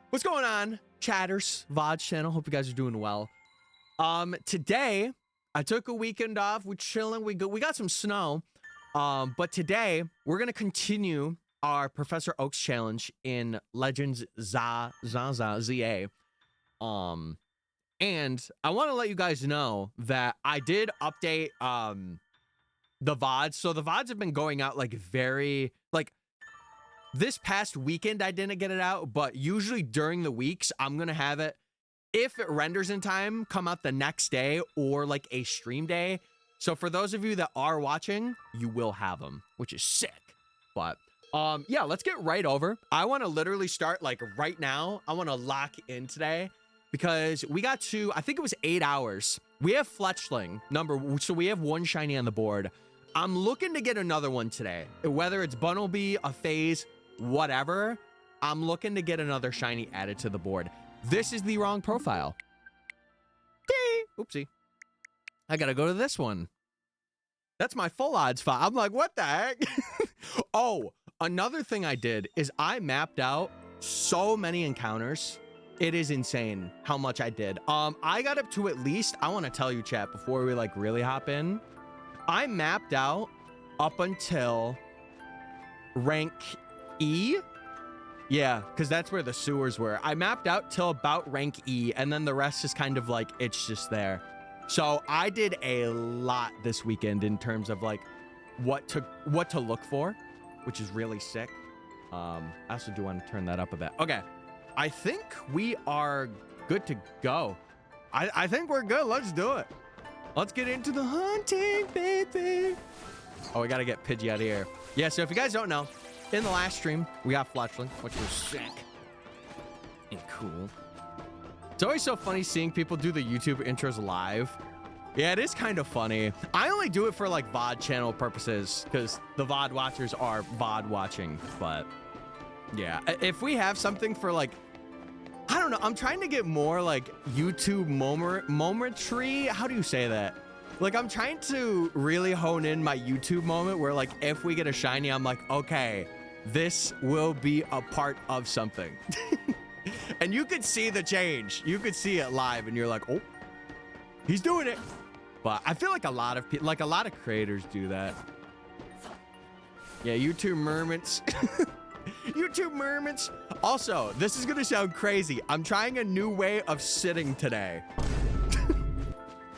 What's going on, chatters? VOD channel. Hope you guys are doing well. Today I took a weekend off. We're chilling. We got some snow. But today we're gonna continue our Professor Oak's challenge in Legends ZA. And I want to let you guys know that I did update the VODs. So the VODs have been going out like this past weekend I didn't get it out, but usually during the weeks I'm gonna have it, if it renders in time, come out the next day or like a stream day. So for those of you that are watching, you will have them, which is sick. But yeah, let's get right over. I want to literally start like right now. I want to lock in today because we got to, I think it was 8 hours. We have Fletchling so we have one shiny on the board. I'm looking to get another one today, whether it's Bunnelby, a phase, whatever. I'm looking to get another shiny added to the board. This is the wrong profile. Oopsie. I gotta go to this one. That's my full odds file. I'm like, what the heck? Oh, another thing I did is I mapped out so many encounters. It is insane how much I did. I got up to at least, I want to tell you, chat, before we like really hop in, I mapped out up until rank E. Yeah, because that's where the sewers were. I mapped out till about rank E, and then the rest is kind of like, it's just there. So I did a lot this weekend in terms of like what to look for, which is really sick. I also do want to turn that up a bit. Okay, I think we are good to go. I think we're good. Let's do it. Let's get into the hunting, baby. Oh, we got to get Pidgey out of here. Yeah, so if you guys don't know, in the last stream, we got Fletchling, which was sick and cool. It's always so funny seeing people do the YouTube intros live. Yeah, it is kind of funny. I only do it for like VOD channel purposes because the VOD watchers are VOD watching. But yeah, if we have something for like, I don't know, I'm trying to get more like YouTube momentary. How do you say that? Like, I'm trying to really hone in my YouTube moment where like, if we get a shiny, I'm like, okay, this will be a part of something. And you could see the change. You could see it live and you're like, oh, he's doing it. But I feel like a lot of people, like a lot of creators do that. Yeah, YouTube mermaids. YouTube mermaids. Also, this is going to sound crazy. I'm trying a new way of sitting today.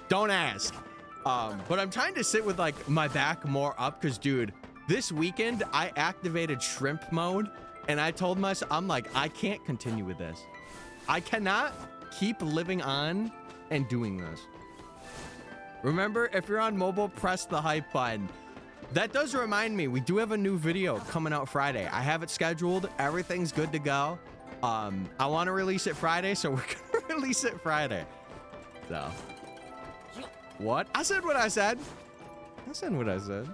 Don't ask. But I'm trying to sit with like my back more up because, dude, this weekend I activated shrimp mode and I told myself, I'm like, I can't continue with this. I cannot keep living on and doing this. Remember, if you're on mobile, press the hype button. That does remind me, we do have a new video coming out Friday. I have it scheduled. Everything's good to go. I want to release it Friday, so we're going to release it Friday. So, what? I said what I said. I said what I said.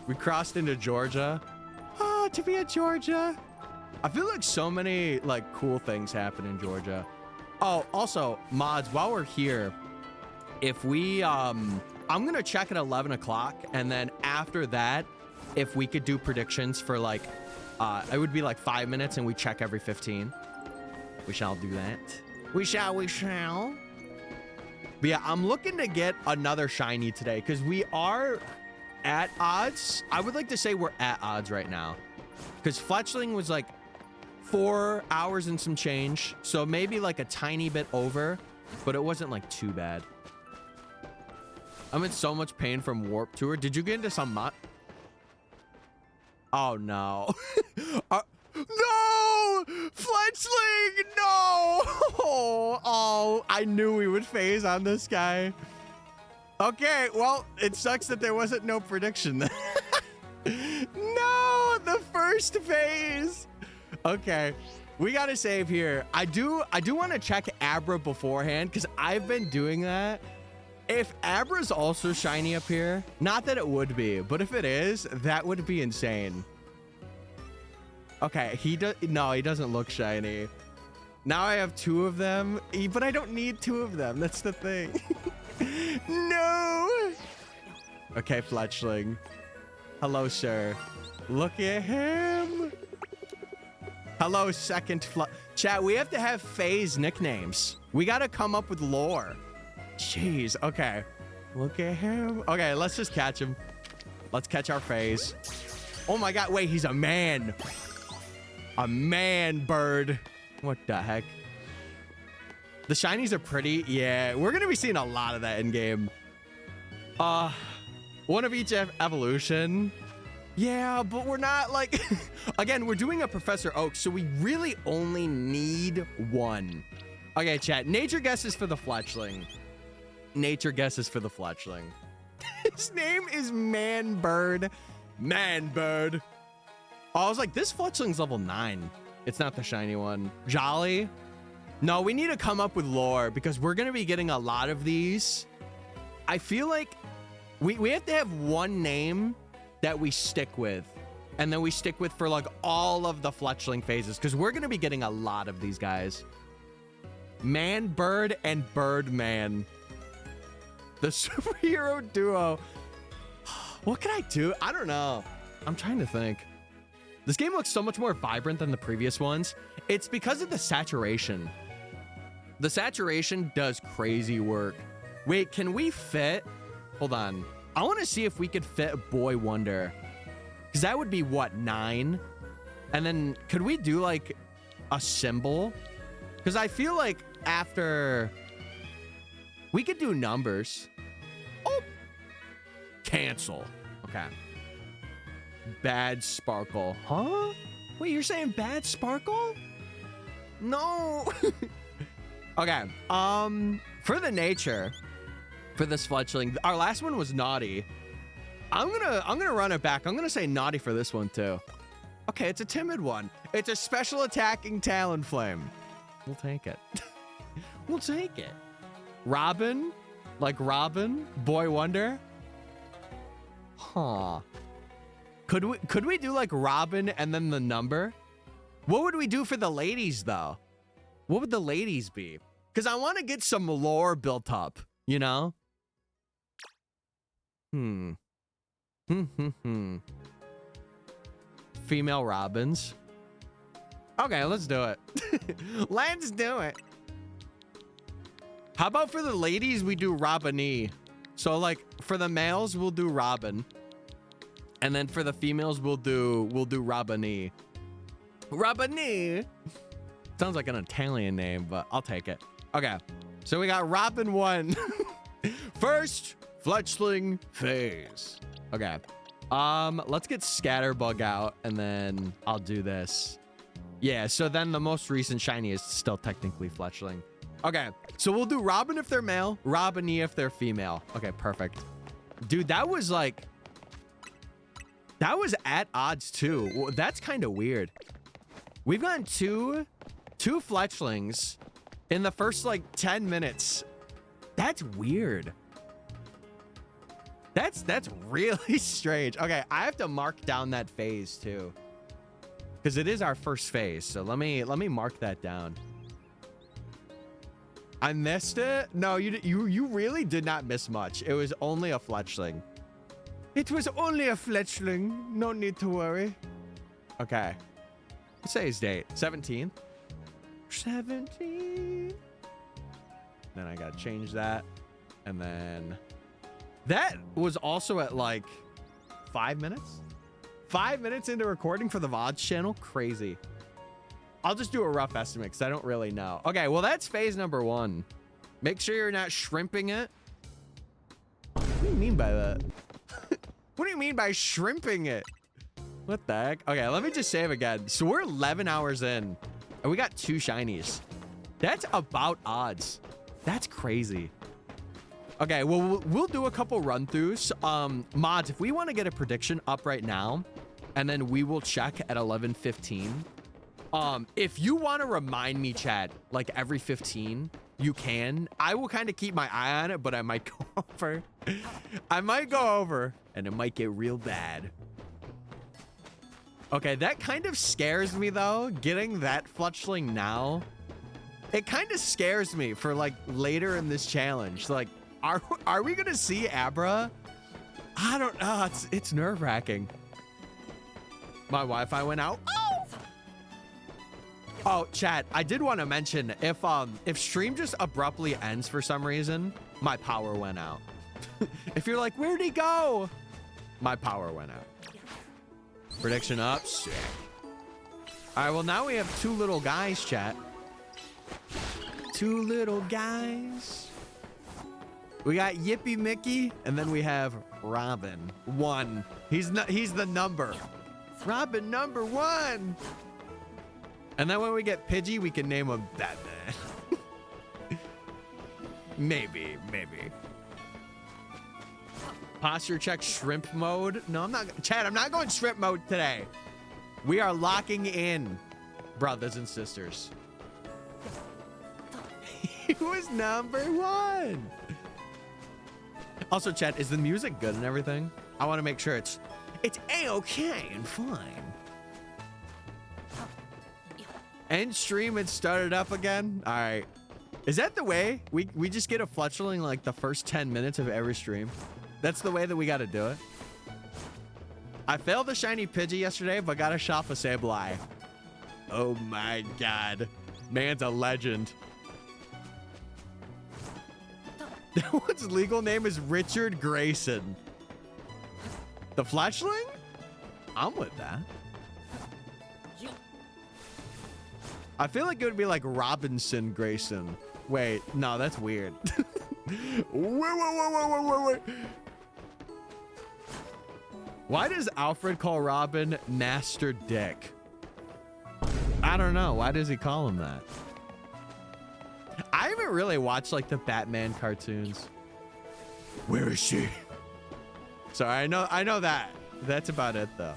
We crossed into Georgia. Oh, to be at Georgia. I feel like so many like cool things happen in Georgia. Oh, also, mods, while we're here, if we, I'm going to check at 11 o'clock. And then after that, if we could do predictions for like, it would be like 5 minutes and we check every 15. We shall do that. We shall. But yeah, I'm looking to get another shiny today because we are at odds. I would like to say we're at odds right now because Fletchling was like 4 hours and some change. So maybe like a tiny bit over, but it wasn't like too bad. I'm in so much pain from Warp Tour. Did you get into some mod? Oh no. No! Fletchling! No! Oh, I knew we would phase on this guy. Okay, well, it sucks that there wasn't no prediction. No, the first phase. Okay, we gotta save here. I do want to check Abra beforehand because I've been doing that. If Abra's also shiny up here, not that it would be, but if it is, that would be insane. Okay, he doesn't look shiny. Now I have 2 of them, but I don't need 2 of them. That's the thing. No. Okay, Fletchling. Hello, sir. Look at him. Hello, second Chat, we have to have phase nicknames. We got to come up with lore. Jeez, okay. Look at him. Okay, let's just catch him. Let's catch our phase. Oh my God, wait, he's a man. A man bird. What the heck? The shinies are pretty. Yeah, we're going to be seeing a lot of that in game. One of each evolution. Yeah, but we're not like, again, we're doing a Professor Oak, so we really only need one. Okay, chat, nature guesses for the Fletchling. Nature guesses for the Fletchling. His name is Man Bird. Man Bird. Oh, I was like, this Fletchling's level 9. It's not the shiny one. Jolly. No, we need to come up with lore because we're going to be getting a lot of these. I feel like we have to have one name that we stick with, and then we stick with for like all of the Fletchling phases because we're going to be getting a lot of these guys. Man Bird and Birdman. The superhero duo. What can I do? I don't know. I'm trying to think. This game looks so much more vibrant than the previous ones. It's because of the saturation. The saturation does crazy work. Wait, can we fit? Hold on. I want to see if we could fit Boy Wonder. Because that would be, what, 9? And then could we do, like, a symbol? Because I feel like after... We could do numbers. Oh! Cancel. Okay. Bad Sparkle. Huh? Wait, you're saying Bad Sparkle? No. Okay. For the nature, for this Fletchling, our last one was Naughty. I'm gonna run it back. I'm gonna say Naughty for this one too. Okay, it's a timid one. It's a special attacking Talonflame. We'll take it. We'll take it. Robin, like Robin, Boy Wonder. Huh. Could we do like Robin and then the number? What would we do for the ladies though? What would the ladies be? Because I want to get some lore built up, you know? Female Robins. Okay, let's do it. Let's do it. How about for the ladies, we do Robin-y? So like for the males, we'll do Robin. And then for the females, we'll do Robin-y. Robin-y. Sounds like an Italian name, but I'll take it. Okay, so we got Robin 1. First Fletchling phase. Okay. Let's get Scatterbug out, and then I'll do this. Yeah, so then the most recent shiny is still technically Fletchling. Okay, so we'll do Robin if they're male, Robin-y if they're female. Okay, perfect. Dude, that was like... That was at odds too. Well, that's kind of weird. We've gotten two Fletchlings in the first like 10 minutes. That's weird. That's really strange. Okay, I have to mark down that phase too, because it is our first phase. So let me mark that down. I missed it. No, you really did not miss much. It was only a Fletchling. It was only a Fletchling. No need to worry. Okay. Let's say his date. 17th. 17. Then I gotta change that. And then that was also at like 5 minutes. 5 minutes into recording for the VODs channel. Crazy. I'll just do a rough estimate because I don't really know. Okay, well, that's phase number 1. Make sure you're not shrimping it. What do you mean by that? What do you mean by shrimping it? What the heck? Okay, let me just save again. So we're 11 hours in, and we got 2 shinies. That's about odds. That's crazy. Okay, well, we'll do a couple run-throughs. Mods, if we want to get a prediction up right now, and then we will check at 11:15. If you want to remind me, chat, like every 15, you can. I will kind of keep my eye on it, but I might go over. I might go over, and it might get real bad. Okay, that kind of scares me, though, getting that Fletchling now. It kind of scares me for, like, later in this challenge. Like, are we going to see Abra? I don't know. It's nerve-wracking. My Wi-Fi went out. Oh! Oh, chat, I did want to mention if stream just abruptly ends for some reason, my power went out. If you're like, where'd he go? My power went out. Prediction up. Sick. All right, well, now we have two little guys, chat. Two little guys. We got Yippee Mickey, and then we have Robin. 1. He's the number. Robin number 1. And then when we get Pidgey, we can name him Batman. Maybe. Posture check shrimp mode. No, I'm not. Chad, I'm not going shrimp mode today. We are locking in, brothers and sisters. He was number 1. Also, Chad, is the music good and everything? I want to make sure it's A-okay and fine. End stream, it started up again. All right. Is that the way? We just get a Fletchling like the first 10 minutes of every stream? That's the way that we got to do it. I failed the shiny Pidgey yesterday, but got a shot for Sableye. Oh my God. Man's a legend. That one's legal name is Richard Grayson. The Fletchling? I'm with that. I feel like it would be like Robinson Grayson. Wait, no, that's weird. Wait. Why does Alfred call Robin Master Dick? I don't know. Why does he call him that? I haven't really watched like the Batman cartoons. Where is she? Sorry, I know that. That's about it though.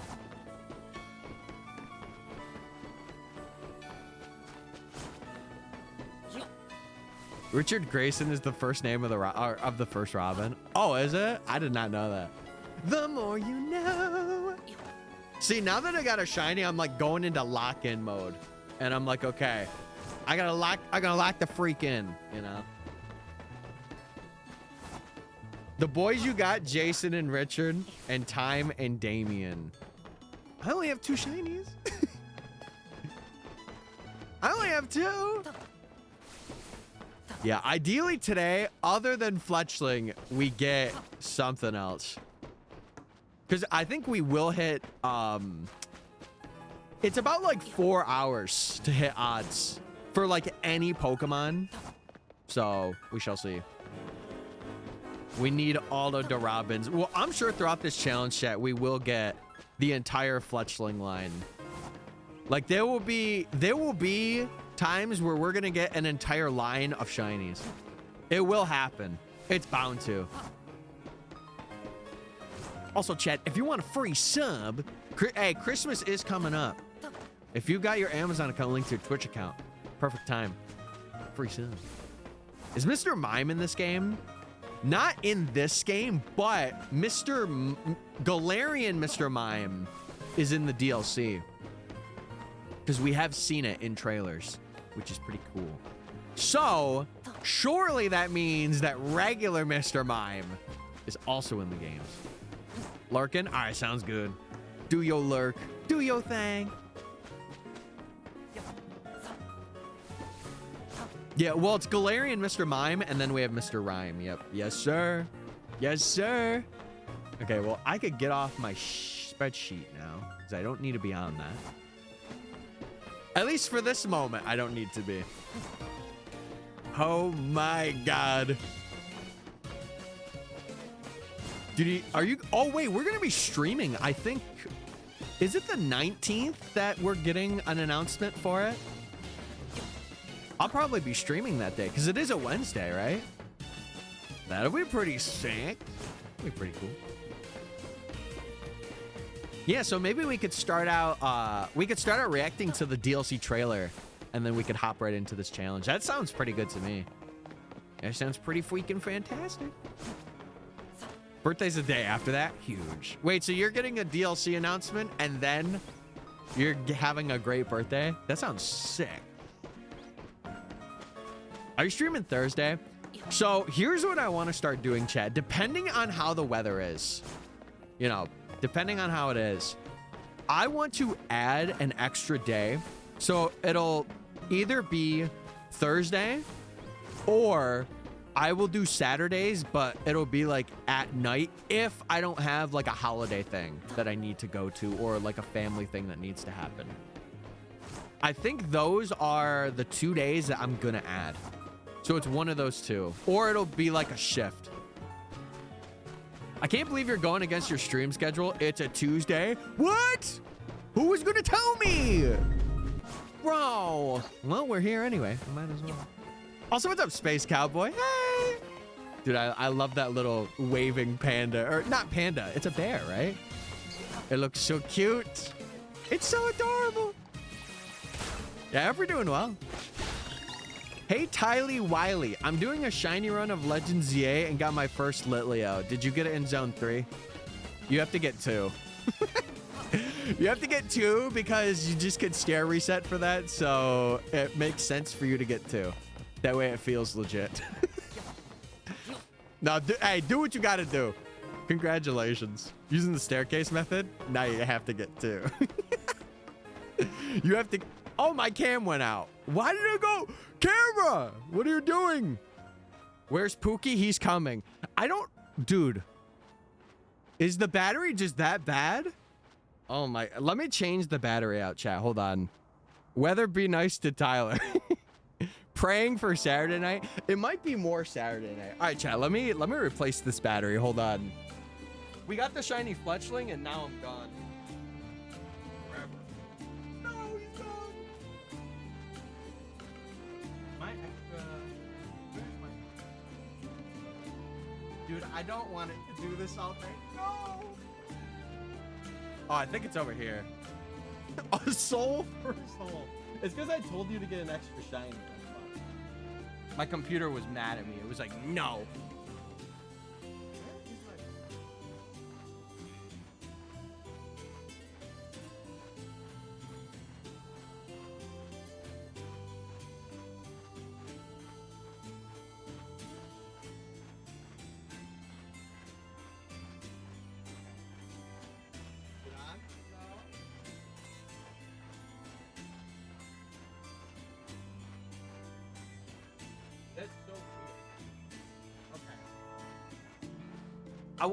Richard Grayson is the first name of the first Robin. Oh, is it? I did not know that. The more you know. See, now that I got a shiny, I'm like going into lock-in mode, and I'm like, okay, I gotta lock the freak in, you know. The boys you got, Jason and Richard, and Time and Damien. I only have 2 shinies. I only have 2. Yeah, ideally today, other than Fletchling, we get something else. Because I think we will hit, it's about like 4 hours to hit odds for like any Pokemon. So we shall see. We need all of the Robins. Well, I'm sure throughout this challenge chat, we will get the entire Fletchling line. Like there will be times where we're gonna get an entire line of shinies. It will happen. It's bound to. Also, chat, if you want a free sub, hey, Christmas is coming up. If you got your Amazon account linked to your Twitch account, perfect time. Free sub. Is Mr. Mime in this game? Not in this game, but Galarian Mr. Mime is in the DLC. Because we have seen it in trailers, which is pretty cool. So, surely that means that regular Mr. Mime is also in the games. Lurkin? All right, sounds good. Do your lurk. Do your thing. Yeah, well, it's Galarian Mr. Mime, and then we have Mr. Rhyme. Yep. Yes, sir. Yes, sir. Okay, well, I could get off my spreadsheet now, because I don't need to be on that. At least for this moment, I don't need to be. Oh my God. Oh wait, we're gonna be streaming, I think. Is it the 19th that we're getting an announcement for it? I'll probably be streaming that day, because it is a Wednesday, right? That'll be pretty sick. That'll be pretty cool. Yeah, so maybe we could start out reacting to the DLC trailer, and then we could hop right into this challenge. That sounds pretty good to me. That sounds pretty freaking fantastic. Birthday's the day after that. Huge. Wait, so you're getting a DLC announcement, and then you're having a great birthday? That sounds sick. Are you streaming Thursday? So here's what I want to start doing, chat. Depending on how the weather is, depending on how it is, I want to add an extra day So it'll either be Thursday or I will do Saturdays, but it'll be like at night if I don't have like a holiday thing that I need to go to or like a family thing that needs to happen. I think those are the 2 days that I'm gonna add. So it's one of those two, or it'll be like a shift. I can't believe you're going against your stream schedule. It's a Tuesday. What? Who was gonna tell me? Bro. Well, we're here anyway. Might as well. Also, what's up, Space Cowboy? Hey. Dude, I love that little waving panda. Or not panda. It's a bear, right? It looks so cute. It's so adorable. Yeah, we're doing well. Hey, Tylee Wiley. I'm doing a shiny run of Legends ZA and got my first Litleo. Did you get it in Zone 3? You have to get 2. You have to get 2 because you just get scare reset for that. So it makes sense for you to get 2. That way it feels legit. Now, hey, do what you got to do. Congratulations. Using the staircase method, now you have to get 2. You have to... Oh, my cam went out. Why did it go? Camera, what are you doing? Where's Pookie? He's coming. I don't... Dude. Is the battery just that bad? Oh, my... Let me change the battery out, chat. Hold on. Weather be nice to Tyler. Praying for Saturday night. It might be more Saturday night. All right, chat. Let me replace this battery. Hold on. We got the shiny Fletchling, and now I'm gone. Forever. No, he's gone. My extra. Where's my? Dude, I don't want it to do this all day. No. Oh, I think it's over here. A soul for a soul. It's because I told you to get an extra shiny. My computer was mad at me. It was like, no.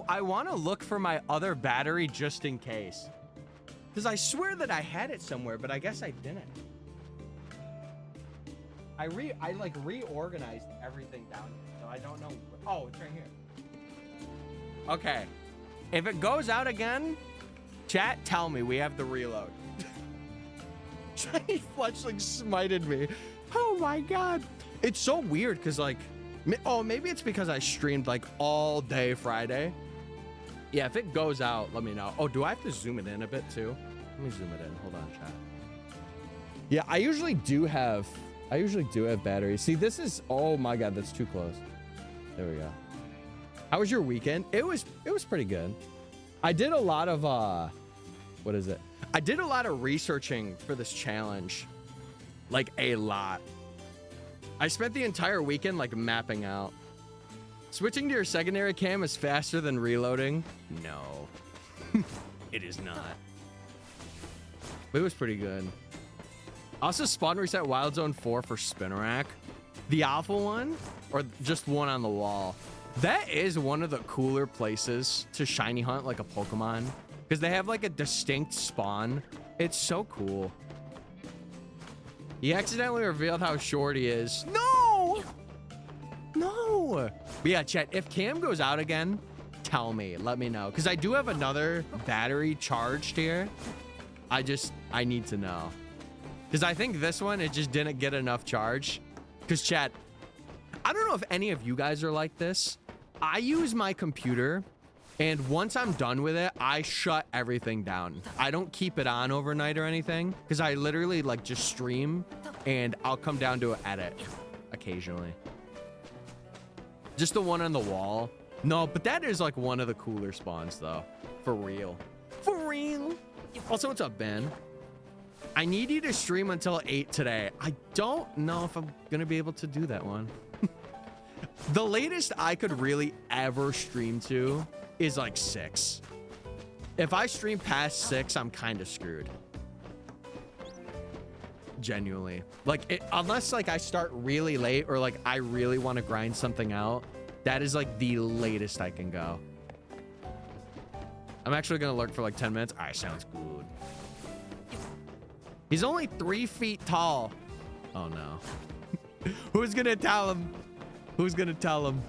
I want to look for my other battery just in case. Because I swear that I had it somewhere, but I guess I didn't. I like reorganized everything down here, so I don't know. Oh, it's right here. Okay. If it goes out again, chat, tell me. We have the reload. Shiny Fletchling smited me. Oh my god. It's so weird because like... Oh, maybe it's because I streamed like all day Friday. Yeah, if it goes out, let me know. Oh, do I have to zoom it in a bit too? Let me zoom it in. Hold on, chat. Yeah, I usually do have batteries. See, this is... Oh my god, that's too close. There we go. How was your weekend? It was pretty good. I did a lot of what is it? I did a lot of researching for this challenge. Like a lot. I spent the entire weekend like mapping out. Switching to your secondary cam is faster than reloading? No. It is not. But it was pretty good. Also spawn reset Wild Zone 4 for Spinnerack. The awful one? Or just one on the wall? That is one of the cooler places to shiny hunt like a Pokemon. Because they have like a distinct spawn. It's so cool. He accidentally revealed how short he is. No! No! But yeah, chat, if cam goes out again, tell me. Let me know. Because I do have another battery charged here. I need to know. Because I think this one, it just didn't get enough charge. Because chat, I don't know if any of you guys are like this. I use my computer, and once I'm done with it, I shut everything down. I don't keep it on overnight or anything. Because I literally like just stream, and I'll come down to edit occasionally. Just the one on the wall. No, but that is like one of the cooler spawns though. For real. For real. Also, what's up, Ben? I need you to stream until 8 today. I don't know if I'm gonna be able to do that one. The latest I could really ever stream to is like 6. If I stream past 6, I'm kind of screwed. genuinely. Like, unless like I start really late or like I really want to grind something out, that is like the latest I can go. I'm actually gonna lurk for like 10 minutes. All right, sounds good. He's only 3 feet tall. Oh no. Who's gonna tell him? Who's gonna tell him?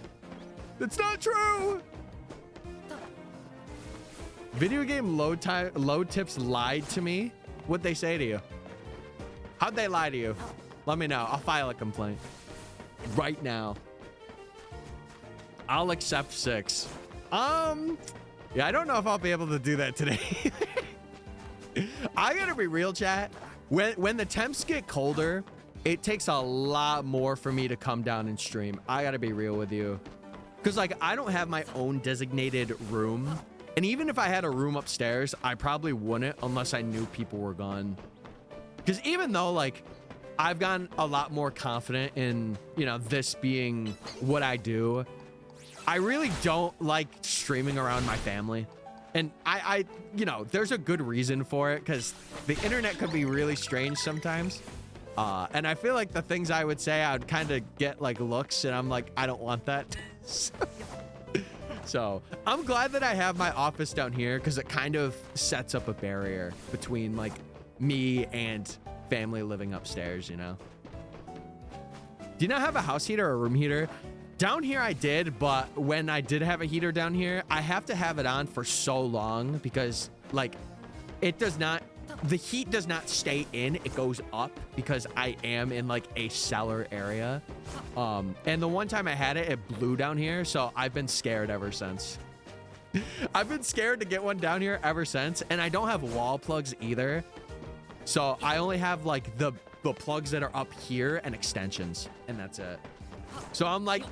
That's not true. Video game load tips lied to me. What'd they say to you? How'd they lie to you? Let me know. I'll file a complaint right now. I'll accept 6. Yeah, I don't know if I'll be able to do that today. I gotta be real, chat. When the temps get colder, it takes a lot more for me to come down and stream. I gotta be real with you. Because, like, I don't have my own designated room. And even if I had a room upstairs, I probably wouldn't unless I knew people were gone. Because even though, like, I've gotten a lot more confident in, you know, this being what I do, I really don't like streaming around my family. And I you know, there's a good reason for it because the internet could be really strange sometimes. And I feel like the things I would say, I would kind of get like looks and I'm like, I don't want that. So I'm glad that I have my office down here because it kind of sets up a barrier between like me and family living upstairs, you know? Do you not have a house heater or a room heater? Down here I did, but when I did have a heater down here, I have to have it on for so long because like it does not, the heat does not stay in, it goes up because I am in like a cellar area. And the one time I had it, it blew down here. So I've been scared ever since. I've been scared to get one down here ever since. And I don't have wall plugs either. So I only have like the plugs that are up here and extensions and that's it. So I'm like,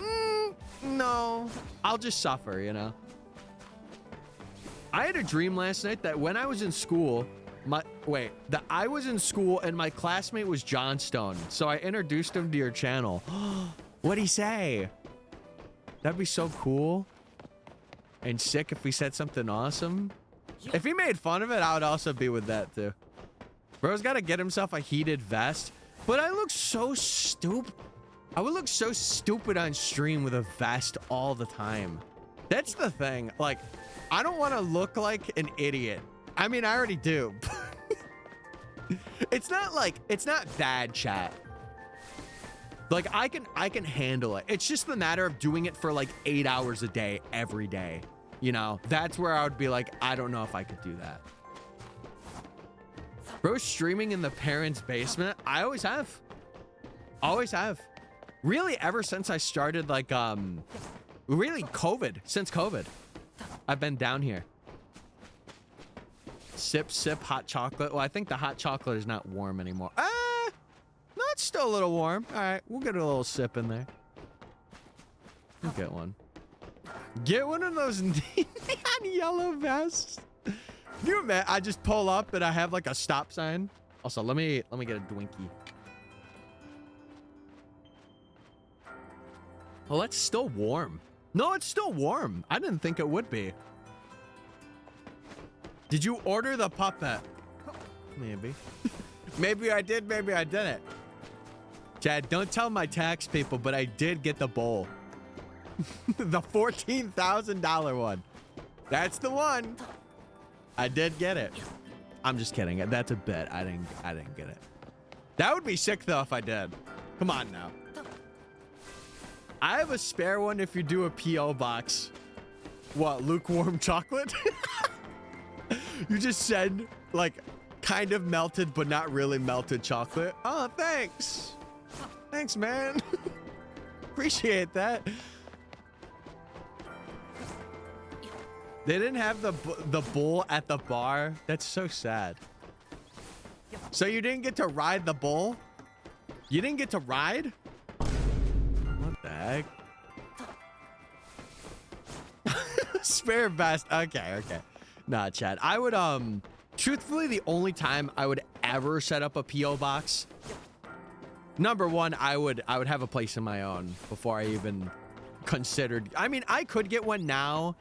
no, I'll just suffer, you know? I had a dream last night that when I was in school, I was in school and my classmate was John Stone. So I introduced him to your channel. What'd he say? That'd be so cool and sick if we said something awesome. If he made fun of it, I would also be with that too. Bro's got to get himself a heated vest, but I look so stupid. I would look so stupid on stream with a vest all the time. That's the thing. Like, I don't want to look like an idiot. I mean, I already do. It's not bad, chat. Like, I can handle it. It's just the matter of doing it for like 8 hours a day, every day. You know, that's where I would be like, I don't know if I could do that. Bro, streaming in the parents' basement. I always have. Always have. Really, ever since I started, like, really since COVID, I've been down here. Sip, hot chocolate. Well, I think the hot chocolate is not warm anymore. No, it's still a little warm. All right, we'll get a little sip in there. We'll get one. Get one of those neon yellow vests. Can you imagine? I just pull up and I have like a stop sign. Also, let me get a Dwinkie. Well, that's still warm. No, it's still warm. I didn't think it would be. Did you order the puppet? Maybe. Maybe I did, maybe I didn't. Chad, don't tell my tax people, but I did get the bowl. The $14,000 one. That's the one. I did get it. I'm just kidding. That's a bet. I didn't get it. That would be sick though if I did. Come on now. I have a spare one if you do a P.O. box. What, lukewarm chocolate? You just said, like, kind of melted, but not really melted chocolate. Oh, thanks. Thanks, man. Appreciate that. They didn't have the bull at the bar. That's so sad. So you didn't get to ride the bull? You didn't get to ride? What the heck? Spare vest. Okay. Nah, Chad. I would, truthfully, the only time I would ever set up a P.O. box, number one, I would have a place of my own before I even considered. I mean, I could get one now.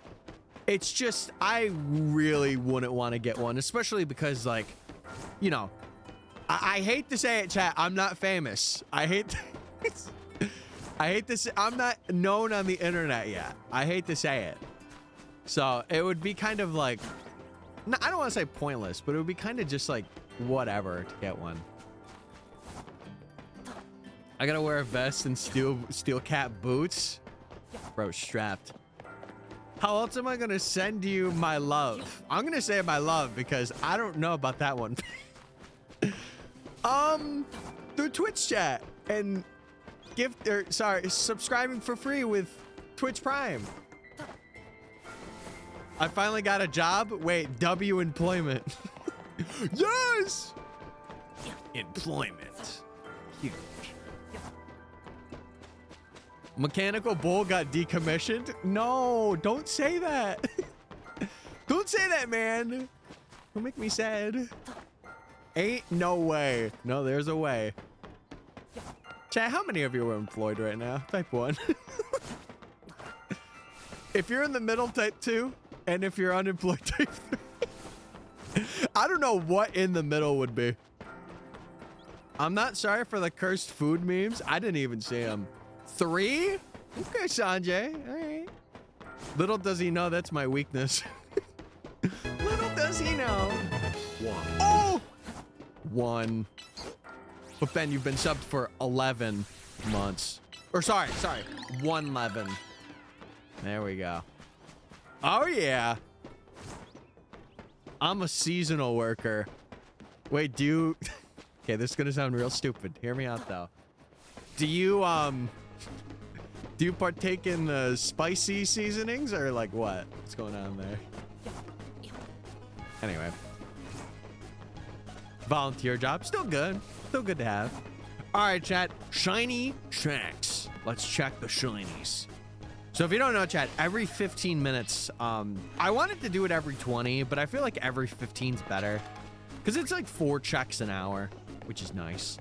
It's just, I really wouldn't want to get one, especially because, like, you know, I hate to say it, chat. I'm not famous. I hate to say I'm not known on the internet yet. I hate to say it. So it would be kind of like, no, I don't want to say pointless, but it would be kind of just like whatever to get one. I gotta wear a vest and steel cap boots. Bro, strapped. How else am I gonna send you my love? I'm gonna say my love because I don't know about that one. Through Twitch chat and subscribing for free with Twitch Prime. I finally got a job. Wait, W employment. Yes! Employment. Huge. Mechanical bull got decommissioned? No, don't say that. Don't say that, man. Don't make me sad. Ain't no way. No, there's a way. Chat, how many of you are employed right now? Type 1. If you're in the middle, type 2. And if you're unemployed, type 3. I don't know what in the middle would be. I'm not sorry for the cursed food memes. I didn't even see them. 3? Okay, Sanjay. All right. Little does he know that's my weakness. Little does he know. 1. Oh! 1. But Ben, you've been subbed for 11 months. Or sorry. 111. There we go. Oh, yeah. I'm a seasonal worker. Wait, do you... Okay, this is going to sound real stupid. Hear me out, though. Do you partake in the spicy seasonings or like what? What's going on there? Anyway. Volunteer job. Still good. Still good to have. All right, chat. Shiny tracks. Let's check the shinies. So if you don't know, chat, every 15 minutes, I wanted to do it every 20, but I feel like every 15 is better because it's like 4 checks an hour, which is nice.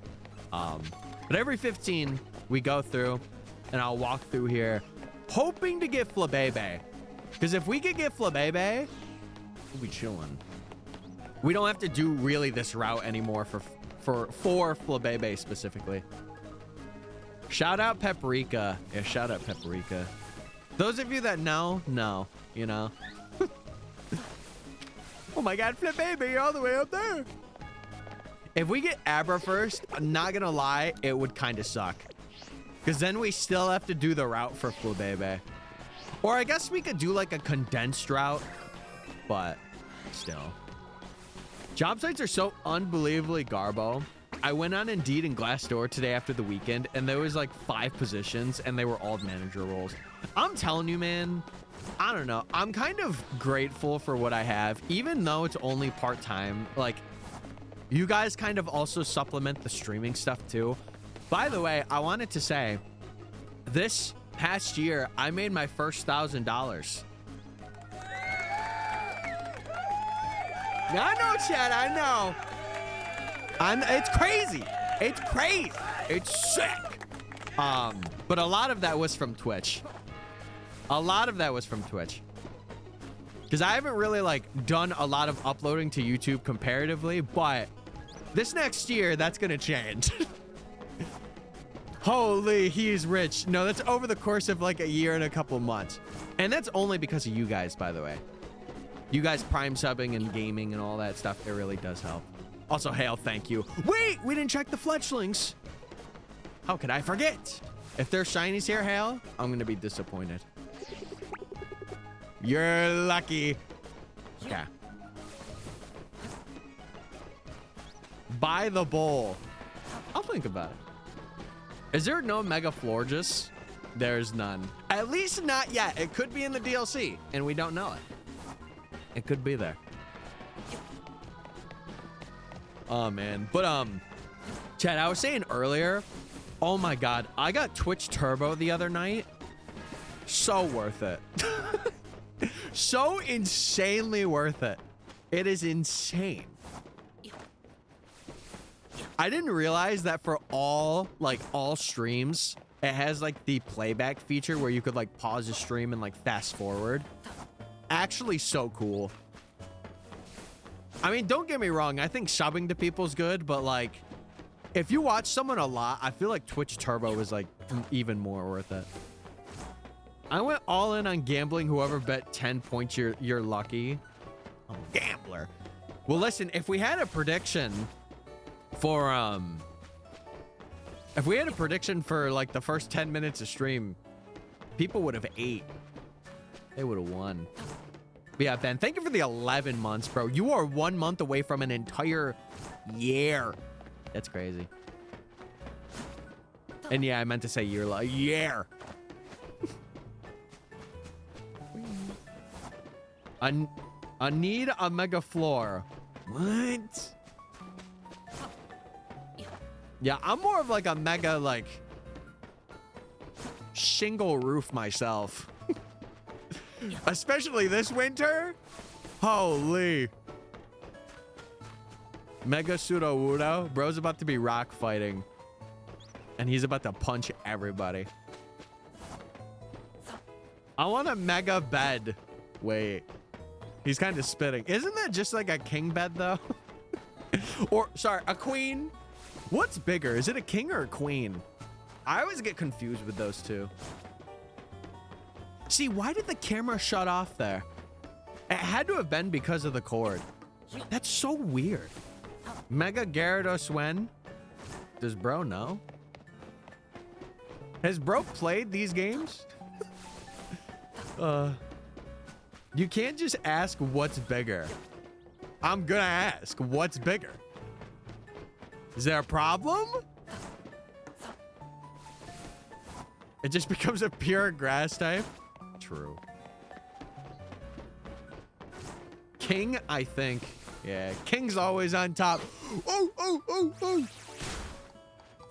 But every 15 we go through and I'll walk through here hoping to get Flabebe. Because if we could get Flabebe, we'll be chilling. We don't have to do really this route anymore for Flabebe specifically. Shout out Paprika. Yeah, shout out Paprika. Those of you that know, you know. Oh my god, Flabebe, you're all the way up there. If we get Abra first, I'm not gonna lie, it would kind of suck. Because then we still have to do the route for Flabebe. Or I guess we could do like a condensed route, but still. Job sites are so unbelievably garbo. I went on Indeed and Glassdoor today after the weekend, and there was like 5 positions, and they were all manager roles. I'm telling you, man, I don't know. I'm kind of grateful for what I have, even though it's only part-time. Like, you guys kind of also supplement the streaming stuff too. By the way, I wanted to say, this past year, I made my first $1,000. I know, Chad, I know. It's crazy. It's crazy. It's sick. But a lot of that was from Twitch. Because I haven't really like done a lot of uploading to YouTube comparatively, but this next year, that's gonna change. Holy, he's rich. No, that's over the course of like a year and a couple months. And that's only because of you guys, by the way. You guys prime subbing and gaming and all that stuff, it really does help. Also, Hale, thank you. Wait, we didn't check the fletchlings. How could I forget? If there's shinies here, Hale, I'm gonna be disappointed. You're lucky. Okay. Buy the bowl. I'll think about it. Is there no Mega Florges? There's none. At least not yet. It could be in the DLC, and we don't know it. It could be there. Oh, man. But, Chad, I was saying earlier, oh my God, I got Twitch Turbo the other night. So worth it. So insanely worth it. It is insane. I didn't realize that for all streams, it has like the playback feature where you could like pause a stream and like fast forward. Actually so cool. I mean, don't get me wrong. I think subbing to people's good, but like, if you watch someone a lot, I feel like Twitch Turbo is like even more worth it. I went all in on gambling. Whoever bet 10 points, you're lucky. I'm a gambler. Well, listen, if we had a prediction for like the first 10 minutes of stream, people would have ate. They would have won. But yeah, Ben, thank you for the 11 months, bro. You are 1 month away from an entire year. That's crazy. And yeah, I meant to say year, like year. I need a mega floor. What? Yeah, I'm more of like a mega like shingle roof myself. Especially this winter. Holy. Mega pseudo wudo. Bro's about to be rock fighting. And he's about to punch everybody. I want a mega bed. Wait. He's kind of spitting. Isn't that just like a king bed though? Or sorry, a queen? What's bigger? Is it a king or a queen? I always get confused with those two. See, why did the camera shut off there? It had to have been because of the cord. That's so weird. Mega Gyarados when? Does bro know? Has bro played these games? You can't just ask what's bigger. I'm gonna ask what's bigger. Is there a problem? It just becomes a pure grass type. True. King, I think. Yeah, King's always on top. Oh.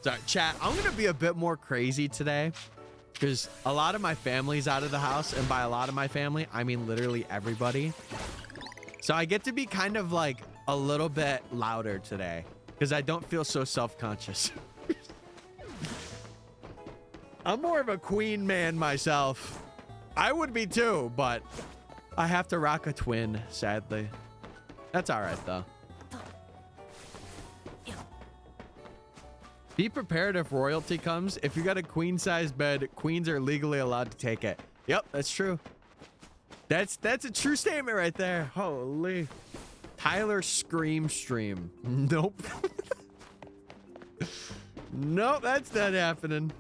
Sorry, chat. I'm gonna be a bit more crazy today because a lot of my family's out of the house, and by a lot of my family, I mean literally everybody. So I get to be kind of like a little bit louder today because I don't feel so self-conscious. I'm more of a queen man myself. I would be too, but I have to rock a twin, sadly. That's all right, though. Be prepared if royalty comes. If you got a queen-size bed, queens are legally allowed to take it. Yep, that's true. That's a true statement right there. Holy. Tyler Scream Stream. Nope. Nope, that's not happening.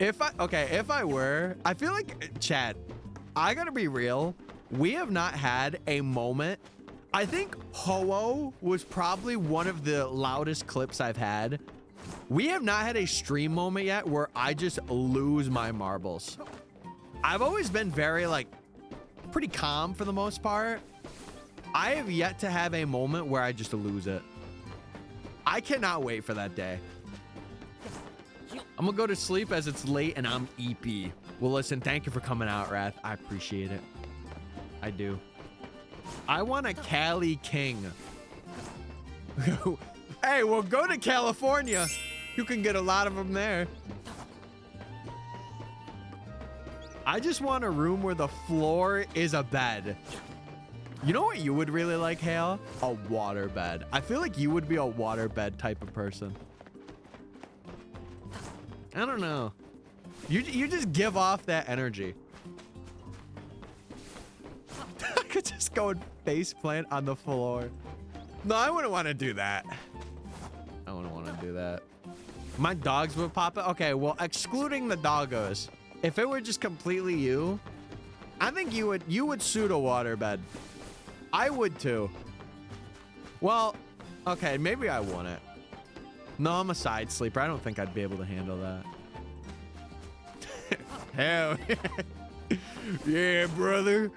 If I were, I feel like, chat, I gotta be real. We have not had a moment. I think Ho-Oh was probably one of the loudest clips I've had. We have not had a stream moment yet where I just lose my marbles. I've always been very, like, pretty calm for the most part. I have yet to have a moment where I just lose it. I cannot wait for that day. I'm gonna go to sleep as it's late and I'm EP. Well, listen, thank you for coming out, Wrath. I appreciate it. I do. I want a Cali King. Hey, well, go to California. You can get a lot of them there. I just want a room where the floor is a bed. You know what you would really like, Hale? A water bed. I feel like you would be a water bed type of person. I don't know. You just give off that energy. I could just go and face plant on the floor. No, I wouldn't want to do that. I wouldn't want to do that. My dogs would pop it. Okay, well, excluding the doggos, if it were just completely you, I think you would suit a waterbed. I would too. Well, okay, maybe I wouldn't. No, I'm a side sleeper. I don't think I'd be able to handle that. Hell yeah. Yeah, brother.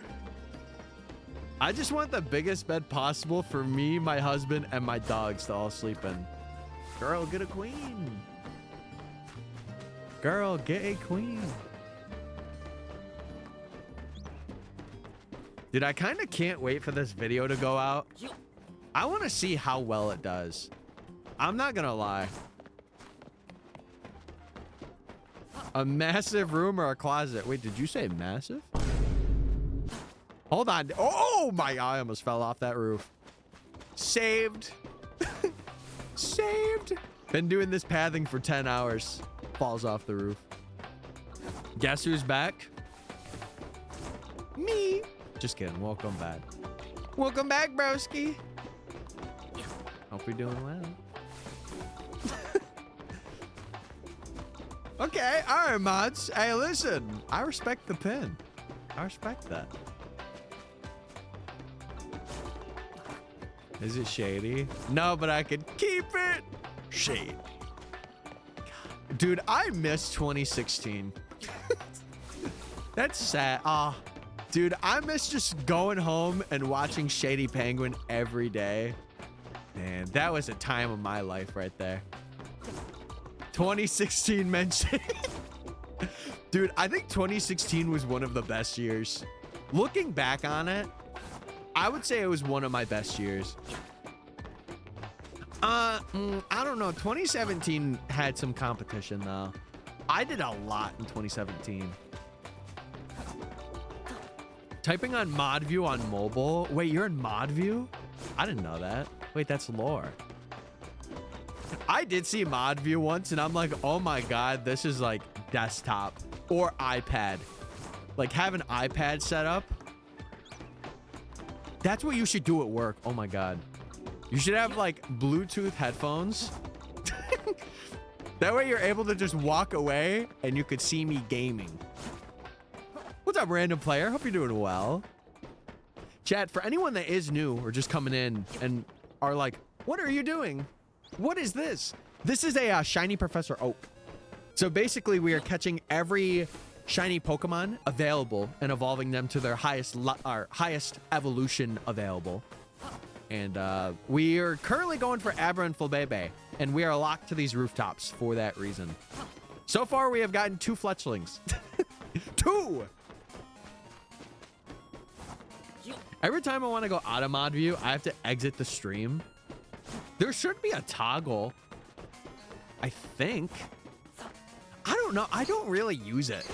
I just want the biggest bed possible for me, my husband, and my dogs to all sleep in. Girl, get a queen. Girl, get a queen. Dude, I kind of can't wait for this video to go out. I want to see how well it does. I'm not gonna lie. A massive room or a closet? Wait, did you say massive? Hold on. Oh my God, I almost fell off that roof. Saved. Saved. Been doing this pathing for 10 hours. Falls off the roof. Guess who's back? Me. Just kidding. Welcome back. Welcome back, broski. Hope you're doing well. Okay. All right, mods. Hey, listen. I respect the pin. I respect that. Is it shady? No, but I could keep it shade. Dude, I miss 2016. That's sad. Dude, I miss just going home and watching Shady Penguin every day. Man, that was a time of my life right there. 2016 mention. Dude, I think 2016 was one of the best years. Looking back on it, I would say it was one of my best years. I don't know. 2017 had some competition though. I did a lot in 2017. Typing on mod view on mobile. Wait, you're in mod view? I didn't know that. Wait, that's lore. I did see mod view once and I'm like, oh my God, this is like desktop or iPad. Like have an iPad set up. That's what you should do at work. Oh my God. You should have like Bluetooth headphones. That way you're able to just walk away and you could see me gaming. What's up, random player? Hope you're doing well. Chat, for anyone that is new or just coming in and are like, what are you doing? What is this? This is a shiny Professor Oak. So basically we are catching every shiny Pokemon available and evolving them to their highest evolution available. And we are currently going for Abra and Fulbebe, and we are locked to these rooftops for that reason. So far, we have gotten 2 Fletchlings. 2! Every time I want to go out of mod view, I have to exit the stream. There should be a toggle, I think. I don't know. I don't really use it.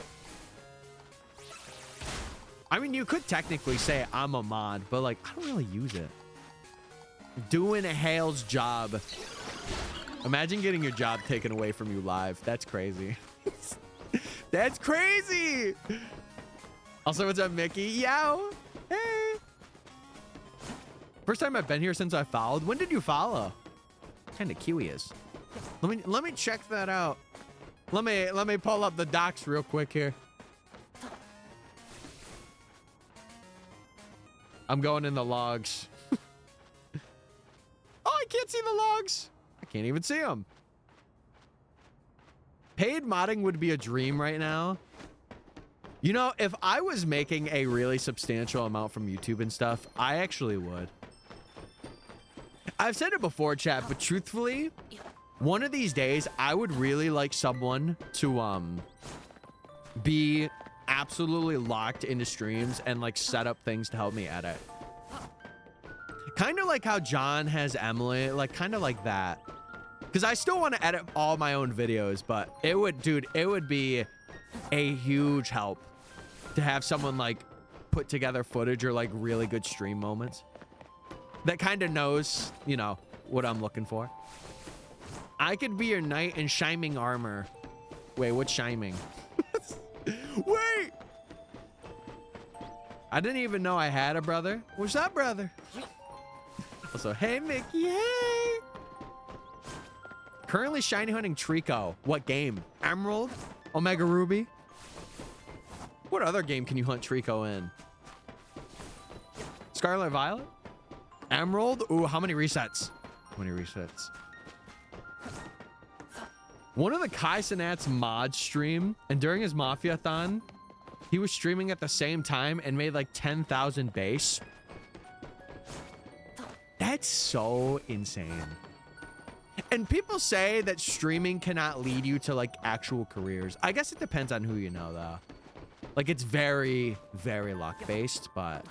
I mean, you could technically say I'm a mod, but like, I don't really use it. Doing a Hale's job. Imagine getting your job taken away from you live. That's crazy. That's crazy. Also, what's up, Mickey? Yow. Hey. First time I've been here since I followed. When did you follow? Kind of curious. Let me check that out. Let me pull up the docs real quick here. I'm going in the logs. Oh, I can't see the logs. I can't even see them. Paid modding would be a dream right now. You know, if I was making a really substantial amount from YouTube and stuff, I actually would. I've said it before, chat, but truthfully, one of these days, I would really like someone to be absolutely locked into streams and like set up things to help me edit. Kind of like how John has Emily, like kind of like that. Because I still want to edit all my own videos, but it would, dude, it would be a huge help to have someone like put together footage or like really good stream moments that kind of knows, you know, what I'm looking for. I could be your knight in shining armor. Wait, what's shining? Wait! I didn't even know I had a brother. What's up, brother? Also, hey, Mickey, hey! Currently shiny hunting Trico. What game? Emerald? Omega Ruby? What other game can you hunt Trico in? Scarlet Violet? Emerald? Ooh, how many resets? How many resets? One of the Kai Sinat's mod stream, and during his Mafia-thon, he was streaming at the same time and made like 10,000 base. That's so insane. And people say that streaming cannot lead you to like actual careers. I guess it depends on who you know though. Like it's very, very luck-based, but...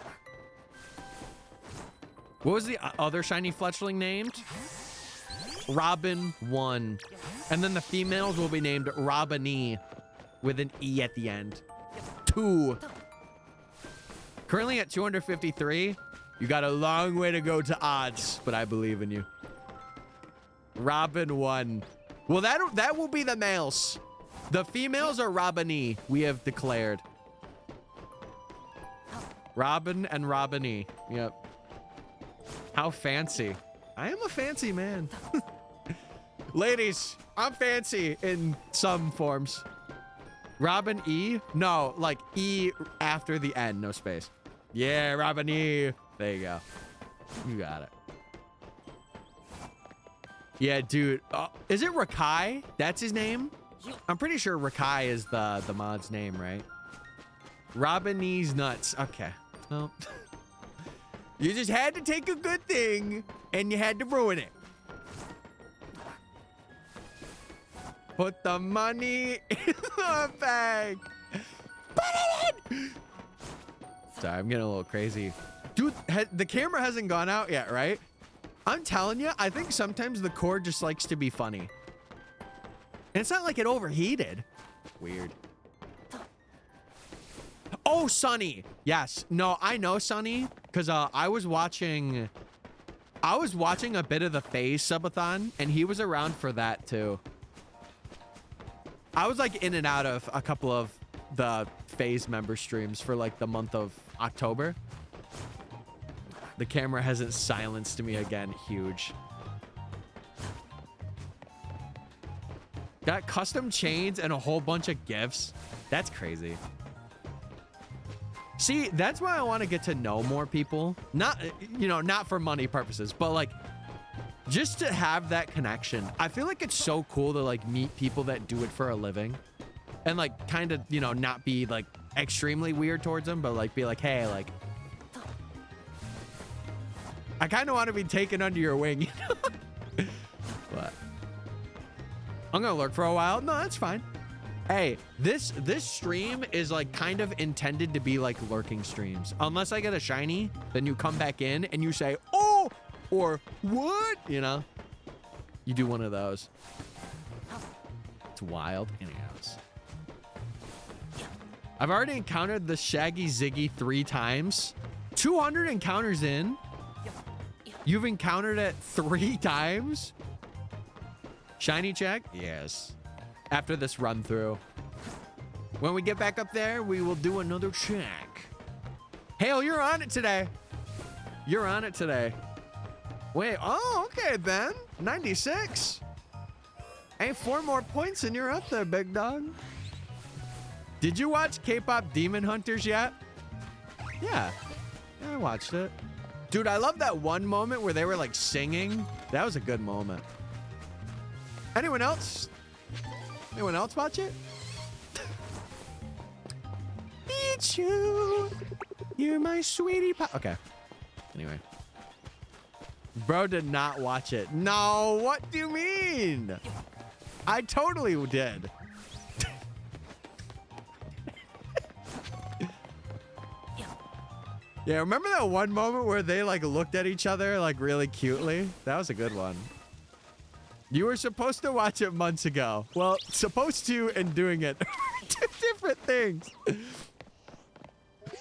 What was the other shiny Fletchling named? Robin 1. And then the females will be named Robin E with an E at the end. 2. Currently at 253. You got a long way to go to odds, but I believe in you. Robin won. Well, that will be the males. The females are Robin-y, we have declared. Robin and Robin-y. Yep. How fancy. I am a fancy man. Ladies, I'm fancy in some forms. Robin E? No, like E after the N, no space. Yeah, Robin E. There you go. You got it. Yeah, dude. Is it Rakai? That's his name? I'm pretty sure Rakai is the mod's name, right? Robin E's nuts. Okay. Well, you just had to take a good thing and you had to ruin it. Put the money in the bag. Put it in. Sorry, I'm getting a little crazy. Dude, the camera hasn't gone out yet, right? I'm telling you, I think sometimes the cord just likes to be funny. And it's not like it overheated. Weird. Oh, Sunny. Yes. No, I know Sunny because I was watching a bit of the FaZe subathon and he was around for that too. I was like in and out of a couple of the FaZe member streams for like the month of October. The camera hasn't silenced me again. Huge. Got custom chains and a whole bunch of gifts. That's crazy. See, that's why I want to get to know more people. Not, you know, not for money purposes, but like just to have that connection. I feel like it's so cool to like meet people that do it for a living and like kind of, you know, not be like extremely weird towards them, but like be like, hey, like I kind of want to be taken under your wing, you know? But I'm gonna lurk for a while. No, that's fine. Hey, this stream is like kind of intended to be like lurking streams. Unless I get a shiny, then you come back in and you say, oh, or what? You know, you do one of those. It's wild. Anyways, I've already encountered the Shaggy Ziggy 3 times. 200 encounters in. You've encountered it 3 times? Shiny check? Yes. After this run through. When we get back up there, we will do another check. Hale, you're on it today. You're on it today. Wait, oh, okay, Ben. 96. Hey, 4 more points and you're up there, big dog. Did you watch K-pop Demon Hunters yet? Yeah, I watched it. Dude, I love that one moment where they were like singing. That was a good moment. Anyone else? Anyone else watch it? Pichu, you're my sweetie pie. Okay. Anyway. Bro did not watch it. No, what do you mean? I totally did. Yeah, remember that one moment where they like looked at each other like really cutely? That was a good one. You were supposed to watch it months ago. Well, supposed to and doing it. 2 different things.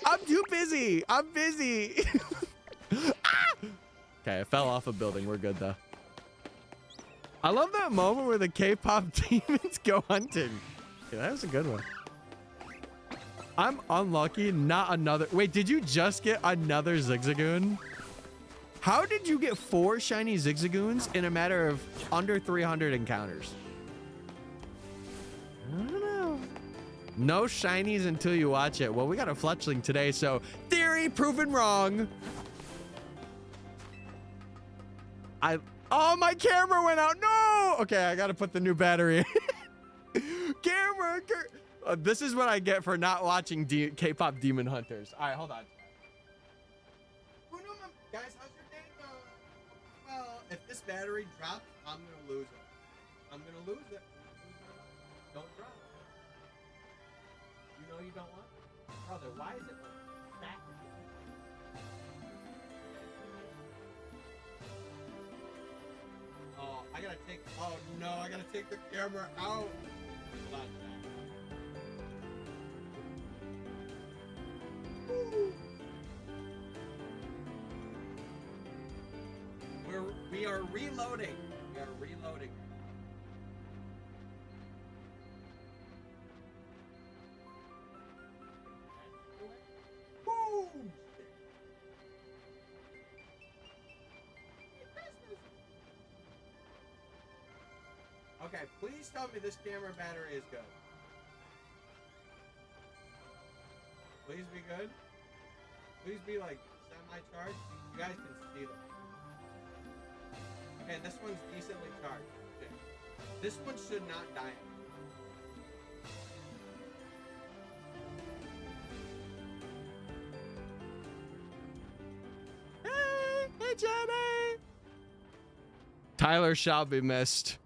I'm too busy. I'm busy. Ah! Okay, I fell off a building. We're good though. I love that moment where the K-pop demons go hunting. Yeah, that was a good one. I'm unlucky. Not another. Wait, did you just get another Zigzagoon? How did you get 4 shiny Zigzagoons in a matter of under 300 encounters? I don't know. No shinies until you watch it. Well, we got a Fletchling today, so theory proven wrong. Oh, my camera went out. No. Okay, I got to put the new battery in. Camera. This is what I get for not watching K-pop Demon Hunters. All right, hold on. Guys, how's your day going? Well, if this battery drops, I'm going to lose it. I'm going to lose it. Don't drop it. You know you don't want it? Brother, why is it back? Oh, I got to take... Oh, no, I got to take the camera out. Hold on. We are reloading. We are reloading. Boom! Okay, please tell me this camera battery is good. Please be good. Please be like semi-charged. You guys can see that. Okay, this one's decently charged. Okay. This one should not die. Hey Jenny! Tyler shall be missed.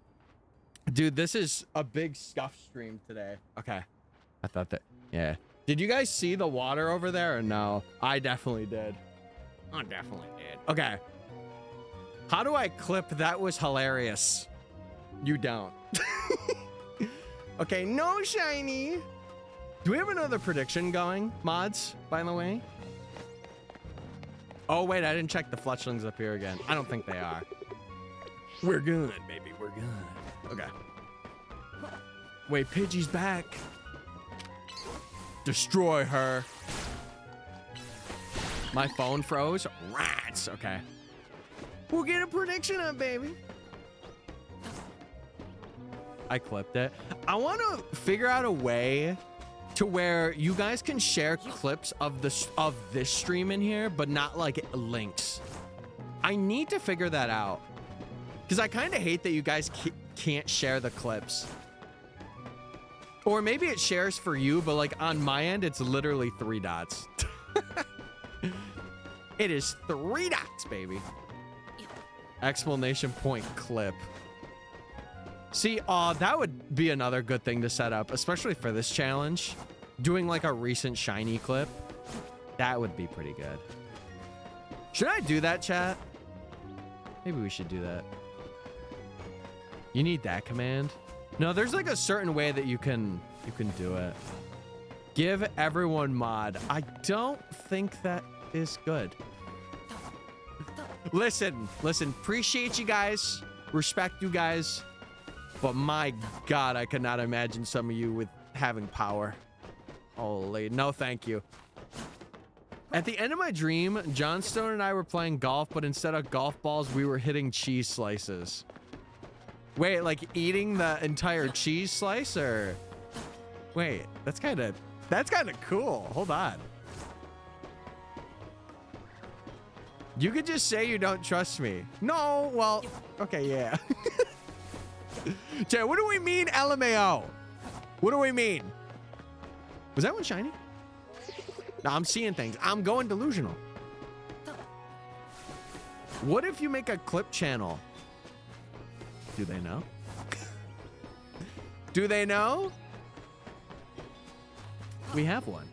Dude, this is a big scuff stream today. Okay. I thought that, yeah. Did you guys see the water over there or no? I definitely did. I definitely did. Okay. How do I clip that was hilarious? You don't. Okay, no shiny. Do we have another prediction going, mods, by the way? Oh, wait, I didn't check the fletchlings up here again. I don't think they are. We're good, baby. We're good. Okay. Wait, Pidgey's back. Destroy her. My phone froze. Rats. Okay. We'll get a prediction up, baby. I clipped it. I want to figure out a way to where you guys can share clips of this stream in here, but not like links. I need to figure that out. Because I kind of hate that you guys can't share the clips. Or maybe it shares for you, but like on my end, it's literally 3 dots. It is 3 dots, baby. Exclamation point clip. See, that would be another good thing to set up, especially for this challenge. Doing like a recent shiny clip. That would be pretty good. Should I do that, chat? Maybe we should do that. You need that command? No, there's like a certain way that you can do it. Give everyone mod. I don't think that is good. Listen, appreciate you guys, respect you guys, but my God, I cannot imagine some of you with having power. Holy, no thank you. At the end of my dream, Johnstone and I were playing golf, but instead of golf balls, we were hitting cheese slices. Wait, like eating the entire cheese slice, or? Wait, that's kind of cool. Hold on. You could just say you don't trust me. No, well, okay, yeah. Jay, what do we mean, LMAO? What do we mean? Was that one shiny? No, I'm seeing things. I'm going delusional. What if you make a clip channel? Do they know? Do they know? We have one.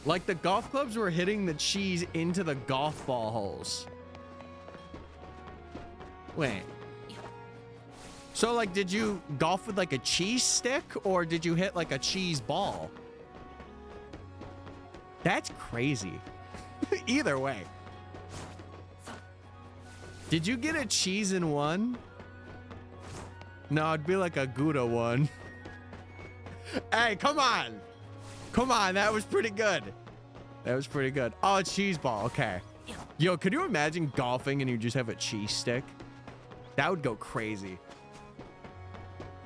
Like the golf clubs were hitting the cheese into the golf ball holes. Wait. So like, did you golf with like a cheese stick or did you hit like a cheese ball? That's crazy. Either way. Did you get a cheese in one? No, it'd be like a Gouda one. Hey, come on. Come on, that was pretty good. That was pretty good. Oh, a cheese ball, okay. Yo, could you imagine golfing and you just have a cheese stick? That would go crazy.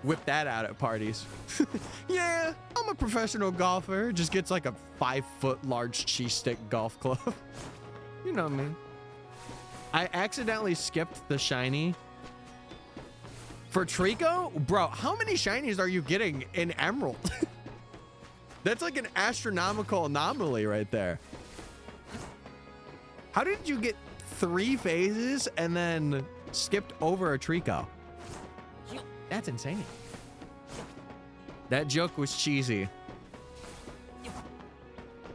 Whip that out at parties. Yeah, I'm a professional golfer. Just gets like a 5-foot large cheese stick golf club. You know me. I accidentally skipped the shiny. For Trico? Bro, how many shinies are you getting in Emerald? That's like an astronomical anomaly right there. How did you get 3 phases and then skipped over a Trico? That's insane. That joke was cheesy.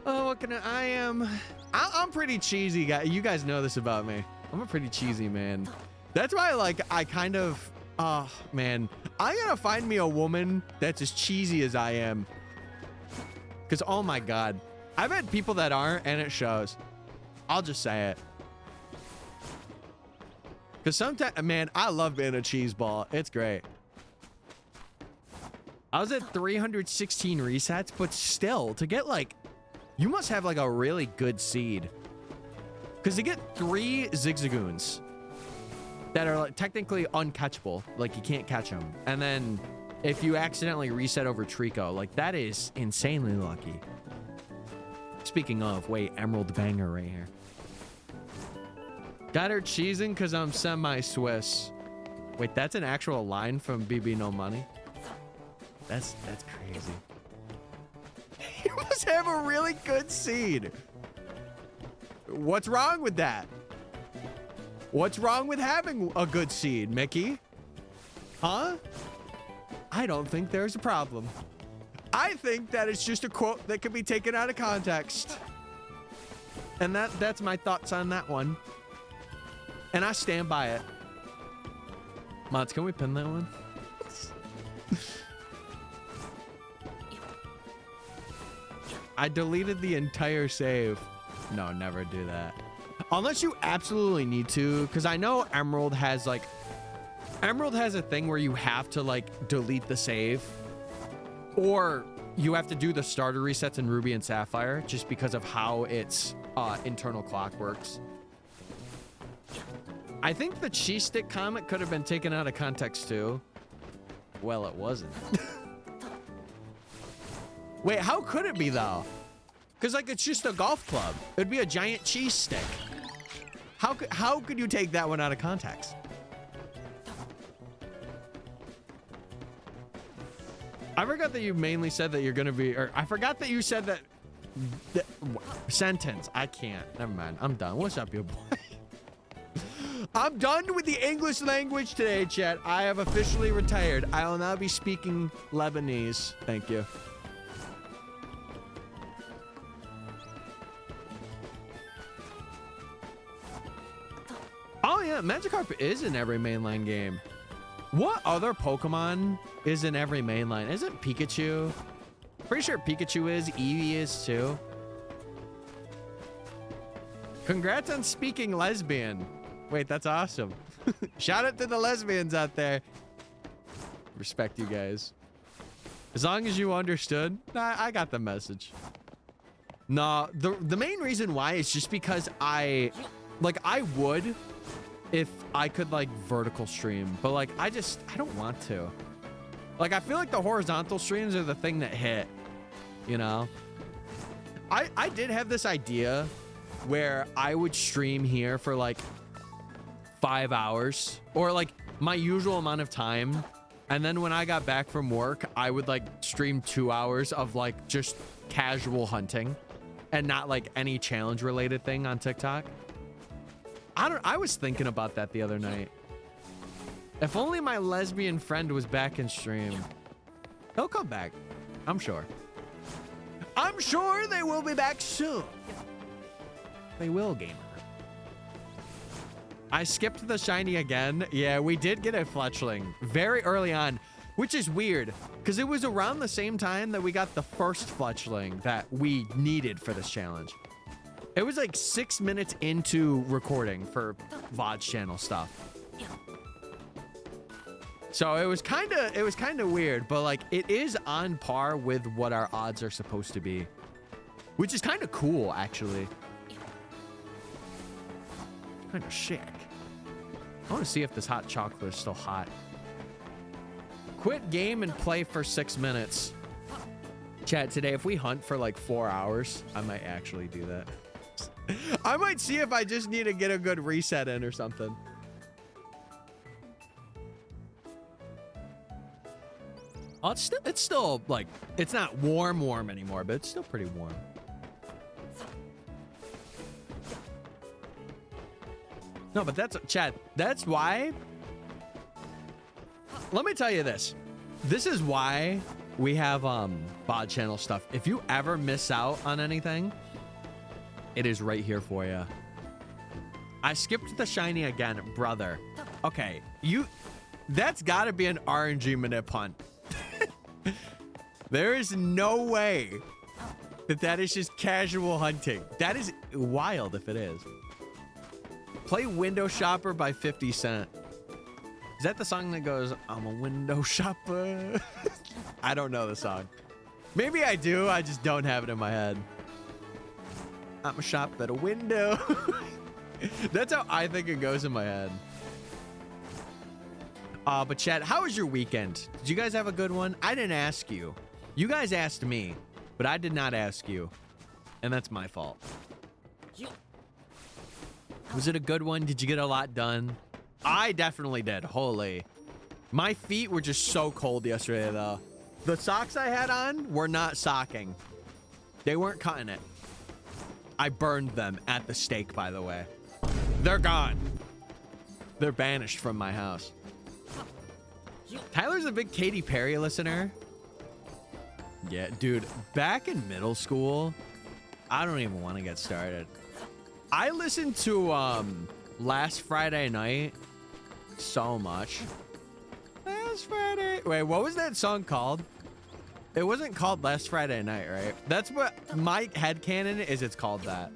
Oh, what can I'm pretty cheesy guy. You guys know this about me. I'm a pretty cheesy man. That's why I kind of, oh man, I gotta find me a woman that's as cheesy as I am. Cause oh my God, I've had people that aren't and it shows. I'll just say it. Because sometimes, man, I love being a cheese ball. It's great. I was at 316 resets, but still, to get like, you must have like a really good seed. Because to get 3 Zigzagoons that are like, technically uncatchable, like you can't catch them. And then if you accidentally reset over Trico, like that is insanely lucky. Speaking of, wait, Emerald Banger right here. Got her cheesing because I'm semi-Swiss. Wait, that's an actual line from BB No Money? That's crazy. You must have a really good seed. What's wrong with that? What's wrong with having a good seed, Mickey? Huh? I don't think there's a problem. I think that it's just a quote that can be taken out of context. And that's my thoughts on that one. And I stand by it. Mods, can we pin that one? I deleted the entire save. No, never do that. Unless you absolutely need to, because I know Emerald has like... Emerald has a thing where you have to like delete the save. Or you have to do the starter resets in Ruby and Sapphire just because of how its internal clock works. I think the cheese stick comment could have been taken out of context too. Well, it wasn't. Wait, how could it be though? Because like it's just a golf club. It'd be a giant cheese stick. How could you take that one out of context? I forgot that you mainly said that you're gonna be, or I forgot that you said that sentence. I can't. Never mind. I'm done. What's up, your boy? I'm done with the English language today, chat. I have officially retired. I will now be speaking Lebanese. Thank you. Oh yeah, Magikarp is in every mainline game. What other Pokemon is in every mainline? Isn't Pikachu? Pretty sure Pikachu is. Eevee is too. Congrats on speaking lesbian. Wait, that's awesome. Shout out to the lesbians out there. Respect you guys. As long as you understood, I got the message. No, the main reason why is just because I would if I could like vertical stream, but like I don't want to. Like I feel like the horizontal streams are the thing that hit, you know? I did have this idea where I would stream here for like 5 hours or like my usual amount of time. And then when I got back from work, I would like stream 2 hours of like just casual hunting and not like any challenge related thing on TikTok. I was thinking about that the other night. If only my lesbian friend was back in stream. He'll come back. I'm sure. I'm sure they will be back soon. They will, gamer. I skipped the shiny again. Yeah, we did get a Fletchling very early on, which is weird because it was around the same time that we got the first Fletchling that we needed for this challenge. It was like 6 minutes into recording for VOD's channel stuff. So it was kind of weird, but like it is on par with what our odds are supposed to be, which is kind of cool actually. Kind of sick. I want to see if this hot chocolate is still hot. Quit game and play for 6 minutes. Chat, today if we hunt for like 4 hours, I might actually do that. I might see if I just need to get a good reset in or something. Oh, it's still like, it's not warm anymore, but it's still pretty warm. No, but that's, Chad, that's why. Let me tell you this. This is why we have VOD channel stuff. If you ever miss out on anything, it is right here for you. I skipped the shiny again, brother. Okay, that's gotta be an RNG manip hunt. There is no way that is just casual hunting. That is wild if it is. Play Window Shopper by 50 Cent. Is that the song that goes, I'm a window shopper? I don't know the song. Maybe I do, I just don't have it in my head. I'm a shop at a window. That's how I think it goes in my head. But chat, how was your weekend? Did you guys have a good one? I didn't ask you. You guys asked me, but I did not ask you. And that's my fault. Was it a good one? Did you get a lot done? I definitely did. Holy. My feet were just so cold yesterday, though. The socks I had on were not socking. They weren't cutting it. I burned them at the stake, by the way. They're gone. They're banished from my house. Tyler's a big Katy Perry listener. Yeah, dude, back in middle school, I don't even want to get started. I listened to Last Friday Night so much. Last Friday. Wait, what was that song called? It wasn't called Last Friday Night, right? That's what my headcanon is. It's called that.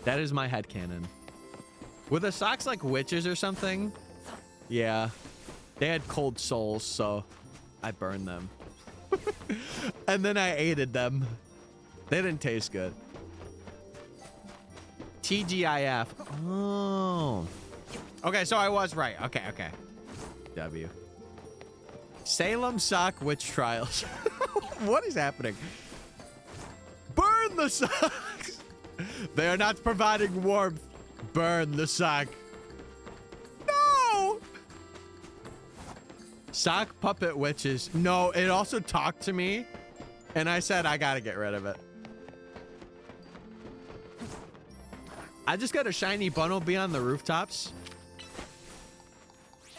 That is my headcanon. Were the socks like witches or something? Yeah. They had cold souls, so I burned them. And then I ate them. They didn't taste good. TGIF. Oh. Okay, so I was right. Okay, okay. W. Salem sock witch trials. What is happening? Burn the socks. They are not providing warmth. Burn the sock. No. Sock puppet witches. No, it also talked to me. And I said, I gotta get rid of it. I just got a shiny Bunnelby on the rooftops.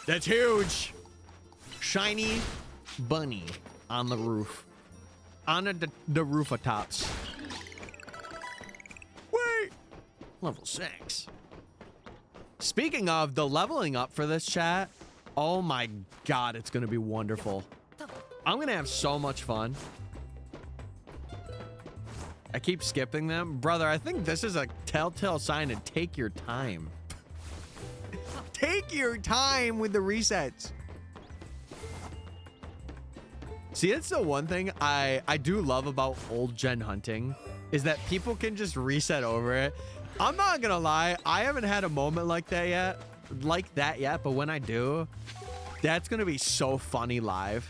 That's huge. Shiny bunny on the roof. On the rooftops. Wait. Level 6. Speaking of the leveling up for this chat, oh my god, it's gonna be wonderful. I'm gonna have so much fun. I keep skipping them. Brother, I think this is a telltale sign to take your time. Take your time with the resets. See, it's the one thing I do love about old gen hunting is that people can just reset over it. I'm not gonna lie, I haven't had a moment like that yet, but when I do, that's gonna be so funny live.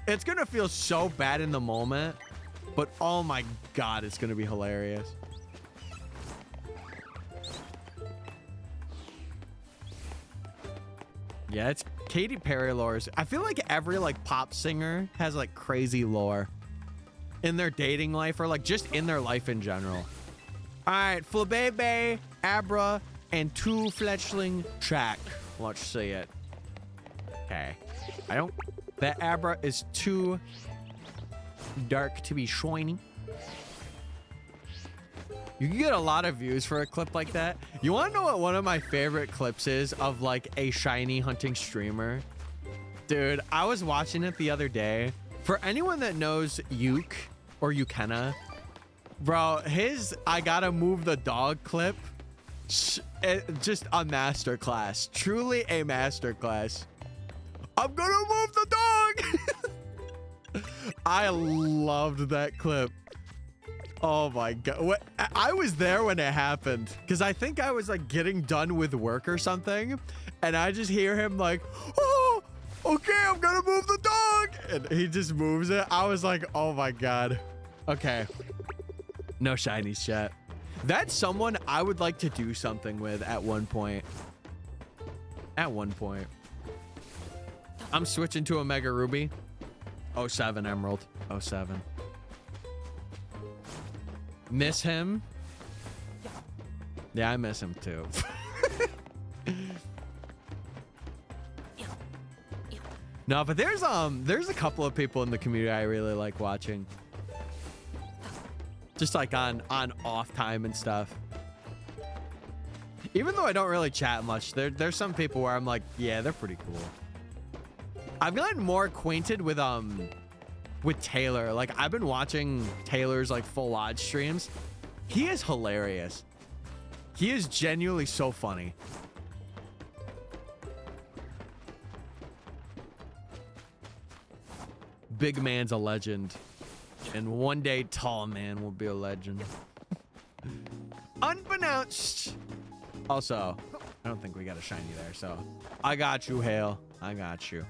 It's gonna feel so bad in the moment, but oh my god, it's gonna be hilarious. Yeah, it's Katy Perry lore. I feel like every like pop singer has like crazy lore in their dating life or like just in their life in general. All right, Flabebe, Abra, and 2 Fletchling track. Let's see it. Okay. That Abra is too dark to be shiny. You can get a lot of views for a clip like that. You want to know what one of my favorite clips is of like a shiny hunting streamer? Dude, I was watching it the other day. For anyone that knows Yuke or Yukena, bro, his I gotta move the dog clip, just a masterclass. Truly a masterclass. I'm gonna move the dog. I loved that clip. Oh my god. I was there when it happened because I think I was like getting done with work or something, and I just hear him like, oh, okay, I'm gonna move the dog, and he just moves it. I was like, oh my god. Okay. No shinies chat. That's someone I would like to do something with at one point. At one point. I'm switching to a Mega Ruby. 07 Emerald. 07. Miss him? Yeah, I miss him too. No, but there's a couple of people in the community I really like watching. Just like on off time and stuff. Even though I don't really chat much, there's some people where I'm like, yeah, they're pretty cool. I've gotten more acquainted with Taylor. Like I've been watching Taylor's like full odds streams. He is hilarious. He is genuinely so funny. Big man's a legend. And one day, tall man will be a legend. Unbeknownst. Also, I don't think we got a shiny there, so. I got you, Hale. I got you.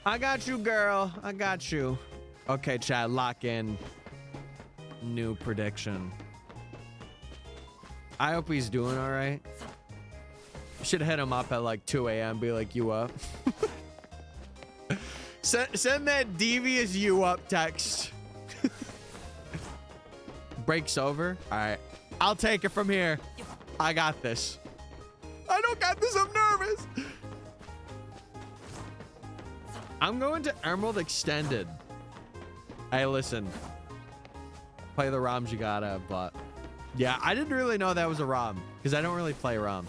I got you, girl. I got you. Okay, chat, lock in. New prediction. I hope he's doing all right. Should hit him up at like 2 a.m. Be like, you up? Send that devious you up text. Breaks over. All right. I'll take it from here. I got this. I don't got this. I'm nervous. I'm going to Emerald Extended. Hey, listen. Play the ROMs you gotta, but yeah, I didn't really know that was a ROM because I don't really play ROMs.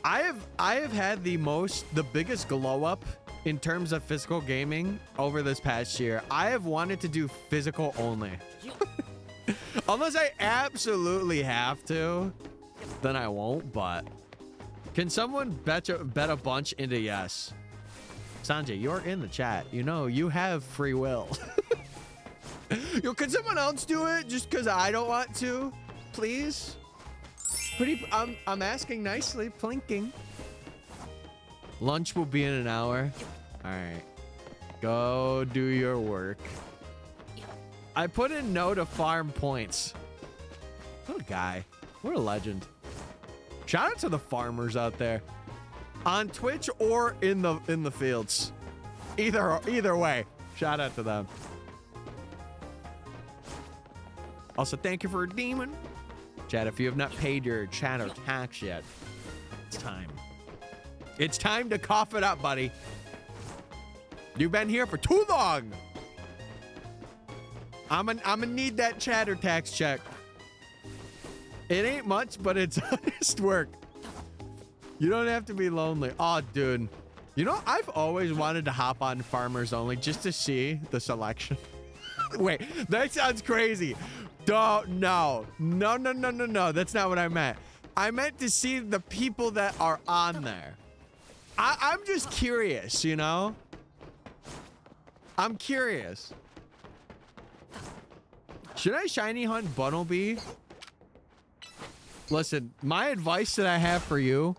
I have had the biggest glow up in terms of physical gaming over this past year. I have wanted to do physical only. Unless I absolutely have to, then I won't, but can someone bet a bunch into yes? Sanjay, you're in the chat. You know, you have free will. Yo, can someone else do it just because I don't want to? Please? I'm asking nicely, plinking. Lunch will be in an hour. All right. Go do your work. I put in no to farm points. What a guy. What a legend. Shout out to the farmers out there. On Twitch or in the fields. Either way. Shout out to them. Also, thank you for redeeming. Chat, if you have not paid your channel tax yet, it's time. It's time to cough it up, buddy. You've been here for too long. I'm gonna need that chatter tax check. It ain't much, but it's honest work. You don't have to be lonely. Oh, dude. You know, I've always wanted to hop on Farmers Only just to see the selection. Wait, that sounds crazy. No. That's not what I meant. I meant to see the people that are on there. I'm just curious, you know? I'm curious. Should I shiny hunt Bunnelby? Listen, my advice that I have for you,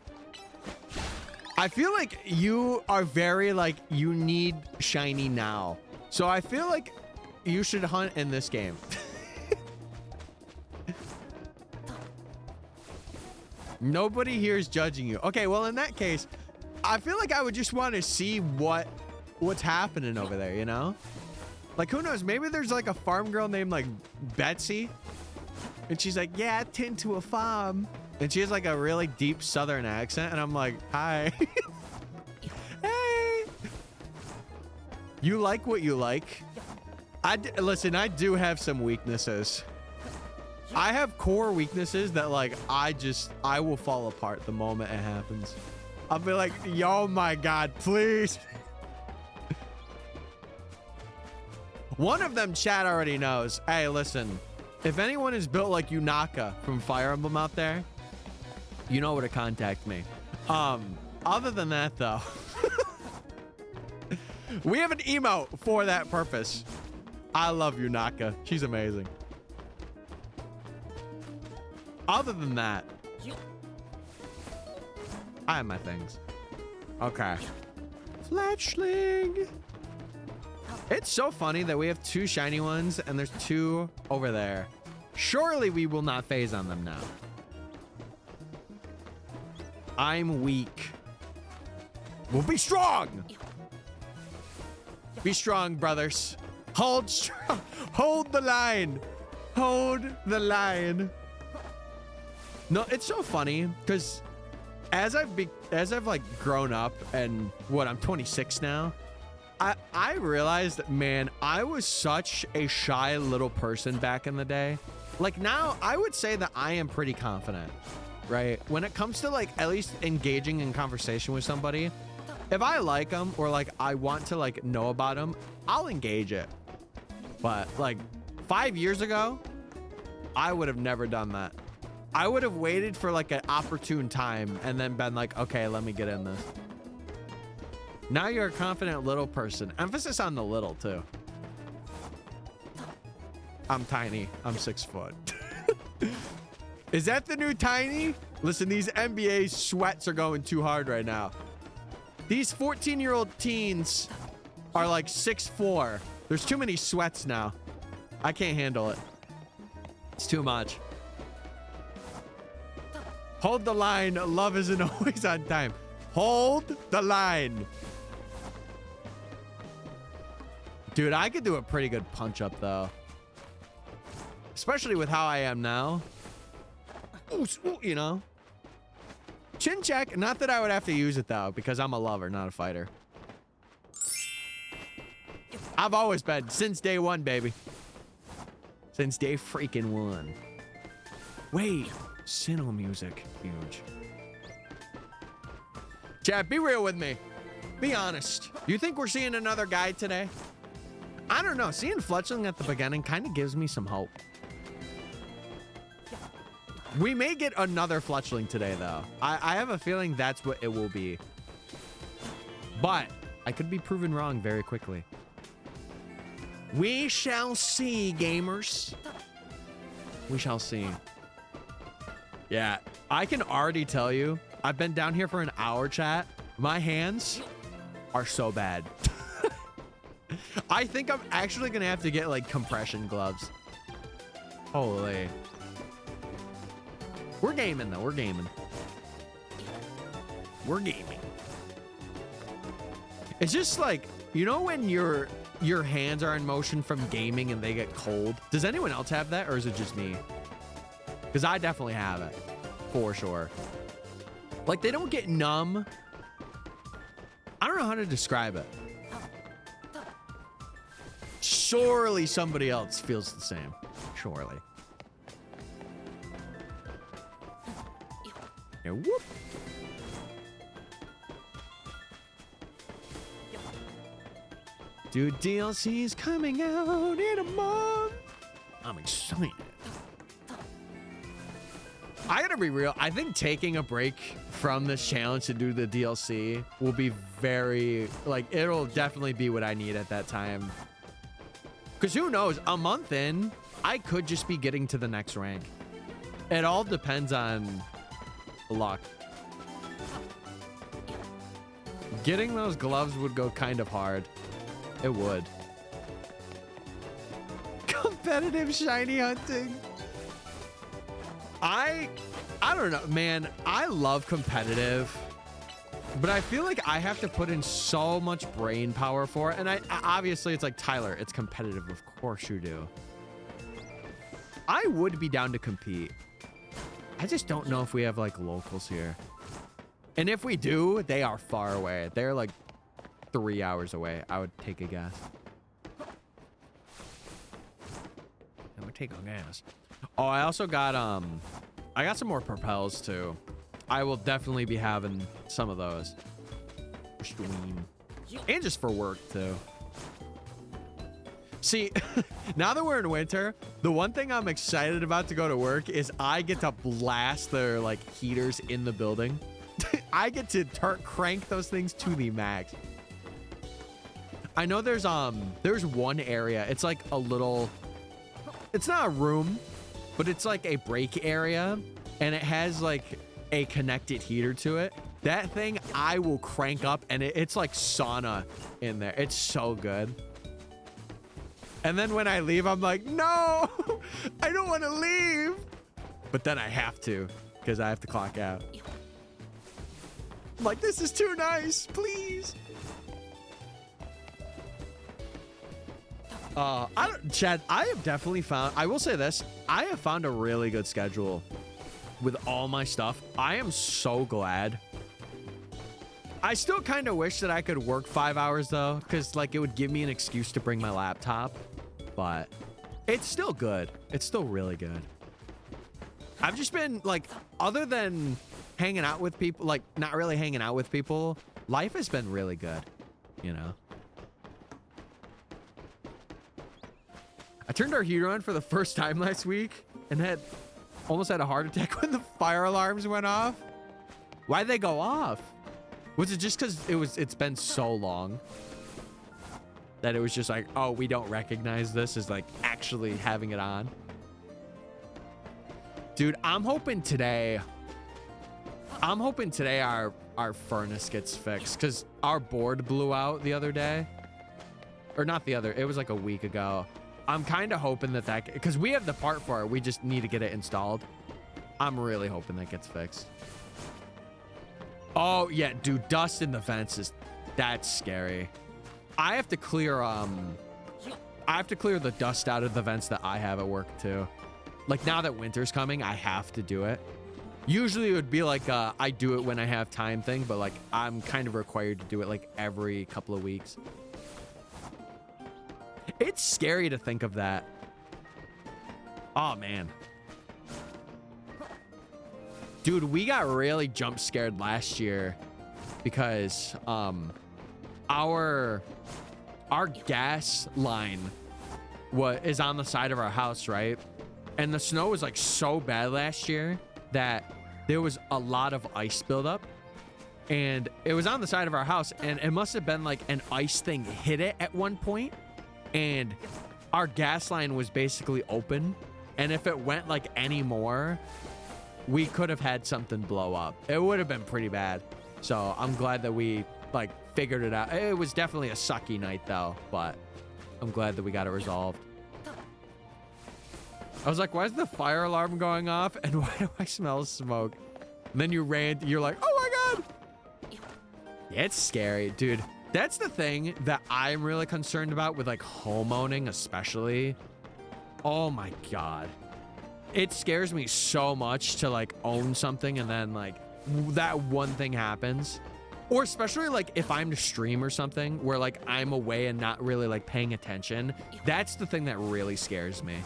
I feel like you are very like, you need shiny now. So I feel like you should hunt in this game. Nobody here is judging you. Okay, well, in that case, I feel like I would just want to see what's happening over there, you know? Like, who knows? Maybe there's like a farm girl named like Betsy. And she's like, yeah, I tend to a farm. And she has like a really deep southern accent. And I'm like, hi. Hey. You like what you like. Listen, I do have some weaknesses. I have core weaknesses that like, I will fall apart the moment it happens. I'll be like, yo, my God, please. One of them chat already knows. Hey, listen, if anyone is built like Yunaka from Fire Emblem out there, you know where to contact me. Other than that though, we have an emote for that purpose. I love Yunaka. She's amazing. Other than that, I have my things. Okay. Fletchling. It's so funny that we have 2 shiny ones and there's 2 over there. Surely we will not phase on them now. I'm weak. We'll be strong. Be strong, brothers. Hold strong. Hold the line. Hold the line. No, it's so funny because as I've like grown up and I'm 26 now. I realized that, man, I was such a shy little person back in the day. Like now, I would say that I am pretty confident, right? When it comes to like at least engaging in conversation with somebody, if I like them or like I want to like know about them, I'll engage it. But like 5 years ago, I would have never done that. I would have waited for like an opportune time and then been like, okay, let me get in this. Now you're a confident little person. Emphasis on the little too. I'm tiny. I'm 6 foot. Is that the new tiny? Listen, these NBA sweats are going too hard right now. These 14-year-old teens are like 6'4". There's too many sweats now. I can't handle it. It's too much. Hold the line. Love isn't always on time. Hold the line. Dude, I could do a pretty good punch up though. Especially with how I am now. Ooh, you know. Chin check. Not that I would have to use it though, because I'm a lover, not a fighter. I've always been since day one, baby. Since day freaking one. Wait, Sinnoh music, huge. Chat, be real with me. Be honest. You think we're seeing another guy today? I don't know. Seeing Fletchling at the beginning kind of gives me some hope. We may get another Fletchling today, though. I have a feeling that's what it will be. But I could be proven wrong very quickly. We shall see, gamers. We shall see. Yeah, I can already tell you, I've been down here for an hour, chat. My hands are so bad. I think I'm actually gonna have to get like compression gloves. Holy. We're gaming though, we're gaming. We're gaming. It's just like, you know when your hands are in motion from gaming and they get cold? Does anyone else have that, or is it just me? Because I definitely have it, for sure. Like they don't get numb. I don't know how to describe it. Surely somebody else feels the same. Surely. Yeah, whoop. Dude, DLC's coming out in a month. I'm excited. I gotta be real. I think taking a break from this challenge to do the DLC will be very, like, it'll definitely be what I need at that time. Because who knows, a month in, I could just be getting to the next rank. It all depends on luck. Getting those gloves would go kind of hard. It would. Competitive shiny hunting. I don't know, man. I love competitive, but I feel like I have to put in so much brain power for it. And I obviously it's like, Tyler, it's competitive. Of course you do. I would be down to compete. I just don't know if we have like locals here. And if we do, they are far away. They're like 3 hours away. I would take a guess. I would take a guess. Oh, I also got I got some more propels too. I will definitely be having some of those for stream and just for work too. See, now that we're in winter, the one thing I'm excited about to go to work is I get to blast their like heaters in the building. I get to crank those things to the max. I know there's one area. It's like a little, it's not a room, but it's like a break area, and it has like a connected heater to it. That thing I will crank up, and it's like sauna in there. It's so good. And then when I leave, I'm like, no, I don't want to leave. But then I have to, because I have to clock out. I'm like, this is too nice, please. Chad, I have definitely found, I will say this, I have found a really good schedule with all my stuff. I am so glad. I still kind of wish that I could work 5 hours though, because like it would give me an excuse to bring my laptop, but it's still good. It's still really good. I've just been like, other than hanging out with people, like not really hanging out with people, life has been really good, you know? I turned our heater on for the first time last week and had almost had a heart attack when the fire alarms went off. Why'd they go off? Was it just because it's been so long that it was just like, oh, we don't recognize this as like actually having it on? Dude, I'm hoping today our furnace gets fixed, because our board blew out the other day. Or not the other, it was like a week ago. I'm kind of hoping that because we have the part for it, we just need to get it installed. I'm really hoping that gets fixed. Oh yeah, dude, dust in the vents that's scary. I have to clear the dust out of the vents that I have at work too. Like now that winter's coming, I have to do it. Usually it would be like I do it when I have time thing, but like I'm kind of required to do it like every couple of weeks. It's scary to think of that. Oh man. Dude, we got really jump scared last year because our gas line is on the side of our house, right? And the snow was like so bad last year that there was a lot of ice buildup, and it was on the side of our house, and it must have been like an ice thing hit it at one point, and our gas line was basically open, and if it went like any more, we could have had something blow up. It would have been pretty bad. So I'm glad that we like figured it out. It was definitely a sucky night though, but I'm glad that we got it resolved. I was like, why is the fire alarm going off? And why do I smell smoke? And then you're like, oh my God. Yeah, it's scary, dude. That's the thing that I'm really concerned about with like homeowning, especially. Oh my God. It scares me so much to like own something and then like that one thing happens. Or especially like if I'm to stream or something where like I'm away and not really like paying attention. That's the thing that really scares me.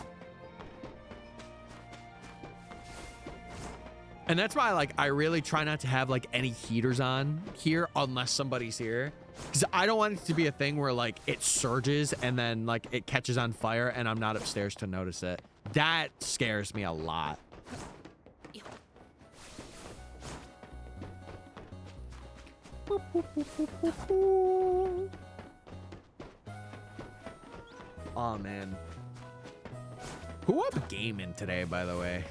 And that's why like I really try not to have like any heaters on here unless somebody's here. Because I don't want it to be a thing where like it surges and then like it catches on fire and I'm not upstairs to notice it. That scares me a lot. Oh man. Who up gaming today, by the way?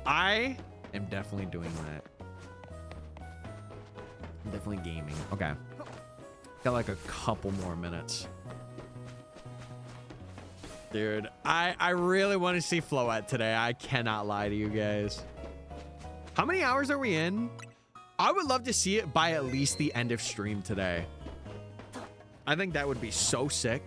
I am definitely doing that. I'm definitely gaming. Okay. Got like a couple more minutes. Dude, I really want to see Floette today. I cannot lie to you guys. How many hours are we in? I would love to see it by at least the end of stream today. I think that would be so sick.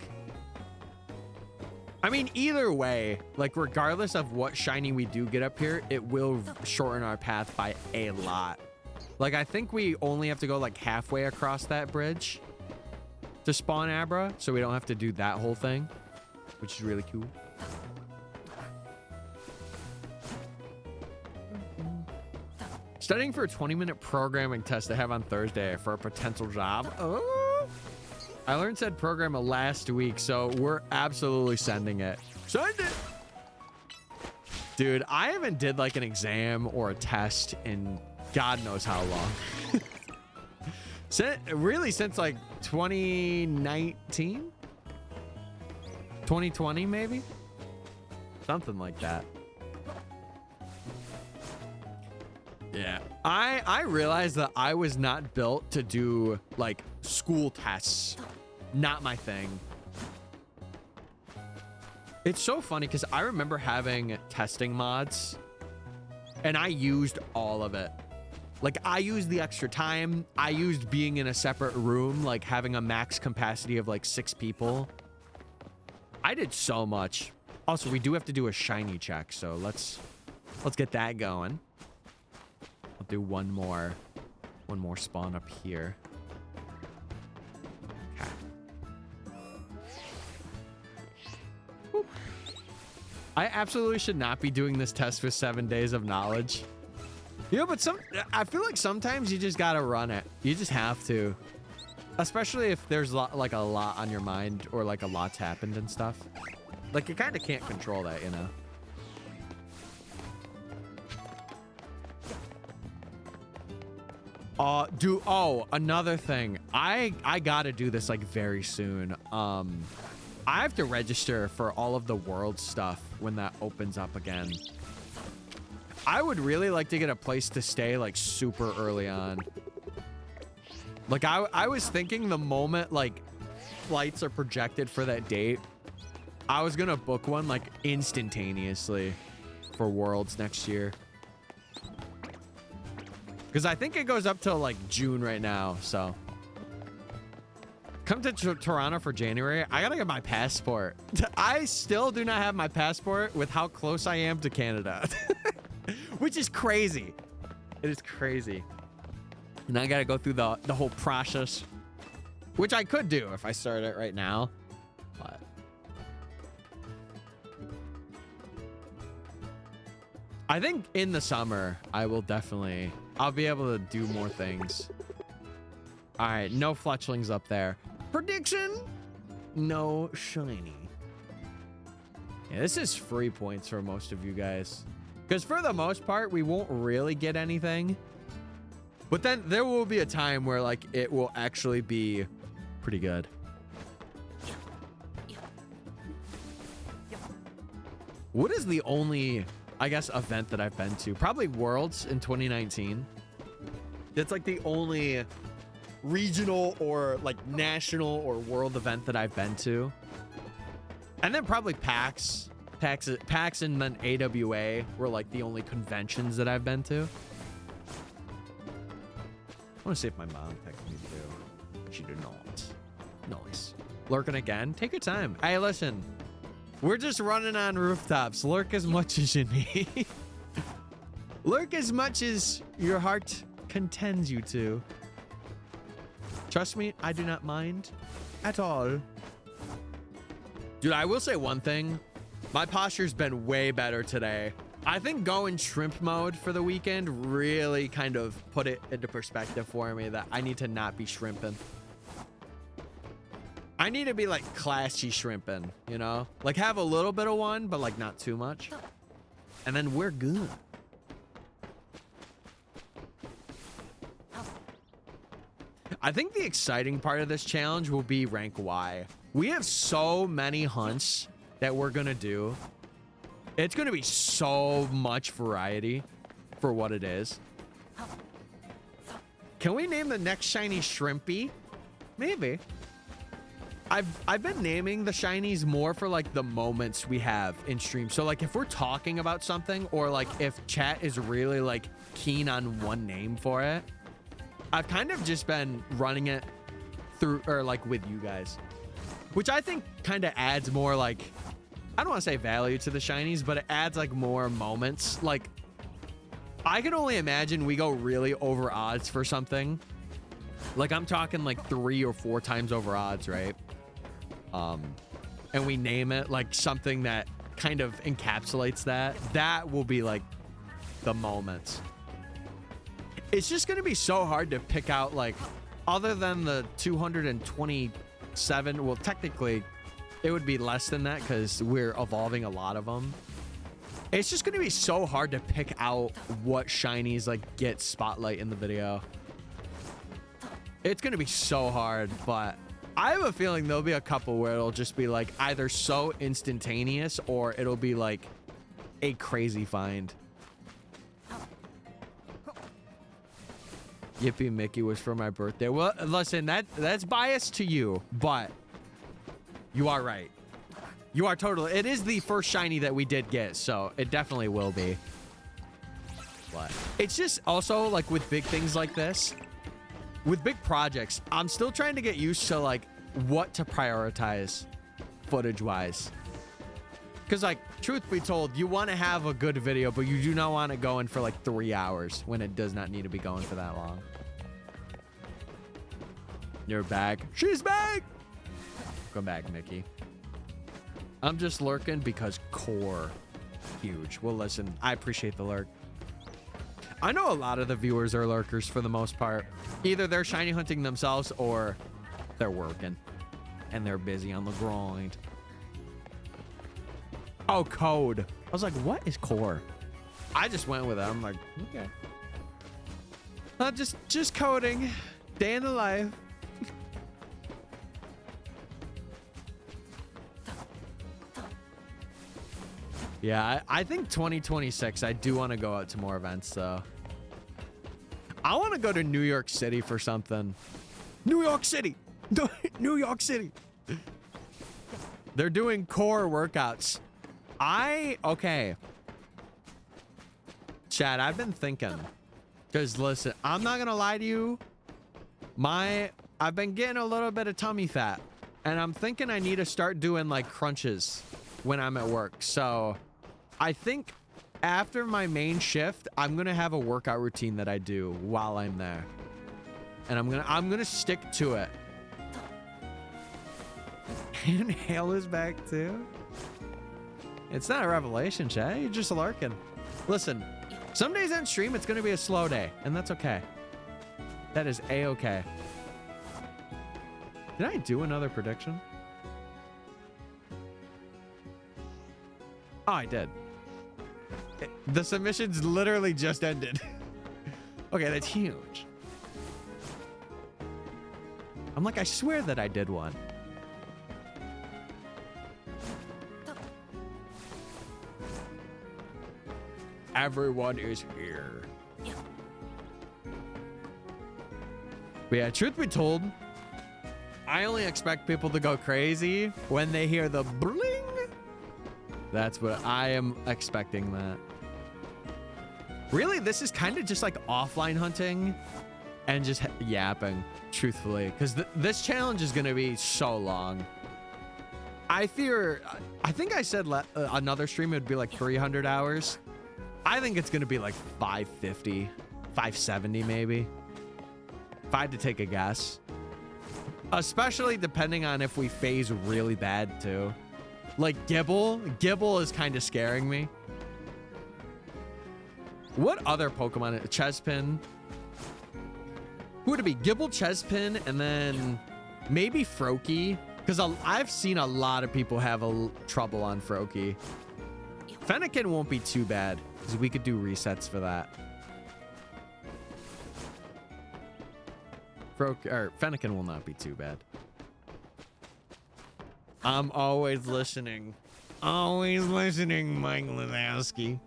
I mean, either way, like regardless of what shiny we do get up here, it will shorten our path by a lot. Like I think we only have to go like halfway across that bridge to spawn Abra, so we don't have to do that whole thing, which is really cool. Studying for a 20-minute programming test I have on Thursday for a potential job. Oh, I learned said program last week, so we're absolutely sending it. Send it! Dude, I haven't did like an exam or a test in God knows how long. Really since like 2019? 2020 maybe? Something like that. Yeah. I realized that I was not built to do like school tests. Not my thing. It's so funny because I remember having testing mods and I used all of it. Like I used the extra time. I used being in a separate room, like having a max capacity of like 6 people. I did so much. Also, we do have to do a shiny check, so let's get that going. I'll do one more spawn up here. Okay. Whoop. I absolutely should not be doing this test with 7 days of knowledge. Yeah, but I feel like sometimes you just gotta run it. You just have to. Especially if there's like a lot on your mind or like a lot's happened and stuff. Like you kind of can't control that, you know? Do oh, another thing. I gotta do this like very soon. I have to register for all of the world stuff when that opens up again. I would really like to get a place to stay like super early on. Like I was thinking the moment like flights are projected for that date, I was gonna book one like instantaneously for Worlds next year. Because I think it goes up till like June right now, so. Come to Toronto for January. I gotta get my passport. I still do not have my passport with how close I am to Canada. Which is crazy. It is crazy. And I gotta go through the whole process. Which I could do if I started it right now. But I think in the summer, I'll be able to do more things. All right, no Fletchlings up there. Prediction, no shiny. Yeah, this is free points for most of you guys. Because for the most part, we won't really get anything. But then there will be a time where like it will actually be pretty good. What is the only, I guess, event that I've been to? Probably Worlds in 2019. It's like the only regional or like national or world event that I've been to. And then probably PAX and then AWA were like the only conventions that I've been to. I want to see if my mom texted me too. She did not. Nice. Lurking again? Take your time. Hey, listen. We're just running on rooftops. Lurk as much as you need. Lurk as much as your heart contends you to. Trust me, I do not mind at all. Dude, I will say one thing. My posture's been way better today. I think going shrimp mode for the weekend really kind of put it into perspective for me that I need to not be shrimping. I need to be like classy shrimping, you know? Like have a little bit of one, but like not too much. And then we're good. I think the exciting part of this challenge will be rank Y. We have so many hunts that we're gonna do. It's gonna be so much variety for what it is. Can we name the next shiny Shrimpy? Maybe. I've been naming the shinies more for like the moments we have in stream. So like if we're talking about something or like if chat is really like keen on one name for it, I've kind of just been running it through or like with you guys, which I think kind of adds more like, I don't want to say value to the shinies, but it adds like more moments. Like I can only imagine we go really over odds for something. Like I'm talking like 3 or 4 times over odds, right? And we name it like something that kind of encapsulates that. That will be like the moments. It's just going to be so hard to pick out like, other than the 227, well, technically it would be less than that because we're evolving a lot of them. It's just going to be so hard to pick out what shinies like get spotlight in the video. It's going to be so hard, but I have a feeling there'll be a couple where it'll just be like either so instantaneous or it'll be like a crazy find. Yippee Mickey was for my birthday. Well, listen, that's biased to you, but you are right. You are totally. It is the first shiny that we did get, so it definitely will be. But it's just also like with big things like this, with big projects, I'm still trying to get used to like what to prioritize footage-wise. Because like, truth be told, you want to have a good video, but you do not want it going for like 3 hours when it does not need to be going for that long. You're back. She's back. Come back, Mickey. I'm just lurking because core. Huge. Well, listen, I appreciate the lurk. I know a lot of the viewers are lurkers for the most part. Either they're shiny hunting themselves or they're working and they're busy on the grind. Oh, code. I was like, what is core? I just went with it. I'm like, okay. Just coding. Day in the life. Yeah, I think 2026, I do want to go out to more events, though. I want to go to New York City for something. New York City! New York City! They're doing core workouts. Okay. Chad, I've been thinking. Because listen, I'm not going to lie to you. I've been getting a little bit of tummy fat. And I'm thinking I need to start doing like crunches when I'm at work. So I think after my main shift, I'm going to have a workout routine that I do while I'm there. And I'm going to stick to it. And Hale is back too. It's not a revelation, Chad. You're just lurking. Listen, some days on stream, it's going to be a slow day, and that's okay. That is a-okay. Did I do another prediction? Oh, I did. The submissions literally just ended. Okay, that's huge. I'm like, I swear that I did one. Everyone is here. But yeah, truth be told, I only expect people to go crazy when they hear the bling. That's what I am expecting that. Really, this is kind of just like offline hunting and just yapping, truthfully, because this challenge is going to be so long. I think I said another stream it would be like 300 hours. I think it's going to be like 550, 570 maybe. If I had to take a guess. Especially depending on if we phase really bad too. Like Gibble. Gibble is kind of scaring me. What other Pokemon? Chespin. Who would it be? Gibble, Chespin, and then maybe Froakie. Because I've seen a lot of people have trouble on Froakie. Fennekin won't be too bad. Because we could do resets for that. Fennekin will not be too bad. I'm always listening. Always listening, Mike Lazowski.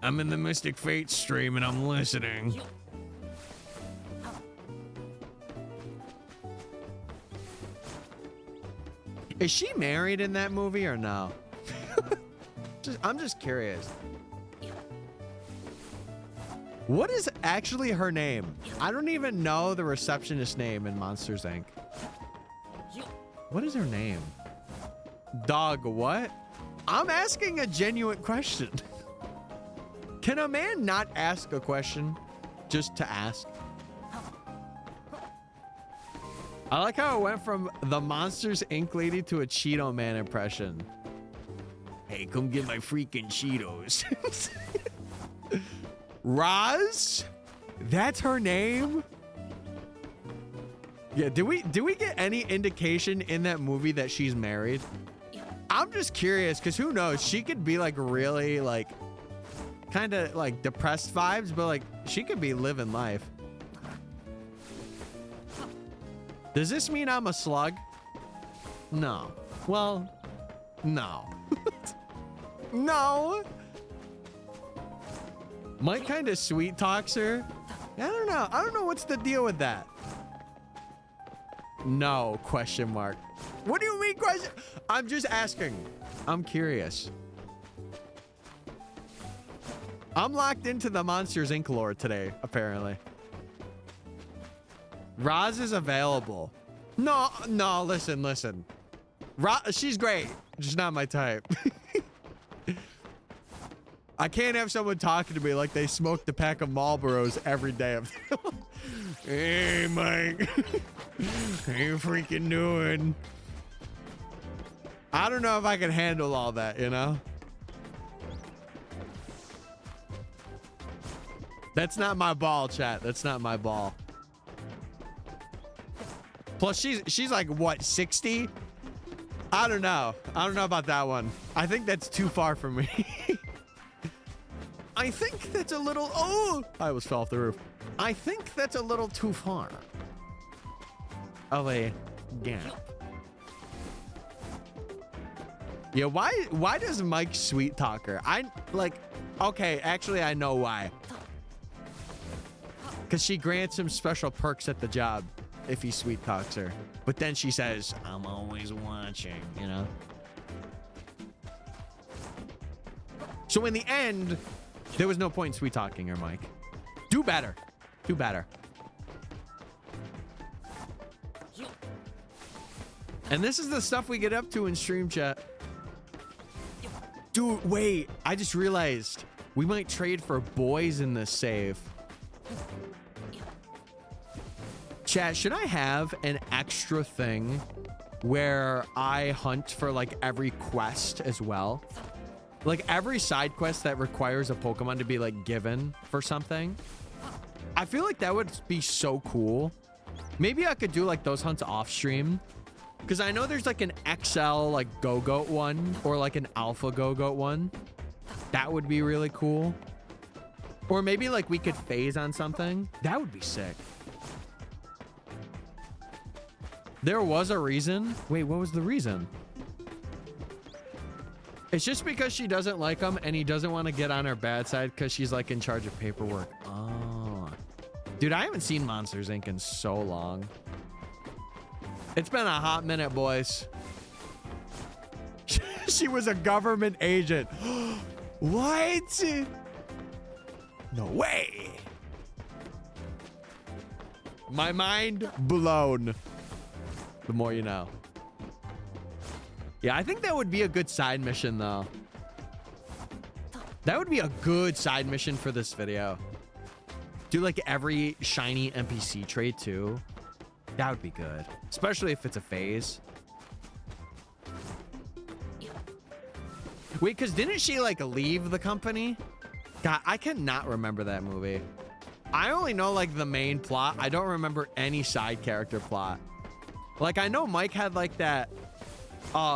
I'm in the MysticFates stream and I'm listening. Is she married in that movie or no? I'm just curious. What is actually her name? I don't even know the receptionist's name in Monsters, Inc. What is her name? Dog what? I'm asking a genuine question. Can a man not ask a question just to ask? I like how it went from the Monsters, Inc. lady to a Cheeto Man impression. Hey, come get my freaking Cheetos. Roz? That's her name? Yeah, do we get any indication in that movie that she's married? I'm just curious, because who knows? She could be like really like kind of like depressed vibes, but like she could be living life. Does this mean I'm a slug? No. Well, no. No. Mike kind of sweet talks her. I don't know. I don't know what's the deal with that. No, question mark. What do you mean question? I'm just asking. I'm curious. I'm locked into the Monsters Inc. lore today, apparently. Roz is available. No, listen. She's great. Just not my type. I can't have someone talking to me like they smoked a pack of Marlboros every day. Hey, Mike. How you freaking doing? I don't know if I can handle all that, you know? That's not my ball, chat. That's not my ball. Plus, she's like, what, 60? I don't know. I don't know about that one. I think that's too far for me. I think that's a little... Oh, I almost fell off the roof. I think that's a little too far of a gap. Yeah, why does Mike sweet talk her? Okay, actually I know why. Because she grants him special perks at the job if he sweet talks her. But then she says, I'm always watching, you know? So in the end, there was no point in sweet talking her, Mike. Do better. Do better. And this is the stuff we get up to in stream chat. Dude, wait. I just realized we might trade for boys in this save. Chat, should I have an extra thing where I hunt for like every quest as well? Like every side quest that requires a Pokemon to be like given for something. I feel like that would be so cool. Maybe I could do like those hunts off stream. Because I know there's like an XL like Go-Goat one or like an Alpha Go-Goat one. That would be really cool. Or maybe like we could phase on something. That would be sick. There was a reason. Wait, what was the reason? It's just because she doesn't like him and he doesn't want to get on her bad side because she's like in charge of paperwork. Oh. Dude, I haven't seen Monsters Inc. in so long. It's been a hot minute, boys. She was a government agent. What? No way. My mind blown. The more you know. Yeah, I think that would be a good side mission, though. That would be a good side mission for this video. Do like every shiny NPC trait, too. That would be good. Especially if it's a phase. Wait, because didn't she like leave the company? God, I cannot remember that movie. I only know like the main plot. I don't remember any side character plot. Like I know Mike had like that.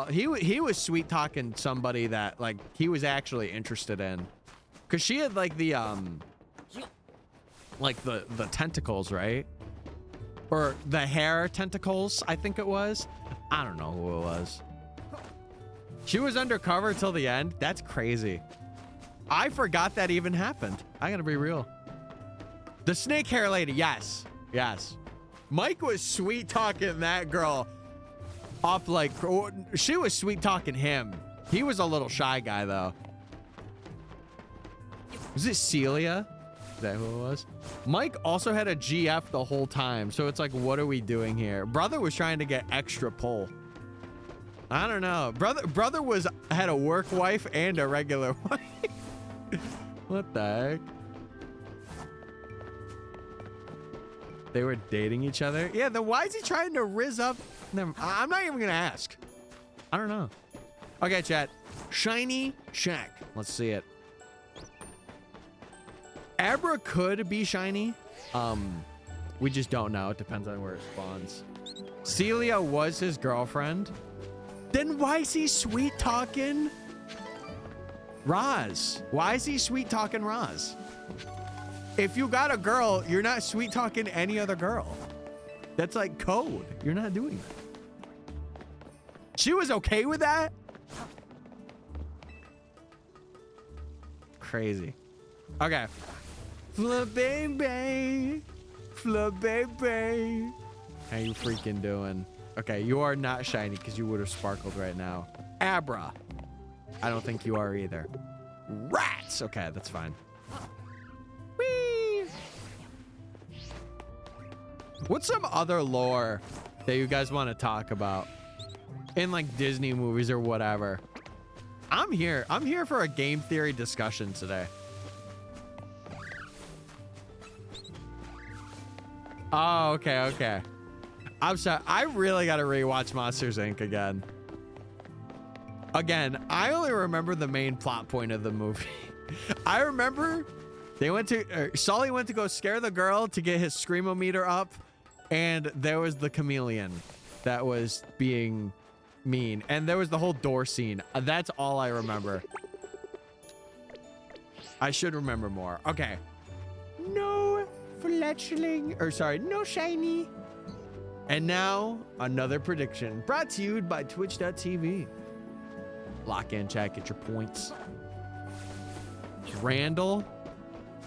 He was sweet talking somebody that like he was actually interested in. Cause she had like the tentacles, right? Or the hair tentacles, I think it was. I don't know who it was. She was undercover till the end. That's crazy. I forgot that even happened. I gotta be real. The snake hair lady, yes. Yes. Mike was sweet talking that girl up like, she was sweet talking him. He was a little shy guy though. Was it Celia? Is that who it was? Mike also had a GF the whole time. So it's like, what are we doing here? Brother was trying to get extra pull. I don't know. Brother had a work wife and a regular wife. What the heck? They were dating each other? Yeah, then why is he trying to rizz up them? I'm not even gonna ask. I don't know. Okay, chat. Shiny Shack. Let's see it. Abra could be shiny. We just don't know. It depends on where it spawns. Celia was his girlfriend. Then why is he sweet talking Roz? Why is he sweet talking Roz? If you got a girl, you're not sweet talking any other girl. That's like code. You're not doing that. She was okay with that? Crazy. Okay. Flip baby. Flip baby. How you freaking doing? Okay, you are not shiny because you would have sparkled right now. Abra. I don't think you are either. Rats. Okay, that's fine. Whee! What's some other lore that you guys want to talk about in like Disney movies or whatever? I'm here for a game theory discussion today. Oh, okay. I'm sorry. I really got to rewatch Monsters Inc. again. I only remember the main plot point of the movie. I remember Sully went to go scare the girl to get his screamometer up, and there was the chameleon that was being mean, and there was the whole door scene. That's all I remember. I should remember more. Okay. No Fletchling, or sorry, no shiny. And now another prediction brought to you by Twitch.tv. Lock in, chat, get your points. Randall.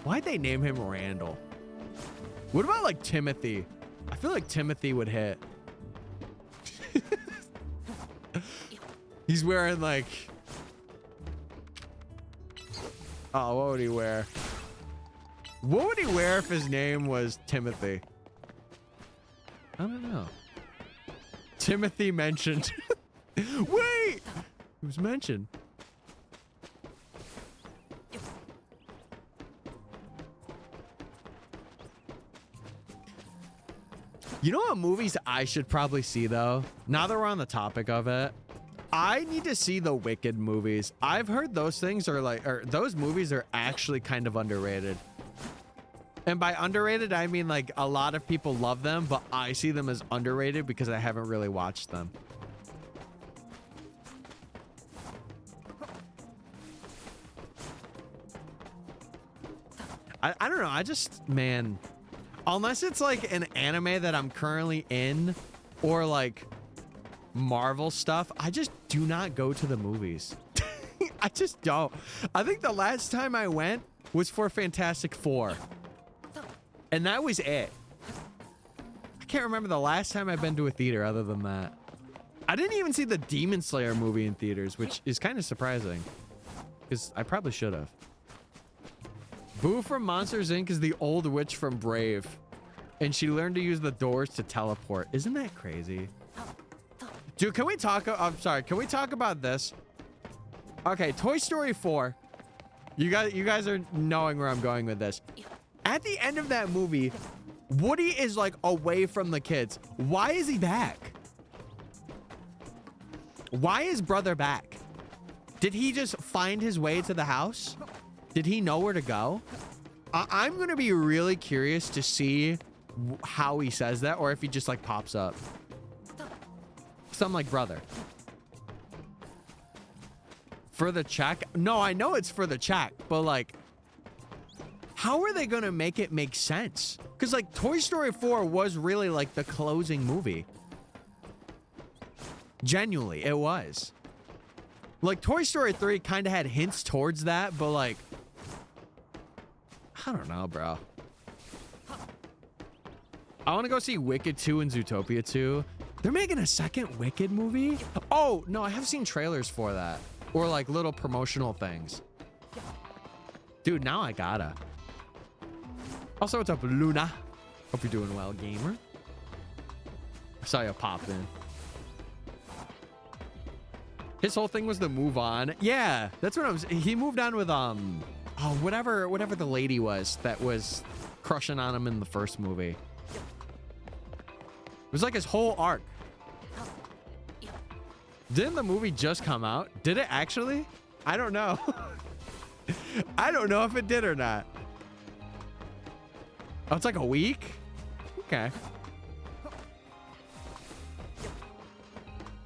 Why'd they name him Randall? What about like Timothy? I feel like Timothy would hit. He's wearing like, oh, what would he wear? What would he wear if his name was Timothy? I don't know. Timothy mentioned. Wait! It was mentioned. You know what movies I should probably see though? Now that we're on the topic of it, I need to see the Wicked movies. I've heard those things are like, or those movies are actually kind of underrated. And by underrated, I mean like a lot of people love them, but I see them as underrated because I haven't really watched them. I don't know. I just, man, unless it's like an anime that I'm currently in or like Marvel stuff, I just do not go to the movies. I just don't. I think the last time I went was for Fantastic Four. And that was it. I can't remember the last time I've been to a theater other than that. I didn't even see the Demon Slayer movie in theaters, which is kind of surprising because I probably should have. Boo from Monsters Inc. is the old witch from Brave, and she learned to use the doors to teleport. Isn't that crazy? Dude, can we talk? I'm sorry. Can we talk about this? Okay, Toy Story 4. You guys are knowing where I'm going with this. At the end of that movie, Woody is like away from the kids. Why is he back? Why is brother back? Did he just find his way to the house? Did he know where to go? I'm going to be really curious to see how he says that, or if he just like pops up. Something like brother. For the check? No, I know it's for the check, but like, how are they going to make it make sense? Because like Toy Story 4 was really like the closing movie. Genuinely, it was. Like Toy Story 3 kind of had hints towards that, but like, I don't know, bro. I want to go see Wicked 2 and Zootopia 2. They're making a second Wicked movie? Oh, no, I have seen trailers for that. Or like little promotional things. Dude, now I gotta. Also, what's up, Luna? Hope you're doing well, gamer. I saw you pop in. His whole thing was to move on. Yeah, that's what I was. He moved on with oh, whatever the lady was that was crushing on him in the first movie. It was like his whole arc. Didn't the movie just come out? Did it actually? I don't know. I don't know if it did or not. Oh, it's like a week? Okay.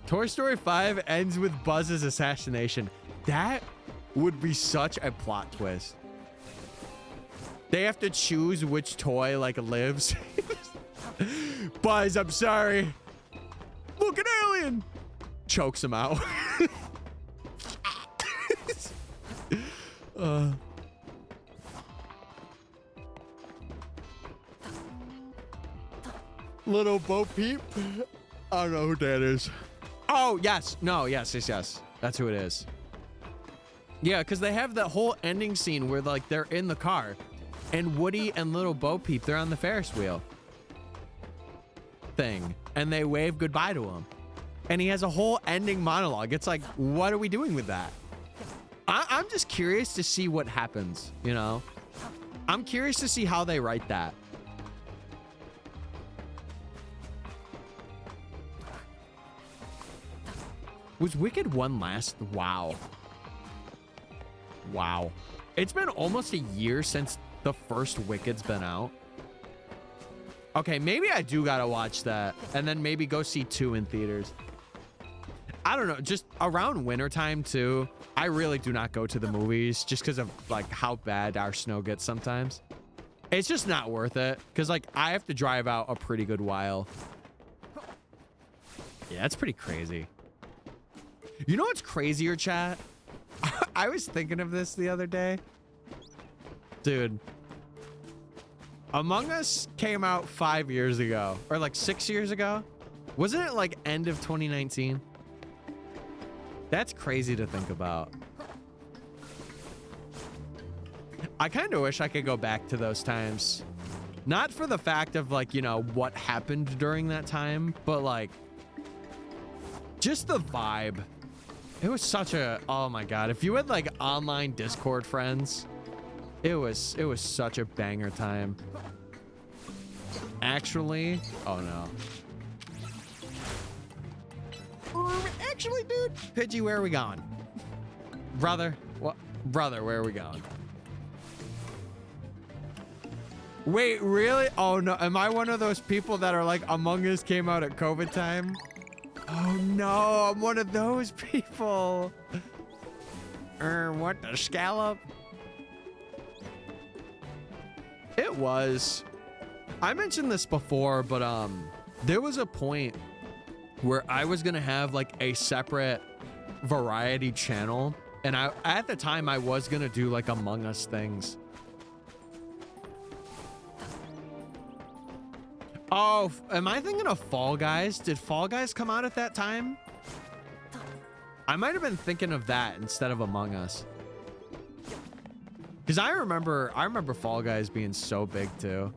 Toy Story 5 ends with Buzz's assassination. That would be such a plot twist. They have to choose which toy like lives. Buzz, I'm sorry. Look, an alien. Chokes him out. Little Bo Peep. I don't know who that is. Oh, yes. No, yes. That's who it is. Yeah, because they have that whole ending scene where like they're in the car and Woody and Little Bo Peep, they're on the Ferris wheel thing and they wave goodbye to him. And he has a whole ending monologue. It's like, what are we doing with that? I'm just curious to see what happens, you know? I'm curious to see how they write that. Was Wicked 1 last? Wow. Wow. It's been almost a year since the first Wicked's been out. Okay, maybe I do gotta watch that. And then maybe go see 2 in theaters. I don't know, just around wintertime too, I really do not go to the movies just because of like how bad our snow gets sometimes. It's just not worth it because like I have to drive out a pretty good while. Yeah, that's pretty crazy. You know what's crazier, chat? I was thinking of this the other day. Dude. Among Us came out 5 years ago. Or like 6 years ago. Wasn't it like end of 2019? That's crazy to think about. I kind of wish I could go back to those times. Not for the fact of like, you know, what happened during that time. But like, just the vibe. It was such a, oh my God. If you had like online Discord friends, it was such a banger time. Actually, oh no. Actually, dude, Pidgey, where are we going? Brother, what? Brother, where are we going? Wait, really? Oh no, am I one of those people that are like Among Us came out at COVID time? Oh no, I'm one of those people. What the scallop? It was. I mentioned this before, but there was a point where I was gonna have like a separate variety channel, and at the time I was gonna do like Among Us things. Oh, am I thinking of Fall Guys? Did Fall Guys come out at that time? I might have been thinking of that instead of Among Us. Because I remember Fall Guys being so big too.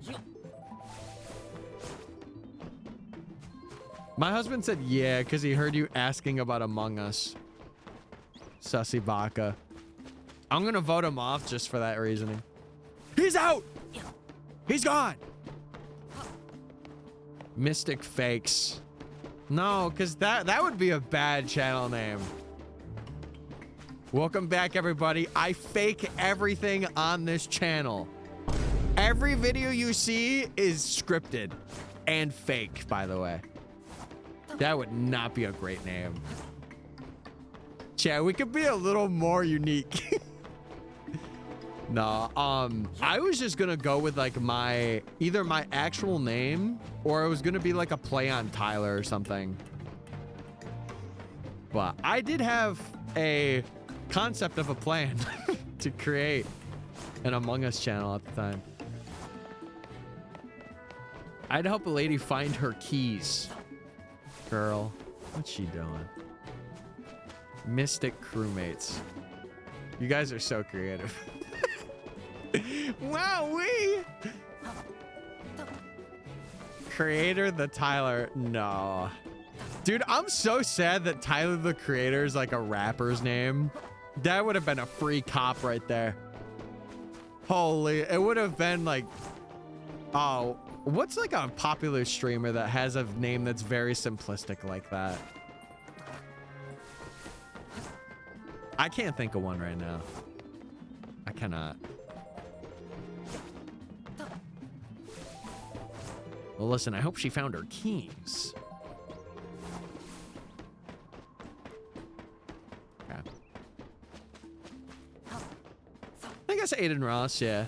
My husband said yeah, because he heard you asking about Among Us. Sussy Baka. I'm gonna vote him off just for that reasoning. He's out! He's gone! MysticFates. No, because that would be a bad channel name. Welcome back, everybody. I fake everything on this channel. Every video you see is scripted and fake, by the way. That would not be a great name. Chat, we could be a little more unique. No, I was just gonna go with like either my actual name or it was gonna be like a play on Tyler or something. But I did have a concept of a plan to create an Among Us channel at the time. I'd help a lady find her keys. Girl, what's she doing? Mystic crewmates. You guys are so creative. Wow, Creator the Tyler. No. Dude, I'm so sad that Tyler the Creator is like a rapper's name. That would have been a free cop right there. Holy, it would have been like, oh, what's like a popular streamer that has a name that's very simplistic like that? I can't think of one right now. I cannot. Well, listen, I hope she found her keys. Okay. I guess Aiden Ross, yeah.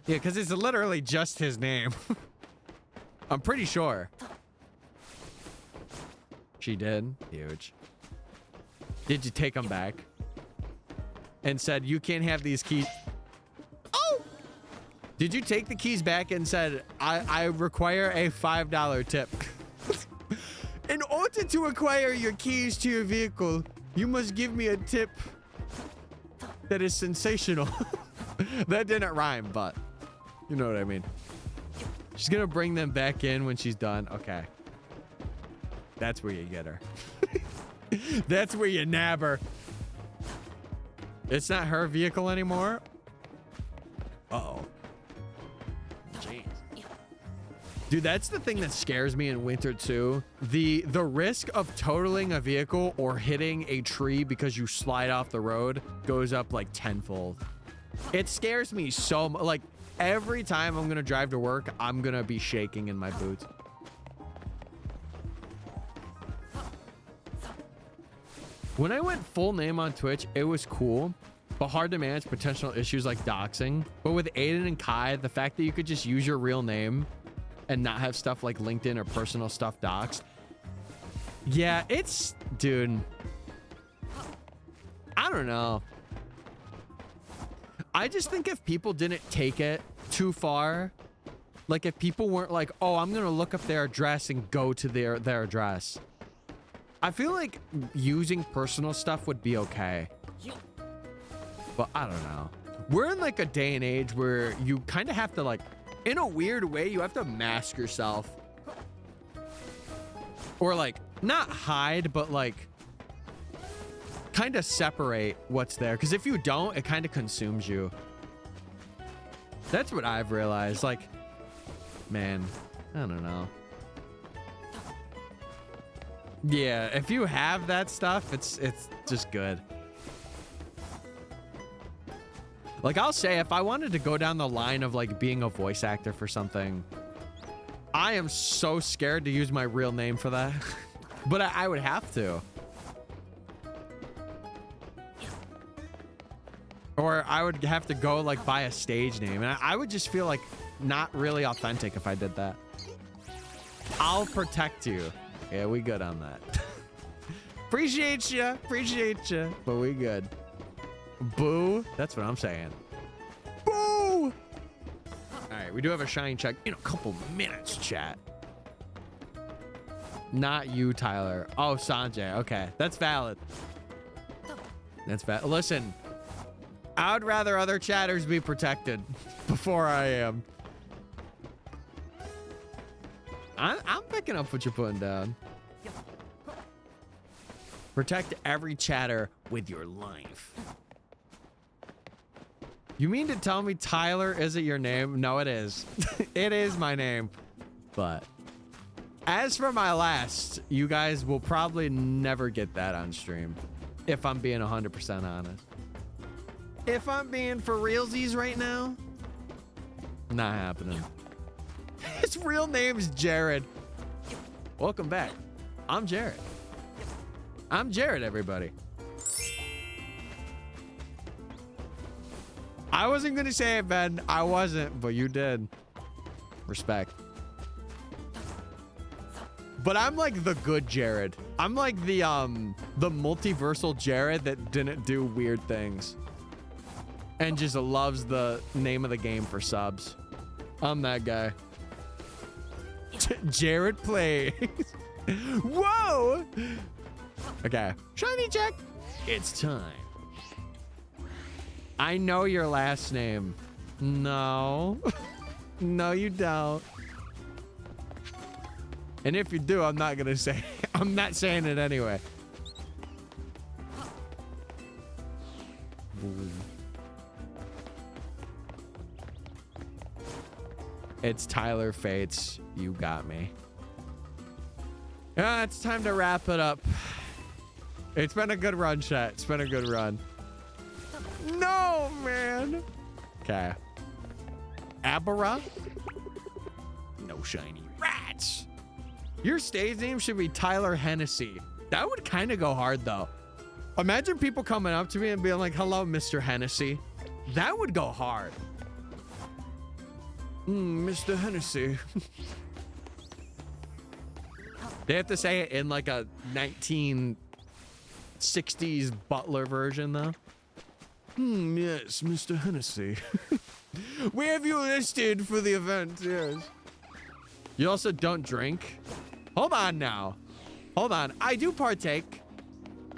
Yeah, because it's literally just his name. I'm pretty sure. She did. Huge. Did you take them back? And said, you can't have these keys. Oh! Did you take the keys back and said, I require a $5 tip? In order to acquire your keys to your vehicle, you must give me a tip that is sensational. That didn't rhyme, but you know what I mean. She's gonna bring them back in when she's done. Okay. That's where you get her. That's where you nab her. It's not her vehicle anymore. Uh-oh. Jeez. Dude, that's the thing that scares me in winter too. The risk of totaling a vehicle or hitting a tree because you slide off the road goes up like tenfold. It scares me so much. Like every time I'm gonna drive to work, I'm gonna be shaking in my boots. When I went full name on Twitch, it was cool, but hard to manage potential issues like doxing. But with Aiden and Kai, the fact that you could just use your real name and not have stuff like LinkedIn or personal stuff doxed. Yeah, it's, dude, I don't know. I just think if people didn't take it too far, like if people weren't like, oh, I'm going to look up their address and go to their address. I feel like using personal stuff would be okay. But I don't know. We're in like a day and age where you kind of have to like, in a weird way, you have to mask yourself. Or like, not hide, but like, kind of separate what's there. Because if you don't, it kind of consumes you. That's what I've realized. Like, man, I don't know. Yeah, if you have that stuff, it's just good. Like, I'll say if I wanted to go down the line of like being a voice actor for something, I am so scared to use my real name for that. But I would have to. Or I would have to go like buy a stage name, and I would just feel like not really authentic if I did that. I'll protect you. Yeah, we good on that. Appreciate you, but we good. Boo. That's what I'm saying. Boo. All right, we do have a shine check in a couple minutes, chat. Not you, Tyler. Oh, Sanjay. Okay, that's valid. That's valid. Listen, I would rather other chatters be protected before I am. I'm picking up what you're putting down. Protect every chatter with your life. You mean to tell me Tyler isn't your name? No, it is. It is my name. But as for my last, you guys will probably never get that on stream. If I'm being 100% honest. If I'm being for realsies right now, not happening. His real name's Jared. Welcome back. I'm Jared. I'm Jared, everybody. I wasn't gonna say it, Ben. I wasn't, but you did. Respect. But I'm like the good Jared. I'm like the multiversal Jared that didn't do weird things and just loves the name of the game for subs. I'm that guy. Jared plays. Whoa. Okay. Shiny check. It's time. I know your last name. No. No, you don't. And if you do, I'm not gonna say. I'm not saying it anyway. It's Tyler Fates. You got me. It's time to wrap it up. It's been a good run, chat. It's been a good run. No, man. Okay. Abara? No shiny rats. Your stage name should be Tyler Hennessy. That would kind of go hard, though. Imagine people coming up to me and being like, hello, Mr. Hennessy. That would go hard. Mr. Hennessy. They have to say it in like a 1960s Butler version, though. Yes, Mr. Hennessy. We have you listed for the event, yes. You also don't drink? Hold on now. Hold on. I do partake.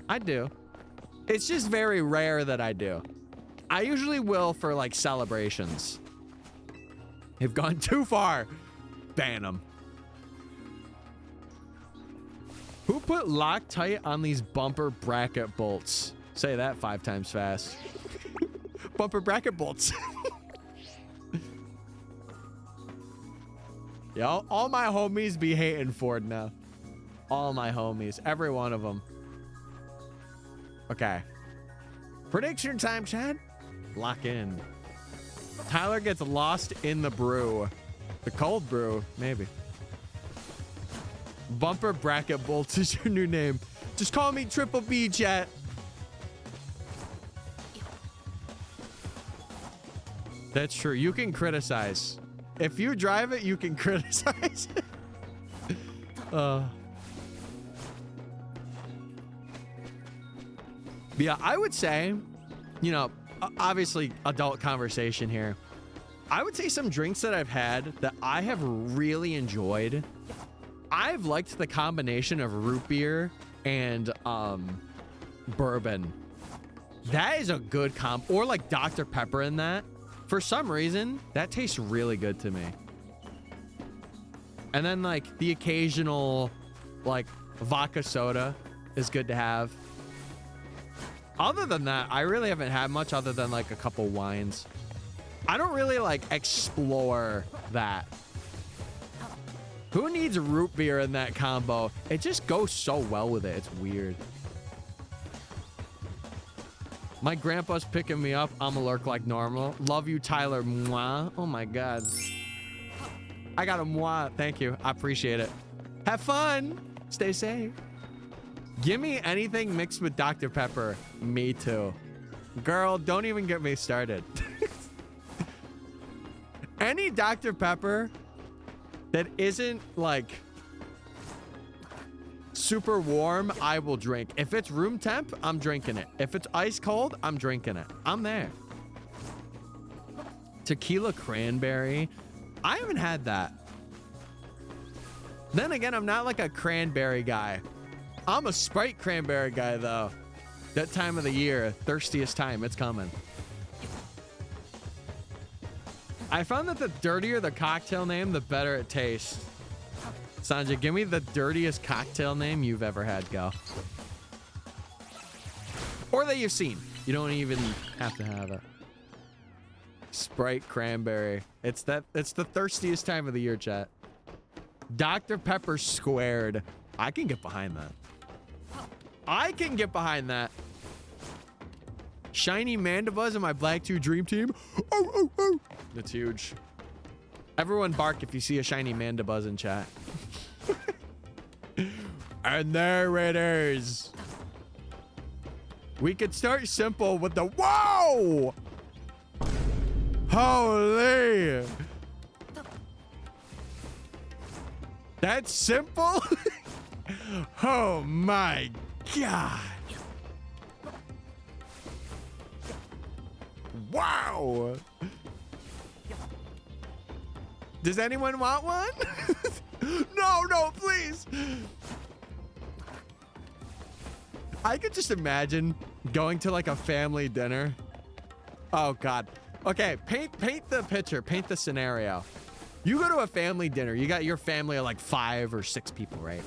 I do. It's just very rare that I do. I usually will for like celebrations. They've gone too far. Ban them. Who put Loctite on these bumper bracket bolts? Say that 5 times fast. Bumper bracket bolts. Yo, all my homies be hating Ford now. All my homies. Every one of them. Okay. Prediction time, Chad. Lock in. Tyler gets lost in the brew. The cold brew, maybe. Bumper bracket bolts is your new name. Just call me Triple B, chat. That's true. You can criticize. If you drive it, you can criticize. Yeah, I would say, you know, obviously adult conversation here. I would say some drinks that I've had that I have really enjoyed. I've liked the combination of root beer and bourbon. That is a good comp. Or like Dr. Pepper in that. For some reason, that tastes really good to me. And then like the occasional like vodka soda is good to have. Other than that, I really haven't had much other than like a couple wines. I don't really like explore that. Who needs root beer in that combo? It just goes so well with it. It's weird. My grandpa's picking me up. I'm a lurk like normal. Love you, Tyler. Mwah. Oh my God. I got a mwah. Thank you. I appreciate it. Have fun. Stay safe. Give me anything mixed with Dr. Pepper. Me too. Girl, don't even get me started. Any Dr. Pepper that isn't like super warm, I will drink. If it's room temp, I'm drinking it. If it's ice cold, I'm drinking it. I'm there. Tequila cranberry. I haven't had that. Then again, I'm not like a cranberry guy. I'm a Sprite cranberry guy though. That time of the year, thirstiest time, it's coming. I found that the dirtier the cocktail name, the better it tastes. Sanjay, give me the dirtiest cocktail name you've ever had, go. Or that you've seen. You don't even have to have it. Sprite cranberry. It's the thirstiest time of the year, chat. Dr. Pepper squared. I can get behind that. I can get behind that. Shiny Mandibuzz in my Black 2 Dream Team. Oh, oh, oh. That's huge. Everyone bark if you see a shiny Mandibuzz in chat. And there it is. We could start simple with the whoa! Holy! That's simple? Oh my God. Wow. Does anyone want one? No, please. I could just imagine going to like a family dinner. Oh God. Okay, paint the picture, paint the scenario. You go to a family dinner. You got your family of like 5 or 6 people, right?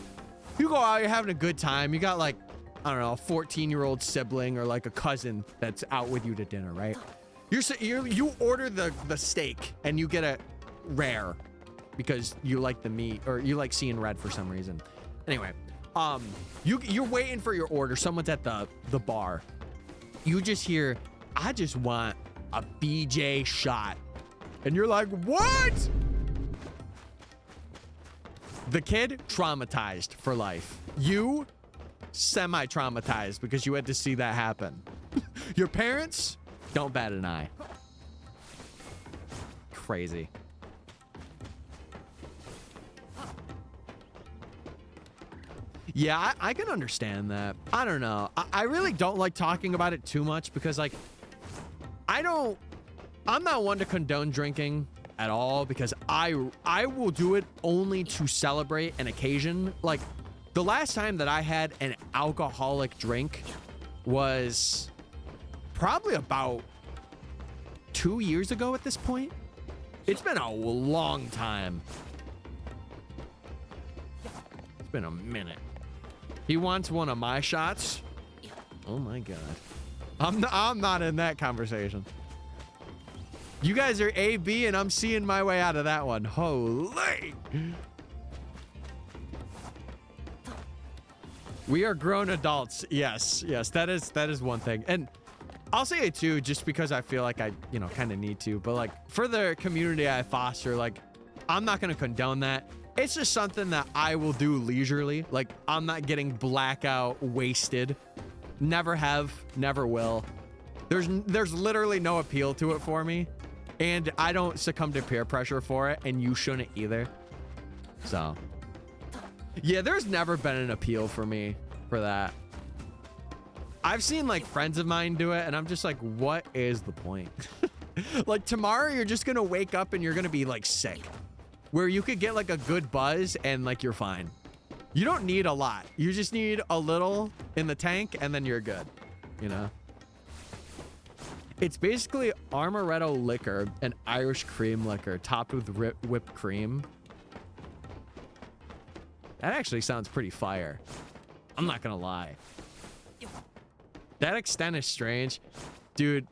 You go out, you're having a good time. You got like, I don't know, a 14-year-old sibling or like a cousin that's out with you to dinner, right? You order the steak and you get a rare because you like the meat or you like seeing red for some reason. Anyway, you're waiting for your order. Someone's at the bar. You just hear, I just want a BJ shot. And you're like, what? The kid, traumatized for life. You, semi-traumatized because you had to see that happen. Your parents, don't bat an eye. Crazy. Yeah, I can understand that. I don't know. I really don't like talking about it too much because, like, I'm not one to condone drinking at all because I will do it only to celebrate an occasion. Like, the last time that I had an alcoholic drink was probably about 2 years ago at this point. It's been a long time. It's been a minute. He wants one of my shots. Oh my God. I'm not in that conversation. You guys are A, B, and I'm seeing my way out of that one. Holy. We are grown adults. Yes, that is one thing. And I'll say it too, just because I feel like I, kind of need to. But like for the community I foster, like I'm not going to condone that. It's just something that I will do leisurely. Like, I'm not getting blackout wasted. Never have, never will. There's literally no appeal to it for me. And I don't succumb to peer pressure for it, and you shouldn't either. So, yeah, there's never been an appeal for me for that. I've seen like friends of mine do it, and I'm just like, what is the point? Like tomorrow, you're just gonna wake up and you're gonna be like sick, where you could get like a good buzz and like you're fine. You don't need a lot. You just need a little in the tank, and then you're good, you know? It's basically amaretto liquor and Irish cream liquor topped with whipped cream. That actually sounds pretty fire. I'm not gonna lie. That extent is strange. Dude,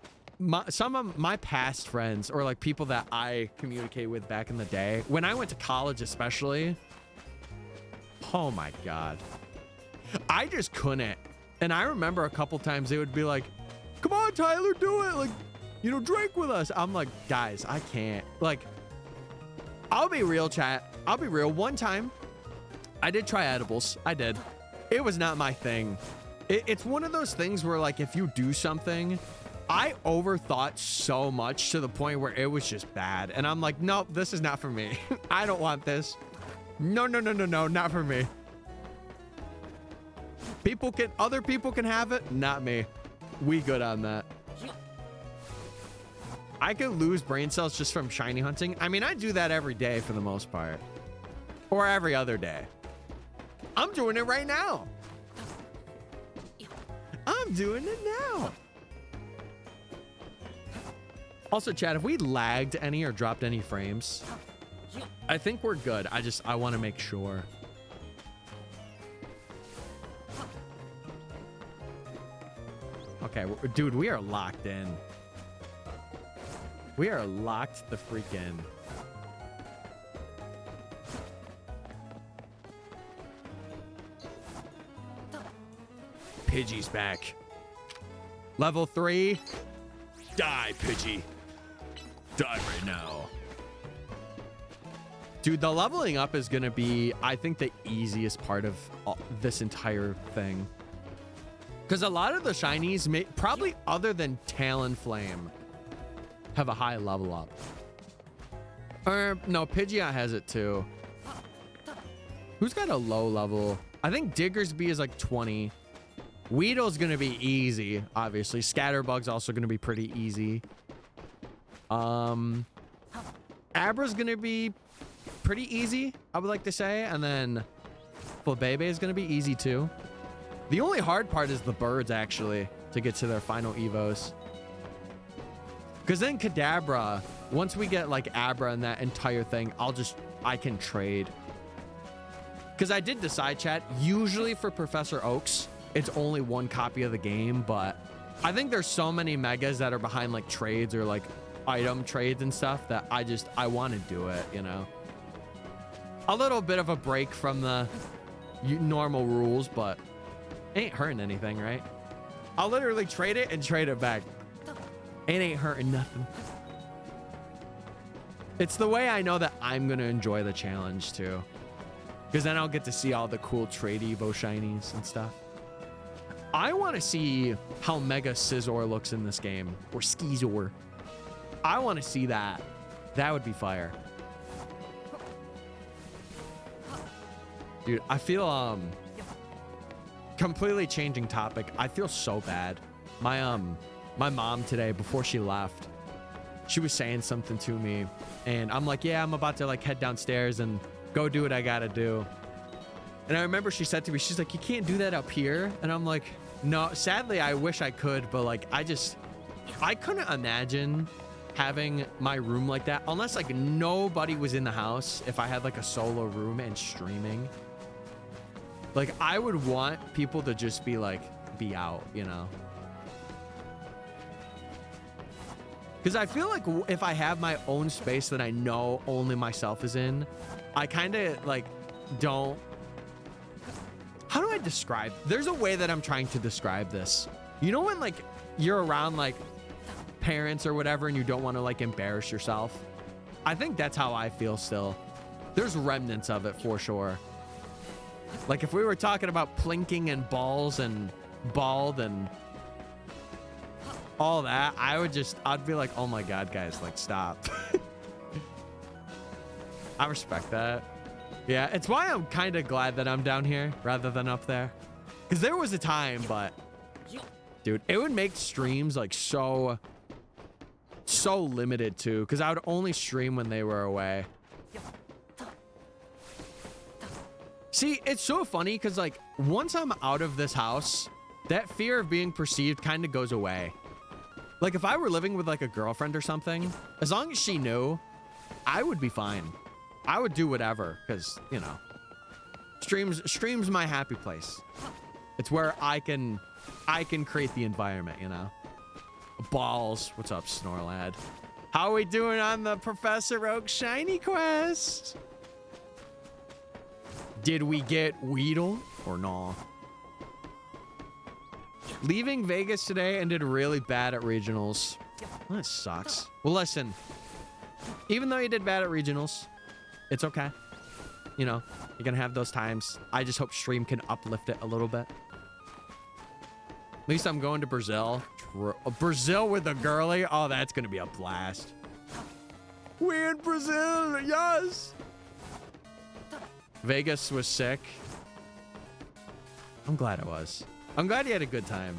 some of my past friends, or like people that I communicate with back in the day, when I went to college especially, oh my God. I just couldn't. And I remember a couple times they would be like, come on, Tyler, do it. Like, you know, drink with us. I'm like, guys, I can't. Like, I'll be real, chat. I'll be real. One time, I did try edibles. I did. It was not my thing. It's one of those things where, like, if you do something, I overthought so much to the point where it was just bad. And I'm like, nope, this is not for me. I don't want this. No, no, no, no, no, not for me. Other people can have it, not me. We good on that. I could lose brain cells just from shiny hunting. I mean, I do that every day for the most part. Or every other day. I'm doing it right now. I'm doing it now. Also, chat, if we lagged any or dropped any frames, I think we're good. I want to make sure. Okay, dude, we are locked in. We are locked the freak in. Pidgey's back. Level 3. Die, Pidgey. Die right now. Dude, the leveling up is going to be, I think, the easiest part of this entire thing. Because a lot of the shinies, probably other than Talonflame, have a high level up. Or, no, Pidgeot has it too. Who's got a low level? I think Diggersby is like 20. Weedle's going to be easy, obviously. Scatterbug's also going to be pretty easy. Abra's going to be pretty easy, I would like to say. And then Flabebe is going to be easy too. The only hard part is the birds, actually, to get to their final evos. Because then Kadabra, once we get like Abra and that entire thing, I can trade. Because I did decide, chat, usually for Professor Oaks, it's only one copy of the game, but I think there's so many megas that are behind like trades or like item trades and stuff that I want to do it, you know? A little bit of a break from the normal rules, but ain't hurting anything, right? I'll literally trade it and trade it back. It ain't hurting nothing. It's the way I know that I'm going to enjoy the challenge too. Because then I'll get to see all the cool trade Evo shinies and stuff. I want to see how Mega Scizor looks in this game. Or Skizor. I want to see that. That would be fire. Dude, I feel, completely changing topic. I feel so bad. My mom today, before she left, she was saying something to me. And I'm like, yeah, I'm about to like head downstairs and go do what I gotta do. And I remember she said to me, she's like, you can't do that up here. And I'm like, no, sadly, I wish I could. But like, I couldn't imagine having my room like that unless like nobody was in the house. If I had like a solo room and streaming, like I would want people to just be out, you know? Because I feel like if I have my own space that I know only myself is in, I kind of like don't. How do I describe? There's a way that I'm trying to describe this. You know when like you're around like parents or whatever and you don't want to like embarrass yourself? I think that's how I feel still. There's remnants of it for sure. Like if we were talking about plinking and balls and bald and all that, I'd be like, oh my God, guys, like stop. I respect that. Yeah, it's why I'm kind of glad that I'm down here rather than up there. Because there was a time, but dude, it would make streams like so limited too, because I would only stream when they were away. See, it's so funny because like once I'm out of this house, that fear of being perceived kind of goes away. Like if I were living with like a girlfriend or something, as long as she knew, I would be fine. I would do whatever because, you know, streams my happy place. It's where I can create the environment, you know. Balls. What's up, Snorlad? How are we doing on the Professor Oak Shiny Quest? Did we get Weedle or no? Leaving Vegas today and did really bad at regionals. That sucks. Well, listen. Even though you did bad at regionals, it's okay. You know, you're gonna have those times. I just hope stream can uplift it a little bit. At least I'm going to Brazil. Brazil with a girly? Oh, that's gonna be a blast. We're in Brazil, yes! Vegas was sick. I'm glad it was. I'm glad you had a good time.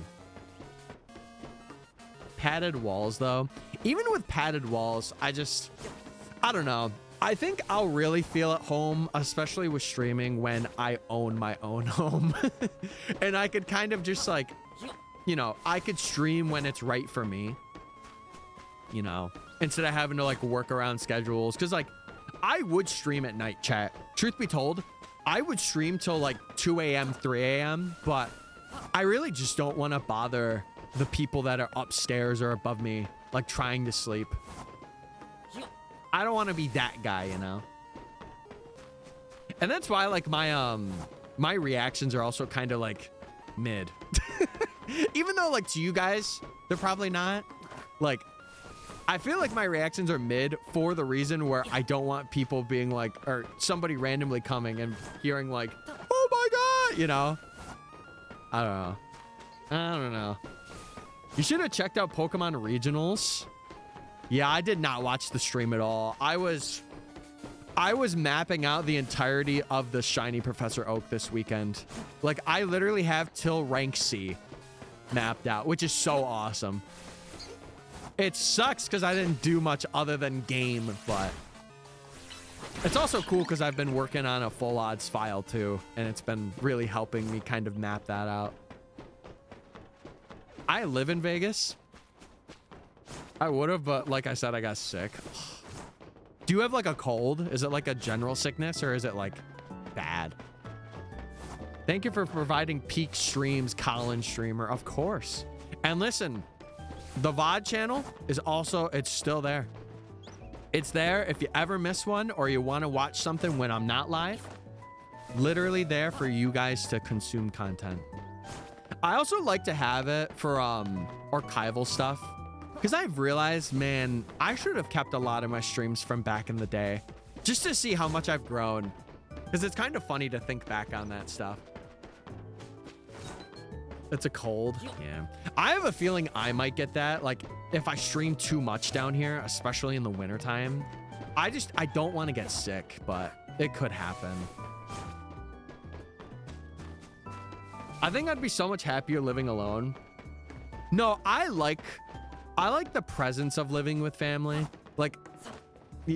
Padded walls, though. Even with padded walls, I don't know. I think I'll really feel at home, especially with streaming, when I own my own home. And I could kind of just like, you know, I could stream when it's right for me. You know, instead of having to like work around schedules. Because like, I would stream at night, chat. Truth be told, I would stream till like 2 a.m., 3 a.m. But I really just don't want to bother the people that are upstairs or above me, like trying to sleep. I don't want to be that guy, you know? And that's why like my reactions are also kind of like mid. Even though like to you guys, they're probably not. Like, I feel like my reactions are mid for the reason where I don't want people being like, or somebody randomly coming and hearing like, oh my God, you know? I don't know. You should have checked out Pokemon Regionals. Yeah, I did not watch the stream at all. I was mapping out the entirety of the Shiny Professor Oak this weekend. Like, I literally have till rank C mapped out, which is so awesome. It sucks because I didn't do much other than game, but it's also cool because I've been working on a full odds file too, and it's been really helping me kind of map that out. I live in Vegas. I would have, but like I said, I got sick. Do you have like a cold? Is it like a general sickness or is it like bad? Thank you for providing peak streams, Colin Streamer. Of course. And listen, the VOD channel is also, it's still there. It's there if you ever miss one or you want to watch something when I'm not live. Literally there for you guys to consume content. I also like to have it for archival stuff. Because I've realized, man, I should have kept a lot of my streams from back in the day just to see how much I've grown. Because it's kind of funny to think back on that stuff. It's a cold. Yeah. I have a feeling I might get that. Like, if I stream too much down here, especially in the wintertime. I don't want to get sick, but it could happen. I think I'd be so much happier living alone. No, I like the presence of living with family. Like,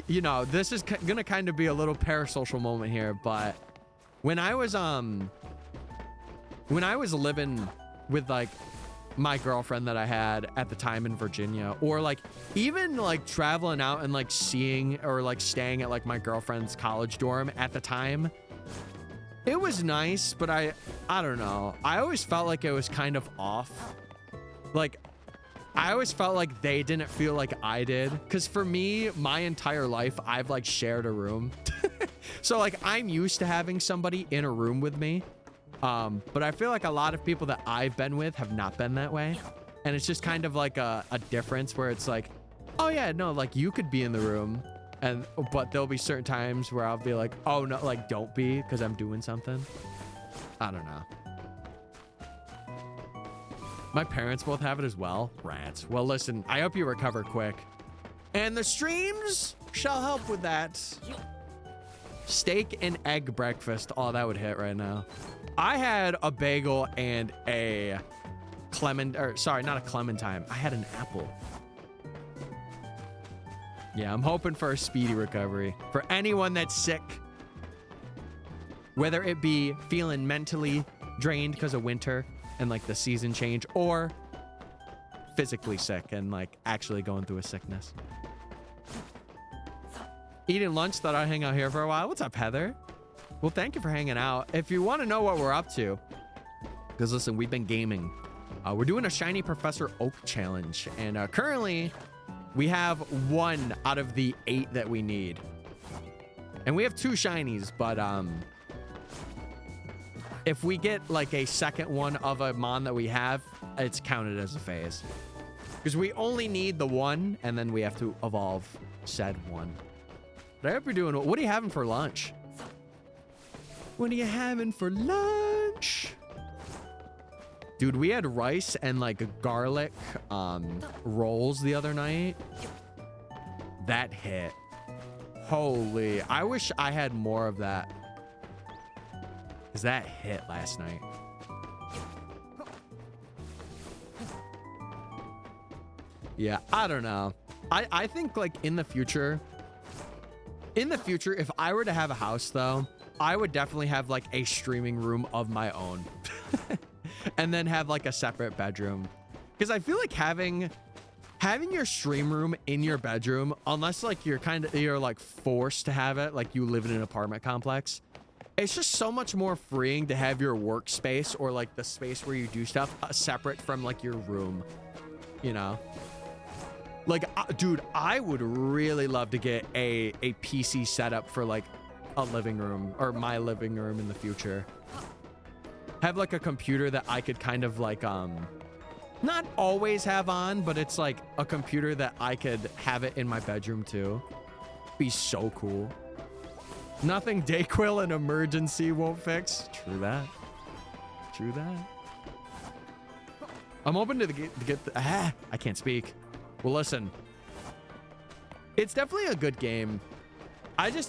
you know, this is gonna kind of be a little parasocial moment here, but when I was living with like my girlfriend that I had at the time in Virginia, or like even like traveling out and like seeing or like staying at like my girlfriend's college dorm at the time, it was nice, but I don't know. I always felt like it was kind of off. Like, I always felt like they didn't feel like I did. Because for me, my entire life, I've like shared a room. So like I'm used to having somebody in a room with me. But I feel like a lot of people that I've been with have not been that way. And it's just kind of like a difference where it's like, oh yeah, no, like you could be in the room. But there'll be certain times where I'll be like, oh no, like don't be, because I'm doing something. I don't know. My parents both have it as well. Rats. Well, listen, I hope you recover quick. And the streams shall help with that. Steak and egg breakfast. Oh, that would hit right now. I had a bagel and a sorry, not a clementine. I had an apple. Yeah, I'm hoping for a speedy recovery. For anyone that's sick, whether it be feeling mentally drained because of winter and like the season change, or physically sick and like actually going through a sickness. Eating lunch, thought I'd hang out here for a while. What's up, Heather? Well, thank you for hanging out. If you want to know what we're up to, because listen, we've been gaming. We're doing a Shiny Professor Oak challenge, and currently we have 1 out of the 8 that we need. And we have 2 shinies, but if we get like a second one of a mon that we have, it's counted as a phase. Because we only need the 1, and then we have to evolve said 1. But I hope you're doing, what are you having for lunch? What are you having for lunch? Dude, we had rice and like garlic rolls the other night. That hit. Holy, I wish I had more of that. Because that hit last night. Yeah, I don't know. I think like in the future, if I were to have a house though, I would definitely have like a streaming room of my own. And then have like a separate bedroom. Because I feel like having your stream room in your bedroom, unless like you're like forced to have it, like you live in an apartment complex, it's just so much more freeing to have your workspace or like the space where you do stuff separate from like your room, you know? Like, dude, I would really love to get a PC setup for like a living room or my living room in the future. Have like a computer that I could kind of like, not always have on, but it's like a computer that I could have it in my bedroom too. Be so cool. Nothing Dayquil in emergency won't fix. True that. True that. I'm hoping to get the, I can't speak. Well, listen, it's definitely a good game.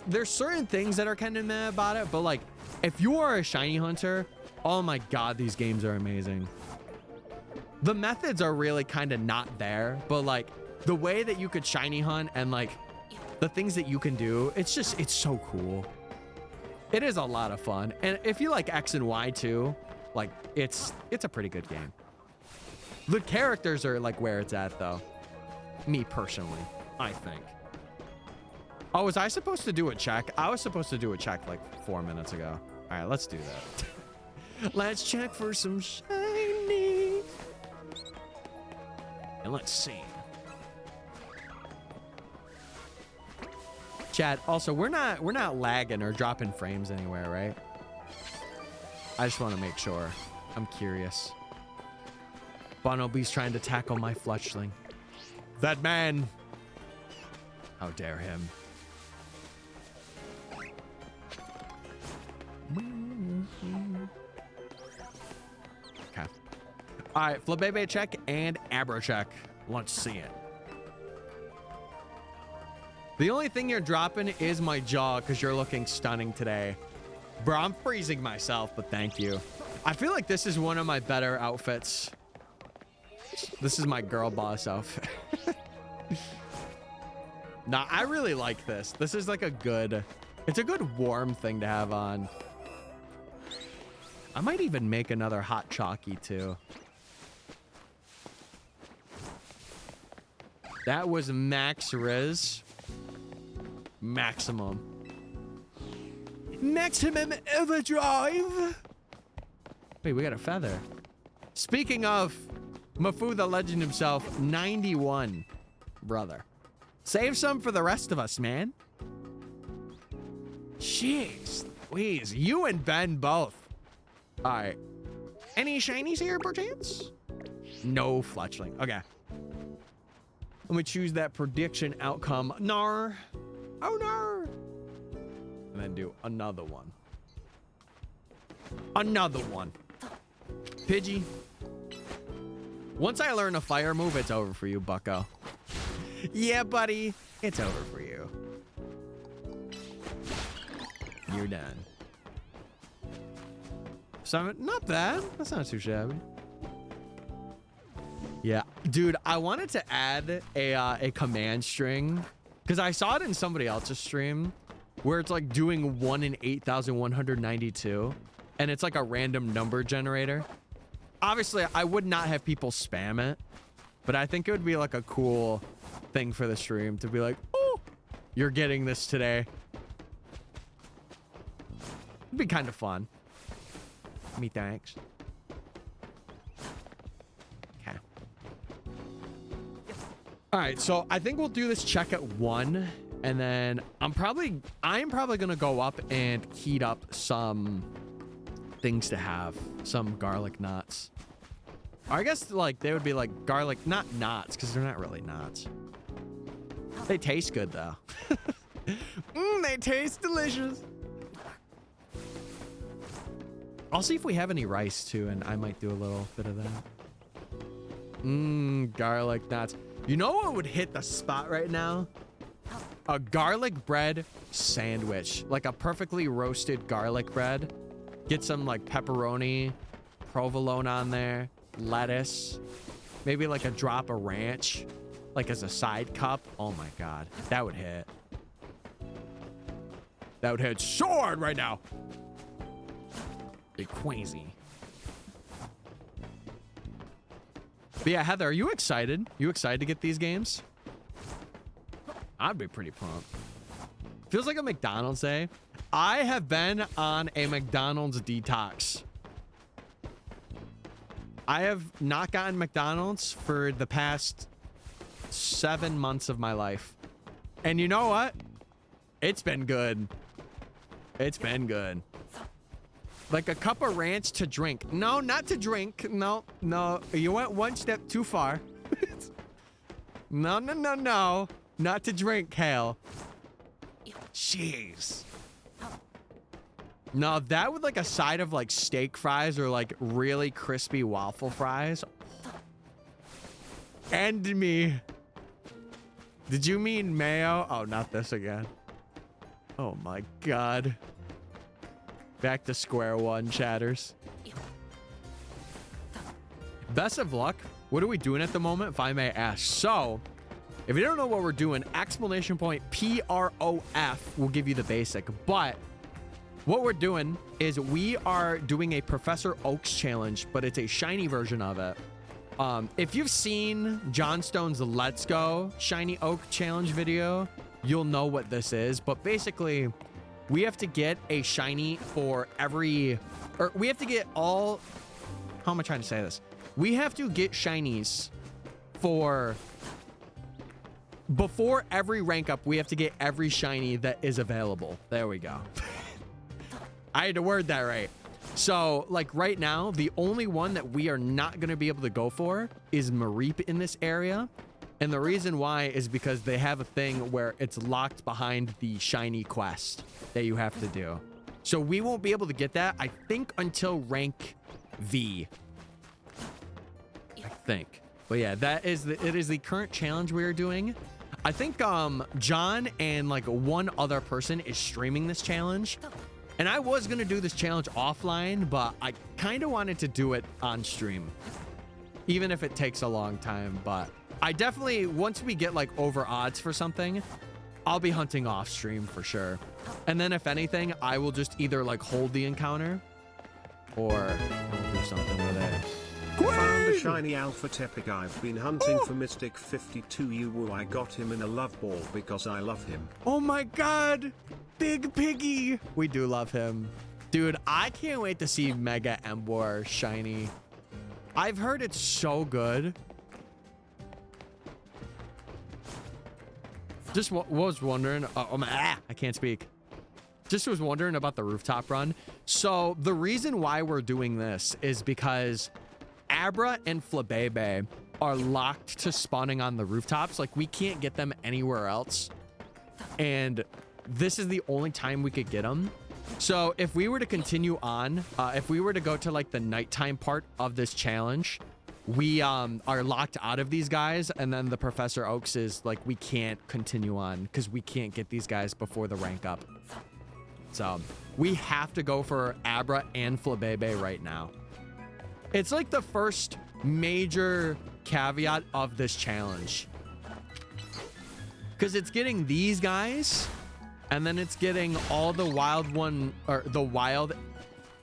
There's certain things that are kind of meh about it, but like, if you are a shiny hunter, oh my God, these games are amazing. The methods are really kind of not there, but like the way that you could shiny hunt and like the things that you can do, it's so cool. It is a lot of fun. And if you like X and Y too, like it's a pretty good game. The characters are like where it's at though. Me personally, I think. Oh, was I supposed to do a check? I was supposed to do a check like 4 minutes ago. All right, let's do that. Let's check for some shiny. And let's see. Chat, also, we're not lagging or dropping frames anywhere, right? I just want to make sure. I'm curious. Bonobee's trying to tackle my Fletchling. That man. How dare him. Okay. All right, Flabebe check and Abra check. Let's see it. The only thing you're dropping is my jaw because you're looking stunning today. Bro, I'm freezing myself, but thank you. I feel like this is one of my better outfits. This is my girl boss outfit. Nah, I really like this. This is like it's a good warm thing to have on. I might even make another hot chalky too. That was max res. Maximum. Maximum overdrive. Wait, we got a feather. Speaking of Mafu the legend himself, 91, brother. Save some for the rest of us, man. Jeez Louise, you and Ben both. All right. Any shinies here, perchance? No Fletchling. Okay. Let me choose that prediction outcome. Nar. Oh no. And then do another one. Another one. Pidgey. Once I learn a fire move, it's over for you, bucko. Yeah, buddy. It's over for you. You're done. So, not bad. That's not too shabby. Yeah, dude, I wanted to add a command string because I saw it in somebody else's stream where it's like doing 1 in 8,192 and it's like a random number generator. Obviously, I would not have people spam it, but I think it would be like a cool thing for the stream to be like, oh, you're getting this today. It'd be kind of fun. Me thanks. Okay. All right, so I think we'll do this check at 1, and then I'm probably gonna go up and heat up some things to have, some garlic knots. Or I guess like they would be like garlic, not knots, because they're not really knots. They taste good though. They taste delicious. I'll see if we have any rice too, and I might do a little bit of that. Garlic knots. You know what would hit the spot right now? A garlic bread sandwich. Like a perfectly roasted garlic bread. Get some like pepperoni, provolone on there, lettuce, maybe like a drop of ranch, like as a side cup. Oh my God, that would hit. That would hit so hard right now. Be crazy. But yeah, Heather, are you excited? You excited to get these games? I'd be pretty pumped. Feels like a McDonald's day. I have been on a McDonald's detox. I have not gotten McDonald's for the past 7 months of my life. And you know what? It's been good. It's been good. Like a cup of ranch to drink. No, not to drink. No, no. You went one step too far. No, no, no, no. Not to drink, Hale. Jeez. No, that with like a side of like steak fries or like really crispy waffle fries. End me. Did you mean mayo? Oh, not this again. Oh my God. Back to square one, chatters. Best of luck. What are we doing at the moment, if I may ask? So, if you don't know what we're doing, exclamation point PROF will give you the basic. But what we're doing is we are doing a Professor Oak's challenge, but it's a shiny version of it. If you've seen Johnstone's Let's Go Shiny Oak challenge video, you'll know what this is. But basically, we have to get a shiny for every, or we have to get all, how am I trying to say this? We have to get shinies for, before every rank up, we have to get every shiny that is available. There we go. I had to word that right. So, like right now, the only one that we are not going to be able to go for is Mareep in this area. And the reason why is because they have a thing where it's locked behind the shiny quest that you have to do. So we won't be able to get that, I think, until rank V. I think. But yeah, that is it is the current challenge we are doing. I think John and like one other person is streaming this challenge. And I was going to do this challenge offline, but I kind of wanted to do it on stream. Even if it takes a long time, but I definitely, once we get like over odds for something, I'll be hunting off stream for sure. And then if anything, I will just either like hold the encounter or we'll do something with it. Found a shiny alpha tepic. I've been hunting for Mystic 52 Uwu. I got him in a love ball because I love him. Oh my God, Big Piggy. We do love him. Dude, I can't wait to see Mega Emboar shiny. I've heard it's so good. Just was wondering, I can't speak. Just was wondering about the rooftop run. So the reason why we're doing this is because Abra and Flabebe are locked to spawning on the rooftops. Like we can't get them anywhere else. and this is the only time we could get them. So if we were to continue on, if we were to go to like the nighttime part of this challenge, we are locked out of these guys, and then the Professor Oaks is like, we can't continue on because we can't get these guys before the rank up. So we have to go for Abra and Flabebe right now. It's like the first major caveat of this challenge, because it's getting these guys, and then it's getting all the wild one, or the wild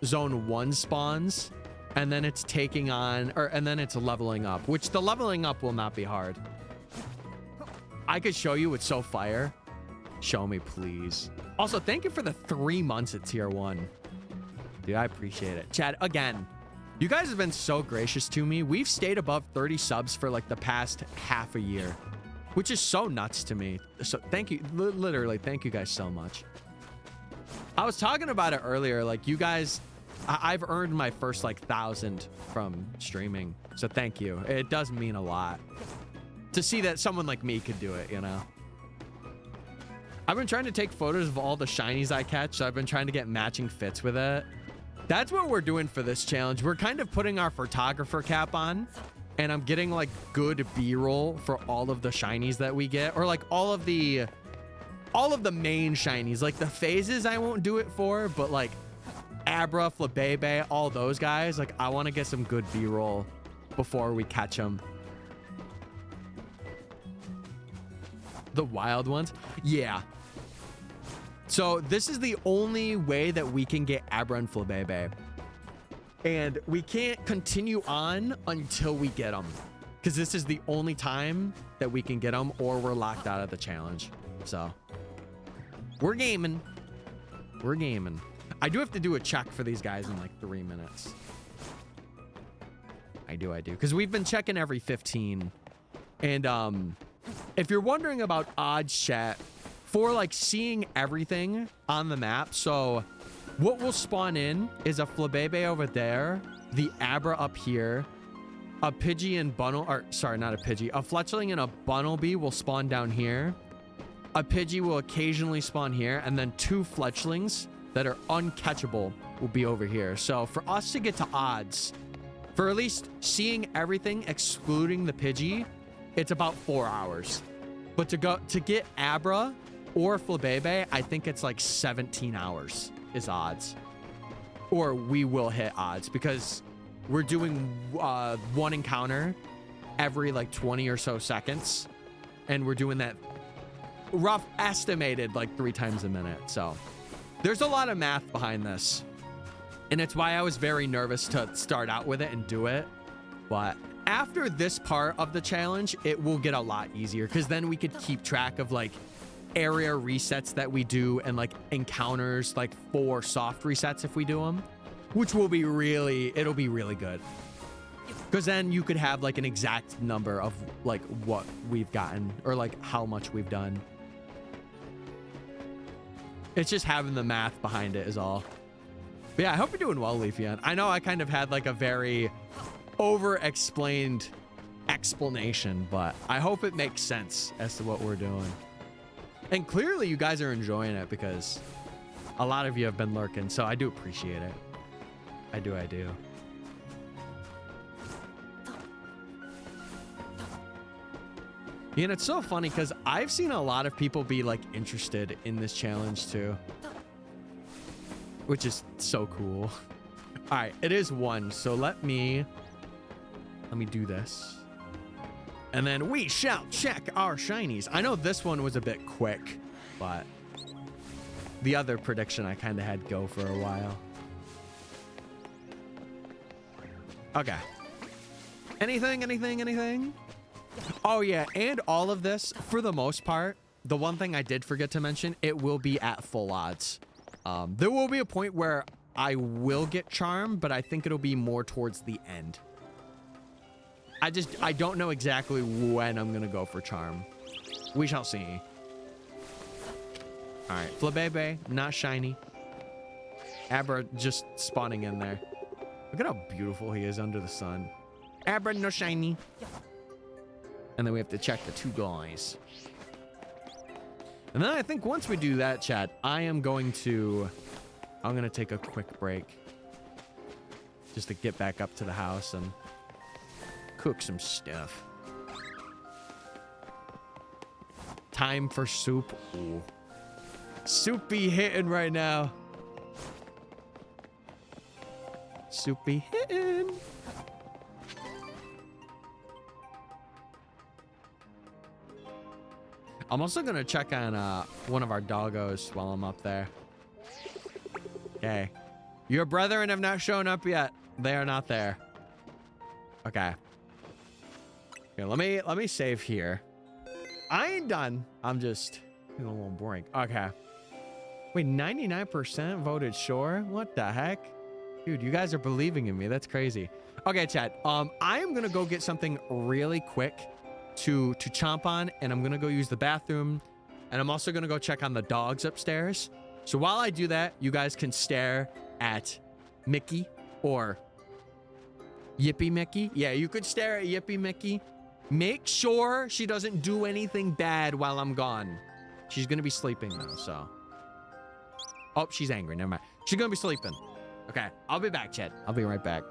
zone 1 spawns, and then it's taking on, and then it's leveling up, which the leveling up will not be hard. I could show you, it's so fire. Show me, please. Also, thank you for the 3 months at tier 1. Dude, I appreciate it. Chad, again, you guys have been so gracious to me. We've stayed above 30 subs for like the past half a year, which is so nuts to me. So thank you. Literally, thank you guys so much. I was talking about it earlier. Like, you guys, I've earned my first like 1,000 from streaming. So thank you. It does mean a lot to see that someone like me could do it, you know? I've been trying to take photos of all the shinies I catch. So I've been trying to get matching fits with it. That's what we're doing for this challenge. We're kind of putting our photographer cap on, and I'm getting like good B-roll for all of the shinies that we get, or like all of the main shinies. Like the phases I won't do it for, but like Abra, Flabebe, all those guys, like I want to get some good B-roll before we catch them. The wild ones? Yeah. So this is the only way that we can get Abra and Flabebe. And we can't continue on until we get them, because this is the only time that we can get them, or we're locked out of the challenge. So we're gaming. We're gaming. I do have to do a check for these guys in like 3 minutes. I do. Because we've been checking every 15. And if you're wondering about odds, chat, for like seeing everything on the map, so what will spawn in is a Flabebe over there, the Abra up here, a Pidgey and Bunnel, or sorry, not a Pidgey, a Fletchling and a Bunnelby will spawn down here. A Pidgey will occasionally spawn here, and then 2 Fletchlings that are uncatchable will be over here. So for us to get to odds, for at least seeing everything excluding the Pidgey, it's about 4 hours. But to get Abra or Flabebe, I think it's like 17 hours is odds. Or we will hit odds, because we're doing one encounter every like 20 or so seconds, and we're doing that rough estimated like 3 times a minute. So there's a lot of math behind this, and it's why I was very nervous to start out with it and do it. But after this part of the challenge, it will get a lot easier, because then we could keep track of like area resets that we do, and like encounters like 4 soft resets if we do them, which will be it'll be really good, because then you could have like an exact number of like what we've gotten, or like how much we've done. It's just having the math behind it is all. But yeah, I hope you're doing well, Leafeon. I know I kind of had like a very over-explained explanation, but I hope it makes sense as to what we're doing. And clearly you guys are enjoying it, because a lot of you have been lurking, so I do appreciate it. I do. And it's so funny, because I've seen a lot of people be like interested in this challenge too, which is so cool. All right, it is 1, so let me do this, and then we shall check our shinies. I know this one was a bit quick, but the other prediction I kind of had go for a while. Okay. Anything? Oh yeah, and all of this, for the most part, the one thing I did forget to mention, it will be at full odds. There will be a point where I will get Charm, but I think it'll be more towards the end. I don't know exactly when I'm gonna go for Charm. We shall see. All right, Flabebe, not shiny. Abra just spawning in there. Look at how beautiful he is under the sun. Abra, no shiny. And then we have to check the 2 guys. And then I think once we do that, chat, I'm going to take a quick break just to get back up to the house and cook some stuff. Time for soup. Ooh. Soup be hitting right now. Soup be hitting. I'm also gonna check on one of our doggos while I'm up there. Okay. Your brethren have not shown up yet. They are not there. Okay. Okay, let me save here. I ain't done. I'm just feeling a little boring. Okay. Wait, 99% voted sure? What the heck? Dude, you guys are believing in me. That's crazy. Okay, chat. I am gonna go get something really quick to chomp on, and I'm gonna go use the bathroom, and I'm also gonna go check on the dogs upstairs. So while I do that, you guys can stare at Mickey or Yippee Mickey. Yeah, you could stare at Yippee Mickey. Make sure she doesn't do anything bad while I'm gone. She's gonna be sleeping though, so. Oh, she's angry. Never mind. She's gonna be sleeping. Okay, I'll be back, chat. I'll be right back.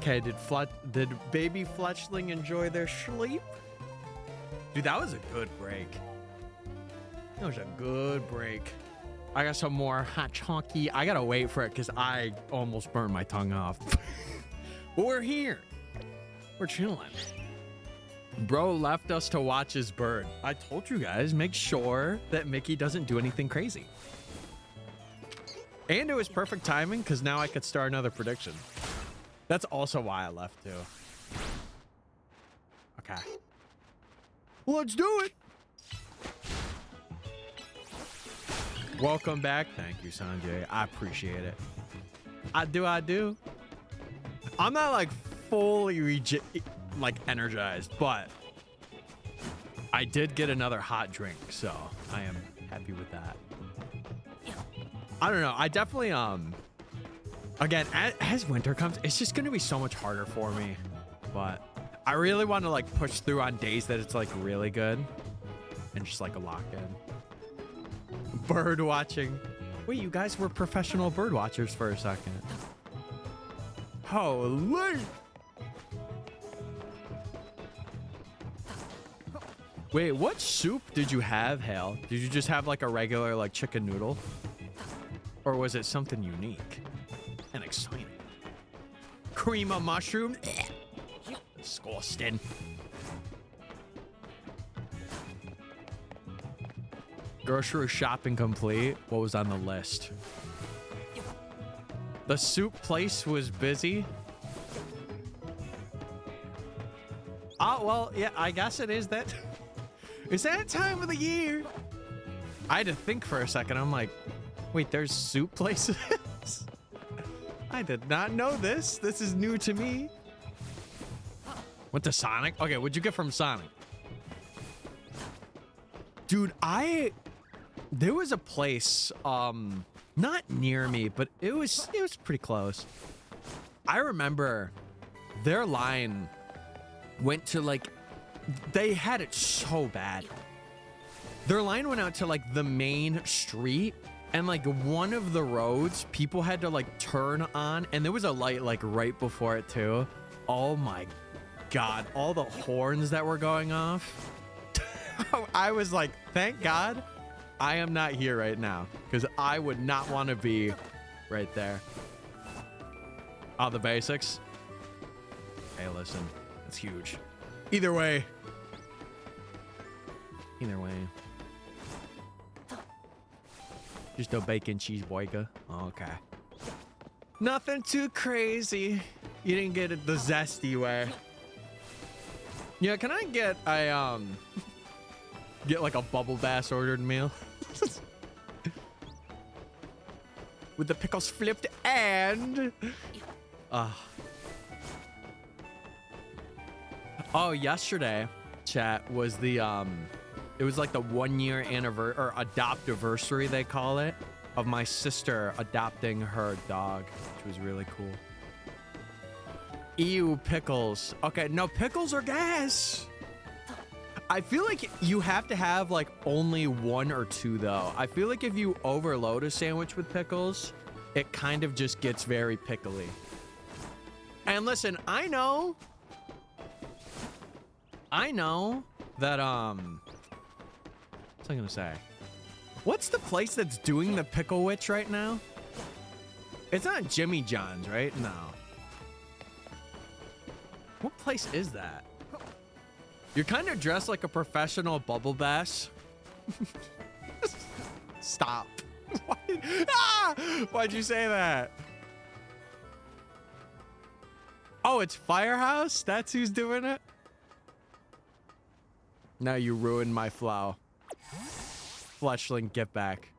Okay, did baby Fletchling enjoy their sleep? Dude, that was a good break. That was a good break. I got some more hot chonky. I gotta wait for it because I almost burned my tongue off. But we're here. We're chilling. Bro left us to watch his bird. I told you guys, make sure that Mickey doesn't do anything crazy. And it was perfect timing because now I could start another prediction. That's also why I left too. Okay. Let's do it. Welcome back. Thank you, Sanjay. I appreciate it. I do. I'm not like fully like energized, but I did get another hot drink, so I am happy with that. I don't know. I definitely again, as winter comes, it's just gonna be so much harder for me, but I really want to like push through on days that it's like really good and just like a lock in. Bird watching. Wait, you guys were professional bird watchers for a second. Holy. Wait, what soup did you have, Hale? Did you just have like a regular like chicken noodle? Or was it something unique and exciting? Cream of mushroom? Disgusting. Grocery shopping complete. What was on the list? The soup place was busy. Oh, well, yeah, I guess it is that. It's that time of the year. I had to think for a second. I'm like, wait, there's soup places? I did not know this. This is new to me. Went to Sonic? Okay, what'd you get from Sonic? Dude, there was a place, not near me, but it was pretty close. I remember their line went to like, they had it so bad. Their line went out to like the main street, and like one of the roads people had to like turn on, and there was a light like right before it too. Oh my God, all the horns that were going off. I was like, thank God I am not here right now, because I would not want to be right there. Oh, the basics. Hey, listen, it's huge. Either way. Just a bacon cheeseburger. Okay. Nothing too crazy. You didn't get it the zesty way. Yeah, can I get a get like a bubble bass ordered meal? With the pickles flipped and oh, yesterday, chat, was the it was like the 1 year anniversary or adoptiversary, they call it, of my sister adopting her dog, which was really cool. Ew, pickles. Okay, no, pickles are gas. I feel like you have to have like only 1 or 2 though. I feel like if you overload a sandwich with pickles, it kind of just gets very pickly. And listen, I know that what's I gonna say? What's the place that's doing the pickle witch right now? It's not Jimmy John's, right? No. What place is that? You're kind of dressed like a professional bubble bass. Stop. Why'd you say that? Oh, it's Firehouse? That's who's doing it? Now you ruined my flow. Fletchling, get back.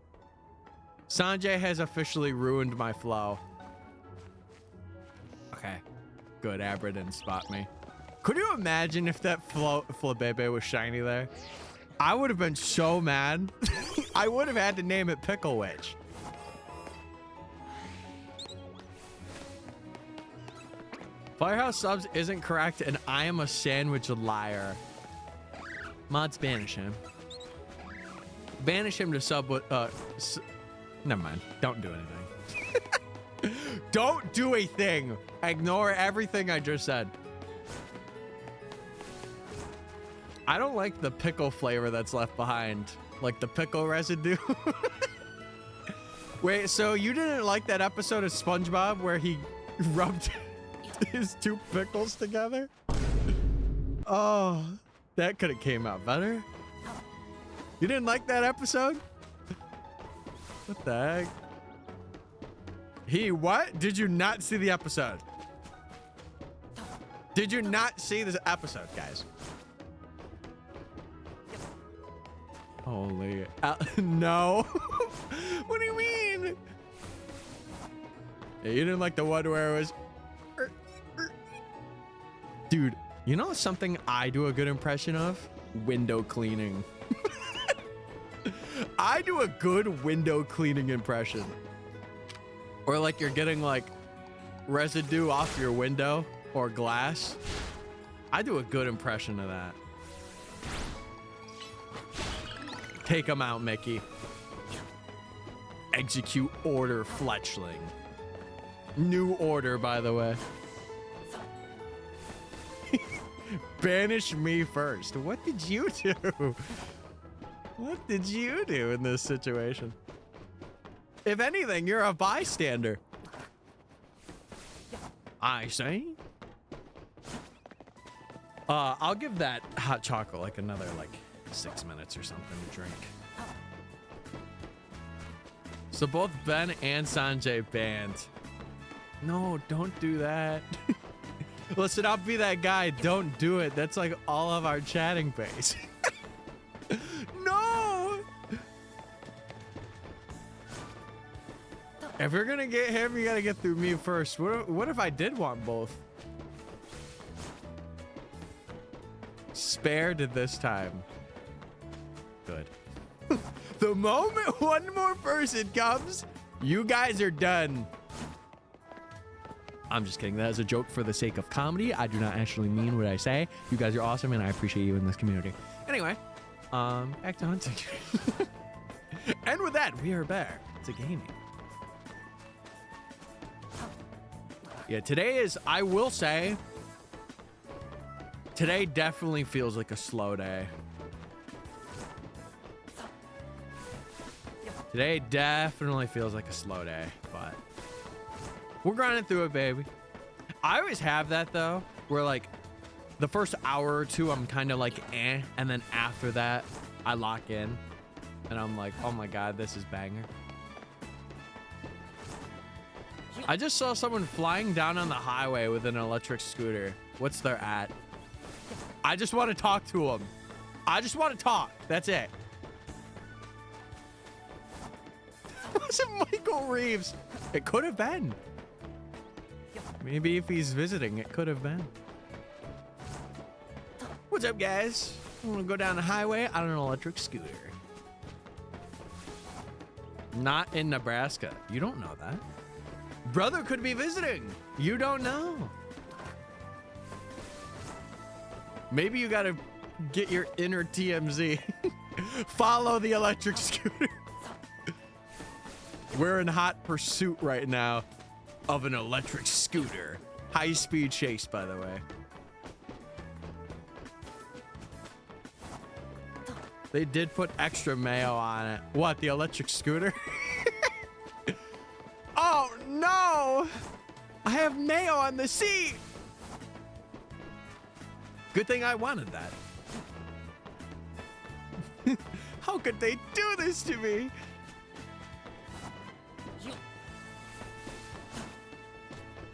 Sanjay has officially ruined my flow. Okay. Good, Abra didn't spot me. Could you imagine if that Flabebe was shiny there? I would have been so mad. I would have had to name it Pickle Witch. Firehouse subs isn't correct, and I am a sandwich liar. Mods, banish him. Banish him to sub with, never mind. Don't do anything. Don't do a thing. Ignore everything I just said. I don't like the pickle flavor that's left behind. Like the pickle residue. Wait, so you didn't like that episode of SpongeBob where he rubbed his two pickles together? Oh, that could have came out better. You didn't like that episode? What the heck? What? Did you not see the episode? Did you not see this episode, guys? Holy, no. What do you mean? Yeah, you didn't like the one where it was, dude, you know something I do a good impression of? Window cleaning. I do a good window cleaning impression. Or like you're getting like residue off your window or glass. I do a good impression of that. Take him out, Mickey. Execute order, Fletchling. New order, by the way. Banish me first. What did you do? What did you do in this situation? If anything, you're a bystander. I say. I'll give that hot chocolate like another 6 minutes or something to drink. So both Ben and Sanjay banned. No, don't do that. Listen, I'll be that guy. Don't do it. That's like all of our chatting base. No. If you're gonna get him, you gotta get through me first. What if I did want both? Spared this time. Good. The moment one more person comes, you guys are done. I'm just kidding. That is a joke for the sake of comedy. I do not actually mean what I say. You guys are awesome, and I appreciate you in this community. Anyway, back to hunting. And with that, we are back to gaming. Yeah, today is, I will say, today definitely feels like a slow day. Today definitely feels like a slow day, but we're grinding through it, baby. I always have that though, where like the first hour or two, I'm kind of like, eh. And then after that, I lock in and I'm like, oh my God, this is banger. I just saw someone flying down on the highway with an electric scooter. What's their at? I just want to talk to them. I just want to talk. That's it. Was it Michael Reeves? It could have been. Maybe if he's visiting, it could have been. What's up, guys? I want to go down the highway on an electric scooter. Not in Nebraska. You don't know that. Brother could be visiting. You don't know. Maybe you got to get your inner TMZ. Follow the electric scooter. We're in hot pursuit right now of an electric scooter. High-speed chase, by the way. They did put extra mayo on it. What, the electric scooter? Oh, no! I have mayo on the seat! Good thing I wanted that. How could they do this to me?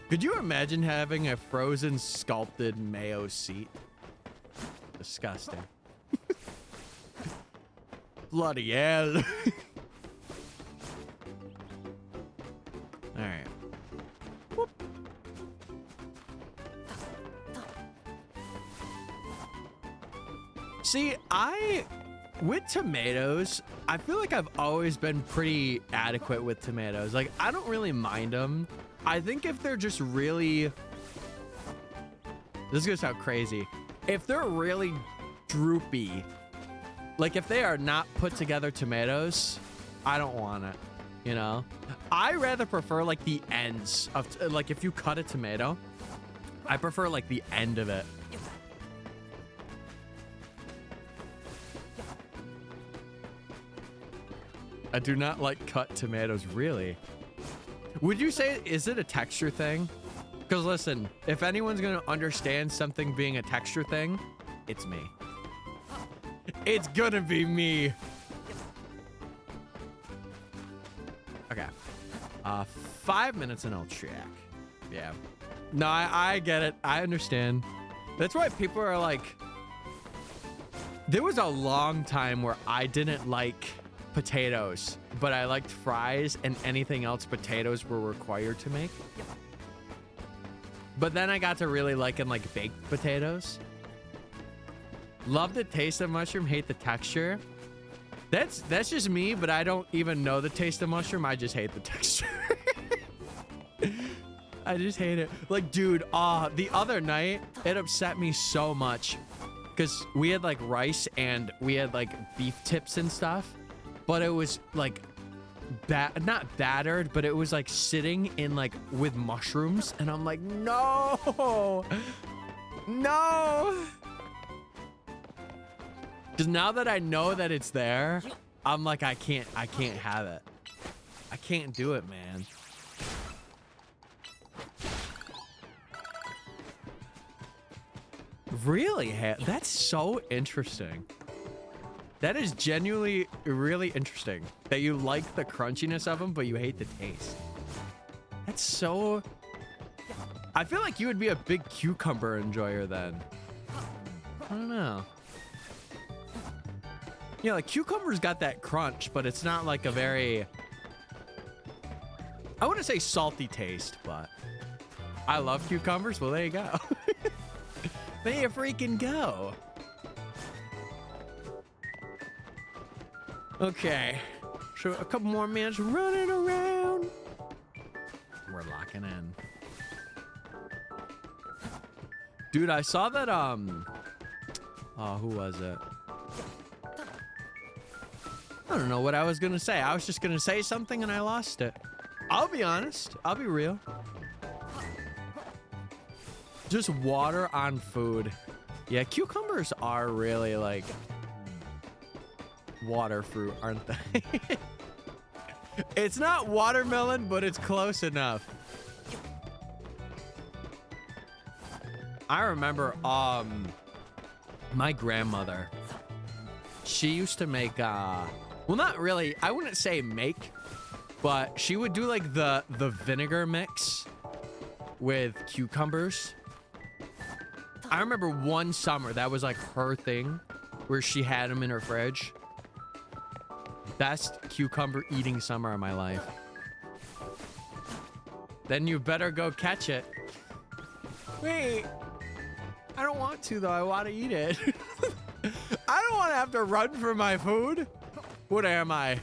Could you imagine having a frozen sculpted mayo seat? Disgusting. Bloody hell. All right. Whoop. See, with tomatoes, I feel like I've always been pretty adequate with tomatoes. Like, I don't really mind them. I think if they're just really, this is gonna sound crazy. If they're really droopy, like if they are not put together tomatoes, I don't want it. you know? I rather prefer like the ends of, like if you cut a tomato, I prefer like the end of it. I do not like cut tomatoes, really. Would you say, is it a texture thing? Because listen, if anyone's gonna understand something being a texture thing, it's me. It's gonna be me. Okay. 5 minutes and I'll check. Yeah. No, I get it. I understand. That's why people are like, there was a long time where I didn't like potatoes, but I liked fries and anything else potatoes were required to make. But then I got to really liking like baked potatoes. Love the taste of mushroom, hate the texture. That's just me, but I don't even know the taste of mushroom. I just hate the texture. I just hate it. Like, dude, the other night, it upset me so much because we had like rice and we had like beef tips and stuff, but it was like not battered, but it was like sitting in like with mushrooms, and I'm like, no. Because now that I know that it's there, I'm like, I can't have it. I can't do it, man. Really? That's so interesting. That is genuinely really interesting that you like the crunchiness of them, but you hate the taste. That's so... I feel like you would be a big cucumber enjoyer then. I don't know. Yeah, like cucumber's got that crunch, but it's not like a very... I wouldn't say salty taste, but I love cucumbers. Well, there you go. There you freaking go. Okay, so a couple more minutes running around. We're locking in. Dude, I saw that, who was it? I don't know what I was gonna say. I was just gonna say something and I lost it. I'll be honest. I'll be real. Just water on food. Yeah, cucumbers are really like water fruit, aren't they? It's not watermelon, but it's close enough. I remember my grandmother, she used to make well, not really, I wouldn't say make, but she would do like the vinegar mix with cucumbers. I remember one summer that was like her thing, where she had them in her fridge. Best cucumber eating summer of my life. Then you better go catch it. Wait, I don't want to though. I want to eat it. I don't want to have to run for my food. What am I?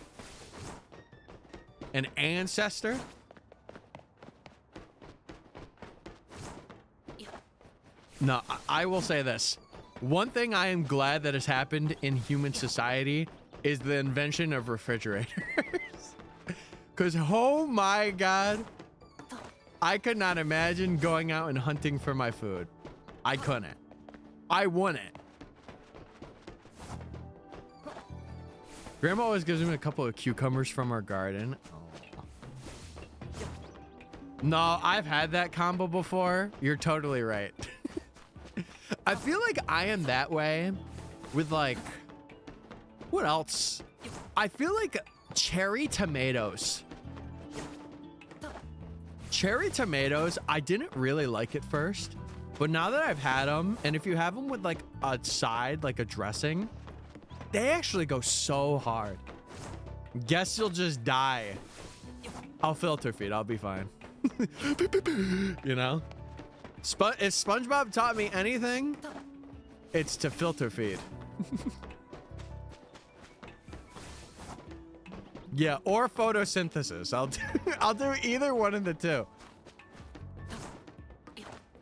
An ancestor? No, I will say this. One thing I am glad that has happened in human society is the invention of refrigerators. Because, oh my God, I could not imagine going out and hunting for my food. I couldn't. I wouldn't. Grandma always gives me a couple of cucumbers from our garden. Oh. No, I've had that combo before. You're totally right. I feel like I am that way with like, what else? I feel like cherry tomatoes. Cherry tomatoes, I didn't really like at first, but now that I've had them, and if you have them with like a side, like a dressing, they actually go so hard. Guess you'll just die. I'll filter feed, I'll be fine. You know? If SpongeBob taught me anything, it's to filter feed. Yeah, or photosynthesis. I'll do either one of the two.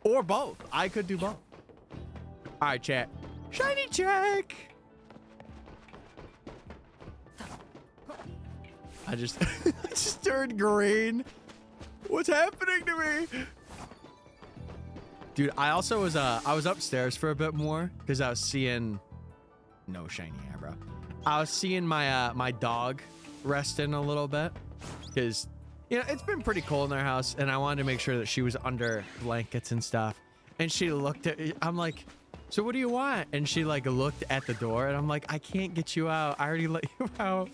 Or both. I could do both. All right, chat. Shiny check. I just, I just turned green. What's happening to me? Dude, I also was I was upstairs for a bit more because I was seeing no shiny hair, bro. I was seeing my my dog resting a little bit because you know it's been pretty cold in our house, and I wanted to make sure that she was under blankets and stuff. And she looked at, I'm like, so what do you want? And she like looked at the door, and I'm like, I can't get you out. I already let you out.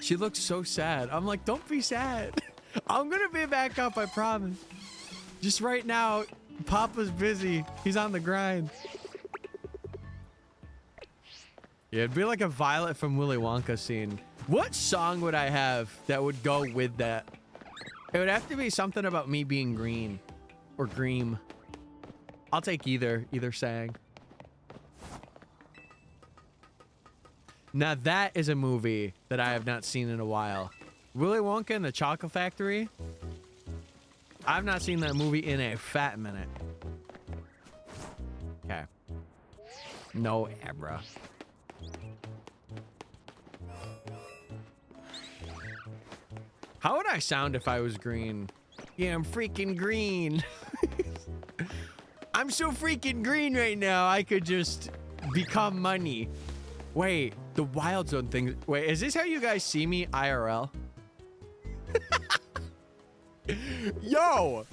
She looked so sad. I'm like, don't be sad. I'm gonna be back up, I promise. Just right now, Papa's busy. He's on the grind. Yeah, it'd be like a Violet from Willy Wonka scene. What song would I have that would go with that? It would have to be something about me being green or green. I'll take either sang. Now that is a movie that I have not seen in a while. Willy Wonka and the Chocolate Factory. I've not seen that movie in a fat minute. Okay. No Abra. How would I sound if I was green? Yeah, I'm freaking green. I'm so freaking green right now. I could just become money. Wait, the Wild Zone thing. Wait, is this how you guys see me IRL? Yo,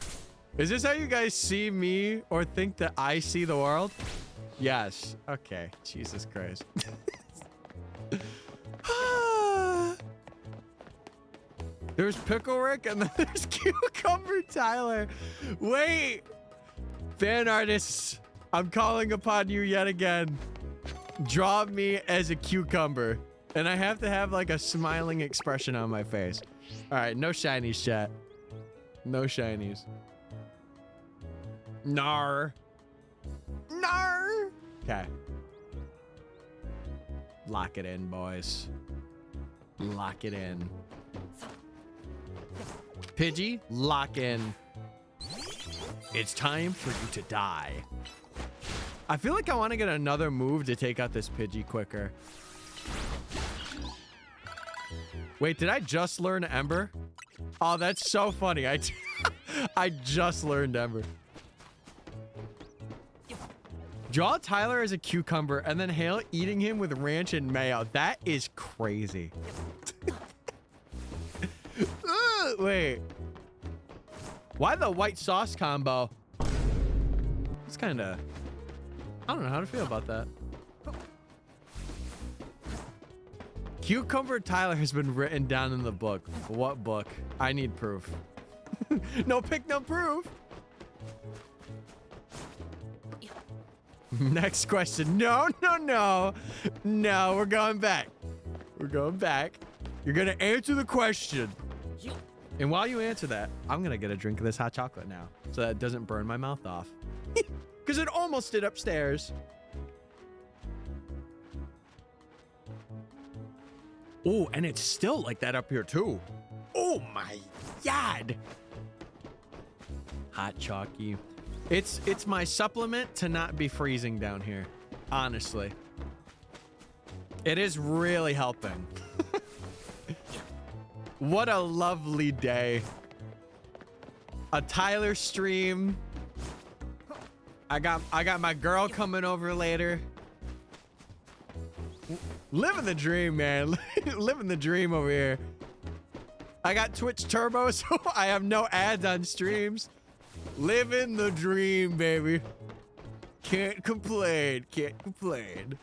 is this how you guys see me or think that I see the world? Yes. Okay. Jesus Christ. There's Pickle Rick and then there's Cucumber Tyler. Wait. Fan artists, I'm calling upon you yet again. Draw me as a cucumber. And I have to have like a smiling expression on my face. All right, no shinies, chat. No shinies. Nar. Nar. Okay. Lock it in, boys. Lock it in. Pidgey, lock in. It's time for you to die. I feel like I want to get another move to take out this Pidgey quicker. Wait, did I just learn Ember? Oh, that's so funny. I just learned Ember. Draw Tyler as a cucumber and then Hale eating him with ranch and mayo. That is crazy. Wait. Why the white sauce combo? It's kind of... I don't know how to feel about that. Cucumber Tyler has been written down in the book. What book? I need proof. No pick, no proof. Next question. No, no, no. No, we're going back. We're going back. You're going to answer the question. And while you answer that, I'm going to get a drink of this hot chocolate now so that it doesn't burn my mouth off. Because it almost did upstairs. Oh, and it's still like that up here too. Oh my God. Hot chalky. It's my supplement to not be freezing down here. Honestly. It is really helping. What a lovely day. A Tyler stream. I got my girl coming over later. Living the dream, man. Living the dream over here. I got Twitch Turbo, so I have no ads on streams. Living the dream, baby. Can't complain. Can't complain.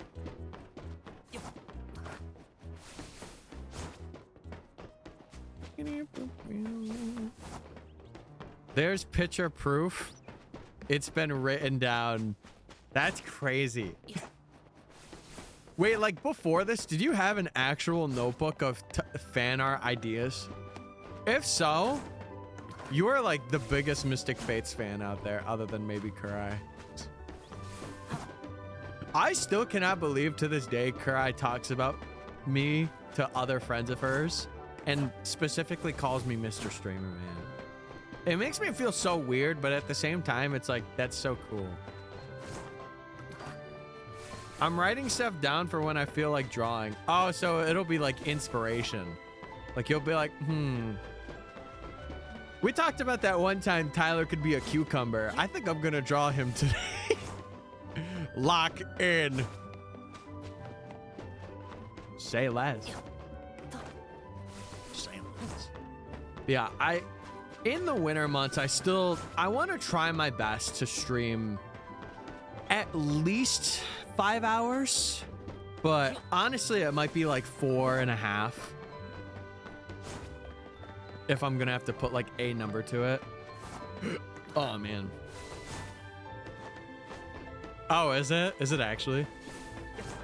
There's picture proof. It's been written down. That's crazy. Wait, like before this, did you have an actual notebook of fan art ideas? If so, you are like the biggest MysticFates fan out there, other than maybe Kurai. I still cannot believe to this day Kurai talks about me to other friends of hers and specifically calls me Mr. Streamer Man. It makes me feel so weird, but at the same time, it's like, that's so cool. I'm writing stuff down for when I feel like drawing. Oh, so it'll be like inspiration. Like you'll be like, We talked about that one time Tyler could be a cucumber. I think I'm gonna draw him today. Lock in. Say less. Say less. Yeah, in the winter months, I want to try my best to stream at least 5 hours, but honestly, it might be like 4.5 if I'm gonna have to put like a number to it. Oh man. Oh, is it? Is it actually?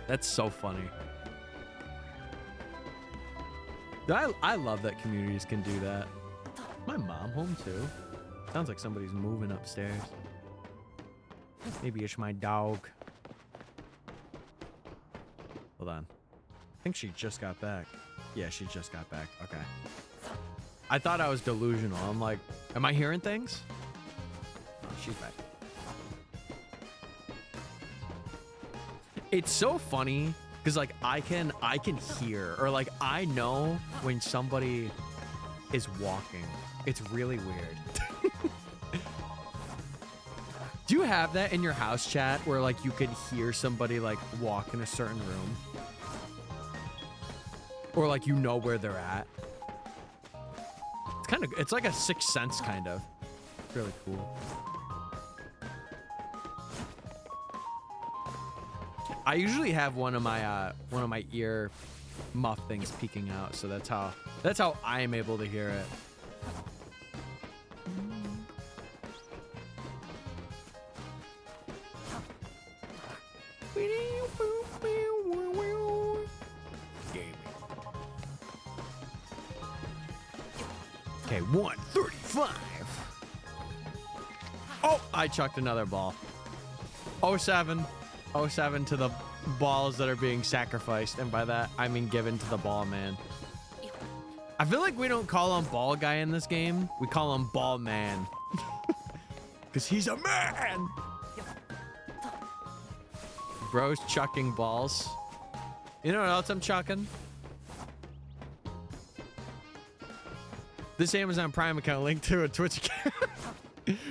That's so funny. I love that communities can do that. My mom home too. Sounds like somebody's moving upstairs. Maybe it's my dog. Hold on. I think she just got back. Yeah, she just got back. Okay. I thought I was delusional. I'm like, am I hearing things? Oh, she's back. It's so funny because like I can hear, or like I know when somebody is walking. It's really weird. Do you have that in your house chat where like you can hear somebody like walk in a certain room? Or like you know where they're at? It's like a sixth sense kind of. It's really cool. I usually have one of my ear muff things peeking out, so that's how I am able to hear it. Okay, 135. Oh, I chucked another ball. 07 to the balls that are being sacrificed, and by that I mean given to the ball man. I feel like we don't call him ball guy in this game. We call him ball man. Because he's a man. Bro's chucking balls. You know what else I'm chucking? This Amazon Prime account linked to a Twitch account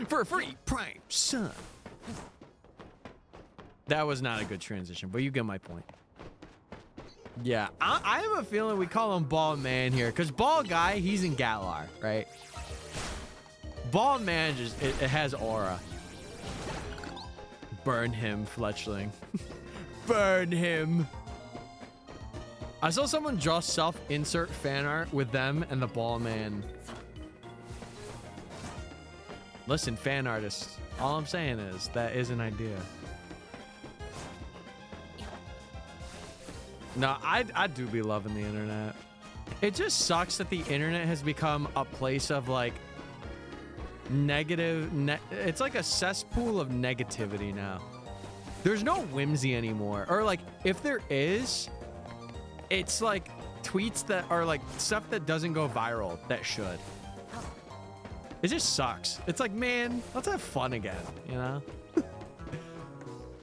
for a free Prime sub. That was not a good transition, but you get my point. Yeah, I have a feeling we call him Ball Man here, because Ball Guy, he's in Galar, right? Ball Man just, it has aura. Burn him, Fletchling. Burn him. I saw someone draw self-insert fan art with them and the Ball Man. Listen, fan artists, all I'm saying is that is an idea. No, I do be loving the internet. It just sucks that the internet has become a place of like negative. It's like a cesspool of negativity now. There's no whimsy anymore. Or like if there is, it's like tweets that are like stuff that doesn't go viral that should. It just sucks. It's like, man, let's have fun again, you know?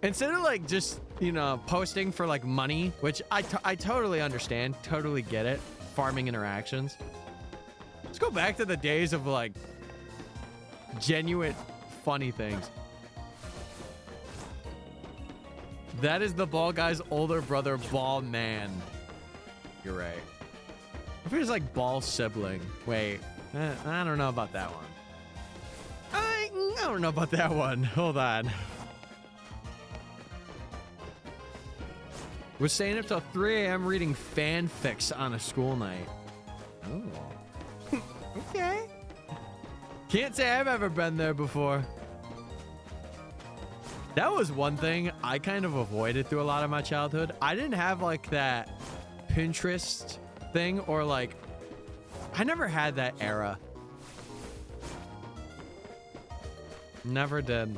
Instead of like just, you know, posting for like money, which I totally understand, totally get it, farming interactions. Let's go back to the days of like genuine funny things. That is the Ball Guy's older brother, Ball Man. You're right. If it was like Ball sibling. Wait, I don't know about that one. I don't know about that one. Hold on. We're staying up till 3 a.m. reading fanfics on a school night. Oh. Okay. Can't say I've ever been there before. That was one thing I kind of avoided through a lot of my childhood. I didn't have like that Pinterest thing, or like, I never had that era. Never did.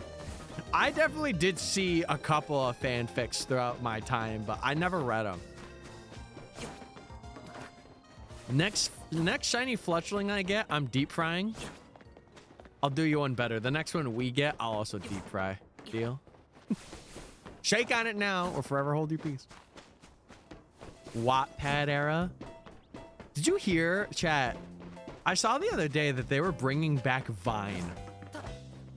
I definitely did see a couple of fanfics throughout my time, but I never read them. Next shiny Fletchling I get, I'm deep frying. I'll do you one better. The next one we get, I'll also deep fry. Deal? Shake on it now or forever hold your peace. Wattpad era. Did you hear, chat? I saw the other day that they were bringing back Vine.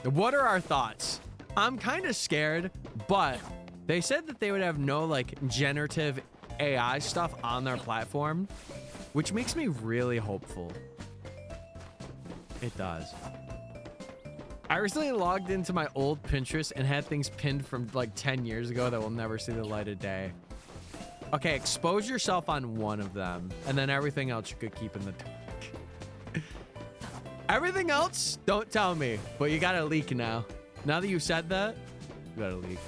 What are our thoughts? I'm kind of scared, but they said that they would have no like generative AI stuff on their platform, which makes me really hopeful. It does. I recently logged into my old Pinterest and had things pinned from like 10 years ago that will never see the light of day. Okay, expose yourself on one of them, and then everything else you could keep in the dark. Everything else, don't tell me, but you gotta leak now. Now that you said that, you gotta leak.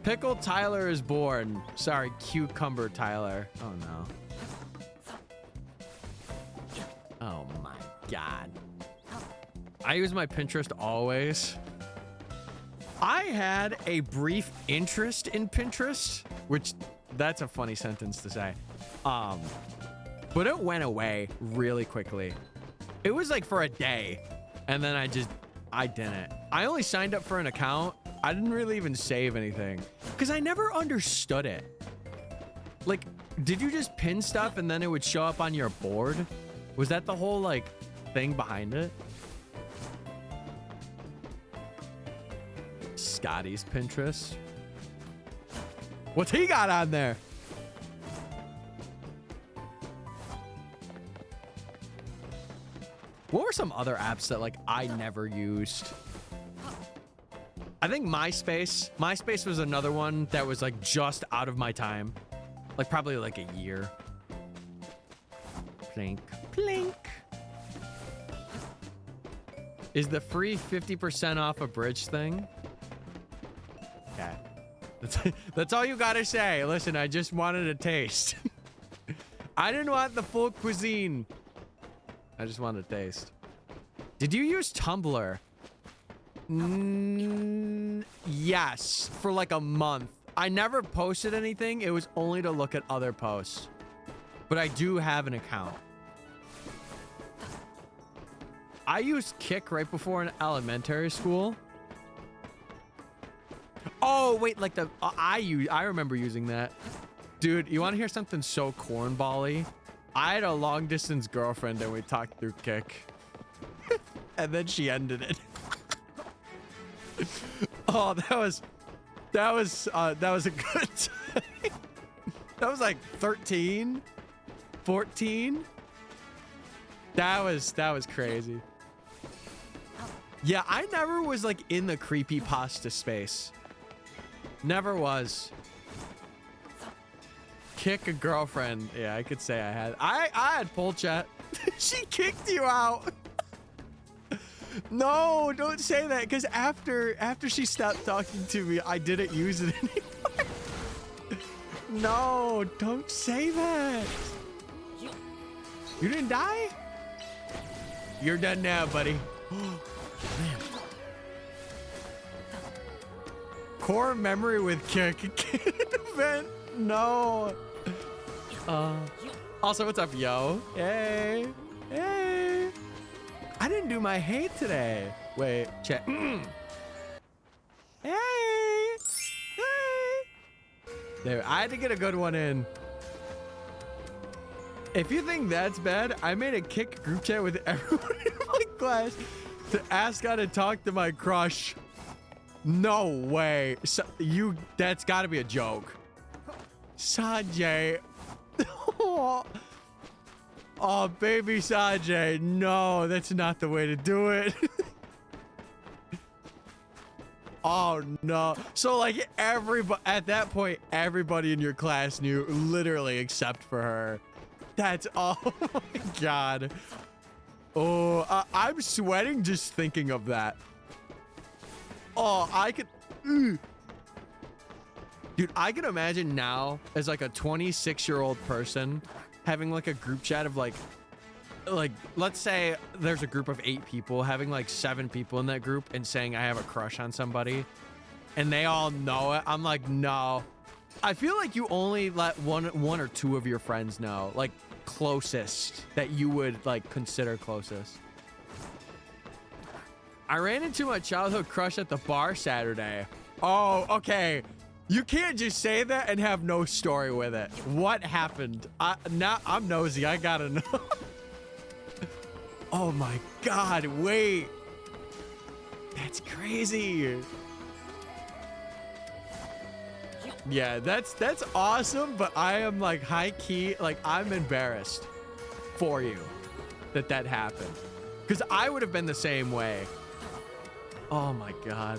Pickle Tyler is born. Sorry, Cucumber Tyler. Oh no. Oh my God. I use my Pinterest always. I had a brief interest in Pinterest, which that's a funny sentence to say. But it went away really quickly. It was like for a day, and then I didn't. I only signed up for an account. I didn't really even save anything because I never understood it. Like, did you just pin stuff and then it would show up on your board? Was that the whole like thing behind it? Scotty's Pinterest. What's he got on there? What were some other apps that like I never used? I think MySpace. MySpace was another one that was like just out of my time. Like probably like a year. Plink, plink. Is the free 50% off a bridge thing? Okay. That's all you gotta say. Listen, I just wanted a taste. I didn't want the full cuisine. I just wanted a taste. Did you use Tumblr? Yes, for like a month. I never posted anything. It was only to look at other posts. But I do have an account. I used Kik right before in elementary school. Oh, wait, like the I remember using that. Dude, you want to hear something so cornbally? I had a long distance girlfriend and we talked through Kik. And then she ended it. Oh, that was a good time. That was like 13, 14. That was crazy. Yeah, I never was like in the creepypasta space. Never was. Kick a girlfriend. Yeah, I could say I had. I had pull chat. She kicked you out. No, don't say that, because after she stopped talking to me, I didn't use it anymore. No, don't say that. You didn't die? You're done now, buddy. Man. Core memory with Kick. Event. No. Also, what's up, yo? Hey. Hey. I didn't do my hate today. Wait, check. Hey. Hey. There, I had to get a good one in. If you think that's bad, I made a Kick group chat with everyone in my class to ask how to talk to my crush. No way. So, that's gotta be a joke. Sanjay. Oh, baby Sanjay. No, that's not the way to do it. Oh, no. So, like, at that point, everybody in your class knew, literally, except for her. That's, oh my God. Oh, I'm sweating just thinking of that. Oh, I could... Dude, I can imagine now as like a 26-year-old person having like a group chat of like let's say there's a group of 8 people, having like 7 people in that group and saying I have a crush on somebody and they all know it. I'm like, no. I feel like you only let one or 2 of your friends know, like closest, that you would like consider closest. I ran into my childhood crush at the bar Saturday. Oh, okay. You can't just say that and have no story with it. What happened? Now I'm nosy. I gotta know. Oh my God, wait. That's crazy. Yeah, that's awesome, but I am like high key, like I'm embarrassed for you that happened. Because I would have been the same way. Oh my God.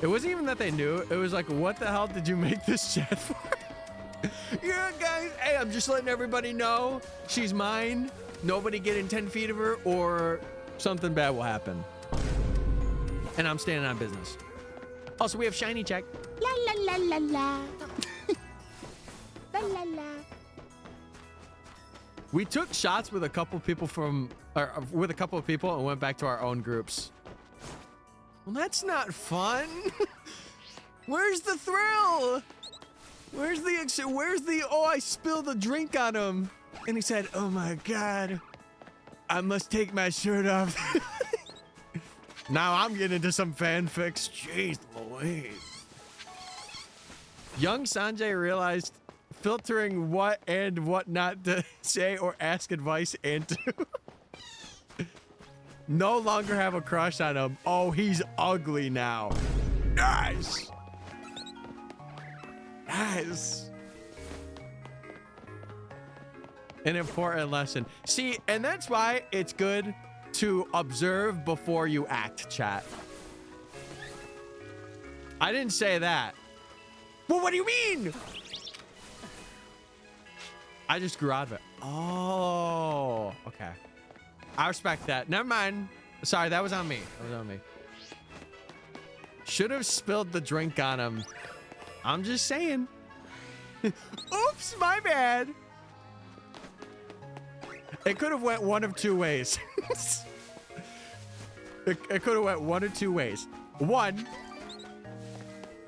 It wasn't even that they knew. It was like, what the hell did you make this chat for? Yeah, guys. Hey, I'm just letting everybody know she's mine. Nobody get in 10 feet of her or something bad will happen. And I'm standing on business. Also, we have shiny check. La la la la la. La la la. We took shots with a couple people and went back to our own groups. Well, that's not fun. Where's the thrill? Where's the, oh, I spilled a drink on him. And he said, oh my God, I must take my shirt off. Now I'm getting into some fanfics. Jeez Louise. Young Sanjay realized filtering what and what not to say or ask advice and to no longer have a crush on him. Oh, he's ugly now. Nice. Nice. An important lesson. See, and that's why it's good to observe before you act, chat. I didn't say that. Well, what do you mean? I just grew out of it. Oh, okay. I respect that. Never mind. Sorry, that was on me. That was on me. Should have spilled the drink on him. I'm just saying. Oops, my bad. It could have went one of two ways. It could have went one of two ways. One,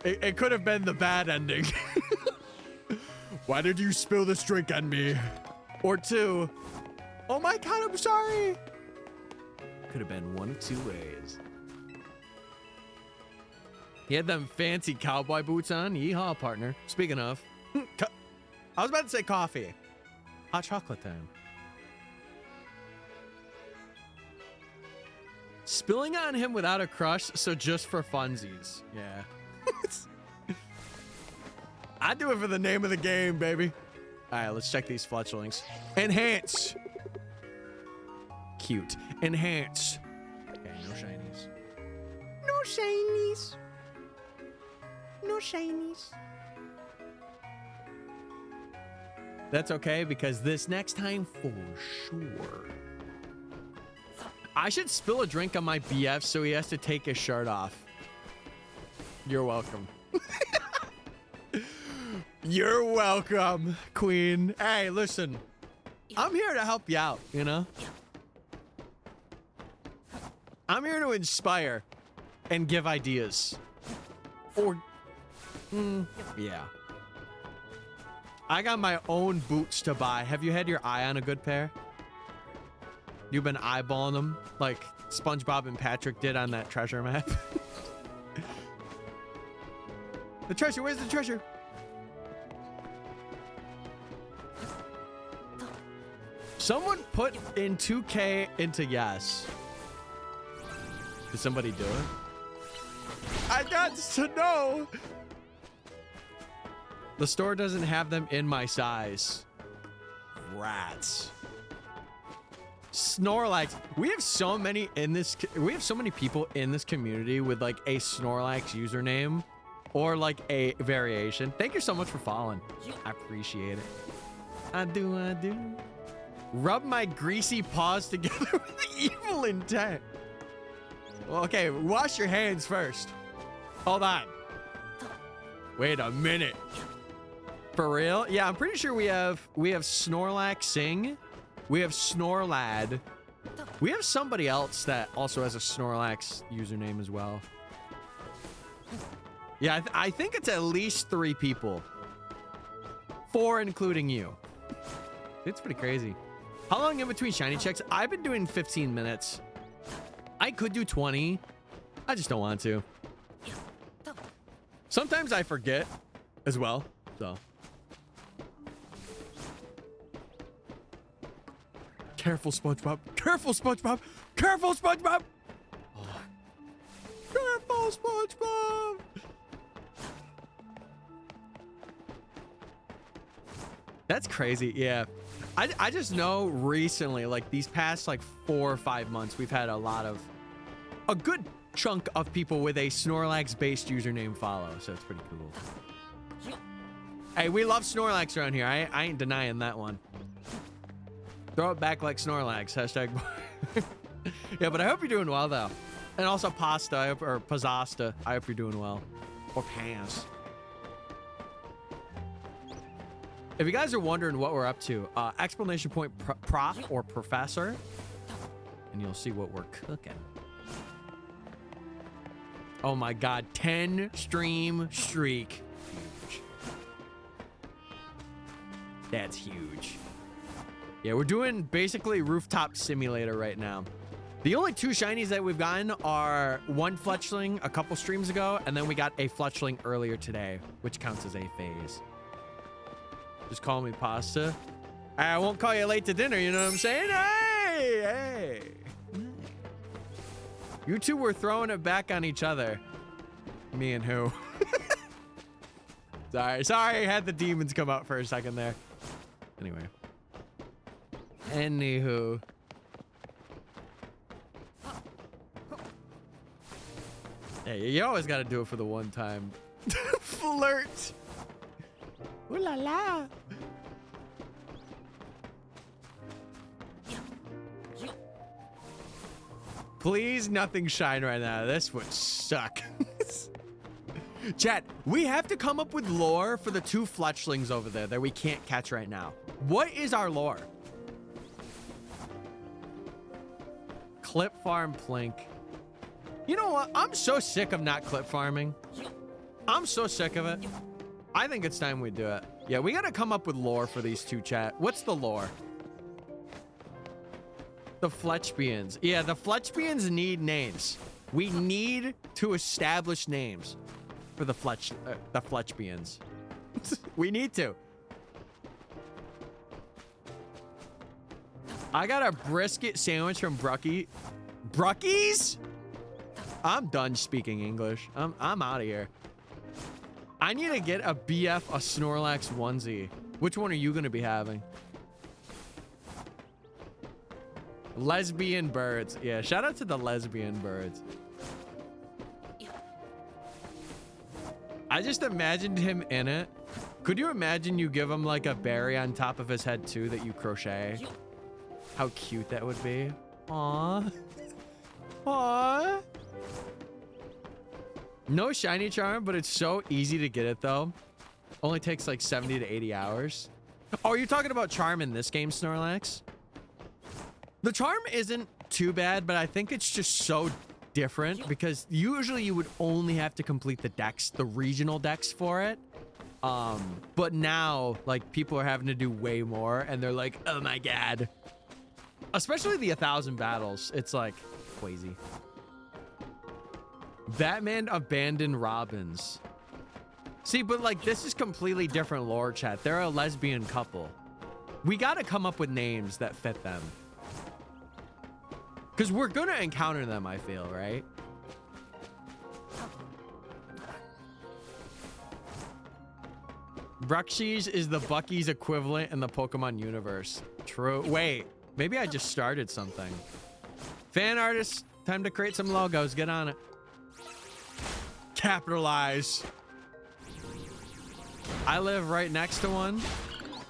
it could have been the bad ending. Why did you spill this drink on me? Or two, oh my God, I'm sorry. Could have been one of two ways. He had them fancy cowboy boots on. Yeehaw, partner. Speaking of, I was about to say coffee. Hot chocolate time. Spilling on him without a crush, so just for funsies. Yeah. I do it for the name of the game, baby. All right, let's check these fletchlings. Enhance. Cute. Enhance. Okay, no shinies. No shinies. No shinies. That's okay, because this next time for sure. I should spill a drink on my BF so he has to take his shirt off. You're welcome. You're welcome, queen. Hey, listen. I'm here to help you out, you know? I'm here to inspire and give ideas. Or, yeah. I got my own boots to buy. Have you had your eye on a good pair? You've been eyeballing them like SpongeBob and Patrick did on that treasure map. The treasure, where's the treasure? Someone put in 2K into yes. Did somebody do it? I got to know. The store doesn't have them in my size. Rats. Snorlax. We have so many in this. We have so many people in this community with like a Snorlax username or like a variation. Thank you so much for following. I appreciate it. I do. I do. Rub my greasy paws together with evil intent. Well, okay, wash your hands first. Hold on. Wait a minute. For real? Yeah, I'm pretty sure we have Snorlax Sing. We have Snorlad. We have somebody else that also has a Snorlax username as well. Yeah, I think it's at least 3 people. 4 including you. It's pretty crazy. How long in between shiny checks? I've been doing 15 minutes. I could do 20. I just don't want to. Sometimes I forget as well, so. Careful, SpongeBob. Careful, SpongeBob. Careful, SpongeBob. Oh. Careful, SpongeBob. That's crazy. Yeah. I just know recently, like these past like 4 or 5 months, we've had a good chunk of people with a Snorlax based username follow. So it's pretty cool. Hey, we love Snorlax around here. I ain't denying that one. Throw it back like Snorlax. Hashtag. Yeah, but I hope you're doing well though. And also Pasta or Pazasta. I hope you're doing well. Or Pants. If you guys are wondering what we're up to, explanation point prof or professor, and you'll see what we're cooking. Oh my God, 10 stream streak. Huge. That's huge. Yeah, we're doing basically rooftop simulator right now. The only 2 shinies that we've gotten are one Fletchling a couple streams ago, and then we got a Fletchling earlier today, which counts as a phase. Just call me Pasta. I won't call you late to dinner, you know what I'm saying? Hey! You two were throwing it back on each other. Me and who? Sorry, I had the demons come out for a second there. Anyway. Anywho. Hey, you always gotta do it for the one time. Flirt! Ooh la la! Please, nothing shine right now. This would suck. Chat, we have to come up with lore for the 2 Fletchlings over there that we can't catch right now. What is our lore? Clip farm Plink. You know what? I'm so sick of not clip farming. I'm so sick of it. I think it's time we do it. Yeah, we gotta come up with lore for these 2, chat. What's the lore? The Fletchbeans. Yeah, the Fletchbeans need names. We need to establish names for the Fletchbeans. We need to. I got a brisket sandwich from Bruckies? I'm done speaking English. I'm out of here. I need to get a BF, a Snorlax onesie. Which one are you going to be having? Lesbian birds. Yeah, shout out to the lesbian birds. I just imagined him in it. Could you imagine you give him like a berry on top of his head too that you crochet? How cute that would be. Aww. Aww. No shiny charm, but it's so easy to get it though. Only takes like 70 to 80 hours. Oh, you're talking about charm in this game, Snorlax? The charm isn't too bad, but I think it's just so different because usually you would only have to complete the dex, the regional dex for it. But now like people are having to do way more and they're like, oh my God. Especially the 1,000 battles. It's like crazy. Batman abandoned Robins. See, but like this is completely different lore, chat. They're a lesbian couple. We got to come up with names that fit them. Because we're going to encounter them, I feel, right? Bruxies is the Bucky's equivalent in the Pokemon universe. True. Wait, maybe I just started something. Fan artists, time to create some logos. Get on it. Capitalize. I live right next to one.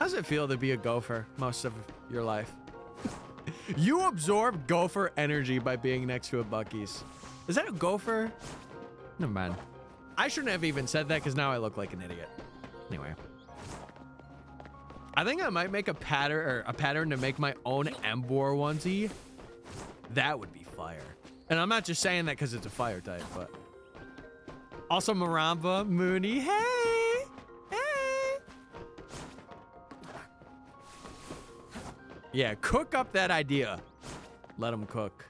How does it feel to be a gopher most of your life? You absorb gopher energy by being next to a Bucky's. Is that a gopher? Never mind. I shouldn't have even said that because now I look like an idiot. Anyway. I think I might make a pattern to make my own Embor onesie. That would be fire. And I'm not just saying that because it's a fire type, but also Maramba, Mooney, hey! Hey! Yeah, cook up that idea. Let them cook.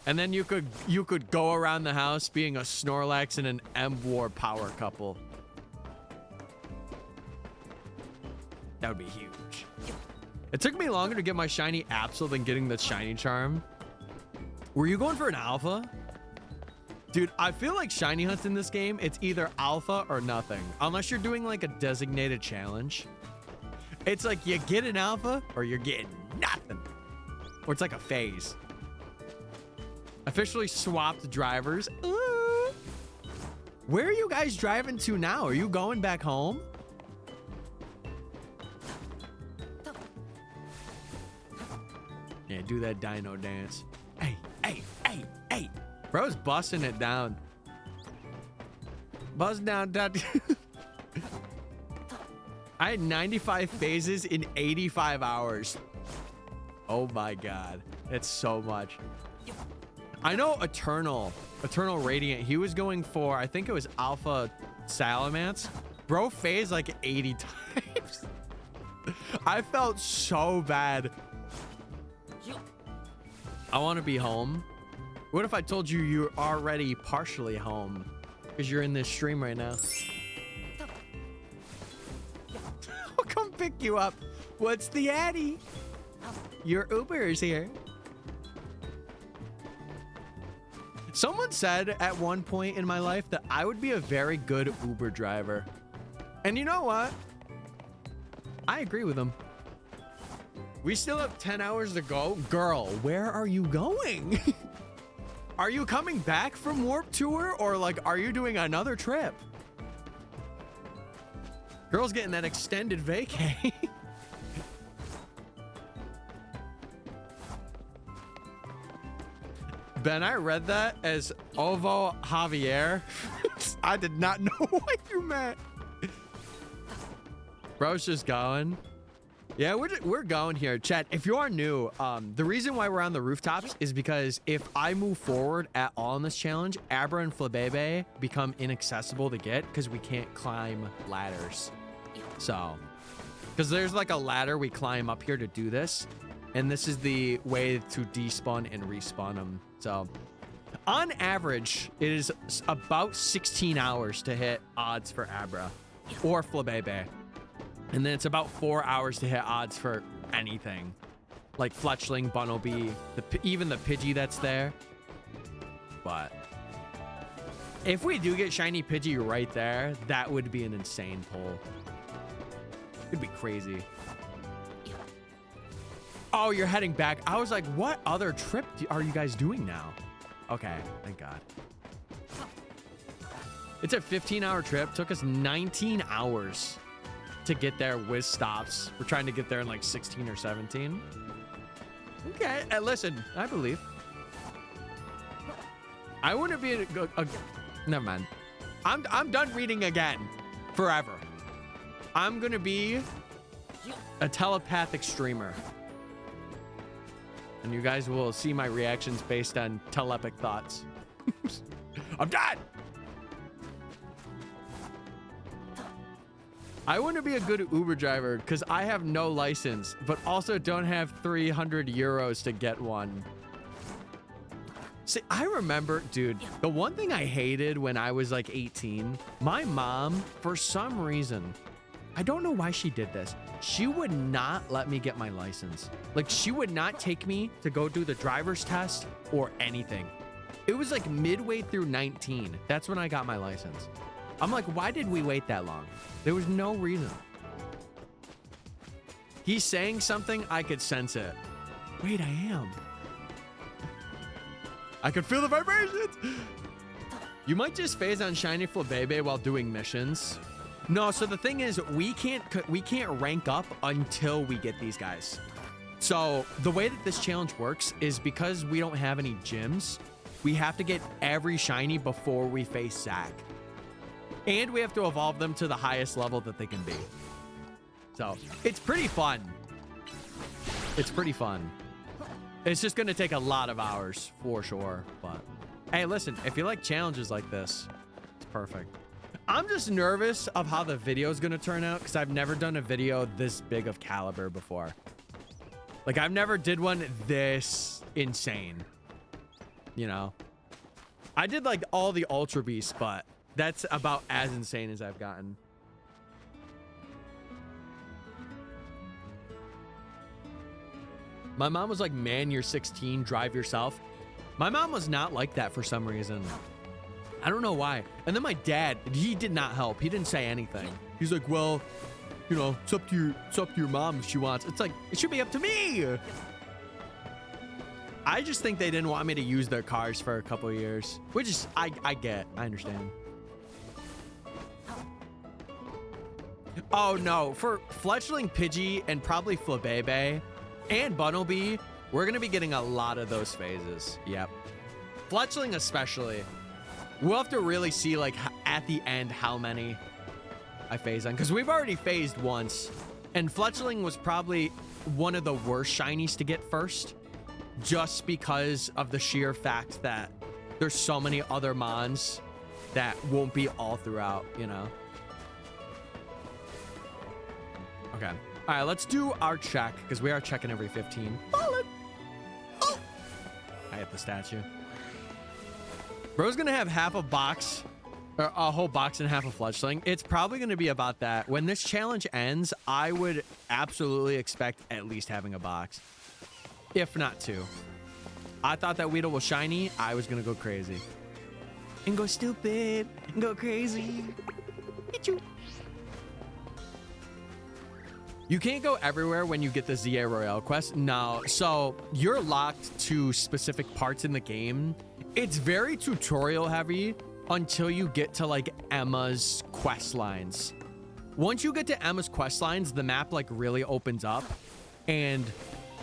And then you could go around the house being a Snorlax and an M-War power couple. That would be huge. It took me longer to get my shiny Absol than getting the shiny charm. Were you going for an alpha? Dude, I feel like shiny hunts in this game, it's either alpha or nothing. Unless you're doing like a designated challenge. It's like you get an alpha or you're getting nothing. Or it's like a phase. Officially swapped drivers. Ooh. Where are you guys driving to now? Are you going back home? Yeah, do that dino dance. Hey, hey, hey, hey. Bro's busting it down. Buzz down, down. I had 95 phases in 85 hours. Oh my God. That's so much. I know Eternal Radiant, he was going for, I think it was Alpha Salamence. Bro phased like 80 times. I felt so bad. I want to be home. What if I told you you're already partially home? Because you're in this stream right now. I'll come pick you up. What's the Addy? Your Uber is here. Someone said at one point in my life that I would be a very good Uber driver. And you know what? I agree with them. We still have 10 hours to go. Girl, where are you going? Are you coming back from Warp Tour or like, are you doing another trip? Girl's getting that extended vacay. Ben, I read that as Ovo Javier. I did not know what you meant. Bro's just going. Yeah, we're going here. Chat, if you are new, the reason why we're on the rooftops is because if I move forward at all in this challenge, Abra and Flabebe become inaccessible to get because we can't climb ladders. So, because there's like a ladder we climb up here to do this. And this is the way to despawn and respawn them. So, on average, it is about 16 hours to hit odds for Abra or Flabebe. And then it's about 4 hours to hit odds for anything. Like Fletchling, Bunnelby, even the Pidgey that's there. But if we do get shiny Pidgey right there, that would be an insane pull. It'd be crazy. Oh, you're heading back. I was like, what other trip are you guys doing now? Okay, thank God. It's a 15-hour trip. Took us 19 hours to get there with stops. We're trying to get there in like 16 or 17. Okay, listen, I believe. I wouldn't be never mind. I'm done reading again forever. I'm gonna be a telepathic streamer. And you guys will see my reactions based on telepathic thoughts. I'm done. I want to be a good Uber driver because I have no license, but also don't have 300 euros to get one. See, I remember, dude, the one thing I hated when I was like 18, my mom, for some reason, I don't know why she did this. She would not let me get my license. Like, she would not take me to go do the driver's test or anything. It was like midway through 19. That's when I got my license. I'm like, why did we wait that long? There was no reason. He's saying something, I could sense it. Wait, I am. I could feel the vibrations. You might just phase on shiny Flabebe while doing missions. No, so the thing is, we can't rank up until we get these guys. So the way that this challenge works is because we don't have any gyms, we have to get every shiny before we face Zac. And we have to evolve them to the highest level that they can be. So it's pretty fun. It's pretty fun. It's just going to take a lot of hours for sure. But hey, listen, if you like challenges like this, it's perfect. I'm just nervous of how the video is going to turn out because I've never done a video this big of caliber before. Like, I've never did one this insane. you know. I did like all the Ultra Beasts, but that's about as insane as I've gotten. My mom was like, man, you're 16, drive yourself. My mom was not like that for some reason. I don't know why. And then my dad, he did not help. He didn't say anything. He's like, well, you know, it's up to your mom if she wants. It's like, it should be up to me. I just think they didn't want me to use their cars for a couple of years, which is, I get, I understand. Oh no, for Fletchling, Pidgey, and probably Flabebe and Bunnelby, we're gonna be getting a lot of those phases. Yep. Fletchling especially. We'll have to really see like at the end how many I phase on, because we've already phased once, and Fletchling was probably one of the worst shinies to get first, just because of the sheer fact that there's so many other mons that won't be all throughout, you know. Okay. All right, let's do our check, because we are checking every 15. Oh. I hit the statue. Bro's gonna have half a box, or a whole box and half a Fletchling. It's probably gonna be about that. When this challenge ends, I would absolutely expect at least having a box, if not two. I thought that Weedle was shiny. I was gonna go crazy. And go stupid, and go crazy. You can't go everywhere when you get the ZA Royale quest. No, so you're locked to specific parts in the game. It's very tutorial heavy until you get to like Emma's quest lines. Once you get to Emma's quest lines, the map like really opens up, and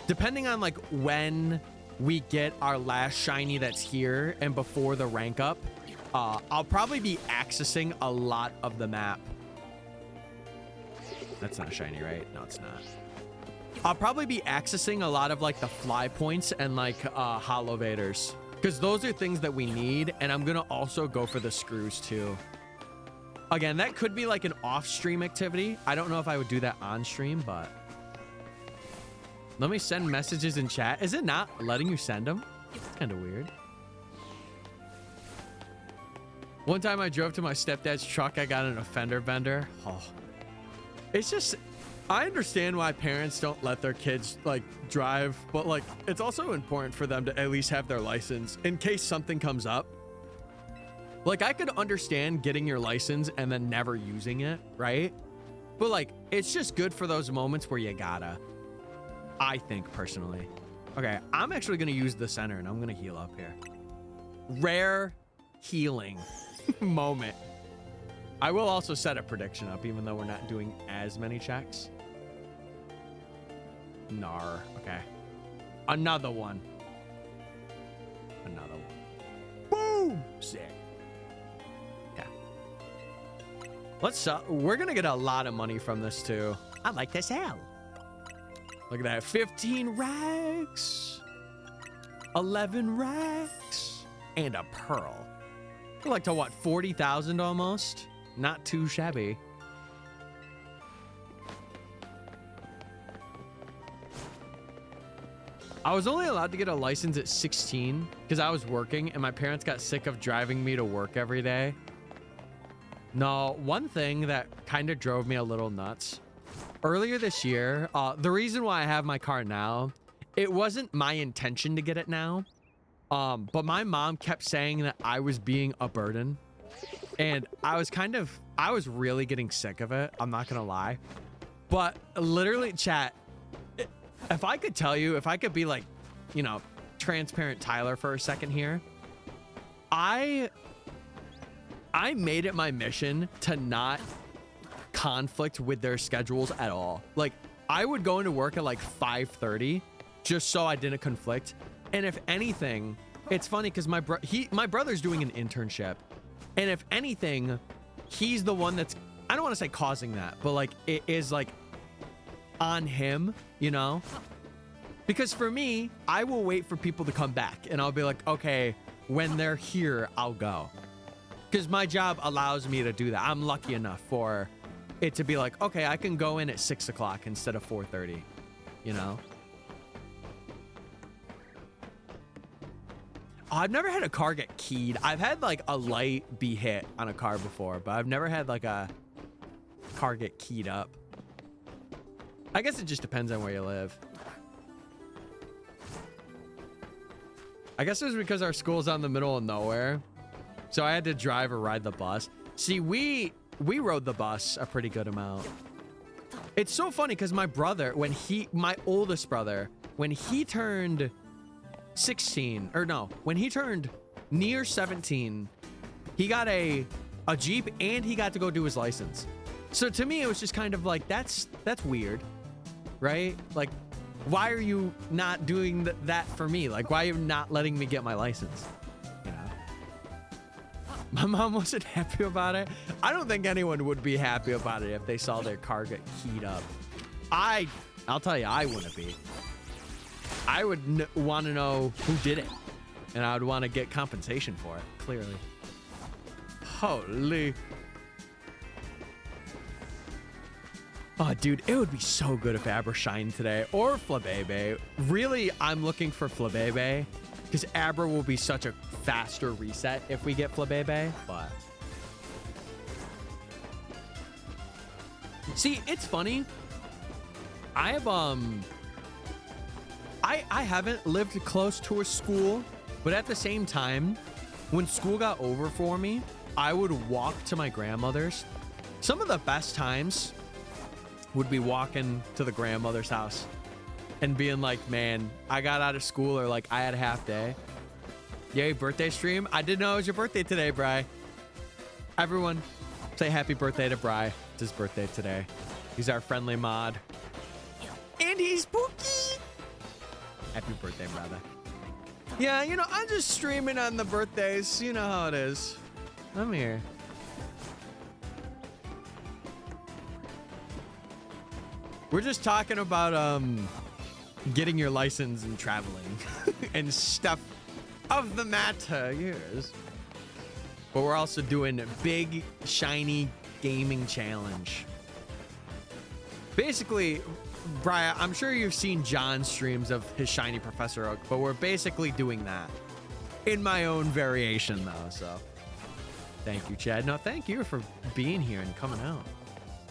depending on like when we get our last shiny that's here and before the rank up, I'll probably be accessing a lot of the map. That's not shiny, right? No, it's not. I'll probably be accessing a lot of like the fly points and like hollow vaders, because those are things that we need. And I'm gonna also go for the screws too. Again, that could be like an off-stream activity. I don't know if I would do that on stream, but let me send messages in chat. Is it not letting you send them? It's kind of weird. One time I drove to my stepdad's truck, I got in a fender bender. Oh. It's just, I understand why parents don't let their kids like drive, but like it's also important for them to at least have their license in case something comes up. Like I could understand getting your license and then never using it, right? But like it's just good for those moments where you gotta, I think personally. Okay, I'm actually gonna use the center and I'm gonna heal up here. Rare healing moment. I will also set a prediction up, even though we're not doing as many checks. Nar. Okay. Another one. Another one. Boom! Sick. Okay. Let's, we're gonna get a lot of money from this too. I like this hell. Look at that. 15 racks. 11 racks. And a pearl. We're like to what, 40,000 almost? Not too shabby. I was only allowed to get a license at 16 because I was working and my parents got sick of driving me to work every day. No, one thing that kind of drove me a little nuts. Earlier this year, the reason why I have my car now, it wasn't my intention to get it now. But my mom kept saying that I was being a burden. And I was really getting sick of it. I'm not gonna lie. But literally, chat, if I could tell you, if I could be like, you know, transparent Tyler for a second here, I made it my mission to not conflict with their schedules at all. Like, I would go into work at like 5:30 just so I didn't conflict. And if anything, it's funny because my brother's doing an internship. And if anything, he's the one that's, I don't want to say causing that, but like it is like on him, you know? Because for me, I will wait for people to come back and I'll be like, okay, when they're here, I'll go. Because my job allows me to do that. I'm lucky enough for it to be like, okay, I can go in at 6 o'clock instead of 4:30, you know? I've never had a car get keyed. I've had like a light be hit on a car before, but I've never had like a car get keyed up. I guess it just depends on where you live. I guess it was because our school's on the middle of nowhere, so I had to drive or ride the bus. See, we rode the bus a pretty good amount. It's so funny because my brother, my oldest brother, when he turned 16, or no, when he turned near 17, he got a Jeep and he got to go do his license. So to me, it was just kind of like, that's weird, right? Like, why are you not doing that for me? Like, why are you not letting me get my license? You know? My mom wasn't happy about it. I don't think anyone would be happy about it if they saw their car get keyed up. I'll tell you, I wouldn't be. I would want to know who did it, and I would want to get compensation for it, clearly. Holy. Oh, dude, it would be so good if Abra shined today, or Flabebe. Really, I'm looking for Flabebe, because Abra will be such a faster reset if we get Flabebe, but... See, it's funny. I have, I haven't lived close to a school, but at the same time, when school got over for me, I would walk to my grandmother's. Some of the best times would be walking to the grandmother's house and being like, man, I got out of school, or like I had a half day. Yay, birthday stream. I didn't know it was your birthday today, Bri. Everyone say happy birthday to Bri. It's his birthday today. He's our friendly mod. And he's spooky. Happy birthday, brother. Yeah, you know, I'm just streaming on the birthdays. You know how it is. I'm here. We're just talking about getting your license and traveling and stuff of the matter. Yes. But we're also doing a big, shiny gaming challenge. Basically, Brian, I'm sure you've seen John's streams of his shiny Professor Oak, but we're basically doing that in my own variation, though. So thank you, Chad. No, thank you for being here and coming out,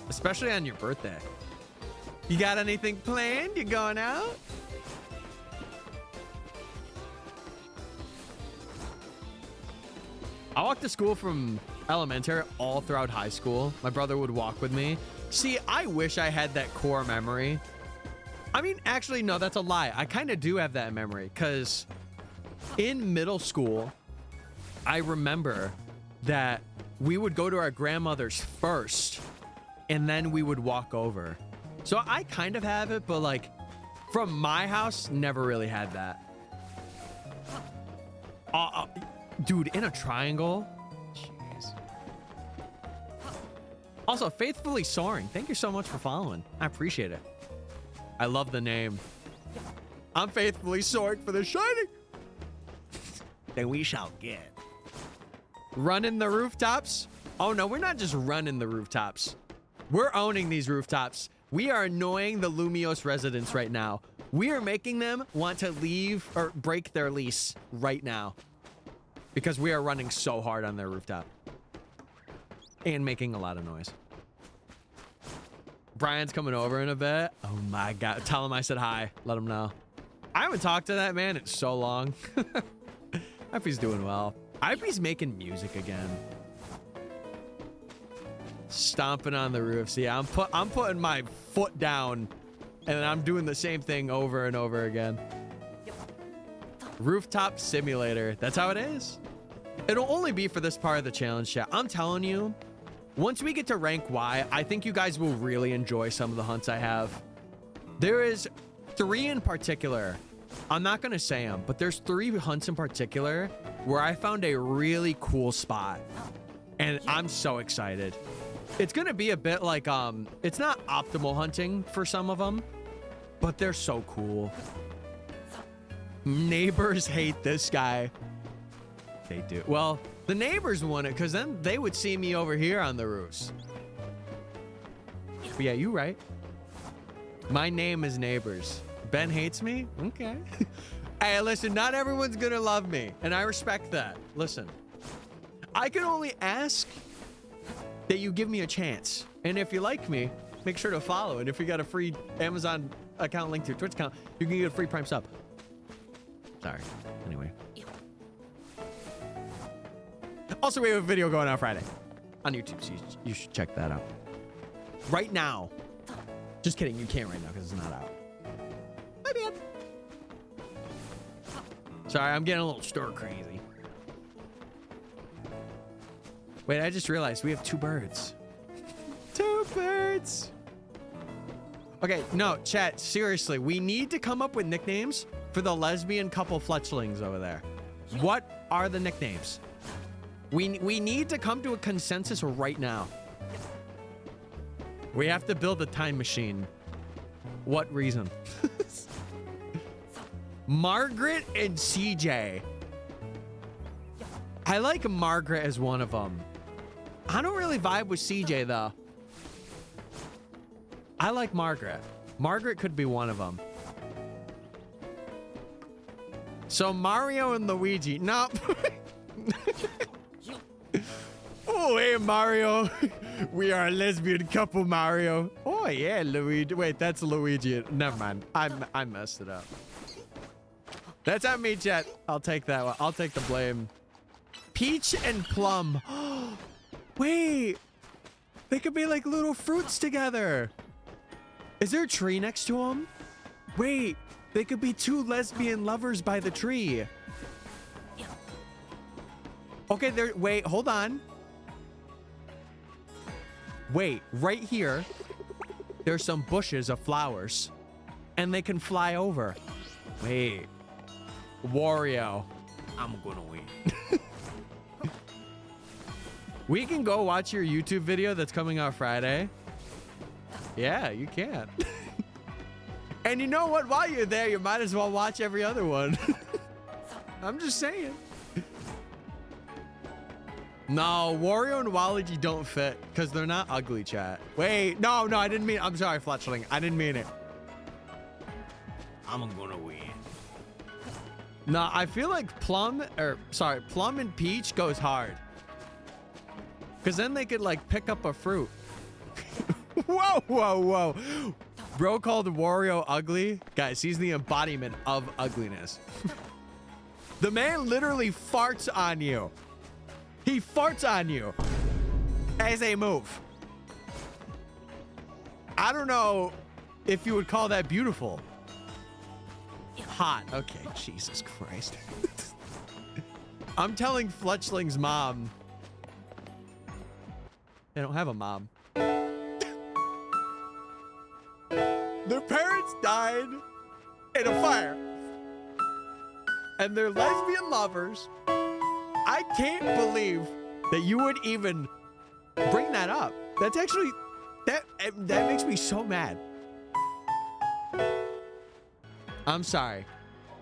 especially on your birthday. You got anything planned? You going out? I walked to school from elementary all throughout high school. My brother would walk with me. See, I wish I had that core memory. I mean, actually, no, that's a lie. I kind of do have that memory, because in middle school, I remember that we would go to our grandmother's first, and then we would walk over. So I kind of have it, but like from my house, never really had that. Dude, in a triangle. Jeez. Also, Faithfully Soaring. Thank you so much for following. I appreciate it. I love the name. I'm faithfully soaring for the shining. Then we shall get. Running the rooftops? Oh no, we're not just running the rooftops. We're owning these rooftops. We are annoying the Lumios residents right now. We are making them want to leave or break their lease right now, because we are running so hard on their rooftop and making a lot of noise. Brian's coming over in a bit. Oh my God. Tell him I said hi. Let him know. I haven't talked to that man in so long. I hope he's doing well. I hope he's making music again. Stomping on the roof. See, I'm putting my foot down, and then I'm doing the same thing over and over again. Rooftop simulator. That's how it is. It'll only be for this part of the challenge, chat. I'm telling you, once we get to rank Y, I think you guys will really enjoy some of the hunts I have. There is 3 in particular. I'm not going to say them, but there's 3 hunts in particular where I found a really cool spot, and I'm so excited. It's going to be a bit like, it's not optimal hunting for some of them, but they're so cool. Neighbors hate this guy. They do. Well, the neighbors want it, because then they would see me over here on the roofs. But yeah, you right. My name is Neighbors. Ben hates me? Okay. Hey, listen, not everyone's gonna love me, and I respect that. Listen, I can only ask that you give me a chance. And if you like me, make sure to follow. And if you got a free Amazon account linked to your Twitch account, you can get a free Prime sub. Sorry. Anyway. Also, we have a video going out Friday on YouTube, so you should check that out. Right now. Just kidding, you can't right now because it's not out. My bad. Sorry, I'm getting a little stir crazy. Wait, I just realized we have 2 birds. 2 birds. Okay, no, chat, seriously, we need to come up with nicknames for the lesbian couple fletchlings over there. What are the nicknames? We need to come to a consensus right now. We have to build a time machine. What reason? Margaret and CJ. I like Margaret as one of them. I don't really vibe with CJ though. I like Margaret. Margaret could be one of them. So Mario and Luigi. Nope. Oh, hey, Mario. We are a lesbian couple, Mario. Oh, yeah, Luigi. Wait, that's Luigi. Never mind. I messed it up. That's on me, chat. I'll take that one. I'll take the blame. Peach and Plum. Wait. They could be like little fruits together. Is there a tree next to them? Wait. They could be 2 lesbian lovers by the tree. Okay, there. Wait, hold on. Wait, right here, there's some bushes of flowers, and they can fly over. Wait, Wario, I'm gonna win. We can go watch your YouTube video that's coming out Friday. Yeah, you can. And you know what? While you're there, you might as well watch every other one. I'm just saying. No, Wario and Waluigi don't fit because they're not ugly, chat. Wait, no, I didn't mean. I'm sorry, Fletchling. I didn't mean it. I'm gonna win. No, I feel like Plum and Peach goes hard. Because then they could like pick up a fruit. Whoa. Bro called Wario ugly. Guys, he's the embodiment of ugliness. The man literally farts on you. He farts on you as a move. I don't know if you would call that beautiful. Hot. Okay, Jesus Christ. I'm telling Fletchling's mom. They don't have a mom. Their parents died in a fire. And they're lesbian lovers. I can't believe that you would even bring that up. That's actually, that makes me so mad. I'm sorry.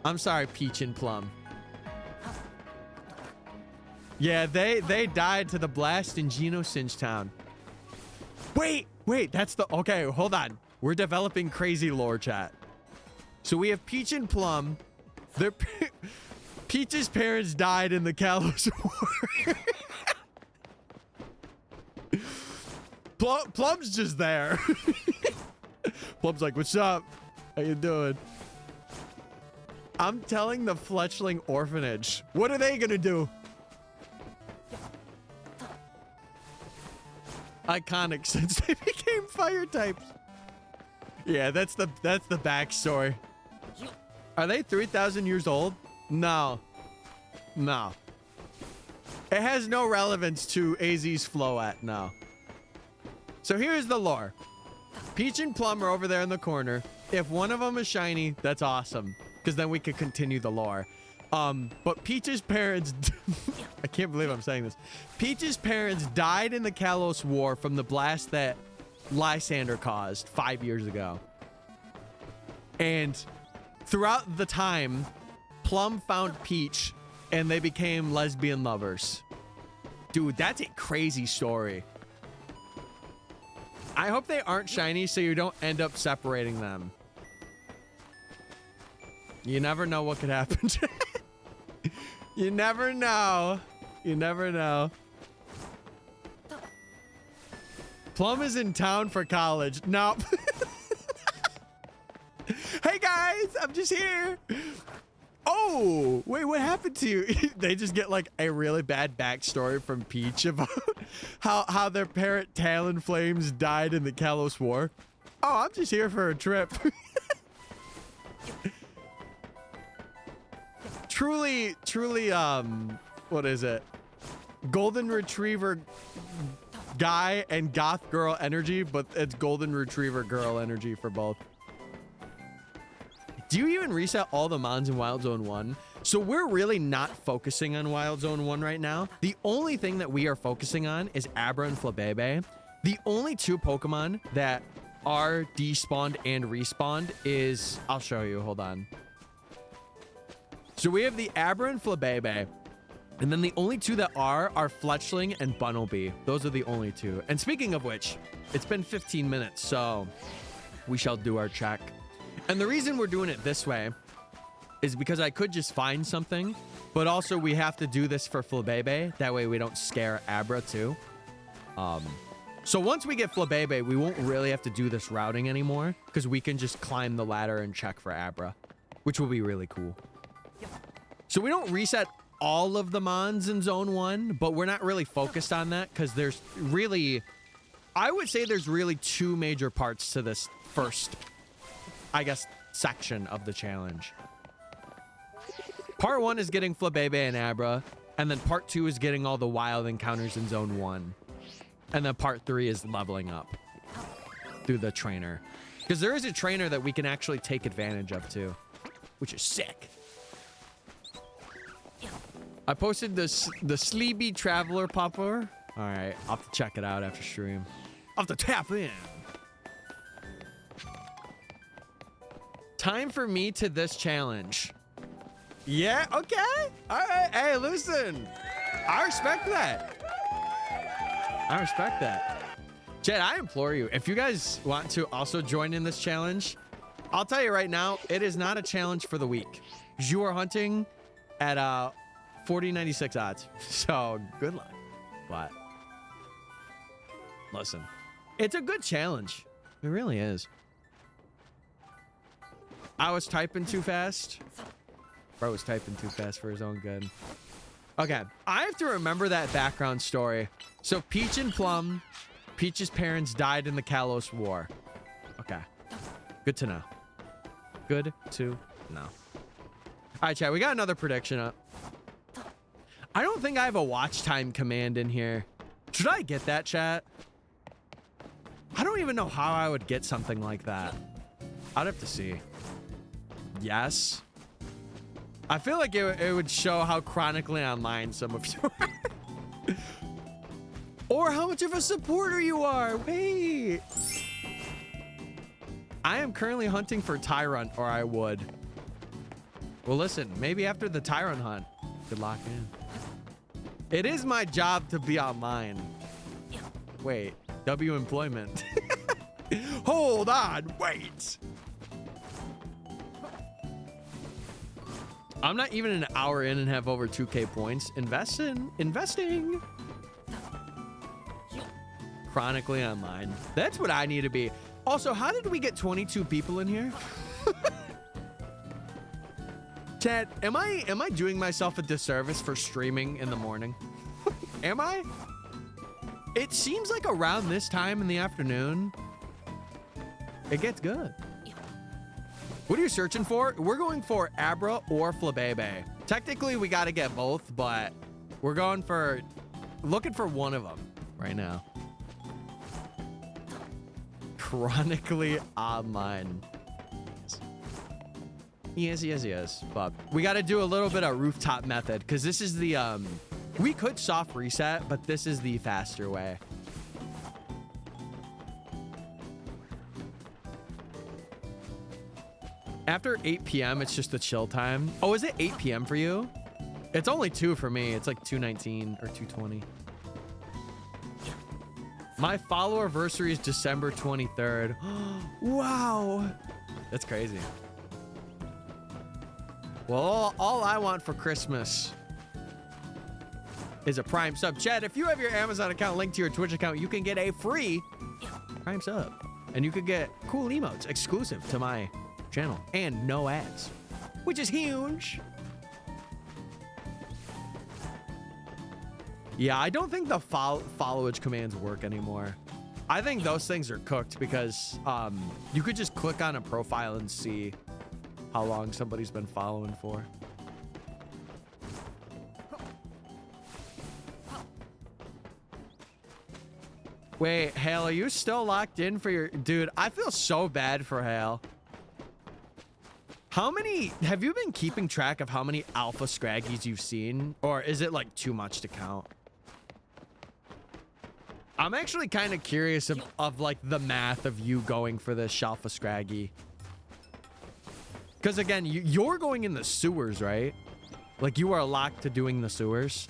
I'm sorry, Peach and Plum. Yeah, they died to the blast in Geno Singe-town. Wait, that's the, okay, hold on. We're developing crazy lore, chat. So we have Peach and Plum. Peach's parents died in the Kalos War. Plum's just there. Plum's like, what's up? How you doing? I'm telling the Fletchling orphanage. What are they gonna do? Iconic since they became fire types. Yeah, that's the backstory. Are they 3,000 years old? No. It has no relevance to AZ's Float, no. So here's the lore. Peach and Plum are over there in the corner. If one of them is shiny, that's awesome. Because then we could continue the lore. But Peach's parents... I can't believe I'm saying this. Peach's parents died in the Kalos War from the blast that Lysander caused 5 years ago. And throughout the time, Plum found Peach and they became lesbian lovers. Dude, that's a crazy story. I hope they aren't shiny so you don't end up separating them. You never know what could happen. You never know. You never know. Plum is in town for college. Nope. Hey guys, I'm just here. Oh, wait, what happened to you? They just get like a really bad backstory from Peach about how their parent Talonflames died in the Kalos War. Oh, I'm just here for a trip. Truly, what is it? Golden Retriever guy and goth girl energy, but it's Golden Retriever girl energy for both. Do you even reset all the mons in Wild Zone 1? So we're really not focusing on Wild Zone 1 right now. The only thing that we are focusing on is Abra and Flabebe. The only two Pokemon that are despawned and respawned is... I'll show you, hold on. So we have the Abra and Flabebe. And then the only two that are Fletchling and Bunnelby. Those are the only two. And speaking of which, it's been 15 minutes, so we shall do our check. And the reason we're doing it this way is because I could just find something, but also we have to do this for Flabebe. That way we don't scare Abra too. So once we get Flabebe, we won't really have to do this routing anymore because we can just climb the ladder and check for Abra, which will be really cool. So we don't reset all of the mons in Zone 1, but we're not really focused on that because there's really, I would say there's really two major parts to this first, I guess, section of the challenge. Part 1 is getting Flabebe and Abra, and then part 2 is getting all the wild encounters in Zone 1. And then part 3 is leveling up through the trainer. Because there is a trainer that we can actually take advantage of too, which is sick. I posted this the Sleepy Traveler popper. All right, I'll have to check it out after stream. I'll have to tap in. Time for me to this challenge. Yeah, okay. All right. Hey, listen. I respect that. I respect that. Jed, I implore you, if you guys want to also join in this challenge, I'll tell you right now, it is not a challenge for the week. You are hunting at 4096 odds. So good luck. But listen, it's a good challenge. It really is. I was typing too fast. Bro was typing too fast for his own good. Okay, I have to remember that background story. So Peach and Plum, Peach's parents died in the Kalos War. Okay, good to know. Good to know. All right, chat, we got another prediction up. I don't think I have a watch time command in here. Should I get that, chat? I don't even know how I would get something like that. I'd have to see. Yes. I feel like it would show how chronically online some of you are. Or how much of a supporter you are. Wait. I am currently hunting for Tyrant, or I would. Well, listen, maybe after the Tyrant hunt, could lock in. It is my job to be online. Wait, W employment. Hold on, wait. I'm not even an hour in and have over 2K points. Investing. Chronically online. That's what I need to be. Also, how did we get 22 people in here? Chad, am I doing myself a disservice for streaming in the morning? Am I? It seems like around this time in the afternoon, it gets good. What are you searching for? We're going for Abra or Flabebe. Technically, we got to get both, but we're going for, looking for one of them right now. Chronically online. Yes. But we got to do a little bit of rooftop method because this is the, we could soft reset, but this is the faster way. After 8 p.m., it's just a chill time. Oh, is it 8 p.m. for you? It's only 2 for me. It's like 2:19 or 2:20. My follower-versary is December 23rd. Wow. That's crazy. Well, all I want for Christmas is a Prime sub. Chad, if you have your Amazon account linked to your Twitch account, you can get a free Prime sub. And you could get cool emotes exclusive to my channel and no ads, which is huge. Yeah, I don't think the followage commands work anymore. I think those things are cooked because you could just click on a profile and see how long somebody's been following for. Wait, Hale, are you still locked in for your... Dude, I feel so bad for Hale. How many... Have you been keeping track of how many alpha scraggies you've seen? Or is it like too much to count? I'm actually kind of curious of like the math of you going for this alpha scraggy. Because again, you're going in the sewers, right? Like you are locked to doing the sewers.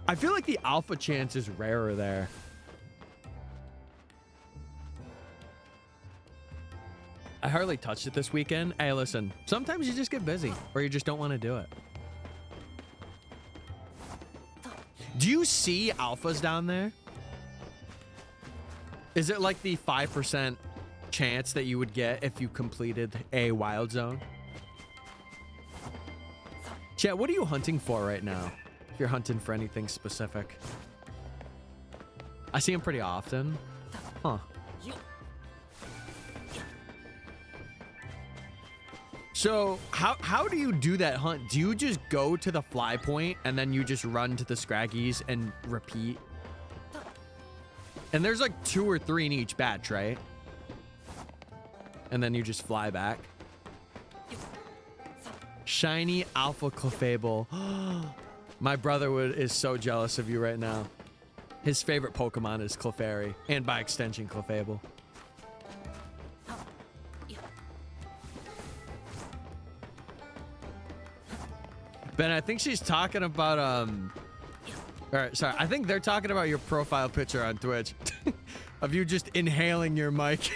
I feel like the alpha chance is rarer there. I hardly touched it this weekend. Hey, listen, sometimes you just get busy or you just don't want to do it. Do you see alphas down there? Is it like the 5% chance that you would get if you completed a wild zone? Chat, what are you hunting for right now? If you're hunting for anything specific. I see them pretty often. Huh. So how do you do that hunt? Do you just go to the fly point and then you just run to the scraggies and repeat? And there's like 2 or 3 in each batch, right? And then you just fly back. Shiny Alpha Clefable. My brother is so jealous of you right now. His favorite Pokemon is Clefairy, and by extension, Clefable. Ben, I think she's talking about, all right, sorry. I think they're talking about your profile picture on Twitch of you just inhaling your mic.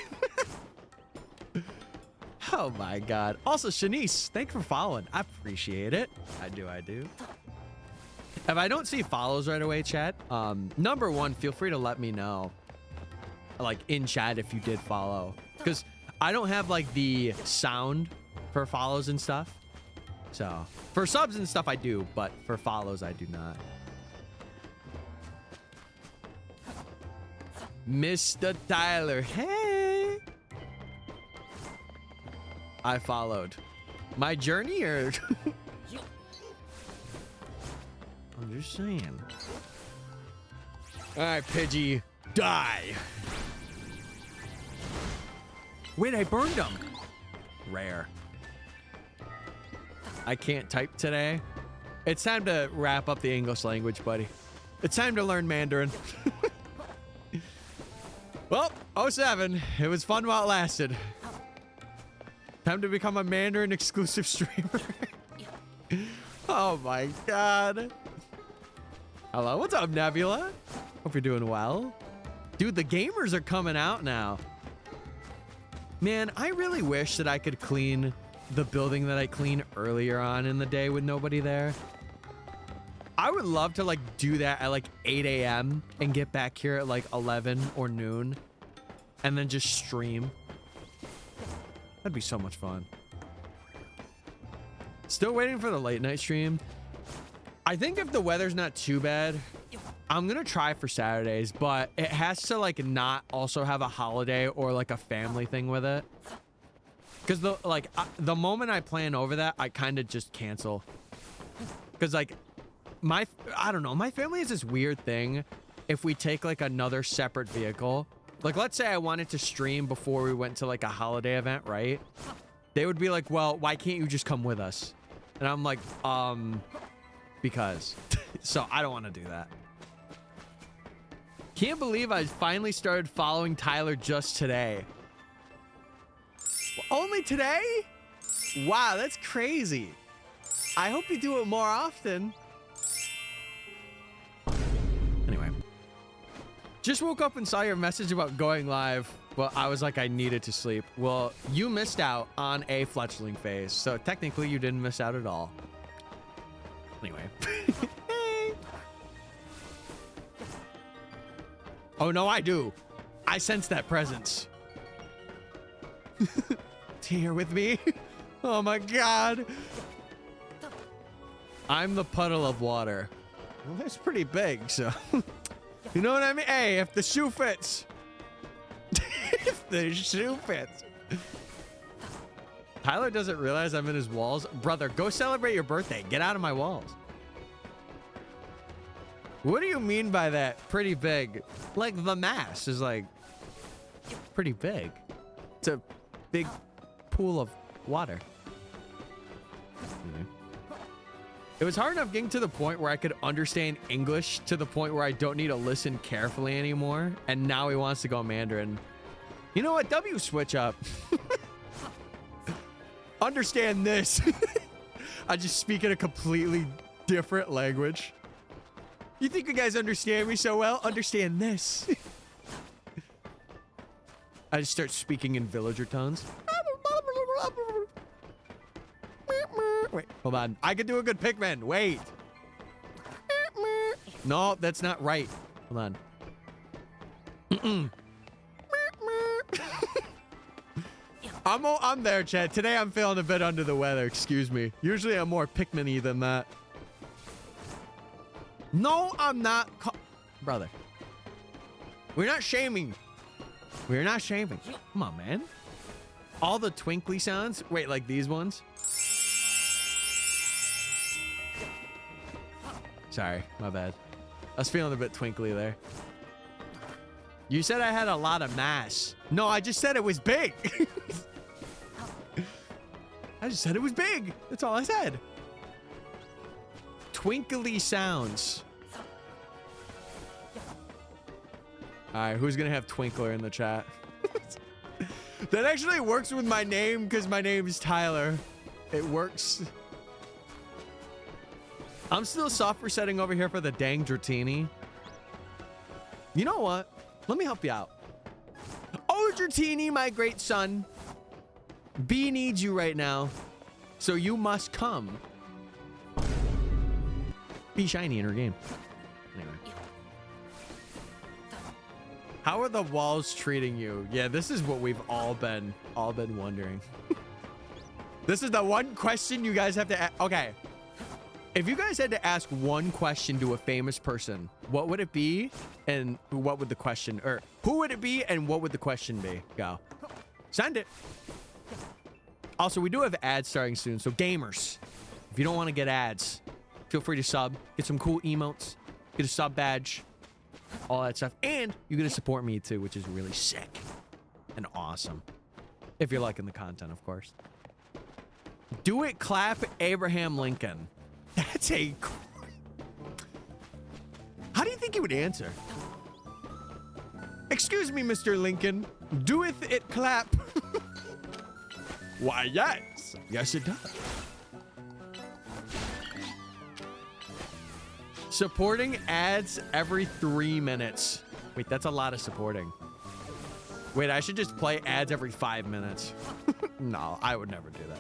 Oh my God. Also, Shanice, thanks for following. I appreciate it. I do. If I don't see follows right away, chat, number one, feel free to let me know, like in chat, if you did follow, because I don't have like the sound for follows and stuff. So for subs and stuff I do, but for follows I do not. Mr. Tyler, hey. I followed. My journey or I'm just saying. All right, Pidgey, die. Wait, I burned him. Rare. I can't type today. It's time to wrap up the English language, buddy. It's time to learn Mandarin. Well, 07. It was fun while it lasted. Time to become a Mandarin exclusive streamer. Oh my God. Hello, what's up, Nebula? Hope you're doing well. Dude, the gamers are coming out now. Man, I really wish that I could clean the building that I cleaned earlier on in the day with nobody there. I would love to like do that at like 8 a.m. and get back here at like 11 or noon and then just stream. That'd be so much fun. Still waiting for the late night stream. I think if the weather's not too bad, I'm gonna try for Saturdays, but it has to like not also have a holiday or like a family thing with it. Because the moment I plan over that, I kind of just cancel. Because like I don't know, my family is this weird thing. If we take like another separate vehicle, like let's say I wanted to stream before we went to like a holiday event, right? They would be like, well, why can't you just come with us? And I'm like, because. So I don't want to do that. Can't believe I finally started following Tyler just today. Only today? Wow, that's crazy. I hope you do it more often. Anyway. Just woke up and saw your message about going live. Well, I was like, I needed to sleep. Well, you missed out on a Fletchling phase, so technically you didn't miss out at all. Anyway. Hey. Oh, no, I do. I sense that presence. It's here with me. Oh, my God. I'm the puddle of water. Well, that's pretty big, so... You know what I mean? Hey, if the shoe fits. If the shoe fits. Tyler doesn't realize I'm in his walls. Brother, go celebrate your birthday. Get out of my walls. What do you mean by that? Pretty big. Like, the mass is, like, pretty big. It's a big pool of water. It was hard enough getting to the point where I could understand English to the point where I don't need to listen carefully anymore. And now he wants to go Mandarin. You know what? W switch up. Understand this. I just speak in a completely different language. You think you guys understand me so well? Understand this. I just start speaking in villager tones. Wait, hold on. I could do a good Pikmin. Wait. No, that's not right. Hold on. I'm there, Chad. Today I'm feeling a bit under the weather. Excuse me. Usually I'm more Pikmin-y than that. No, I'm not. Brother. We're not shaming. We're not shaming. Come on, man. All the twinkly sounds. Wait, like these ones? Sorry, my bad. I was feeling a bit twinkly there. You said I had a lot of mass. No, I just said it was big. I just said it was big. That's all I said. Twinkly sounds. All right, who's gonna have Twinkler in the chat? That actually works with my name because my name is Tyler. It works. I'm still soft resetting over here for the dang Dratini. You know what? Let me help you out. Oh, Dratini, my great son. B needs you right now, so you must come. Be shiny in her game. Anyway. How are the walls treating you? Yeah, this is what we've all been wondering. This is the one question you guys have to ask. Okay. If you guys had to ask one question to a famous person, what would it be? And what would the question, or who would it be and what would the question be? Go. Send it. Also, we do have ads starting soon, so gamers, if you don't want to get ads, feel free to sub, get some cool emotes, get a sub badge, all that stuff. And you're going to support me too, which is really sick and awesome. If you're liking the content, of course. Do it, clap Abraham Lincoln. That's a... How do you think he would answer? Excuse me, Mr. Lincoln. Doeth it clap? Why, yes. Yes, it does. Supporting ads every 3 minutes. Wait, that's a lot of supporting. Wait, I should just play ads every 5 minutes. No, I would never do that.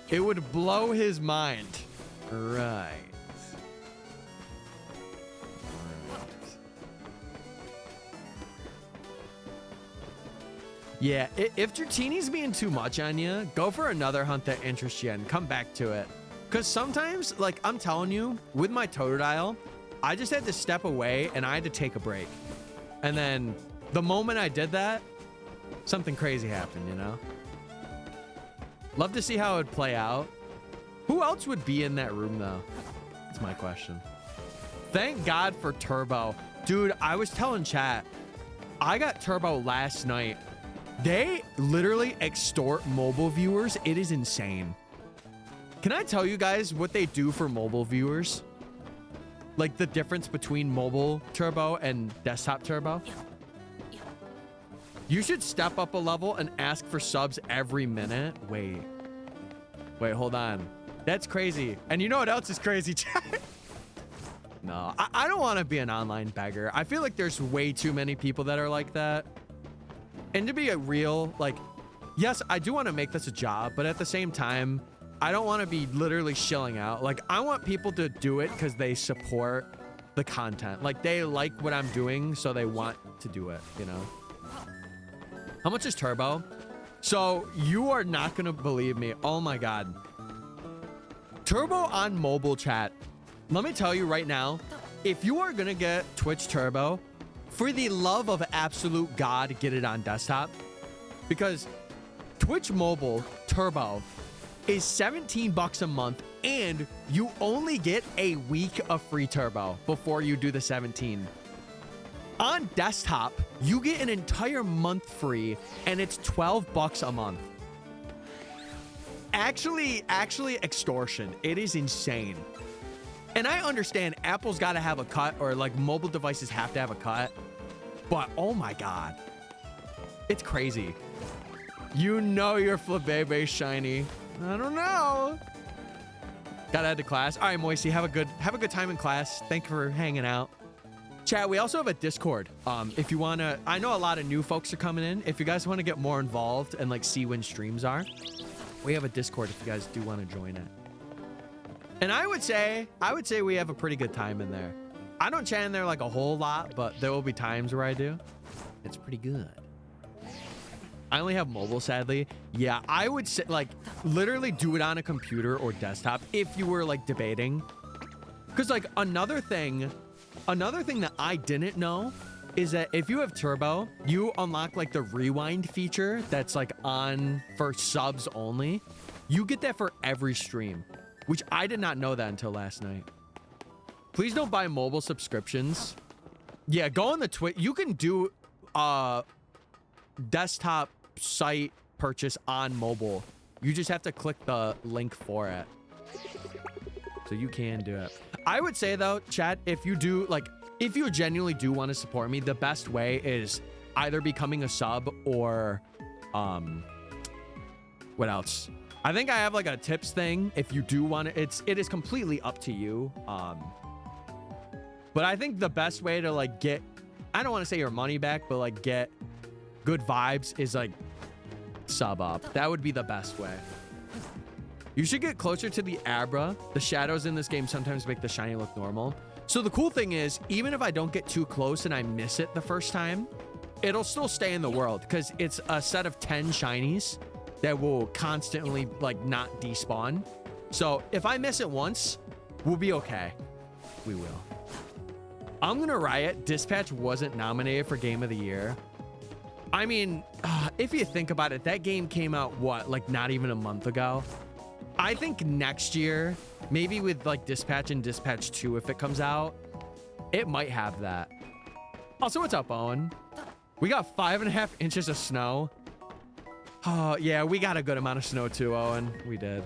It would blow his mind. Right. Yeah, if Dratini's being too much on you, go for another hunt that interests you and come back to it. Because sometimes, like, I'm telling you, with my Totodile, I just had to step away and I had to take a break. And then the moment I did that, something crazy happened, you know? Love to see how it would play out. Who else would be in that room, though? That's my question. Thank God for Turbo. Dude, I was telling chat, I got Turbo last night. They literally extort mobile viewers. It is insane. Can I tell you guys what they do for mobile viewers? Like the difference between mobile Turbo and desktop Turbo? You should step up a level and ask for subs every minute. Wait, hold on. That's crazy. And you know what else is crazy, chat? No, I don't want to be an online beggar. I feel like there's way too many people that are like that. And to be a real, like, yes, I do want to make this a job, but at the same time, I don't want to be literally shilling out. Like, I want people to do it because they support the content. Like, they like what I'm doing, so they want to do it, you know? How much is Turbo? So, you are not going to believe me. Oh, my God. Turbo on mobile, chat. Let me tell you right now, if you are going to get Twitch Turbo, for the love of absolute God, get it on desktop. Because Twitch Mobile Turbo is 17 bucks a month, and you only get a week of free Turbo before you do the 17. On desktop, you get an entire month free, and it's 12 bucks a month. Actually extortion. It is insane. And I understand Apple's got to have a cut, or like mobile devices have to have a cut, but oh my God, it's crazy. You know your Flabebe shiny. I don't know. Gotta head to class. All right, Moisey, have a good time in class. Thank you for hanging out. Chat, we also have a Discord. If you wanna, I know a lot of new folks are coming in. If you guys want to get more involved and like see when streams are, we have a Discord if you guys do want to join it. And I would say we have a pretty good time in there. I don't chat in there like a whole lot, but there will be times where I do. It's pretty good. I only have mobile, sadly. Yeah, I would say like literally do it on a computer or desktop if you were like debating. Because like another thing that I didn't know is that if you have Turbo, you unlock like the rewind feature that's like on for subs only. You get that for every stream, which I did not know that until last night. Please don't buy mobile subscriptions. Yeah, go on the Twitch. You can do desktop site purchase on mobile. You just have to click the link for it. So you can do it. I would say though, chat, if you genuinely do want to support me, the best way is either becoming a sub or what else? I think I have like a tips thing. If you do want to, it is completely up to you. But I think the best way to like get, I don't want to say your money back, but like get good vibes is like sub up. That would be the best way. You should get closer to the Abra. The shadows in this game sometimes make the shiny look normal. So the cool thing is, even if I don't get too close and I miss it the first time, it'll still stay in the world because it's a set of 10 shinies that will constantly like not despawn. So if I miss it once, we'll be okay. We will. I'm gonna riot. Dispatch wasn't nominated for Game of the Year. I mean, if you think about it, that game came out, what, like not even a month ago? I think next year, maybe with like Dispatch and Dispatch 2, if it comes out, it might have that. Also, what's up, Owen? We got 5.5 inches of snow. Oh, yeah, we got a good amount of snow too, Owen. We did.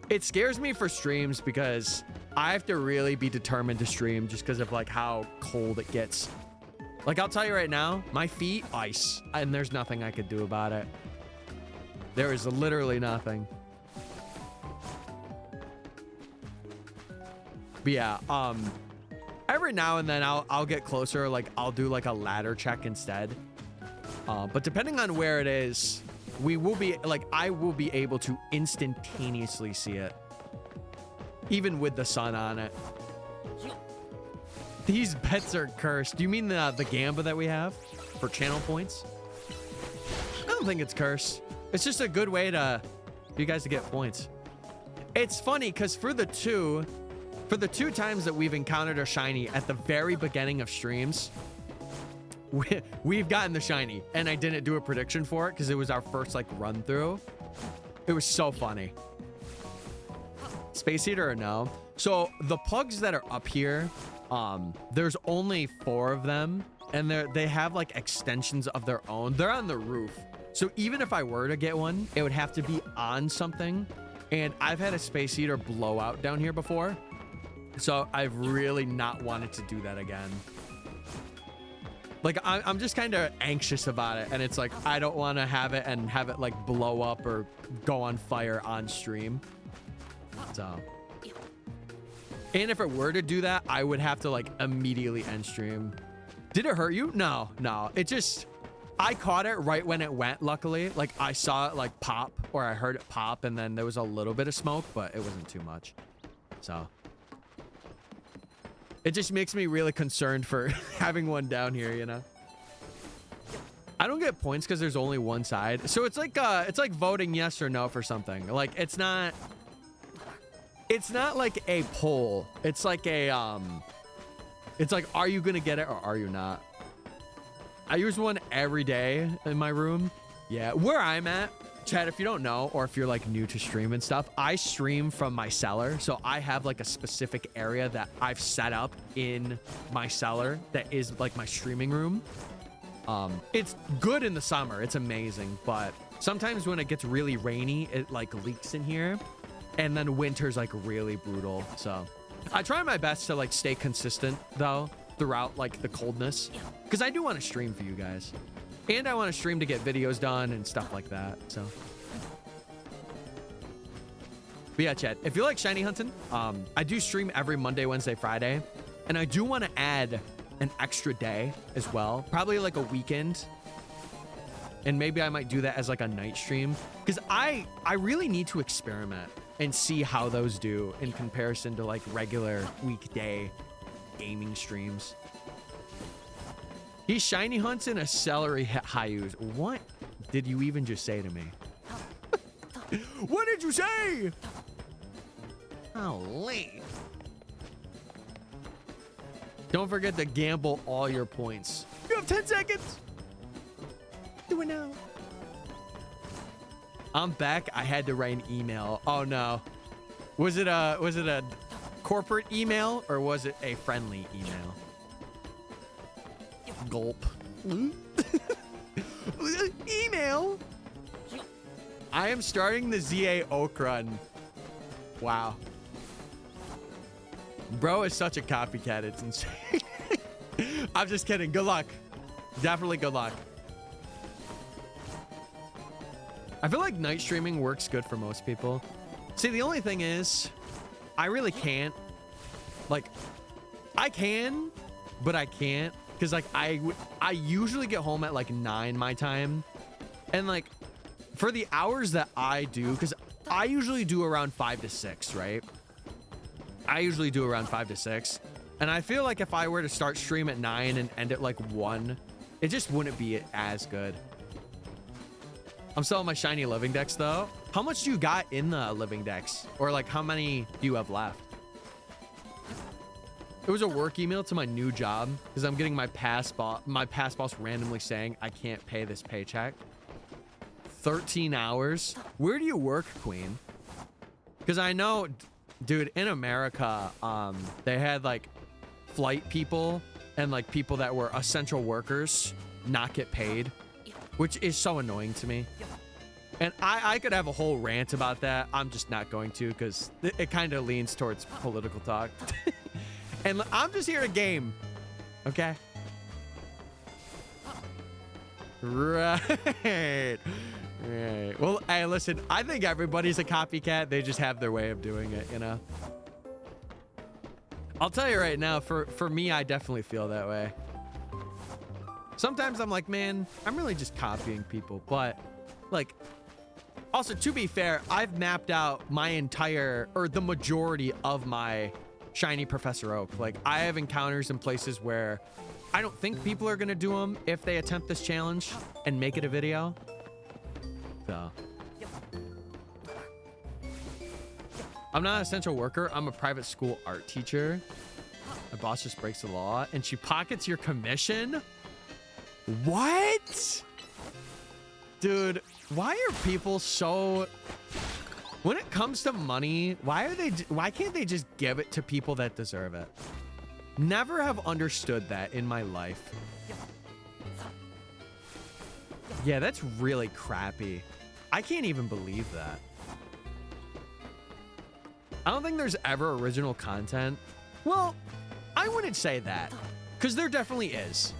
It scares me for streams because I have to really be determined to stream just because of like how cold it gets. Like, I'll tell you right now, my feet, ice, and there's nothing I could do about it. There is literally nothing. But yeah, every now and then I'll get closer, like I'll do like a ladder check instead. But depending on where it is, we will be like, I will be able to instantaneously see it, even with the sun on it. These bets are cursed. Do you mean the Gamba that we have for channel points? I don't think it's cursed. It's just a good way to you guys to get points. It's funny because for the two times that we've encountered a shiny at the very beginning of streams, we've gotten the shiny, and I didn't do a prediction for it because it was our first like run through. It was so funny. Space Heater or no? So the plugs that are up here, there's only 4 of them, and they have like extensions of their own. They're on the roof. So even if I were to get one, it would have to be on something. And I've had a Space Heater blow out down here before. So I've really not wanted to do that again. Like, I'm just kind of anxious about it. And it's like, I don't want to have it and have it like blow up or go on fire on stream. So. And if it were to do that, I would have to like immediately end stream. Did it hurt you? No. It just, I caught it right when it went, luckily. Like, I saw it, like, pop, or I heard it pop, and then there was a little bit of smoke, but it wasn't too much. So. It just makes me really concerned for having one down here, you know? I don't get points because there's only one side. So it's like voting yes or no for something. Like, it's not like a poll. It's like a, it's like, are you gonna get it or are you not? I use one every day in my room. Yeah, where I'm at, Chad, if you don't know, or if you're like new to stream and stuff, I stream from my cellar. So I have like a specific area that I've set up in my cellar that is like my streaming room. It's good in the summer. It's amazing. But sometimes when it gets really rainy, it like leaks in here. And then winter's like really brutal. So I try my best to like stay consistent though throughout like the coldness, because I do want to stream for you guys. And I want to stream to get videos done and stuff like that, so. But yeah, chat, if you like shiny hunting, I do stream every Monday, Wednesday, Friday. And I do want to add an extra day as well. Probably like a weekend. And maybe I might do that as like a night stream. Because I really need to experiment and see how those do in comparison to like regular weekday gaming streams. He shiny hunts in a celery Hayus. What did you even just say to me? What did you say? Holy. Don't forget to gamble all your points. You have 10 seconds. Do it now. I'm back. I had to write an email. Oh no. Was it a corporate email or was it a friendly email? Gulp. Email. I am starting the ZA Oak Run. Wow. Bro is such a copycat. It's insane. I'm just kidding. Good luck. Definitely good luck. I feel like night streaming works good for most people. See, the only thing is, I really can't. Like, I can, but I can't. Because, like, I usually get home at, like, 9 my time. And, like, for the hours that I do, because I usually do around 5 to 6, right? I usually do around 5 to 6. And I feel like if I were to start stream at 9 and end at, like, 1, it just wouldn't be as good. I'm selling my shiny living decks, though. How much do you got in the living decks? Or, like, how many do you have left? It was a work email to my new job because I'm getting my past boss randomly saying I can't pay this paycheck. 13 hours. Where do you work, Queen? Because I know, dude, in America, they had like flight people and like people that were essential workers not get paid, which is so annoying to me. And I could have a whole rant about that. I'm just not going to because it kind of leans towards political talk. And I'm just here to game, okay? Right. Right. Well, hey, listen, I think everybody's a copycat. They just have their way of doing it, you know? I'll tell you right now, for me, I definitely feel that way. Sometimes I'm like, man, I'm really just copying people. But, like, also, to be fair, I've mapped out my entire, or the majority of my shiny Professor Oak. Like, I have encounters in places where I don't think people are gonna do them if they attempt this challenge and make it a video. So I'm not an essential worker. I'm a private school art teacher. My boss just breaks the law and she pockets your commission. What? Dude, why are people so... When it comes to money, why can't they just give it to people that deserve it? Never have understood that in my life. Yeah, that's really crappy. I can't even believe that. I don't think there's ever original content. Well, I wouldn't say that, because there definitely is.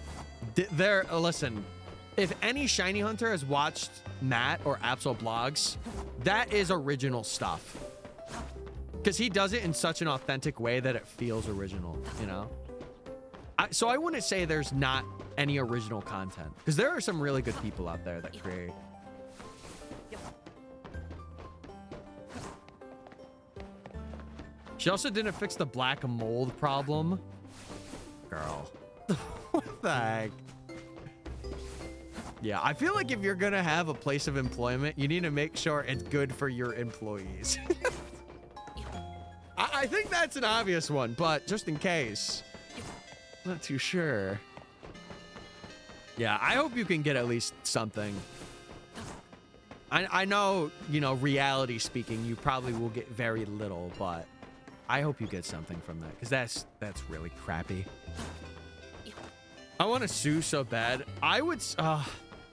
Listen, if any shiny hunter has watched Matt or Absol Blogs, that is original stuff. Because he does it in such an authentic way that it feels original, you know? So I wouldn't say there's not any original content, because there are some really good people out there that create. She also didn't fix the black mold problem. Girl. What the heck? Yeah, I feel like if you're gonna have a place of employment, you need to make sure it's good for your employees. I think that's an obvious one, but just in case. Not too sure. Yeah, I hope you can get at least something. I know, you know, reality speaking, you probably will get very little, but I hope you get something from that, because that's really crappy. I want to sue so bad. I would,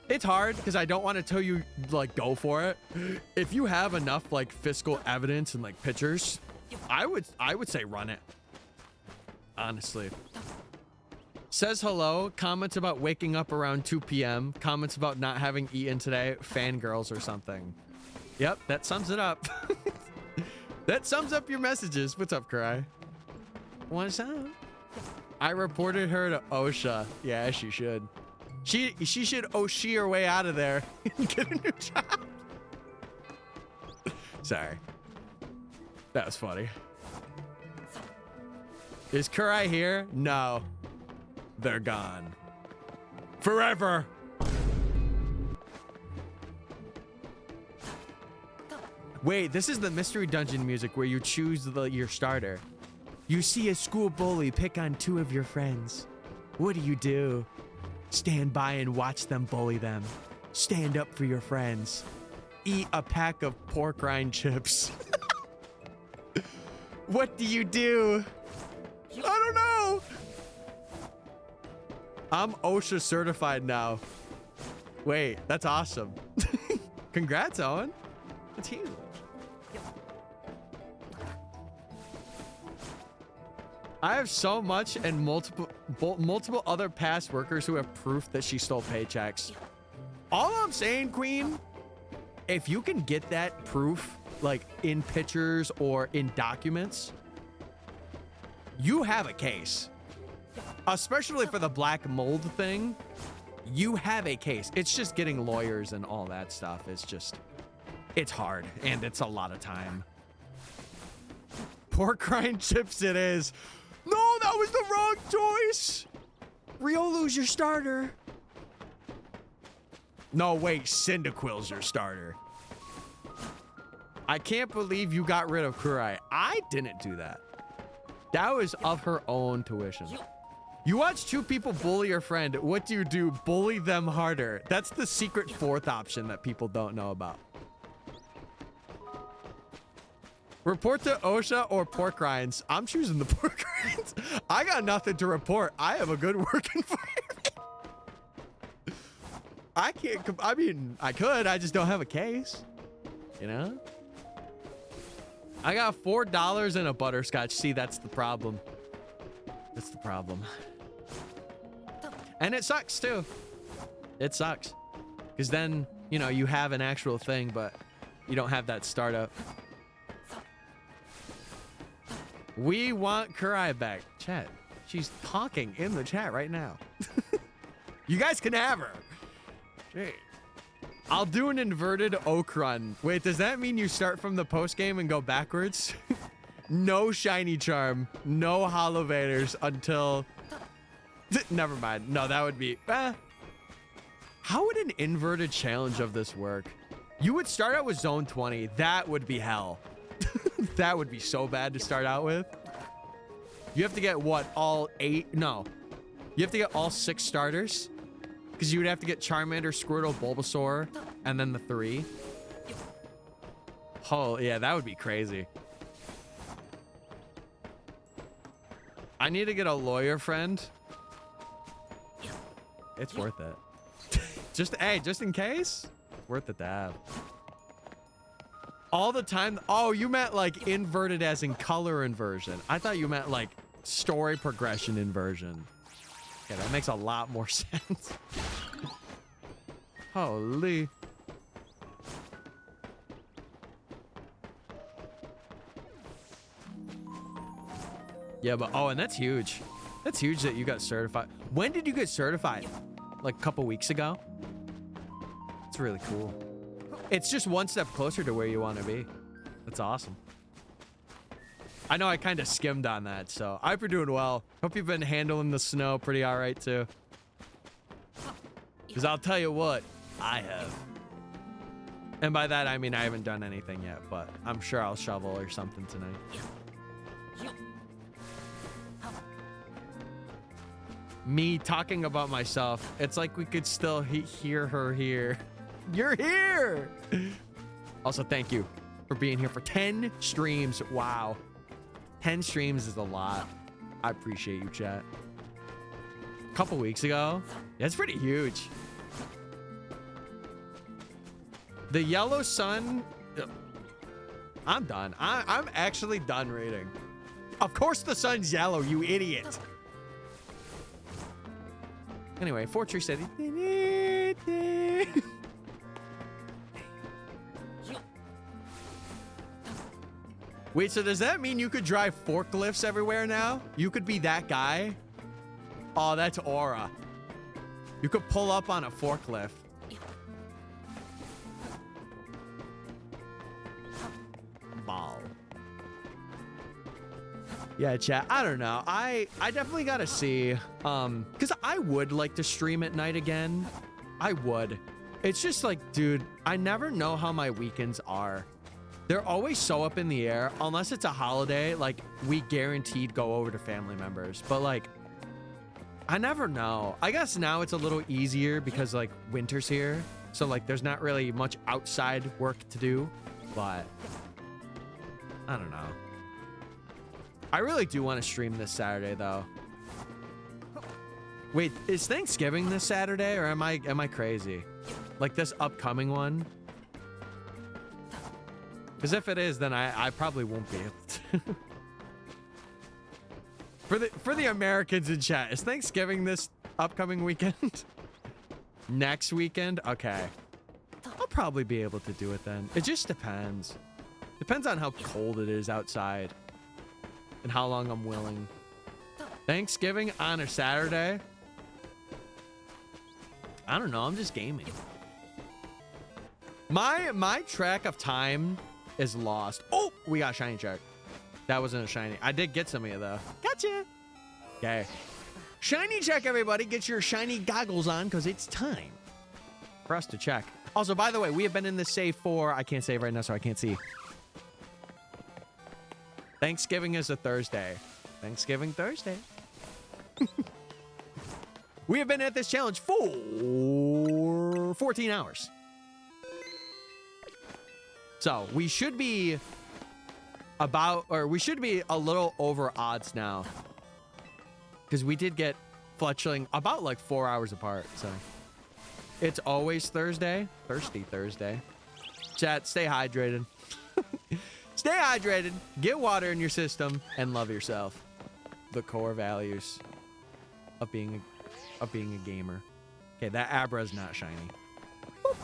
it's hard because I don't want to tell you, like, go for it. If you have enough, like, fiscal evidence and, like, pictures, I would say run it. Honestly. Says hello, comments about waking up around 2 p.m., comments about not having eaten today, fangirls or something. Yep, that sums it up. That sums up your messages. What's up, Cry? What's up? I reported her to OSHA. Yeah, she should. She should OSHA her way out of there and get a new job. Sorry. That was funny. Is Kurai here? No. They're gone. Forever. Wait, this is the mystery dungeon music where you choose your starter. You see a school bully pick on 2 of your friends. What do? Stand by and watch them bully them. Stand up for your friends. Eat a pack of pork rind chips. What do? I don't know. I'm OSHA certified now. Wait, that's awesome. Congrats, Owen. That's huge. I have so much and multiple other past workers who have proof that she stole paychecks. All I'm saying, Queen, if you can get that proof, like in pictures or in documents, you have a case. Especially for the black mold thing, you have a case. It's just getting lawyers and all that stuff. It's hard and it's a lot of time. Pork rind chips it is. No, that was the wrong choice. Riolu's your starter. No, wait, Cyndaquil's your starter. I can't believe you got rid of Kurai. I didn't do that. That was of her own tuition. You watch 2 people bully your friend. What do? Bully them harder. That's the secret 4th option that people don't know about. Report to OSHA or pork rinds. I'm choosing the pork rinds. I got nothing to report. I have a good work environment. I could. I just don't have a case. You know? I got $4 and a butterscotch. See, that's the problem. That's the problem. And it sucks too. It sucks. Because then, you know, you have an actual thing, but you don't have that startup. We want Kurai back. Chat. She's talking in the chat right now. You guys can have her. Hey. I'll do an inverted oak run. Wait, does that mean you start from the post game and go backwards? No shiny charm, no holovators until... Never mind. No, that would be... How would an inverted challenge of this work? You would start out with zone 20. That would be hell. That would be so bad to start out with. You have to get what? All 8? No. You have to get all 6 starters. Because you would have to get Charmander, Squirtle, Bulbasaur, and then the 3. Oh, yeah, that would be crazy. I need to get a lawyer friend. It's worth it. Just in case. It's worth it to have. All the time. Oh, you meant like inverted as in color inversion. I thought you meant like story progression inversion. Okay, that makes a lot more sense. Holy. Yeah, but oh, and that's huge. That's huge that you got certified. When did you get certified? Like a couple weeks ago? It's really cool. It's just one step closer to where you want to be. That's awesome. I know I kind of skimmed on that, so I hope you're doing well. Hope you've been handling the snow pretty all right, too. Because I'll tell you what, I have. And by that, I mean I haven't done anything yet, but I'm sure I'll shovel or something tonight. Me talking about myself, it's like we could still hear her here. You're here! Also, thank you for being here for 10 streams. Wow. 10 streams is a lot. I appreciate you, chat. A couple weeks ago. That's pretty huge. The yellow sun. I'm done. I'm actually done reading. Of course the sun's yellow, you idiot. Anyway, Fortress said. Wait, so does that mean you could drive forklifts everywhere now? You could be that guy? Oh, that's aura. You could pull up on a forklift. Ball. Yeah, chat. I don't know. I definitely gotta see. Because I would like to stream at night again. I would. It's just like, dude, I never know how my weekends are. They're always so up in the air. Unless it's a holiday, like, we guaranteed go over to family members. But, like, I never know. I guess now it's a little easier because, like, winter's here. So, like, there's not really much outside work to do. But, I don't know. I really do want to stream this Saturday, though. Wait, is Thanksgiving this Saturday, or am I crazy? Like, this upcoming one? Because if it is, then I probably won't be able to. For the Americans in chat, is Thanksgiving this upcoming weekend? Next weekend? Okay. I'll probably be able to do it then. It just depends. Depends on how cold it is outside. And how long I'm willing. Thanksgiving on a Saturday? I don't know. I'm just gaming. My track of time is lost. Oh, we got a shiny check. That wasn't a shiny. I did get some of you though. Gotcha. Okay. Shiny check, everybody. Get your shiny goggles on because it's time for us to check. Also, by the way, we have been in this save for, I can't save right now, so I can't see. Thanksgiving is a Thursday. Thanksgiving Thursday. We have been at this challenge for 14 hours. So we should be we should be a little over odds now. Because we did get Fletchling about like 4 hours apart. So it's always Thursday. Thirsty Thursday. Chat, stay hydrated. Stay hydrated, get water in your system, and love yourself. The core values of being a gamer. Okay, that Abra is not shiny. Boop.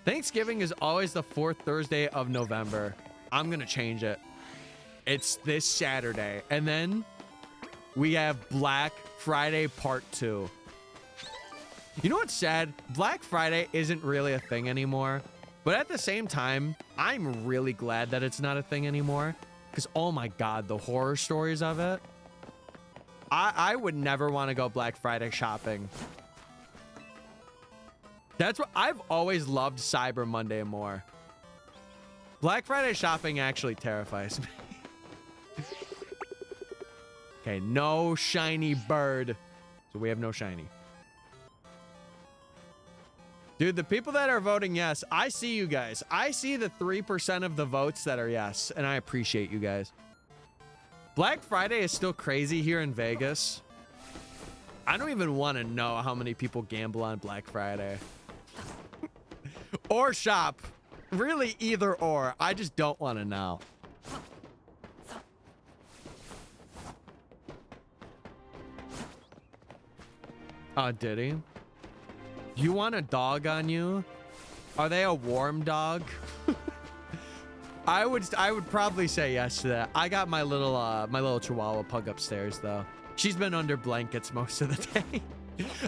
Thanksgiving is always the 4th Thursday of November. I'm gonna change it. It's this Saturday. And then we have Black Friday Part 2. You know what's sad? Black Friday isn't really a thing anymore. But at the same time, I'm really glad that it's not a thing anymore. Because, oh my God, the horror stories of it. I would never want to go Black Friday shopping. That's what I've always loved Cyber Monday more. Black Friday shopping actually terrifies me. Okay, no shiny bird. So we have no shiny. Dude, the people that are voting yes, I see you guys. I see the 3% of the votes that are yes, and I appreciate you guys. Black Friday is still crazy here in Vegas. I don't even want to know how many people gamble on Black Friday. Or shop. Really, either or. I just don't want to know. Oh, did he? You want a dog on you? Are they a warm dog? I would probably say yes to that. I got my little Chihuahua pug upstairs though. She's been under blankets most of the day.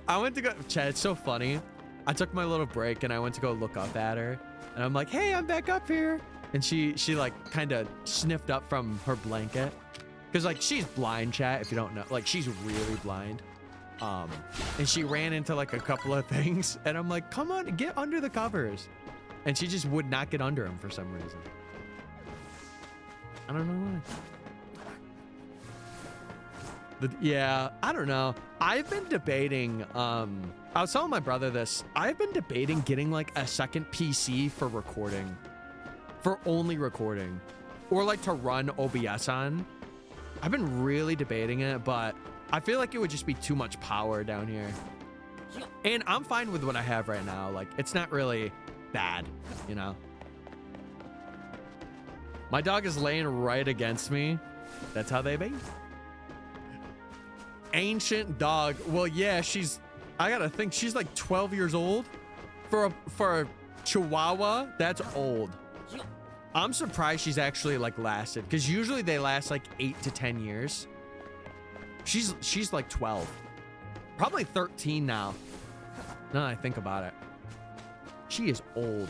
I went to go, Chad, it's so funny. I took my little break and I went to go look up at her. And I'm like, hey, I'm back up here. And she like kind of sniffed up from her blanket. Cause like she's blind, chat, if you don't know. Like she's really blind. And she ran into like a couple of things. And I'm like, come on, get under the covers. And she just would not get under them for some reason. I don't know why. Yeah, I don't know. I've been debating, I was telling my brother this. I've been debating getting like a second PC for recording. For only recording. Or like to run OBS on. I've been really debating it, but I feel like it would just be too much power down here. And I'm fine with what I have right now. Like, it's not really bad, you know? My dog is laying right against me. That's how they be. Ancient dog. Well, yeah, I gotta think, she's like 12 years old. For a Chihuahua, that's old. I'm surprised she's actually like lasted, because usually they last like 8 to 10 years. She's like 12. Probably 13 now. Now that I think about it. She is old.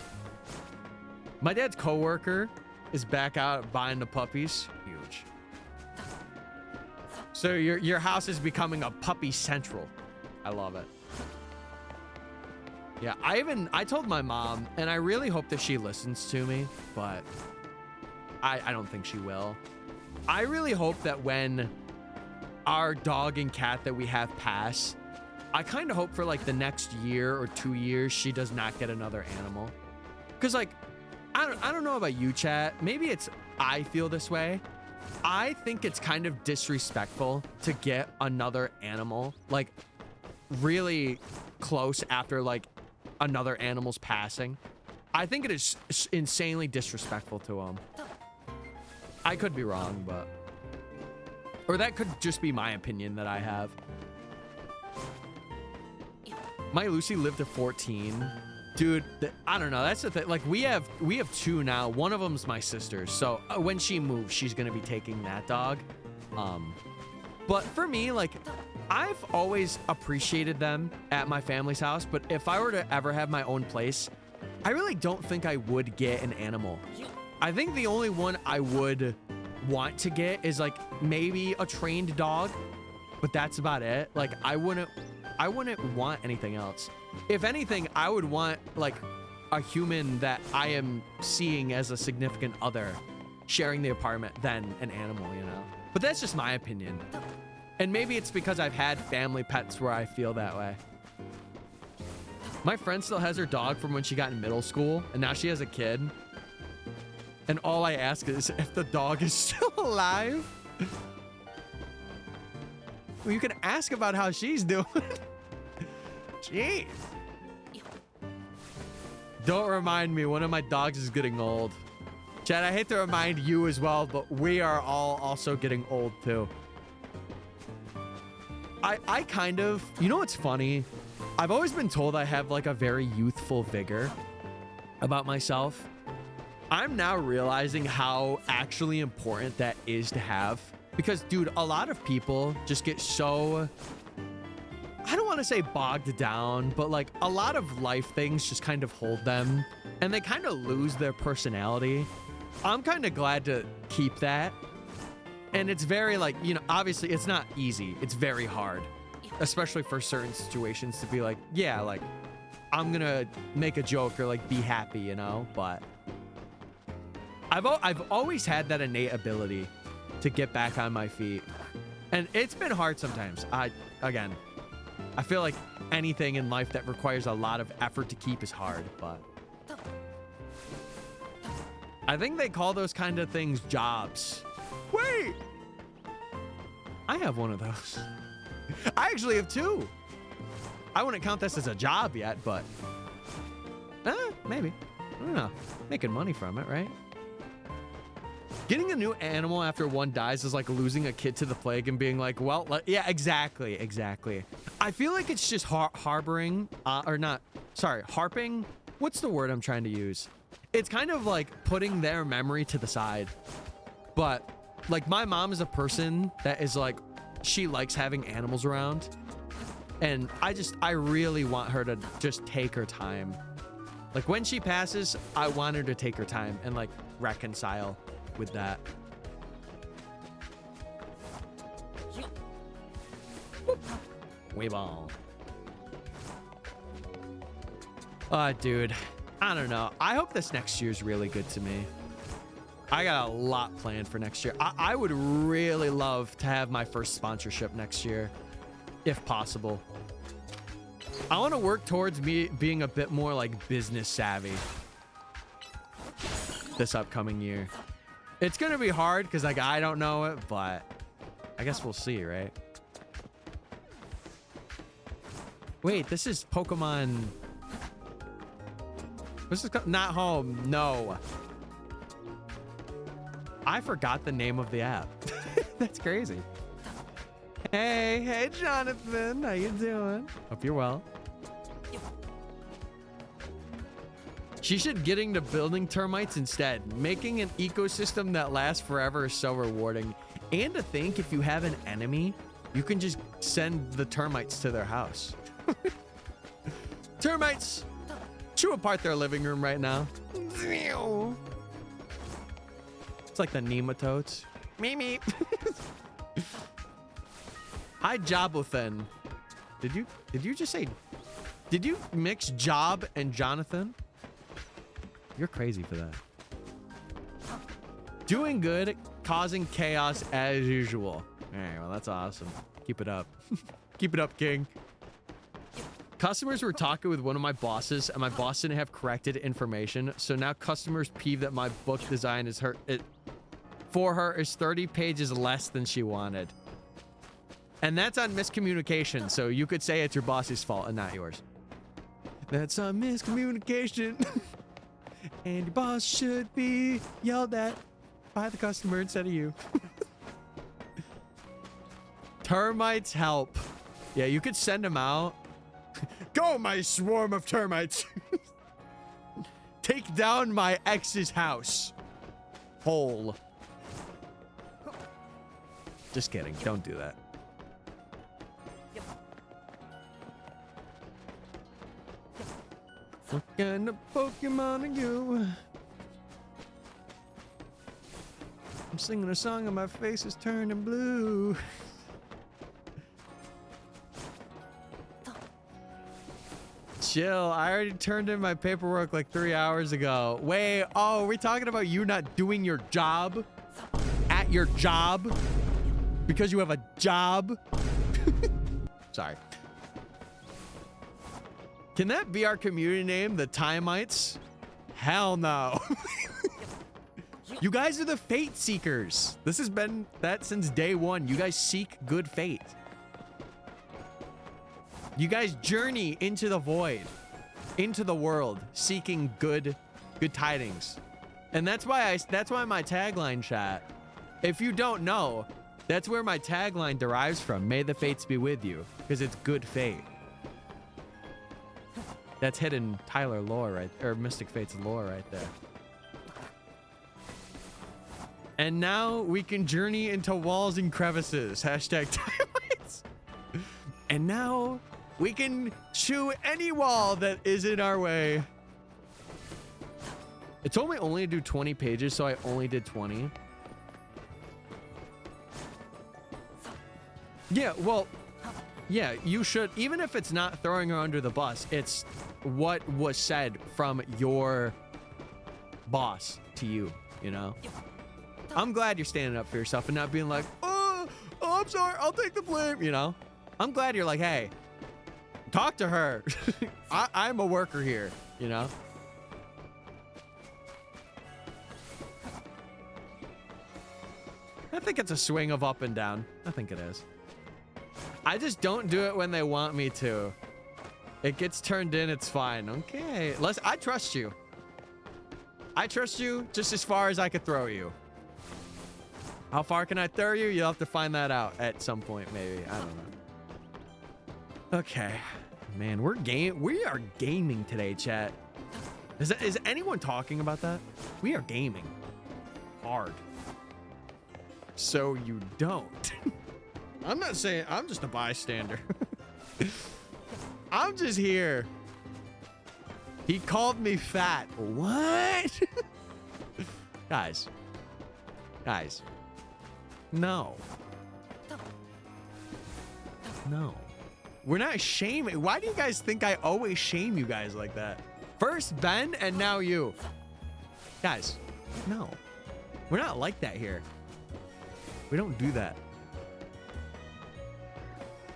My dad's coworker is back out buying the puppies. Huge. So your house is becoming a puppy central. I love it. Yeah, I told my mom, and I really hope that she listens to me, but I don't think she will. I really hope that when our dog and cat that we have pass, I kind of hope for like the next year or 2 years she does not get another animal. Because like, I don't know about you, chat. Maybe it's I feel this way. I think it's kind of disrespectful to get another animal like really close after like another animal's passing. I think it is insanely disrespectful to them. I could be wrong, but... Or that could just be my opinion that I have. My Lucy lived to 14. Dude, I don't know. That's the thing. Like, we have 2 now. One of them's my sister's. So when she moves, she's going to be taking that dog. But for me, like, I've always appreciated them at my family's house. But if I were to ever have my own place, I really don't think I would get an animal. I think the only one I would want to get is like maybe a trained dog, but that's about it. Like I wouldn't want anything else. If anything, I would want like a human that I am seeing as a significant other sharing the apartment than an animal, you know? But that's just my opinion. And maybe it's because I've had family pets where I feel that way. My friend still has her dog from when she got in middle school, and now she has a kid. And all I ask is if the dog is still alive. Well, you can ask about how she's doing. Jeez. Don't remind me, one of my dogs is getting old. Chad, I hate to remind you as well, but we are all also getting old too. I kind of, you know what's funny? I've always been told I have like a very youthful vigor about myself. I'm now realizing how actually important that is to have. Because, dude, a lot of people just get so, I don't want to say bogged down, but like a lot of life things just kind of hold them and they kind of lose their personality. I'm kind of glad to keep that. And it's very like, you know, obviously it's not easy. It's very hard, especially for certain situations to be like, yeah, like I'm going to make a joke or like be happy, you know, but I've always had that innate ability to get back on my feet. And it's been hard sometimes. Again, I feel like anything in life that requires a lot of effort to keep is hard, but I think they call those kind of things jobs. Wait! I have one of those. I actually have 2. I wouldn't count this as a job yet, but maybe. I don't know. Making money from it, right? Getting a new animal after one dies is like losing a kid to the plague and being like, well, yeah, exactly. I feel like it's just harping. What's the word I'm trying to use? it's kind of like putting their memory to the side. But like my mom is a person that is like, she likes having animals around. And I really want her to just take her time. Like when she passes, I want her to take her time and like reconcile with that. Weeball. Dude, I don't know. I hope this next year's really good to me. I got a lot planned for next year. I would really love to have my first sponsorship next year, if possible. I want to work towards me being a bit more like business savvy this upcoming year. It's going to be hard because like I don't know it, but I guess we'll see, right? Wait, this is Pokemon. This is not home. No. I forgot the name of the app. That's crazy. Hey, Jonathan. How you doing? Hope you're well. She should get into building termites instead. Making an ecosystem that lasts forever is so rewarding. And to think if you have an enemy, you can just send the termites to their house. Termites! Chew apart their living room right now. It's like the nematodes. Meep. Hi, Jobothan. Did you just say? Did you mix Job and Jonathan? You're crazy for that. Doing good, causing chaos as usual. All right, well that's awesome. Keep it up. Keep it up, King. Customers were talking with one of my bosses, and my boss didn't have corrected information. So now customers peeve that my book design is for her is 30 pages less than she wanted. And that's on miscommunication. So you could say it's your boss's fault and not yours. That's on miscommunication. And your boss should be yelled at by the customer instead of you. Termites help. Yeah, you could send them out. Go, my swarm of termites. Take down my ex's house. Hole. Just kidding. Don't do that. What kind of Pokemon are you? I'm singing a song and my face is turning blue. Chill, I already turned in my paperwork like 3 hours ago. Wait, oh, are we talking about you not doing your job? At your job? Because you have a job? Sorry. Can that be our community name, the Timeites? Hell no. You guys are the fate seekers. This has been that since day one. You guys seek good fate. You guys journey into the void, into the world, seeking good tidings. And that's why my tagline, chat. If you don't know, that's where my tagline derives from. May the fates be with you, because it's good fate. That's hidden Tyler lore right, or MysticFates lore right there. And now we can journey into walls and crevices. Hashtag Timeites. And now we can chew any wall that is in our way. It told me only to do 20 pages, so I only did 20. Yeah, well, yeah, you should, even if it's not throwing her under the bus, it's what was said from your boss to you, you know? I'm glad you're standing up for yourself and not being like, oh, I'm sorry, I'll take the blame, you know? I'm glad you're like, hey, talk to her. I'm a worker here, you know? I think it's a swing of up and down. I think it is. I just don't do it when they want me to. It gets turned in, it's fine. Okay, I trust you. I trust you just as far as I could throw you. How far can I throw you? You'll have to find that out at some point, maybe. I don't know. Okay. Man, we are gaming today, chat. Is anyone talking about that? We are gaming hard. So you don't. I'm not saying, I'm just a bystander. I'm just here. He called me fat. What? Guys. No. No. We're not shaming. Why do you guys think I always shame you guys like that? First Ben and now you. Guys, no. We're not like that here. We don't do that.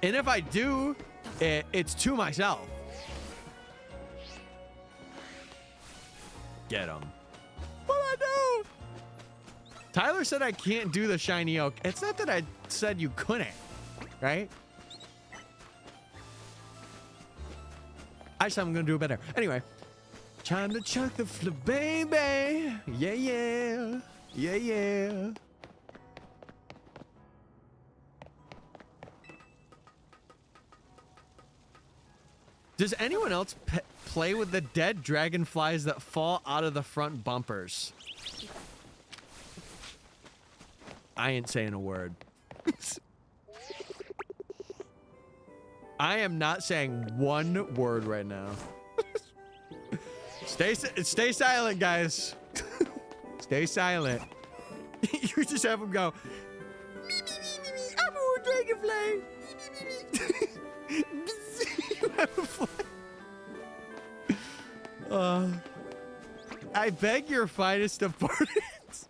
And if I do, it's to myself. Get him. What'd I do? Tyler said I can't do the shiny oak. It's not that I said you couldn't, right? I said I'm gonna do it better. Anyway, time to chuck the flip, baby. Yeah, yeah. Yeah, yeah. Does anyone else play with the dead dragonflies that fall out of the front bumpers? I ain't saying a word. I am not saying one word right now. Stay silent, guys. Stay silent. You just have them go. I'm a dragonfly. You have a fly. I beg your finest of pardons.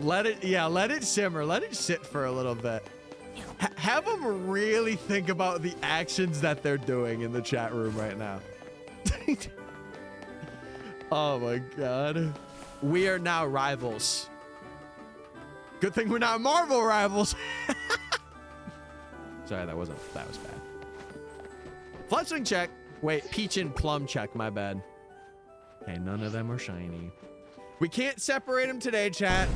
Let it simmer. Let it sit for a little bit. Have them really think about the actions that they're doing in the chat room right now. Oh my God. We are now rivals. Good thing we're not Marvel rivals. Sorry, that was bad. Fletchling check. Wait, peach and plum check, my bad. Okay, none of them are shiny. We can't separate them today, chat.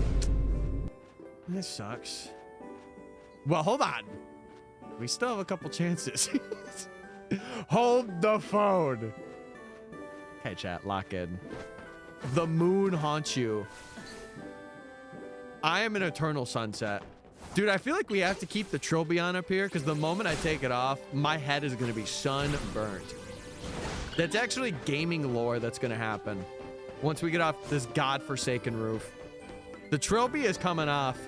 This sucks. Well, hold on. We still have a couple chances. Hold the phone. Okay, chat, lock in. The moon haunts you. I am an eternal sunset. Dude, I feel like we have to keep the trilby on up here because the moment I take it off, my head is going to be sunburnt. That's actually gaming lore that's going to happen once we get off this godforsaken roof. The trilby is coming off.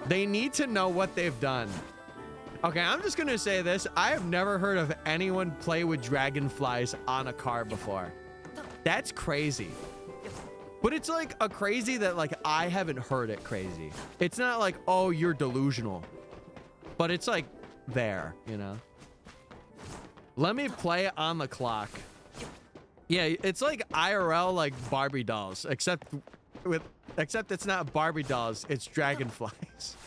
They need to know what they've done. Okay, I'm just going to say this. I have never heard of anyone play with dragonflies on a car before. That's crazy. But it's like a crazy that like I haven't heard it crazy. It's not like, oh, you're delusional. But it's like there, you know? Let me play it on the clock. Yeah, it's like IRL like Barbie dolls, except it's not Barbie dolls, it's dragonflies.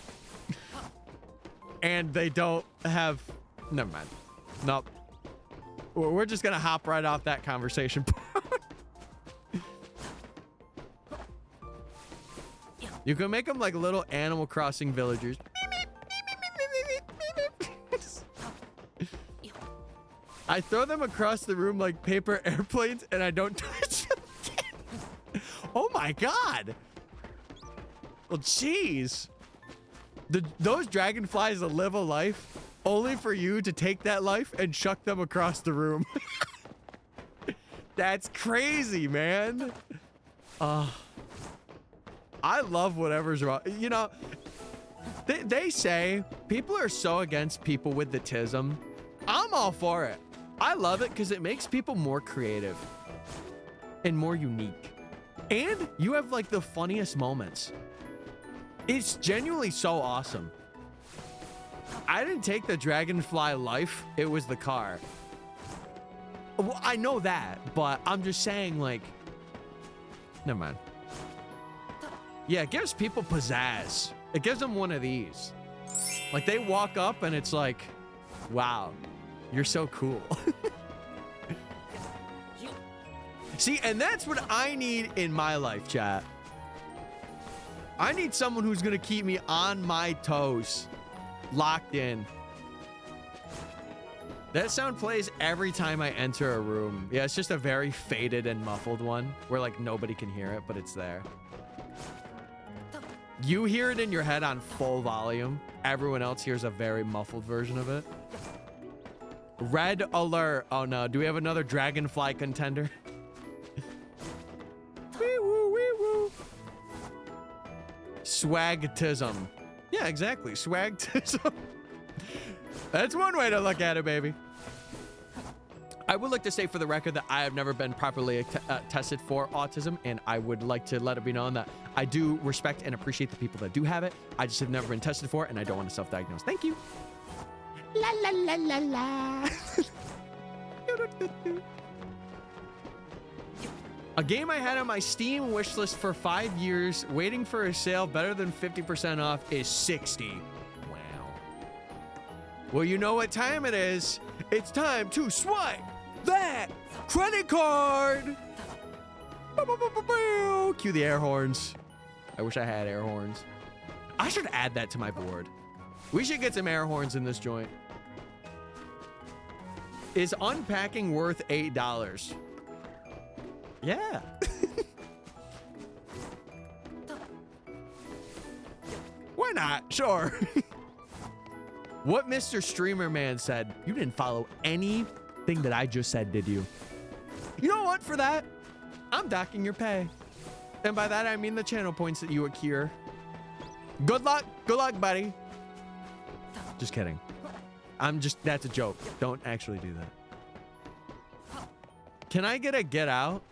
And they don't have, never mind. Nope. We're just gonna hop right off that conversation. You can make them like little Animal Crossing villagers. I throw them across the room like paper airplanes and I don't touch them again. Oh my God. Well, jeez. Those dragonflies that live a life only for you to take that life and chuck them across the room. That's crazy, man. I love whatever's wrong. You know, they say people are so against people with the tism. I'm all for it. I love it because it makes people more creative and more unique. And you have like the funniest moments. It's genuinely so awesome. I didn't take the dragonfly life. It was the car. Well, I know that, but I'm just saying like, never mind. Yeah, it gives people pizzazz. It gives them one of these. Like they walk up and it's like, wow, you're so cool. See, and that's what I need in my life, chat. I need someone who's gonna keep me on my toes, locked in. That sound plays every time I enter a room. Yeah, it's just a very faded and muffled one where like nobody can hear it, but it's there. You hear it in your head on full volume. Everyone else hears a very muffled version of it. Red alert. Oh no, do we have another dragonfly contender? Wee woo, wee woo. Swagtism. Yeah, exactly. Swagtism. That's one way to look at it, baby. I would like to say for the record that I have never been properly tested for autism, and I would like to let it be known that I do respect and appreciate the people that do have it. I just have never been tested for it, and I don't want to self-diagnose. Thank you. La la la la la. A game I had on my Steam wishlist for 5 years, waiting for a sale better than 50% off, is 60. Wow. Well, you know what time it is. It's time to swipe that credit card. Cue the air horns. I wish I had air horns. I should add that to my board. We should get some air horns in this joint. Is unpacking worth $8? Yeah. Why not? Sure. What Mr. Streamer Man said, you didn't follow anything that I just said, did you? You know what? For that, I'm docking your pay. And by that, I mean the channel points that you accrue. Good luck. Good luck, buddy. Just kidding. That's a joke. Don't actually do that. Can I get a get out?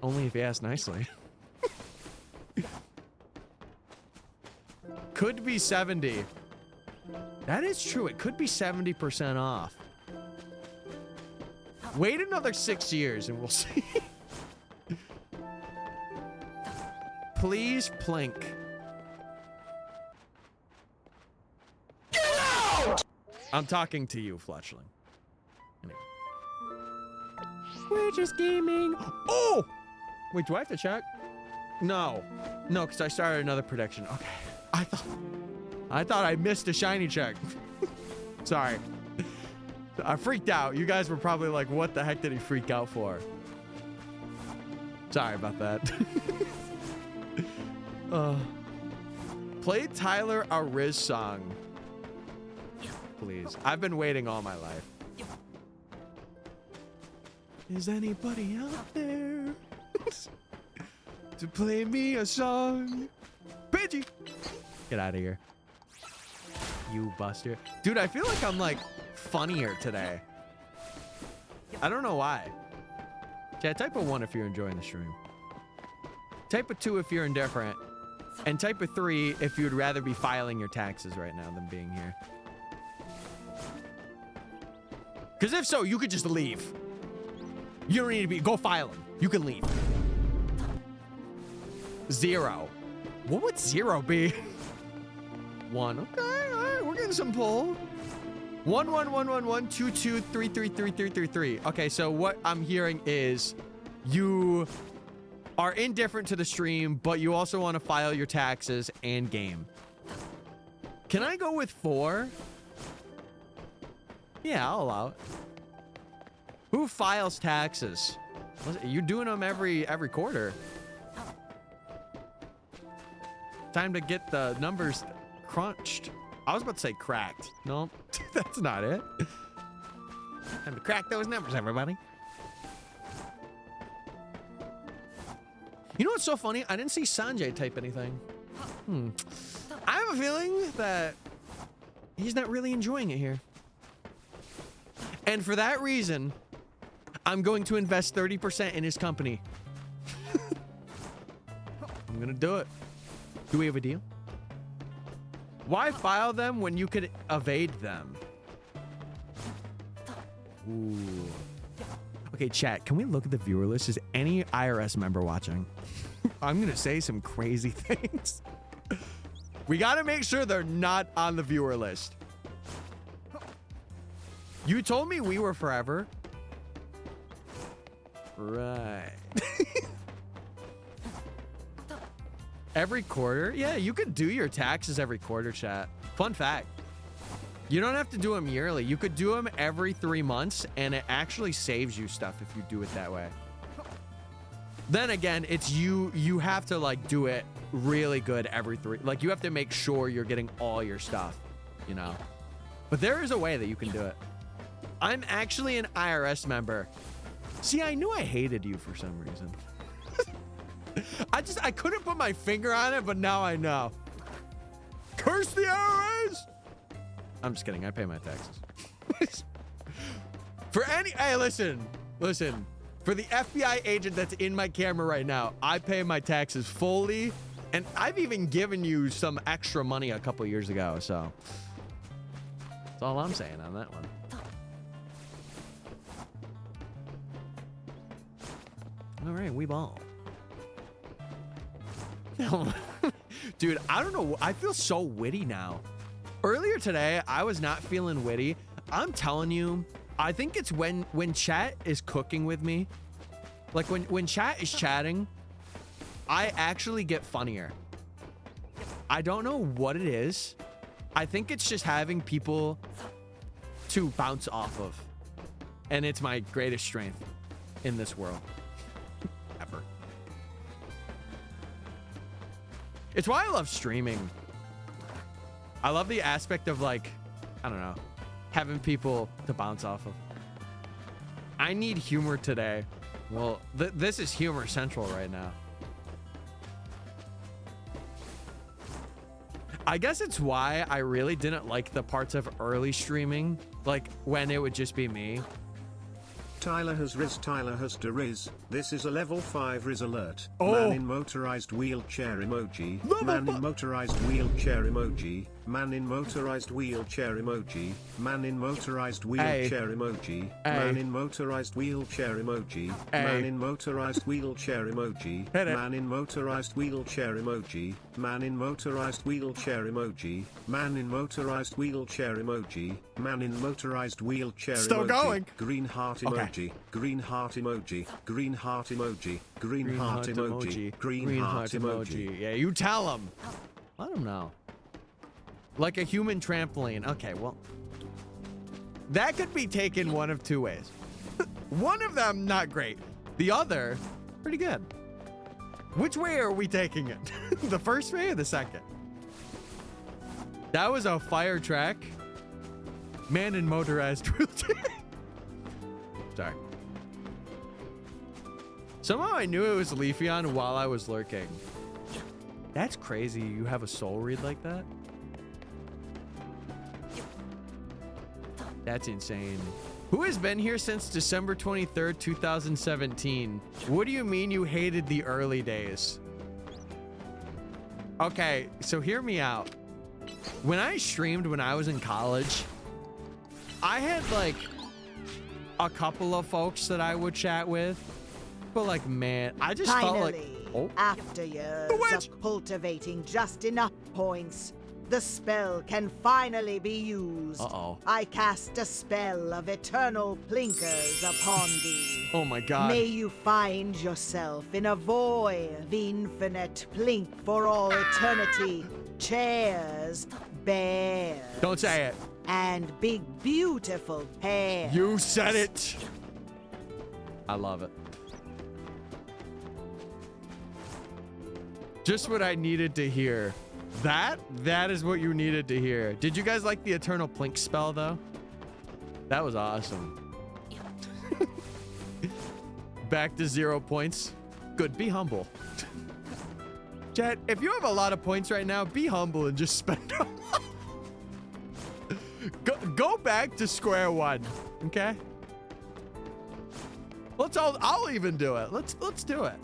Only if you ask nicely. Could be 70. That is true. It could be 70% off. Wait another 6 years and we'll see. Please plink. Get out! I'm talking to you, Fletchling. Anyway. We're just gaming. Oh! Wait, do I have to check? No. No, because I started another prediction. Okay. I thought I missed a shiny check. Sorry. I freaked out. You guys were probably like, what the heck did he freak out for? Sorry about that. Play Tyler a Riz song. Please. I've been waiting all my life. Is anybody out there to play me a song? Pidgey! Get out of here. You buster. Dude, I feel like I'm like funnier today. I don't know why. Chat, type a 1 if you're enjoying the stream. Type a 2 if you're indifferent. And type a 3 if you'd rather be filing your taxes right now than being here. Because if so, you could just leave. You don't need to be, go file them. You can leave. 0. What would 0 be? 1. Okay, all right, we're getting some pull. 1 1 1 1 1 2 2 3 3 3 3 3 3. Okay, so what I'm hearing is you are indifferent to the stream, but you also want to file your taxes and game. Can I go with 4? Yeah, I'll allow it. Who files taxes? You're doing them every quarter. Time to get the numbers crunched. I was about to say cracked. No, that's not it. Time to crack those numbers, everybody. You know what's so funny? I didn't see Sanjay type anything. I have a feeling that he's not really enjoying it here. And for that reason, I'm going to invest 30% in his company. I'm gonna do it. Do we have a deal? Why file them when you could evade them? Ooh. Okay, chat, can we look at the viewer list? Is any IRS member watching? I'm gonna say some crazy things. We gotta make sure they're not on the viewer list. You told me we were forever. Right. Every quarter? Yeah, you could do your taxes every quarter, chat. Fun fact. You don't have to do them yearly. You could do them every 3 months, and it actually saves you stuff if you do it that way. Then again, it's you have to like do it really good every like you have to make sure you're getting all your stuff, you know. But there is a way that you can do it. I'm actually an IRS member. See, I knew I hated you for some reason. I couldn't put my finger on it, but now I know. Curse the IRS! I'm just kidding. I pay my taxes. Hey, listen. For the FBI agent that's in my camera right now, I pay my taxes fully, and I've even given you some extra money a couple years ago, so that's all I'm saying on that one. All right, we ball. Dude, I don't know. I feel so witty now. Earlier today, I was not feeling witty. I'm telling you, I think it's when chat is cooking with me. Like when chat is chatting, I actually get funnier. I don't know what it is. I think it's just having people to bounce off of. And it's my greatest strength in this world. Ever. It's why I love streaming. I love the aspect of like, I don't know, having people to bounce off of. I need humor today. Well, this is humor central right now. I guess it's why I really didn't like the parts of early streaming, like when it would just be me. Tyler has Riz, Tyler has to Riz. This is a level 5 Riz alert. Oh. Man in motorized wheelchair emoji. Man in motorized wheelchair emoji. Man in motorized wheelchair emoji. Man in motorized wheelchair emoji. Man in motorized wheelchair emoji. Man in motorized wheelchair emoji. Man in motorized wheelchair emoji. Man in motorized wheelchair emoji. Man in motorized wheelchair emoji. Man in motorized wheelchair emoji. Still going. Green heart emoji. Green heart emoji. Green heart emoji. Green heart emoji. Green heart emoji. Yeah, you tell him. Let him know. Like a human trampoline. Okay, well, that could be taken one of two ways. One of them, not great. The other, pretty good. Which way are we taking it? The first way or the second? That was a fire track. Man in motorized wheelchair. Sorry. Somehow I knew it was Leafeon while I was lurking. That's crazy. You have a soul read like that? That's insane. Who has been here since December 23rd, 2017? What do you mean you hated the early days? Okay, so hear me out. When I streamed when I was in college, I had like a couple of folks that I would chat with, but like, man, I just felt like... Oh. After years of cultivating just enough points, the spell can finally be used. Uh-oh. I cast a spell of eternal plinkers upon thee. Oh my god. May you find yourself in a void of infinite plink for all eternity. Chairs, bears. Don't say it. And big beautiful pears. You said it. I love it. Just what I needed to hear. That is what you needed to hear. Did you guys like the Eternal Plink spell, though? That was awesome. Back to 0 points. Good, be humble. Chat, if you have a lot of points right now, be humble and just spend them. Go back to square one, okay? I'll even do it. Let's do it.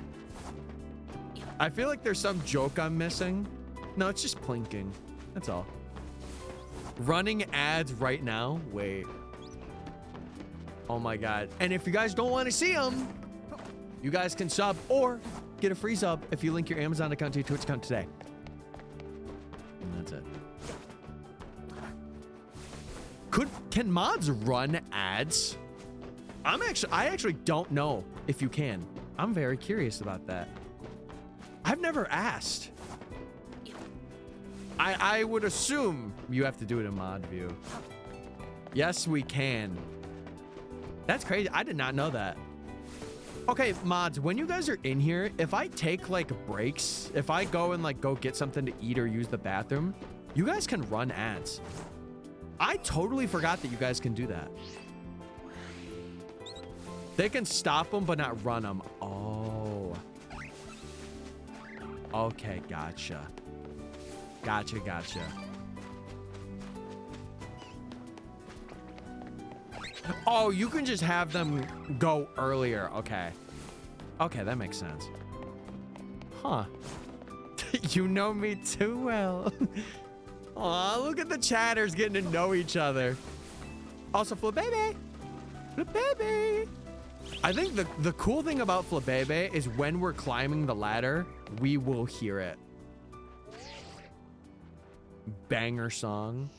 I feel like there's some joke I'm missing. No, it's just plinking. That's all. Running ads right now. Wait. Oh my god. And if you guys don't want to see them, you guys can sub or get a free sub if you link your Amazon account to your Twitch account today. And that's it. Can mods run ads? I actually don't know if you can. I'm very curious about that. I've never asked. I would assume you have to do it in mod view. Yes, we can. That's crazy. I did not know that. Okay, mods, when you guys are in here, if I take like breaks, if I go and like go get something to eat or use the bathroom, you guys can run ads. I totally forgot that you guys can do that. They can stop them, but not run them. Oh. Okay, gotcha. Gotcha. Oh, you can just have them go earlier. Okay. Okay, that makes sense. Huh. You know me too well. Aw, look at the chatters getting to know each other. Also, Flabebe. Flabebe. I think the cool thing about Flabebe is when we're climbing the ladder, we will hear it. Banger song.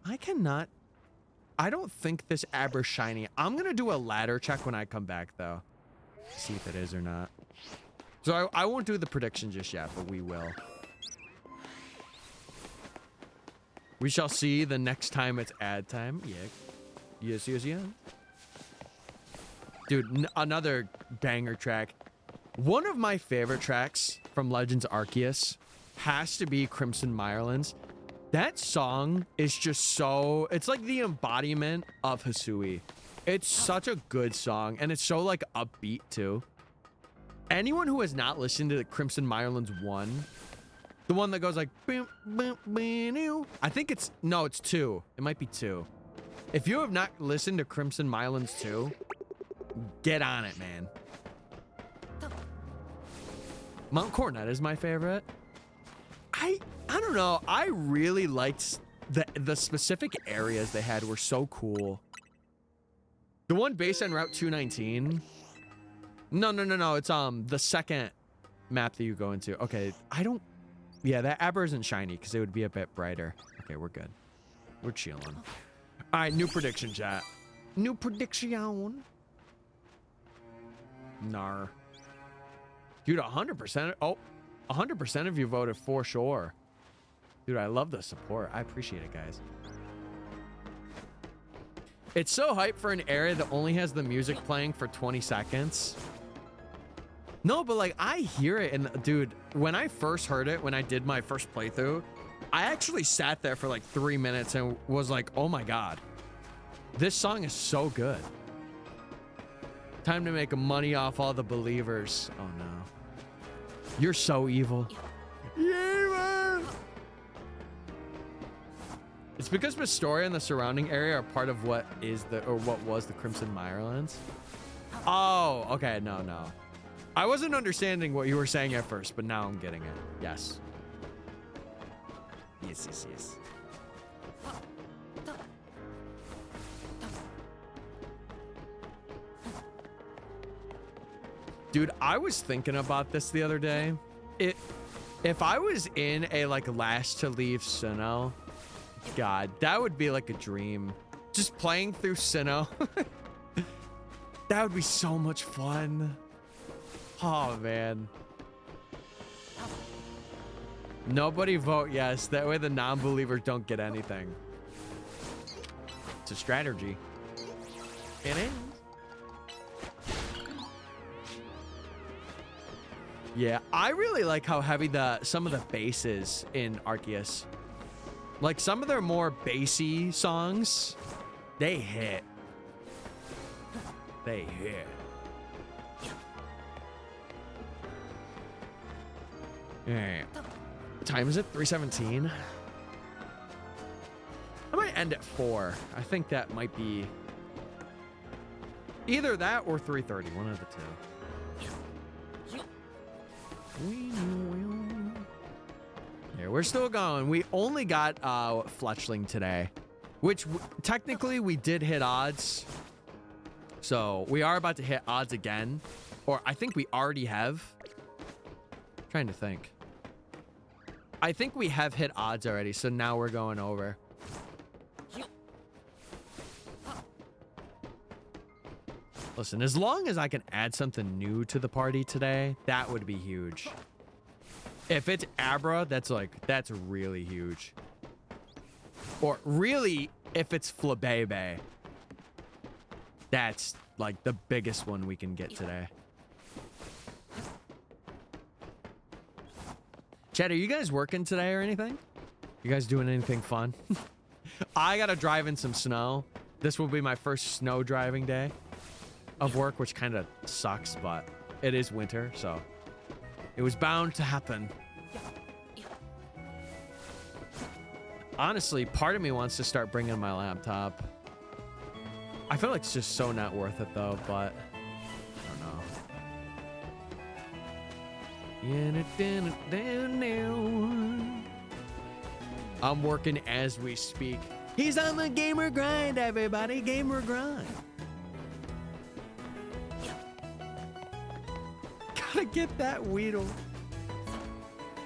I don't think this Aber's shiny. I'm gonna do a ladder check when I come back though. See if it is or not. So I won't do the prediction just yet, but we will. We shall see the next time it's ad time. Yeah. Yes. Dude, another banger track. One of my favorite tracks from Legends Arceus has to be Crimson Mirelands. That song is just so, it's like the embodiment of Hisui. It's such a good song, and it's so like upbeat too. Anyone who has not listened to the Crimson Mirelands 1, the one that goes like, boom, boom, boom, I think it's, no, it's 2. It might be 2. If you have not listened to Crimson Mirelands 2, get on it, man. Mount Coronet is my favorite. I don't know. I really liked the specific areas they had were so cool. The one based on Route 219. No. It's the second map that you go into. Okay, yeah, that Aber isn't shiny because it would be a bit brighter. Okay, we're good. We're chilling. All right, new prediction, chat. New prediction. Nar. Dude, 100%. Oh, 100% of you voted for sure. Dude, I love the support. I appreciate it, guys. It's so hype for an area that only has the music playing for 20 seconds. No, but like I hear it, and dude, when I first heard it, when I did my first playthrough, I actually sat there for like 3 minutes and was like, oh my God, this song is so good. Time to make money off all the believers. Oh no. You're so evil. Yeah, man. It's because Pastoria and the surrounding area are part of what was the Crimson Mirelands. Oh, okay, no. I wasn't understanding what you were saying at first, but now I'm getting it. Yes. Yes. Dude, I was thinking about this the other day. If I was in a like last to leave Sinnoh, God, that would be like a dream. Just playing through Sinnoh. That would be so much fun. Oh man. Nobody vote yes. That way the non-believers don't get anything. It's a strategy. It is. Yeah, I really like how heavy some of the bass is in Arceus. Like some of their more bassy songs, they hit. They hit. Alright. What time is it? 3:17? I might end at 4. I think that might be either that or 3:30. One of the two. Yeah, we're still going. We only got Fletchling today, which technically we did hit odds. So we are about to hit odds again, or I think we already have. I'm trying to think. I think we have hit odds already, so now we're going over. Listen, as long as I can add something new to the party today, that would be huge. If it's Abra, that's really huge. Or really, if it's Flabebe, that's like the biggest one we can get today. Chad, are you guys working today or anything? You guys doing anything fun? I gotta drive in some snow. This will be my first snow driving day of work, which kind of sucks, but it is winter, so it was bound to happen. Honestly, part of me wants to start bringing my laptop. I feel like it's just so not worth it though, but I don't know. I'm working as we speak. He's on the gamer grind, everybody. Gamer grind. Gotta get that Weedle.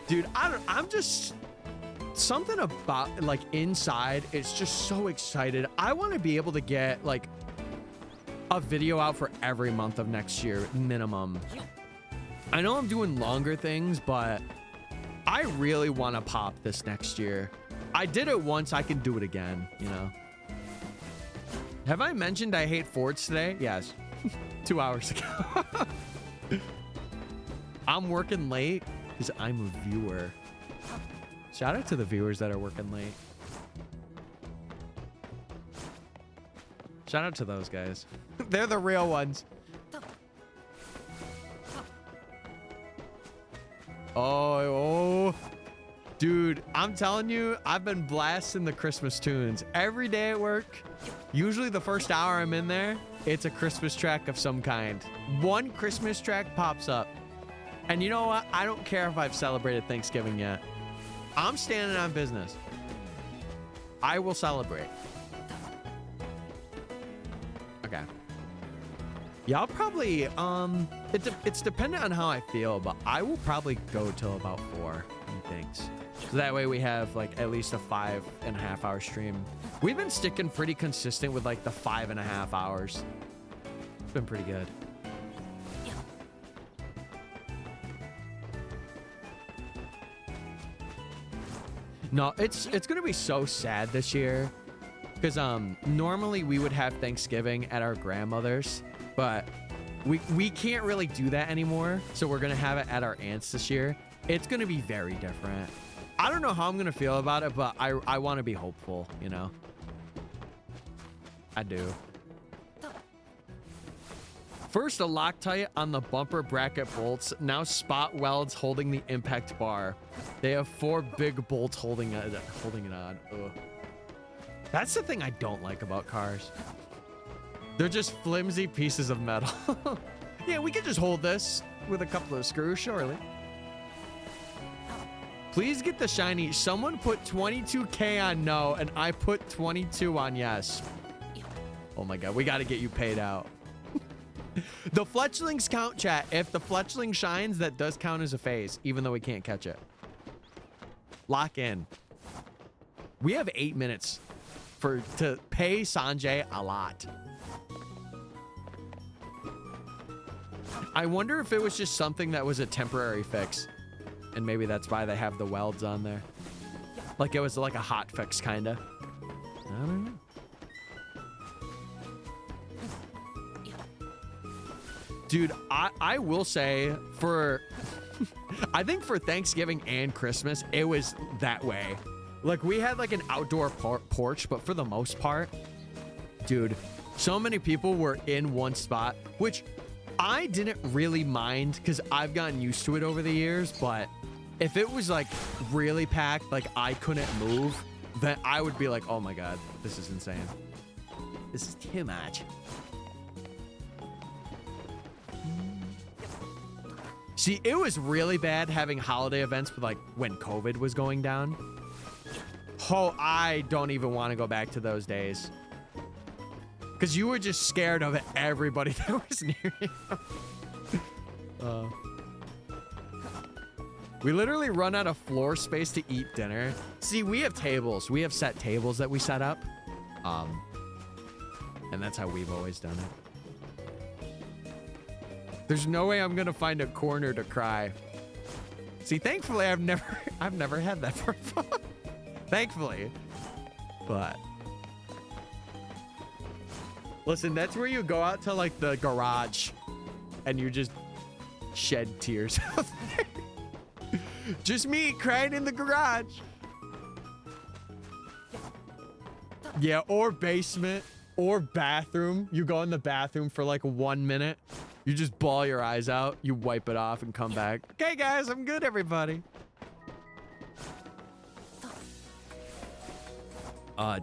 Dude, I'm just... Something about, like, inside, it's just so excited. I want to be able to get, like, a video out for every month of next year, minimum. I know I'm doing longer things, but I really want to pop this next year. I did it once, I can do it again, you know? Have I mentioned I hate Fords today? Yes. 2 hours ago. I'm working late because I'm a viewer. Shout out to the viewers that are working late. Shout out to those guys. They're the real ones. Oh, dude, I'm telling you, I've been blasting the Christmas tunes every day at work. Usually the first hour I'm in there, it's a Christmas track of some kind. One Christmas track pops up. And you know what? I don't care if I've celebrated Thanksgiving yet. I'm standing on business. I will celebrate. Okay. Yeah, I'll probably, it's dependent on how I feel, but I will probably go till about 4, thanks. So that way we have like at least a 5.5 hour stream. We've been sticking pretty consistent with like the 5.5 hours. It's been pretty good. No, it's gonna be so sad this year because normally we would have Thanksgiving at our grandmother's, but we can't really do that anymore. So we're gonna have it at our aunt's this year. It's gonna be very different. I don't know how I'm gonna feel about it, but I want to be hopeful, you know. I do. First, a Loctite on the bumper bracket bolts. Now spot welds holding the impact bar. They have 4 big bolts holding it on. Ugh. That's the thing I don't like about cars. They're just flimsy pieces of metal. Yeah, we could just hold this with a couple of screws, surely. Please get the shiny. Someone put 22K on no, and I put 22 on yes. Oh my God, we got to get you paid out. The Fletchlings count, chat. If the Fletchling shines, that does count as a phase, even though we can't catch it. Lock in. We have 8 minutes to pay Sanjay a lot. I wonder if it was just something that was a temporary fix, and maybe that's why they have the welds on there. Like it was like a hot fix, kinda. I don't know. Dude, I will say for, I think for Thanksgiving and Christmas, it was that way. Like we had like an outdoor porch, but for the most part, dude, so many people were in one spot, which I didn't really mind because I've gotten used to it over the years. But if it was like really packed, like I couldn't move, then I would be like, oh my God, this is insane. This is too much. See, it was really bad having holiday events with like when COVID was going down. Oh, I don't even want to go back to those days. Because you were just scared of everybody that was near you. We literally run out of floor space to eat dinner. See, we have tables. We have set tables that we set up. And that's how we've always done it. There's no way I'm gonna find a corner to cry. See, thankfully, I've never had that for fun. Thankfully. But listen, that's where you go out to like the garage and you just shed tears out there. Just me crying in the garage. Yeah, or basement or bathroom. You go in the bathroom for like 1 minute. You just bawl your eyes out. You wipe it off and come back. Okay, guys, I'm good, everybody.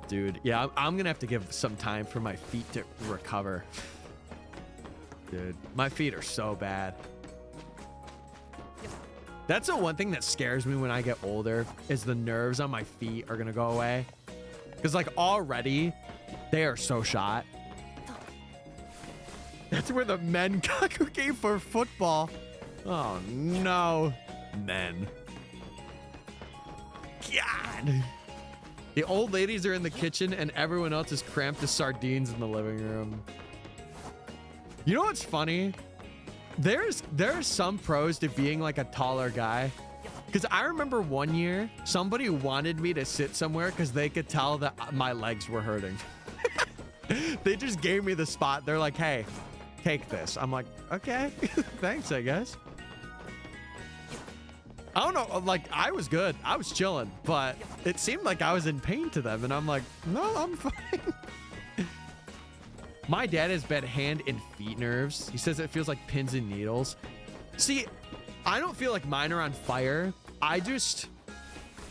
Dude. Yeah, I'm gonna have to give some time for my feet to recover. Dude, my feet are so bad. That's the one thing that scares me when I get older is the nerves on my feet are gonna go away. Because like already, they are so shot. That's where the men congregate for football. Oh no. Men. God. The old ladies are in the kitchen and everyone else is cramped as sardines in the living room. You know what's funny? There's some pros to being like a taller guy. Because I remember one year, somebody wanted me to sit somewhere because they could tell that my legs were hurting. They just gave me the spot. They're like, hey, take this. I'm like, okay, thanks, I guess. I don't know, like, I was good. I was chilling, but it seemed like I was in pain to them. And I'm like, no, I'm fine. My dad has bad hand and feet nerves. He says it feels like pins and needles. See, I don't feel like mine are on fire. I just,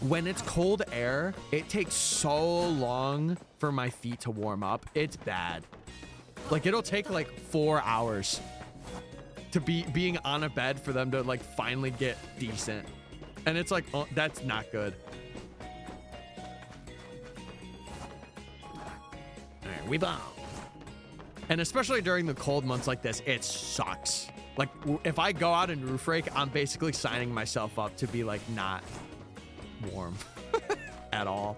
when it's cold air, it takes so long for my feet to warm up. It's bad. Like, it'll take like 4 hours to being on a bed for them to like finally get decent. And it's like, oh, that's not good. All right, we bow. And especially during the cold months like this, it sucks. Like if I go out and roof rake, I'm basically signing myself up to be like not warm at all.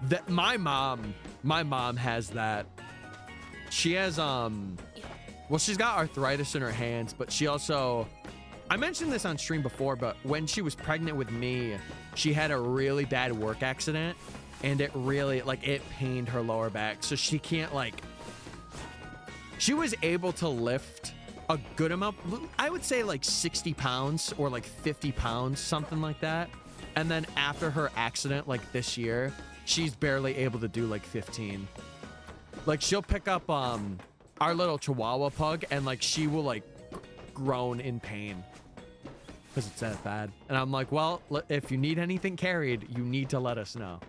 That my mom has that. She has well, she's got arthritis in her hands, but she also, I mentioned this on stream before, but when she was pregnant with me, she had a really bad work accident and it really, like, it pained her lower back. So she can't, like, she was able to lift a good amount, I would say like 60 pounds or like 50 pounds, something like that. And then after her accident, like this year, she's barely able to do like 15. Like she'll pick up, our little Chihuahua pug and like she will like groan in pain because it's that bad. And I'm like, well, if you need anything carried, you need to let us know.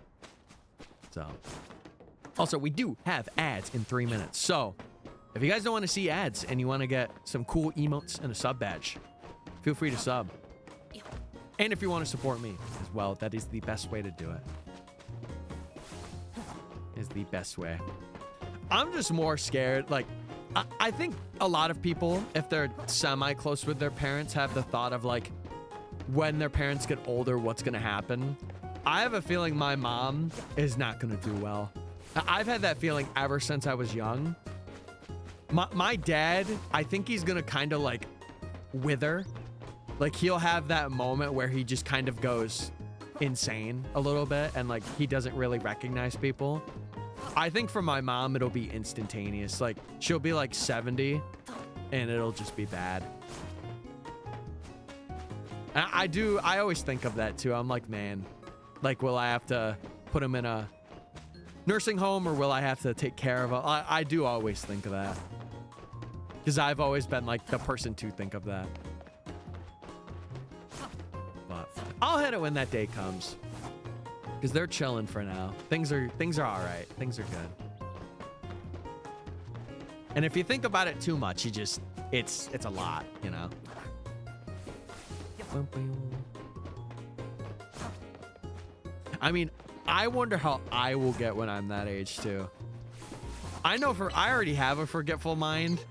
So also we do have ads in 3 minutes. So if you guys don't want to see ads and you want to get some cool emotes and a sub badge, feel free to sub. And if you want to support me as well, that is the best way to do it. Is the best way. I'm just more scared. Like, I think a lot of people, if they're semi-close with their parents, have the thought of like, when their parents get older, what's going to happen? I have a feeling my mom is not going to do well. I've had that feeling ever since I was young. My dad, I think he's going to kind of like wither. Like he'll have that moment where he just kind of goes insane a little bit and like he doesn't really recognize people. I think for my mom, it'll be instantaneous. Like she'll be like 70 and it'll just be bad. I always think of that too. I'm like, man, like, will I have to put him in a nursing home or will I have to take care of him? I do always think of that because I've always been like the person to think of that. But I'll hit it when that day comes. Because they're chilling for now. Things are all right. Things are good. And if you think about it too much, you just, it's a lot, you know? I mean, I wonder how I will get when I'm that age too. I know I already have a forgetful mind.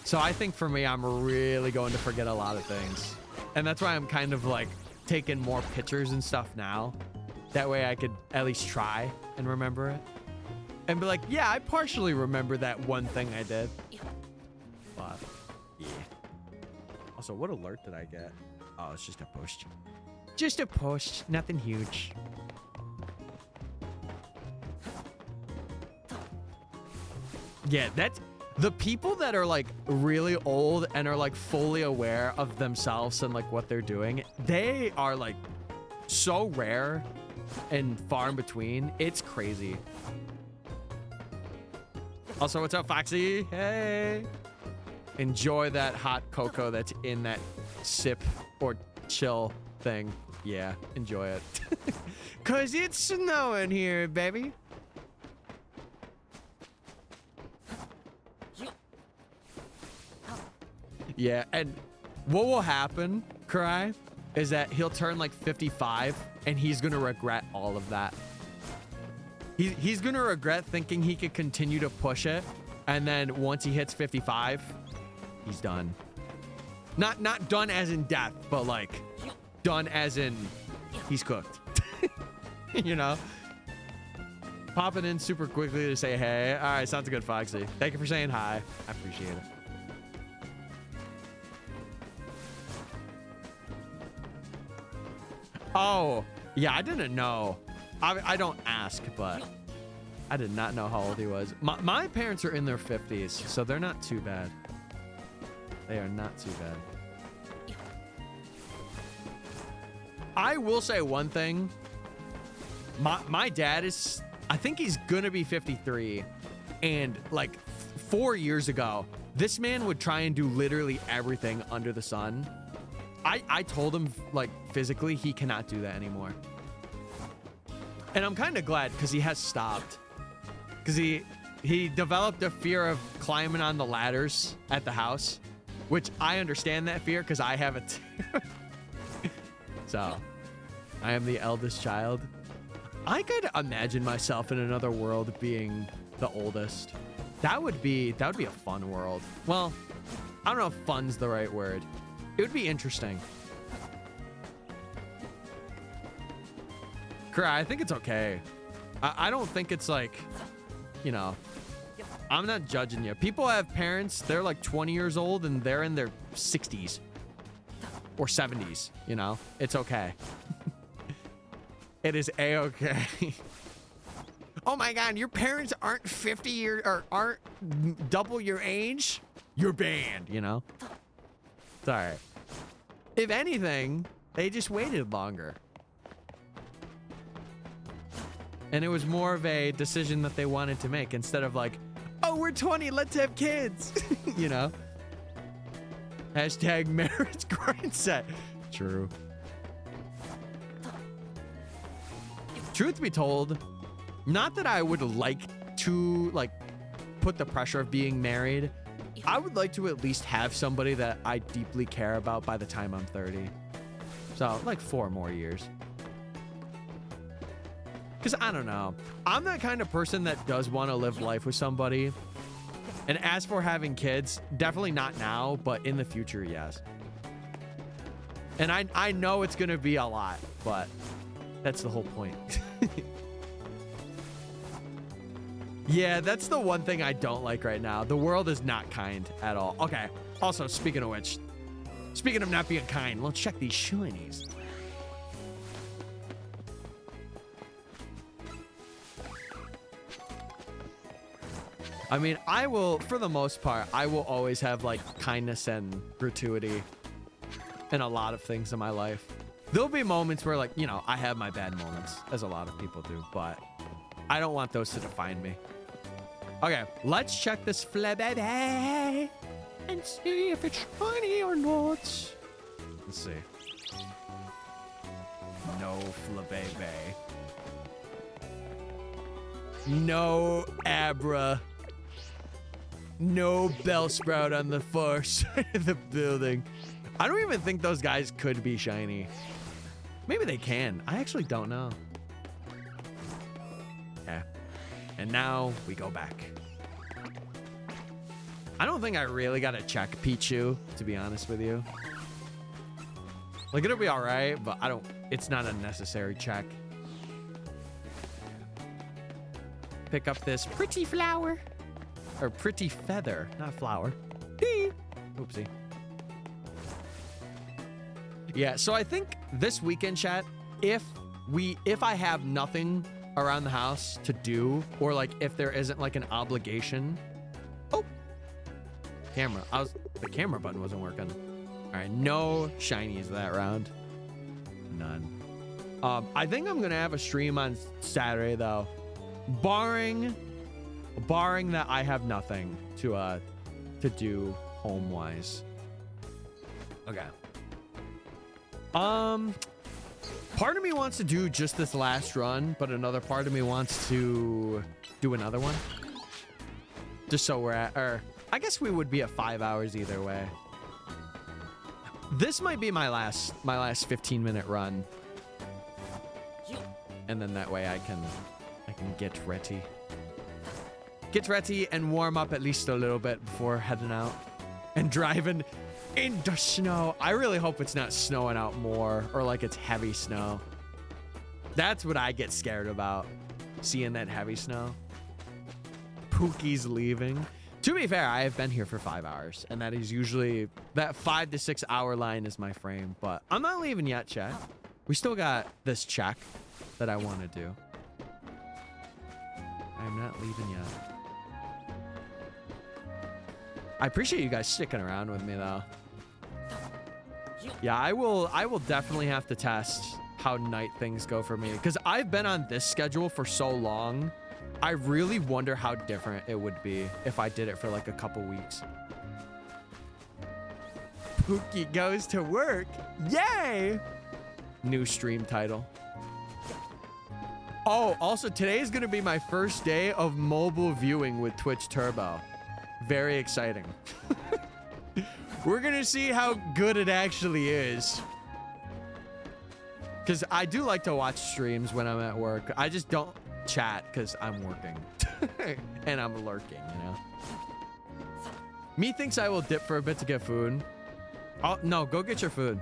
So I think for me, I'm really going to forget a lot of things. And that's why I'm kind of like taking more pictures and stuff now. That way I could at least try and remember it. And be like, yeah, I partially remember that one thing I did. But, yeah. Also, what alert did I get? Oh, it's just a push. Just a push. Nothing huge. Yeah, that's the people that are like really old and are like fully aware of themselves and like what they're doing. They are like so rare and far in between. It's crazy. Also, what's up, Foxy? Hey. Enjoy that hot cocoa that's in that sip or chill thing. Yeah, enjoy it. Cause it's snowing here, baby. Yeah, and what will happen, Cry, is that he'll turn like 55 and he's gonna regret all of that. He's gonna regret thinking he could continue to push it, and then once he hits 55, he's done. Not done as in death, but like done as in he's cooked. You know? Popping in super quickly to say hey. All right, sounds good, Foxy. Thank you for saying hi. I appreciate it. Oh, yeah, I didn't know. I don't ask, but I did not know how old he was. My parents are in their 50s, so they're not too bad. They are not too bad. I will say one thing. My dad is, I think he's gonna be 53. And like 4 years ago, this man would try and do literally everything under the sun. I told him, like, physically, he cannot do that anymore. And I'm kind of glad, because he has stopped. Because he developed a fear of climbing on the ladders at the house, which I understand that fear, because I have it too. So, I am the eldest child. I could imagine myself in another world being the oldest. That would be a fun world. Well, I don't know if fun's the right word. It would be interesting. Cry, I think it's okay. I don't think it's like, you know, I'm not judging you. People have parents, they're like 20 years old and they're in their 60s or 70s, you know? It's okay. It is a-okay. Oh my God, your parents aren't 50 years or aren't double your age? You're banned, you know? It's all right. If anything, they just waited longer. And it was more of a decision that they wanted to make instead of like, oh, we're 20, let's have kids. You know? Hashtag marriage grind set. True. Truth be told, not that I would like to like put the pressure of being married. I would like to at least have somebody that I deeply care about by the time I'm 30. So, like 4 more years. Because I don't know. I'm that kind of person that does want to live life with somebody. And as for having kids, definitely not now, but in the future, yes. And I know it's going to be a lot, but that's the whole point. Yeah, that's the one thing I don't like right now. The world is not kind at all. Okay. Also, speaking of which, speaking of not being kind, let's check these shinies. I mean, I will, for the most part, I will always have like kindness and gratuity in a lot of things in my life. There'll be moments where, like, you know, I have my bad moments, as a lot of people do, but I don't want those to define me. Okay, let's check this flabebe and see if it's shiny or not. Let's see. No flabebe. No Abra. No Bellsprout on the far side of the building. I don't even think those guys could be shiny. Maybe they can. I actually don't know. Yeah. And now we go back. I don't think I really got to check Pichu, to be honest with you. Like, it'll be all right, but it's not a necessary check. Pick up this pretty flower. Or pretty feather, not flower. Oopsie. Yeah, so I think this weekend, chat, if I have nothing around the house to do, or like if there isn't like an obligation. Oh, camera. The camera button wasn't working. All right, no shinies that round. None. I think I'm gonna have a stream on Saturday though, barring that I have nothing to do home wise. Okay. Part of me wants to do just this last run, but another part of me wants to do another one. Just so we're at, or I guess we would be at 5 hours either way. This might be my last 15-minute run. And then that way I can get ready. Get ready and warm up at least a little bit before heading out and driving in the snow. I really hope it's not snowing out more, or like it's heavy snow. That's what I get scared about, seeing that heavy snow. Pookie's leaving. To be fair, I have been here for 5 hours, and that is usually that 5 to 6 hour line is my frame, but I'm not leaving yet, chat. We still got this check that I want to do. I'm not leaving yet. I appreciate you guys sticking around with me though. Yeah, I will definitely have to test how night things go for me, because I've been on this schedule for so long. I really wonder how different it would be if I did it for like a couple weeks. Pookie goes to work. Yay! New stream title. Oh, also today is going to be my first day of mobile viewing with Twitch Turbo. Very exciting. We're going to see how good it actually is. Because I do like to watch streams when I'm at work. I just don't chat because I'm working. And I'm lurking, you know? Me thinks I will dip for a bit to get food. Oh, no, go get your food.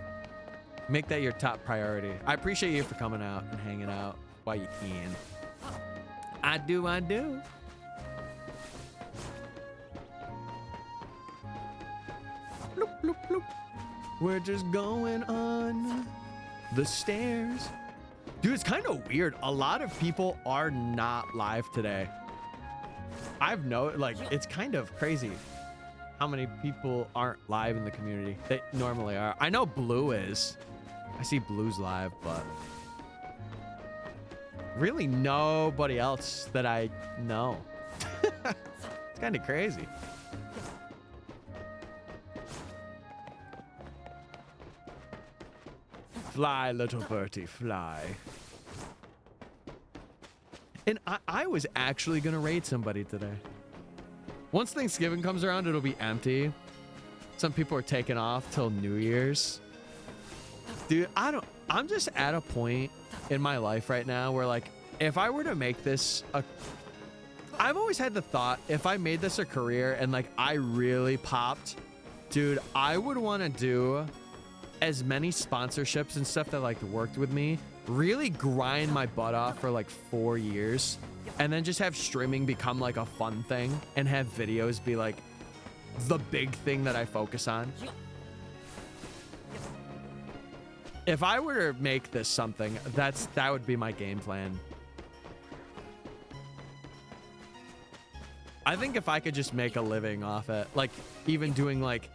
Make that your top priority. I appreciate you for coming out and hanging out while you can. I do. Bloop, bloop, bloop. We're just going on the stairs. Dude, it's kind of weird. A lot of people are not live today. I've noticed, like, it's kind of crazy how many people aren't live in the community. They normally are. I know Blue is. I see Blue's live, but really nobody else that I know. It's kind of crazy. Fly, little birdie, fly. And I was actually going to raid somebody today. Once Thanksgiving comes around, it'll be empty. Some people are taking off till New Year's. Dude, I'm just at a point in my life right now where, like, if I were to make this I've always had the thought, if I made this a career and, like, I really popped, dude, I would want to do as many sponsorships and stuff that, like, worked with me, really grind my butt off for like 4 years, and then just have streaming become like a fun thing and have videos be like the big thing that I focus on. If I were to make this something, that would be my game plan. I think if I could just make a living off it, like even doing like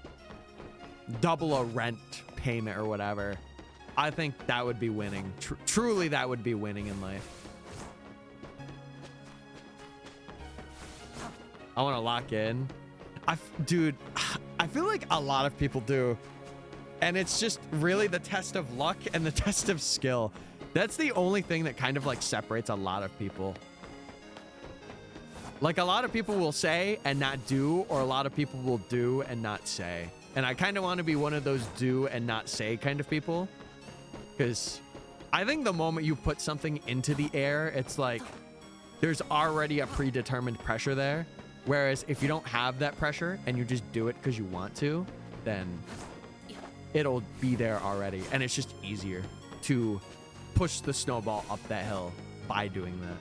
double a rent payment or whatever, I think that would be winning. Truly, that would be winning in life. I want to lock in. Dude, I feel like a lot of people do. And it's just really the test of luck and the test of skill. That's the only thing that kind of like separates a lot of people. Like a lot of people will say and not do, or a lot of people will do and not say. And I kind of want to be one of those do and not say kind of people. Because I think the moment you put something into the air, it's like there's already a predetermined pressure there. Whereas if you don't have that pressure and you just do it because you want to, then it'll be there already. And it's just easier to push the snowball up that hill by doing that.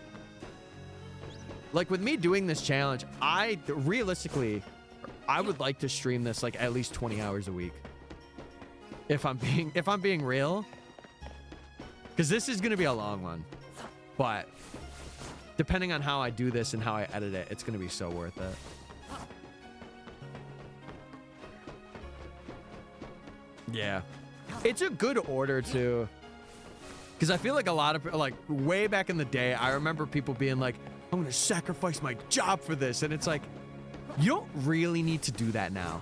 Like with me doing this challenge, realistically, I would like to stream this like at least 20 hours a week. If I'm being real, because this is gonna be a long one, but depending on how I do this and how I edit it, it's gonna be so worth it. Yeah, it's a good order too, because I feel like a lot of, like, way back in the day, I remember people being like, I'm gonna sacrifice my job for this, and it's like, you don't really need to do that now.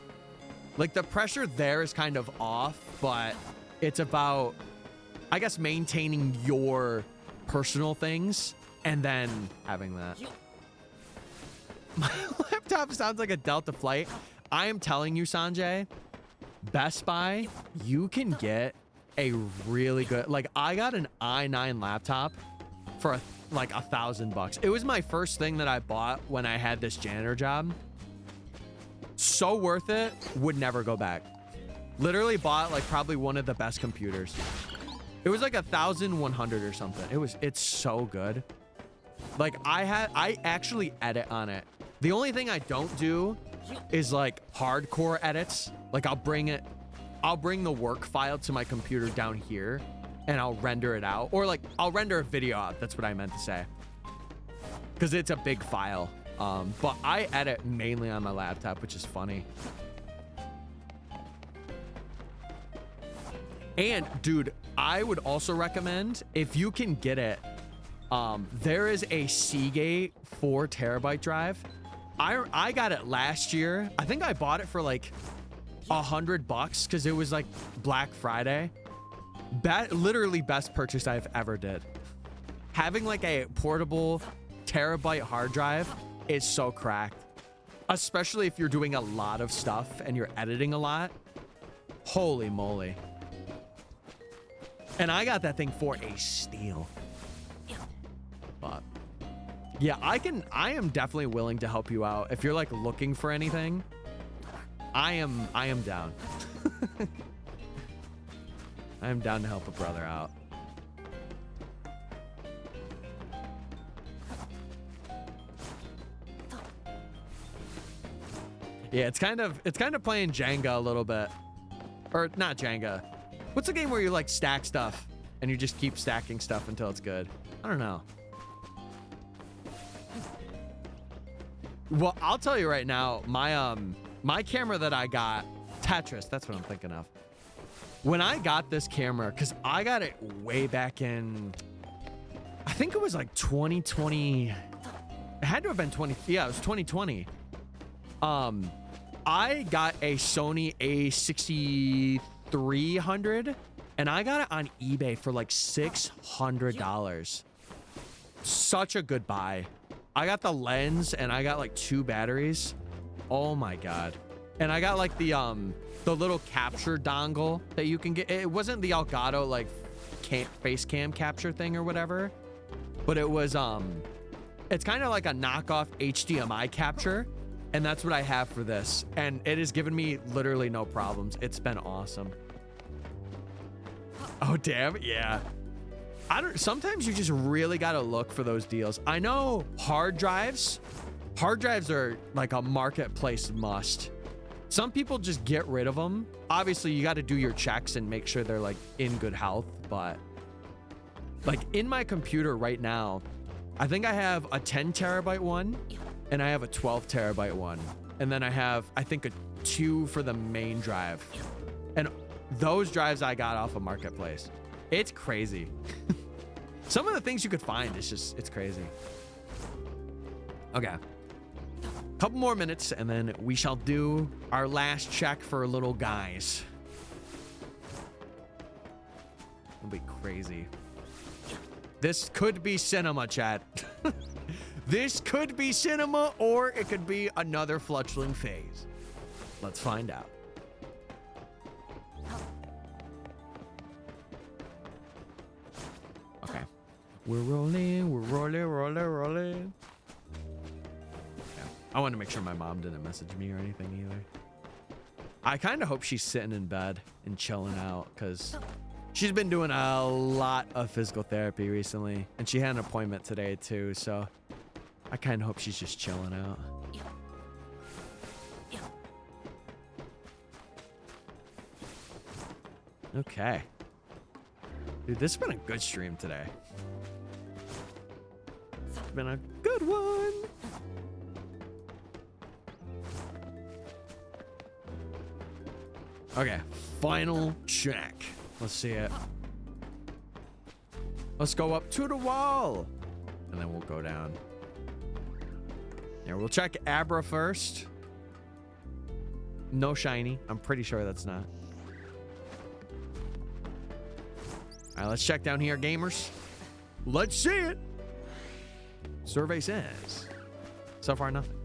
Like, the pressure there is kind of off, but it's about, I guess, maintaining your personal things and then having that. My laptop sounds like a Delta flight. I am telling you, Sanjay, Best Buy, you can get a really good, like, I got an i9 laptop for like $1,000. It was my first thing that I bought when I had this janitor job. So worth it, would never go back. Literally bought like probably one of the best computers. It was like 1,100 or something. It's so good. Like, I actually edit on it. The only thing I don't do is like hardcore edits. Like, I'll bring the work file to my computer down here and I'll render it out, or like I'll render a video out. That's what I meant to say, because it's a big file. But I edit mainly on my laptop, which is funny. And dude, I would also recommend, if you can get it, there is a Seagate 4 terabyte drive. I got it last year. I think I bought it for like $100 because it was like Black Friday. Literally best purchase I've ever did. Having like a portable terabyte hard drive is so cracked, especially if you're doing a lot of stuff and you're editing a lot. Holy moly. And I got that thing for a steal. But yeah, I am definitely willing to help you out if you're like looking for anything. I am down. I am down to help a brother out. Yeah, it's kind of playing Jenga a little bit. Or not Jenga. What's the game where you like stack stuff and you just keep stacking stuff until it's good? I don't know. Well, I'll tell you right now, my camera that I got, Tetris, that's what I'm thinking of. When I got this camera, because I got it way back in, I think it was like 2020. It had to have been 20. Yeah, it was 2020. I got a Sony A6300 and I got it on eBay for like $600. Such a good buy. I got the lens and I got like 2 batteries. Oh my God. And I got like the little capture dongle that you can get. It wasn't the Elgato like face cam capture thing or whatever, but it was it's kind of like a knockoff HDMI capture, and that's what I have for this, and it has given me literally no problems. It's been awesome. Oh damn, yeah. Sometimes you just really gotta look for those deals. I know hard drives are like a marketplace must. Some people just get rid of them. Obviously, you got to do your checks and make sure they're like in good health. But like in my computer right now, I think I have a 10 terabyte one and I have a 12 terabyte one. And then I have, I think, a 2 for the main drive. And those drives I got off of Marketplace. It's crazy. Some of the things you could find, it's crazy. Okay. Couple more minutes and then we shall do our last check for little guys. It'll be crazy. This could be cinema, chat. This could be cinema, or it could be another Fletchling phase. Let's find out. Okay. We're rolling. I want to make sure my mom didn't message me or anything either. I kind of hope she's sitting in bed and chilling out, because she's been doing a lot of physical therapy recently, and she had an appointment today too, so I kind of hope she's just chilling out. Okay. Dude, this has been a good stream today. It's been a good one. Okay, final check. Let's see it. Let's go up to the wall. And then we'll go down. Yeah, we'll check Abra first. No shiny. I'm pretty sure that's not. All right, let's check down here, gamers. Let's see it. Survey says. So far, nothing.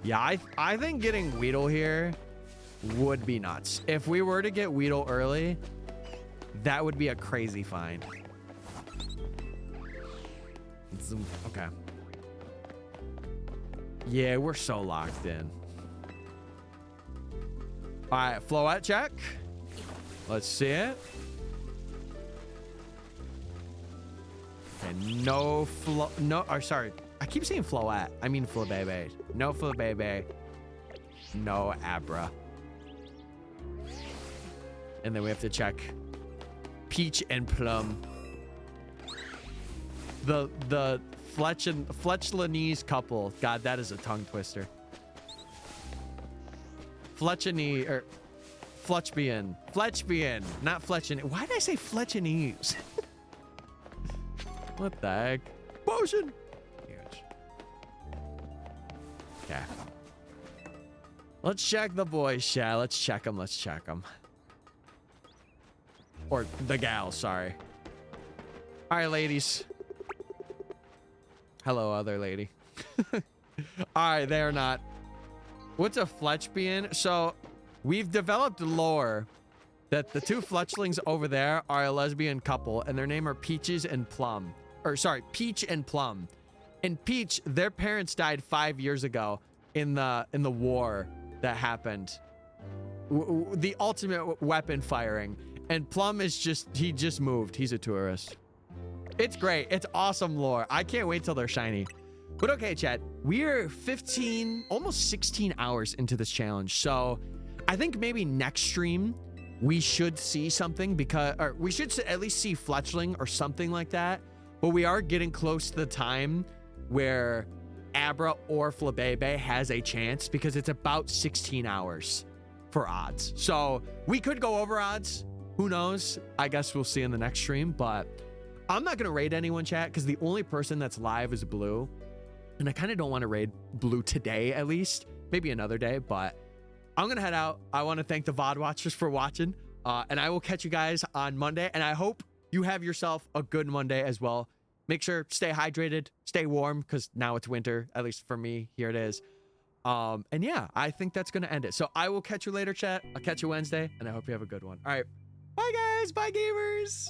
Yeah, I think getting Weedle here would be nuts. If we were to get Weedle early, that would be a crazy find. Okay. Yeah, we're so locked in. All right, Floette check. Let's see it. Okay, no, sorry. I keep saying Floette. I mean Flabebe. No Flabebe. No Abra. And then we have to check Peach and Plum. The Fletchlinese couple. God, that is a tongue twister. Fletchini or Fletchbian. Fletchbian, not Fletchin. Why did I say Fletchinese? What the heck? Potion. Huge. Okay. Let's check the boys, chat. Let's check them. Let's check them. Or the gal, sorry. All right, ladies. Hello, other lady. All right, they're not. What's a Fletchbian? So we've developed lore that the two Fletchlings over there are a lesbian couple, and their name are Peaches and Plum. Or sorry, Peach and Plum. And Peach, their parents died 5 years ago in the war that happened. The ultimate weapon firing. And Plum is he just moved. He's a tourist. It's great. It's awesome lore. I can't wait till they're shiny. But okay, chat, we're 15, almost 16 hours into this challenge. So I think maybe next stream we should see something or we should at least see Fletchling or something like that. But we are getting close to the time where Abra or Flabebe has a chance because it's about 16 hours for odds. So we could go over odds. Who knows? I guess we'll see in the next stream, but I'm not going to raid anyone, chat, because the only person that's live is Blue. And I kind of don't want to raid Blue today, at least. Maybe another day, but I'm going to head out. I want to thank the VOD watchers for watching, and I will catch you guys on Monday, and I hope you have yourself a good Monday as well. Make sure, stay hydrated, stay warm, because now it's winter, at least for me, here it is. And yeah, I think that's going to end it. So I will catch you later, chat. I'll catch you Wednesday, and I hope you have a good one. All right. Bye, guys. Bye, gamers.